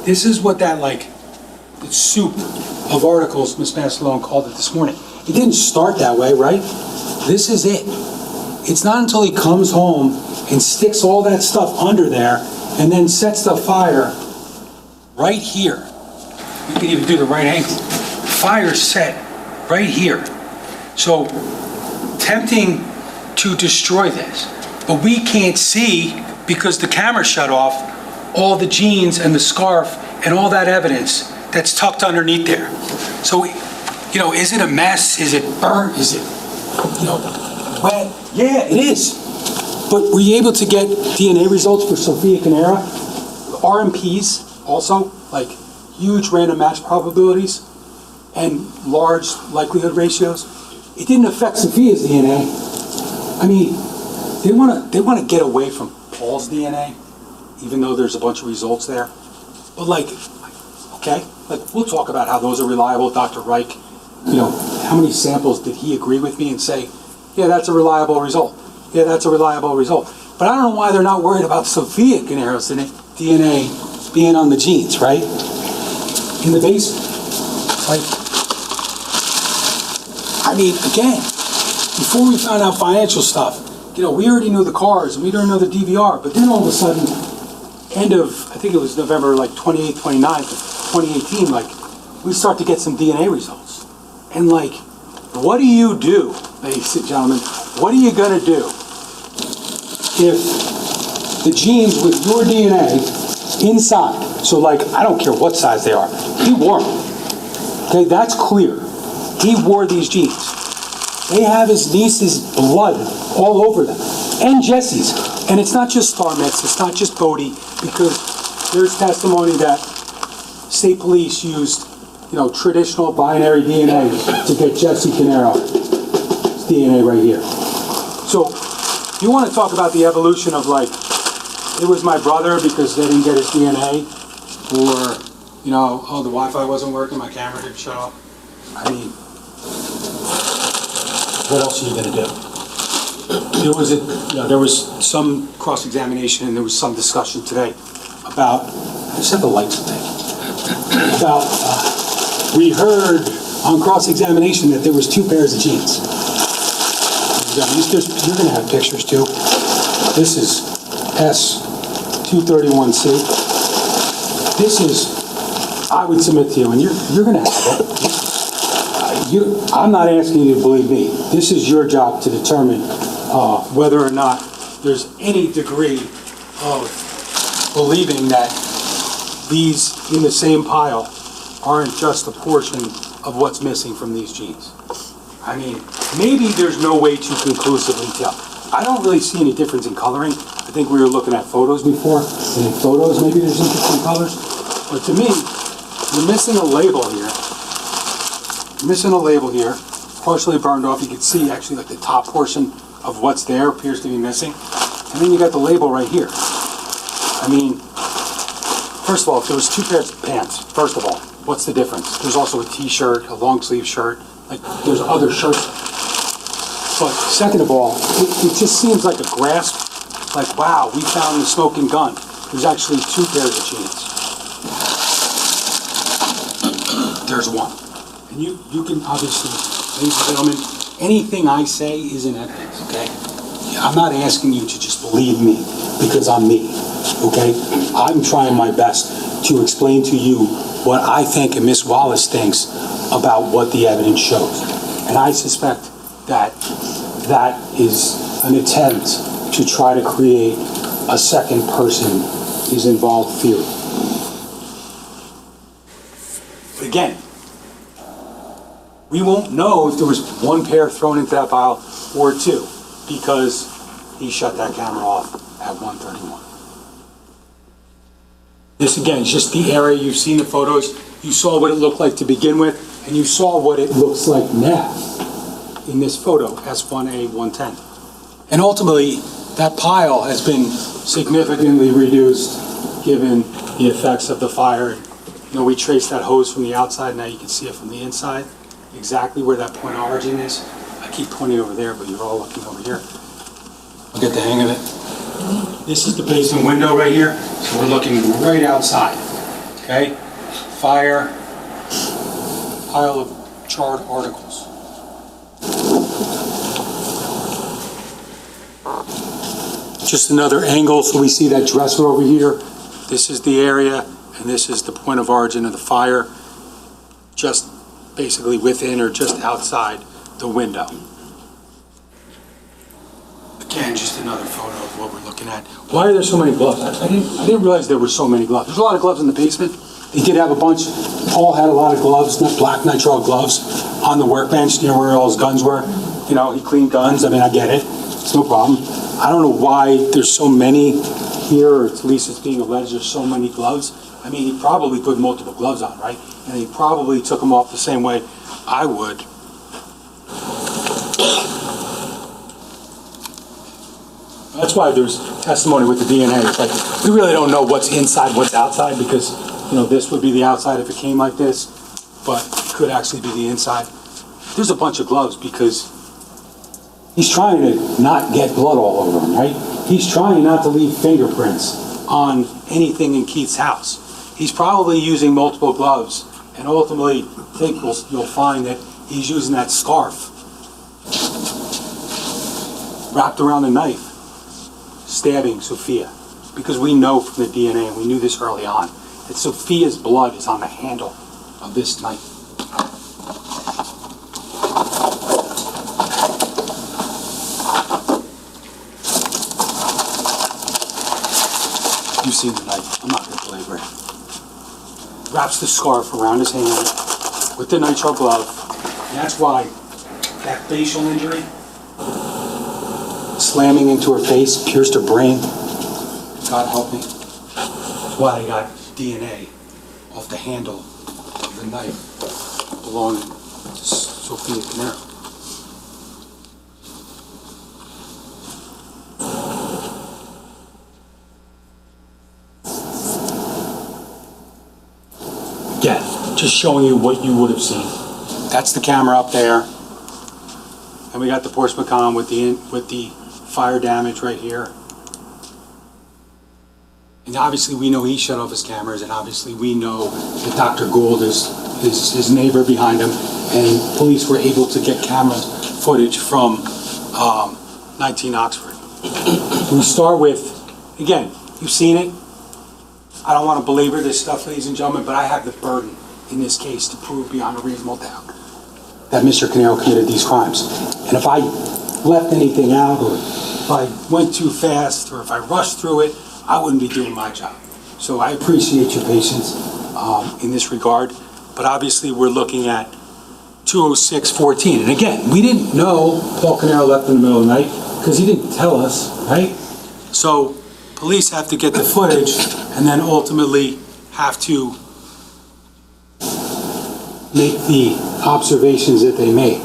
This is what that, like, the soup of articles Ms. Mastalone called it this morning. It didn't start that way, right? This is it. It's not until he comes home and sticks all that stuff under there and then sets the fire right here. You can even do the right angle. Fire set right here. So tempting to destroy this. But we can't see, because the camera shut off, all the jeans and the scarf and all that evidence that's tucked underneath there. So, is it a mess? Is it burnt? Is it, wet? Yeah, it is. But were you able to get DNA results for Sophia Caneiro? RMPs also, like huge random match probabilities and large likelihood ratios. It didn't affect Sophia's DNA. I mean, they want to get away from Paul's DNA, even though there's a bunch of results there. But we'll talk about how those are reliable. Dr. Reich, how many samples did he agree with me and say, yeah, that's a reliable result. Yeah, that's a reliable result. But I don't know why they're not worried about Sophia Caneiro's DNA being on the jeans, right? In the basement. Again, before we found out financial stuff, we already knew the cars and we didn't know the DVR, but then all of a sudden, end of, I think it was November 28th, 29th of 2018, we start to get some DNA results. And what do you do, ladies and gentlemen? What are you gonna do if the jeans with your DNA inside, so I don't care what size they are, he wore them, okay, that's clear. He wore these jeans. They have his niece's blood all over them, and Jesse's. And it's not just Starmix, it's not just Bodie, because there's testimony that state police used, traditional binary DNA to get Jesse Caneiro's DNA right here. So, you want to talk about the evolution of it was my brother because they didn't get his DNA, or, the Wi-Fi wasn't working, my camera didn't shut off. What else are you going to do? There was some cross-examination and there was some discussion today about, I just have the lights thing, about, we heard on cross-examination that there was 2 pairs of jeans. You're going to have pictures too. This is S231C. This is, I would submit to you, and you're going to have it. I'm not asking you to believe me. This is your job to determine whether or not there's any degree of believing that these in the same pile aren't just a portion of what's missing from these jeans. Maybe there's no way to conclusively tell. I don't really see any difference in coloring. I think we were looking at photos before, and in photos maybe there's interesting colors. But to me, you're missing a label here. Partially burned off. You can see actually the top portion of what's there appears to be missing. And then you got the label right here. First of all, if there was 2 pairs of pants, first of all, what's the difference? There's also a t-shirt, a long sleeve shirt, there's other shirts. But second of all, it just seems like a grasp, wow, we found the smoking gun. There's actually 2 pairs of jeans. There's one. And you can obviously, ladies and gentlemen, anything I say is in evidence, okay? I'm not asking you to just believe me because I'm me, okay? I'm trying my best to explain to you what I think and Miss Wallace thinks about what the evidence shows. And I suspect that that is an attempt to try to create a second person is involved theory. But again, we won't know if there was 1 pair thrown into that pile or 2 because he shut that camera off at 1:31. This again is just the area. You've seen the photos. You saw what it looked like to begin with, and you saw what it looks like now in this photo, S1A110. And ultimately, that pile has been significantly reduced given the effects of the fire. We traced that hose from the outside. Now you can see it from the inside. Exactly where that point of origin is. I keep pointing over there, but you're all looking over here. I'll get the hang of it. This is the basement window right here, so we're looking right outside. Okay? Fire, pile of charred articles. just another angle, so we see that dresser over here. This is the area, and this is the point of origin of the fire, just basically within or just outside the window. Again, just another photo of what we're looking at. Why are there so many gloves? I didn't realize there were so many gloves. There's a lot of gloves in the basement. They did have a bunch. Paul had a lot of gloves, black nitrile gloves, on the workbench near where all his guns were. You know, he cleaned guns. I mean, I get it. It's no problem. I don't know why there's so many here, or at least it's being alleged there's so many gloves. I mean, he probably put multiple gloves on, right? And he probably took them off the same way I would. That's why there's testimony with the DNA. It's like, we really don't know what's inside, what's outside, because, you know, this would be the outside if it came like this, but it could actually be the inside. There's a bunch of gloves because he's trying to not get blood all over him, right? He's trying not to leave fingerprints on anything in Keith's house. He's probably using multiple gloves, and ultimately, I think you'll find that he's using that scarf wrapped around the knife, stabbing Sophia, because we know from the DNA, and we knew this early on, that Sophia's blood is on the handle of this knife. You've seen the knife. I'm not going to belabor it. Wraps the scarf around his hand with the nitrile glove, and that's why that facial injury, slamming into her face, pierced her brain. God help me. That's why I got DNA off the handle of the knife belonging to Sophia Caneiro. Again, just showing you what you would have seen. That's the camera up there. And we got the Porsche Macan with the fire damage right here. And obviously we know he shut off his cameras, and obviously we know that Dr. Gould is his neighbor behind him, and police were able to get camera footage from 19 Oxford. We start with, again, you've seen it. I don't want to belabor this stuff, ladies and gentlemen, but I have the burden in this case to prove beyond a reasonable doubt that Mr. Caneiro committed these crimes. And if I left anything out, or if I went too fast, or if I rushed through it, I wouldn't be doing my job. So I appreciate your patience in this regard, but obviously we're looking at 206-14. And again, we didn't know Paul Caneiro left in the middle of the night because he didn't tell us, right? So police have to get the footage and then ultimately have to make the observations that they make.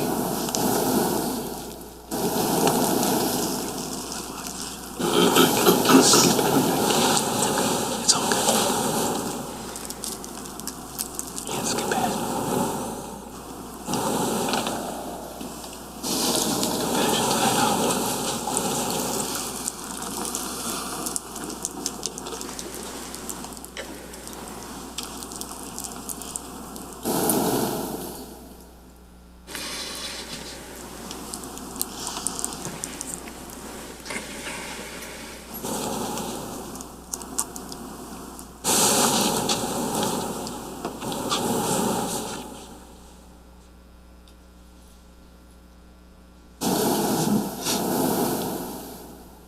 It's all good. Can't skip past.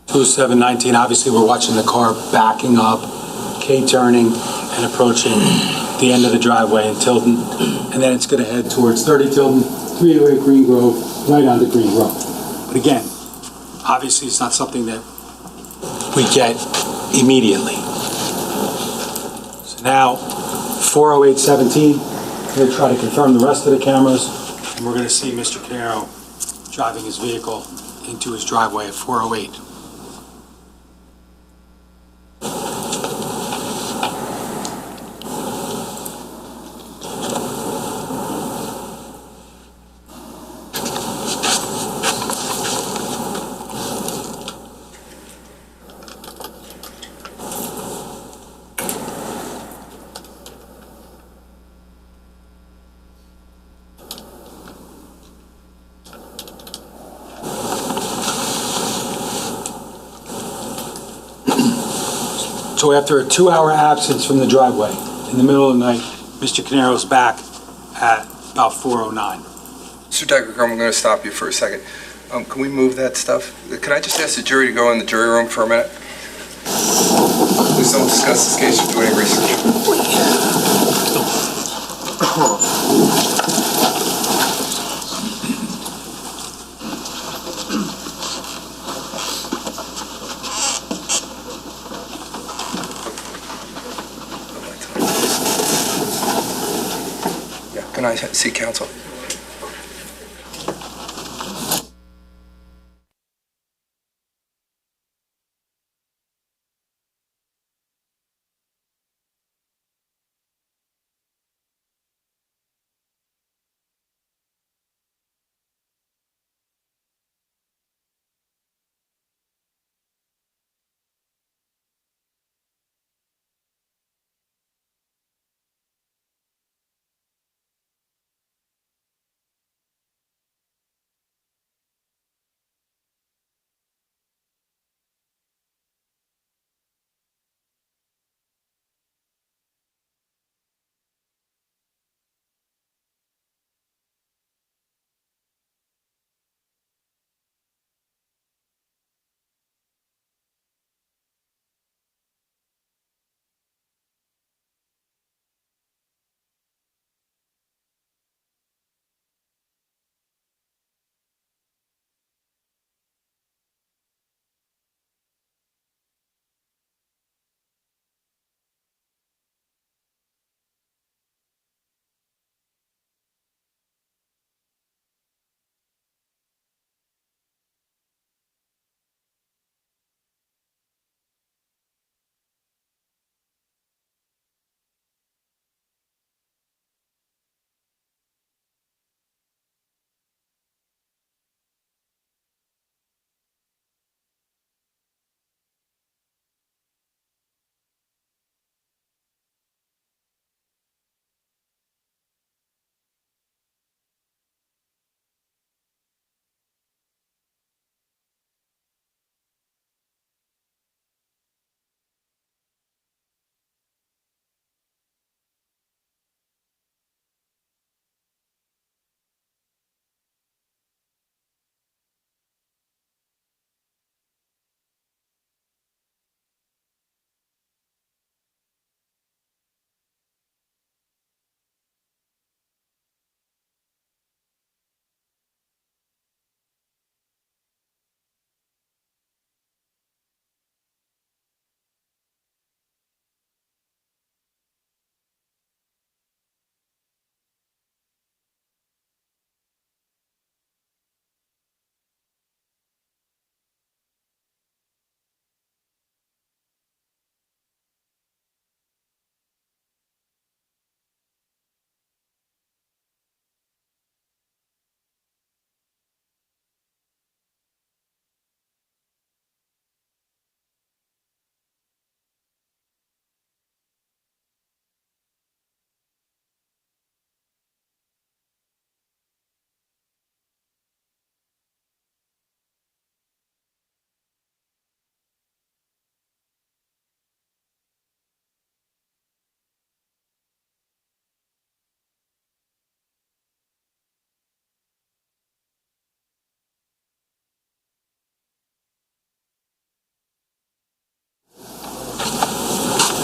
Blue 719, obviously we're watching the car backing up, K-turning, and approaching the end of the driveway in Tilton. And then it's going to head towards 30 Tilton, 308 Green Grove, right onto Green Grove. But again, obviously it's not something that we get immediately. So now, 408-17, we're going to try to confirm the rest of the cameras, and we're going to see Mr. Caneiro driving his vehicle into his driveway at 408. So after a 2-hour absence from the driveway, in the middle of the night, Mr. Caneiro's back at about 4:09. Mr. Decker, I'm going to stop you for a second. Can we move that stuff? Can I just ask the jury to go in the jury room for a minute? Please don't discuss this case or do any research. Yeah, can I see counsel?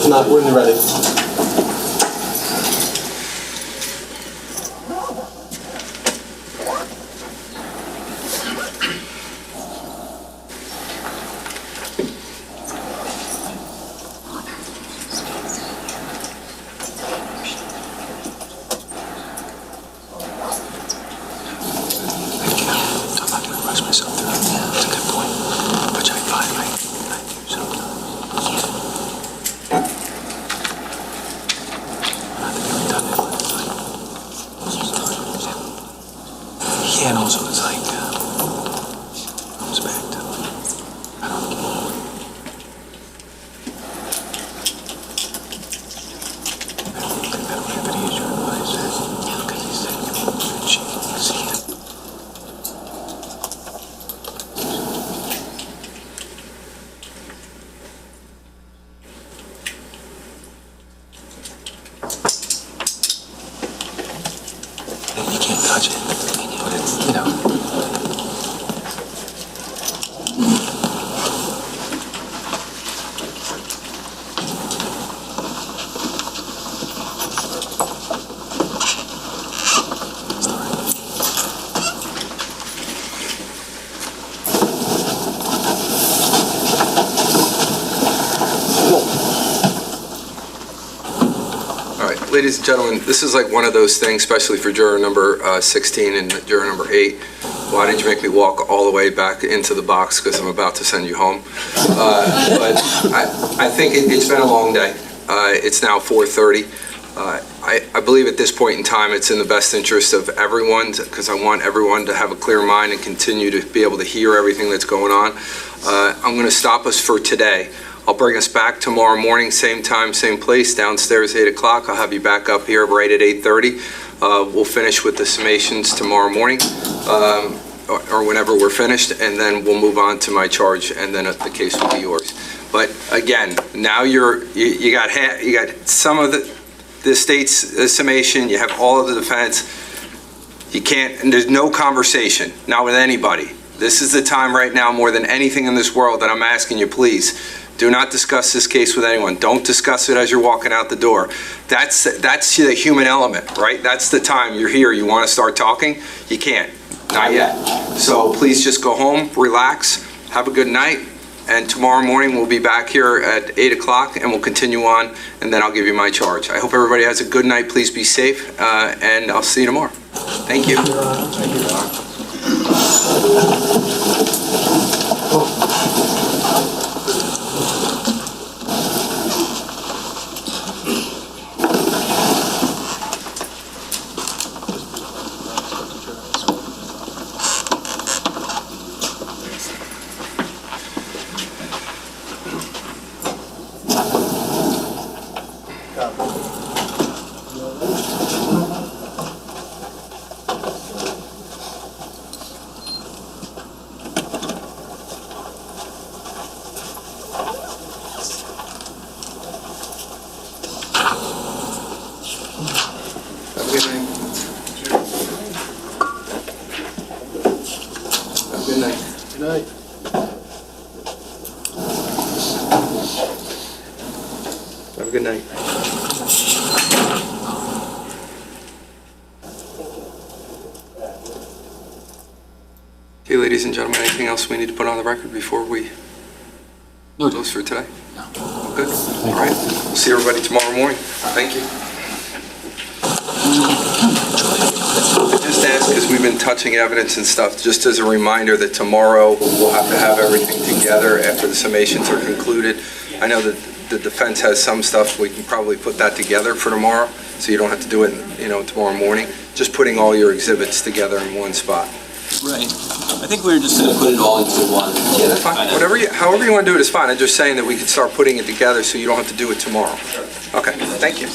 Not when you're ready. And also it's like, respect. I don't know. I don't have any issue with what he said. Because he said, she see it. touch it, but it's, you know. Ladies and gentlemen, this is like one of those things, especially for juror number 16 and juror number 8. Why did you make me walk all the way back into the box? Because I'm about to send you home. But I think it's been a long day. It's now 4:30. I believe at this point in time, it's in the best interest of everyone, because I want everyone to have a clear mind and continue to be able to hear everything that's going on. I'm going to stop us for today. I'll bring us back tomorrow morning, same time, same place, downstairs, 8 o'clock. I'll have you back up here right at 8:30. We'll finish with the summations tomorrow morning, or whenever we're finished, and then we'll move on to my charge, and then the case will be yours. But again, now you got some of the state's summation, you have all of the defense. You can't, and there's no conversation, not with anybody. This is the time right now, more than anything in this world, that I'm asking you, please, do not discuss this case with anyone. Don't discuss it as you're walking out the door. That's the human element, right? That's the time you're here. You want to start talking? You can't. Not yet. So please just go home, relax, have a good night, and tomorrow morning we'll be back here at 8 o'clock and we'll continue on, and then I'll give you my charge. I hope everybody has a good night. Please be safe, and I'll see you tomorrow. Thank you. Have a good night. Okay, ladies and gentlemen, anything else we need to put on the record before we close for today? No. Good? All right. We'll see everybody tomorrow morning. Thank you. I just asked, because we've been touching evidence and stuff, just as a reminder that tomorrow we'll have to have everything together after the summations are concluded. I know that the defense has some stuff, we can probably put that together for tomorrow, so you don't have to do it, tomorrow morning. Just putting all your exhibits together in one spot. Right. I think we were just going to put it all into one. Yeah, that's fine. However you want to do it is fine. I'm just saying that we can start putting it together so you don't have to do it tomorrow. Okay, thank you.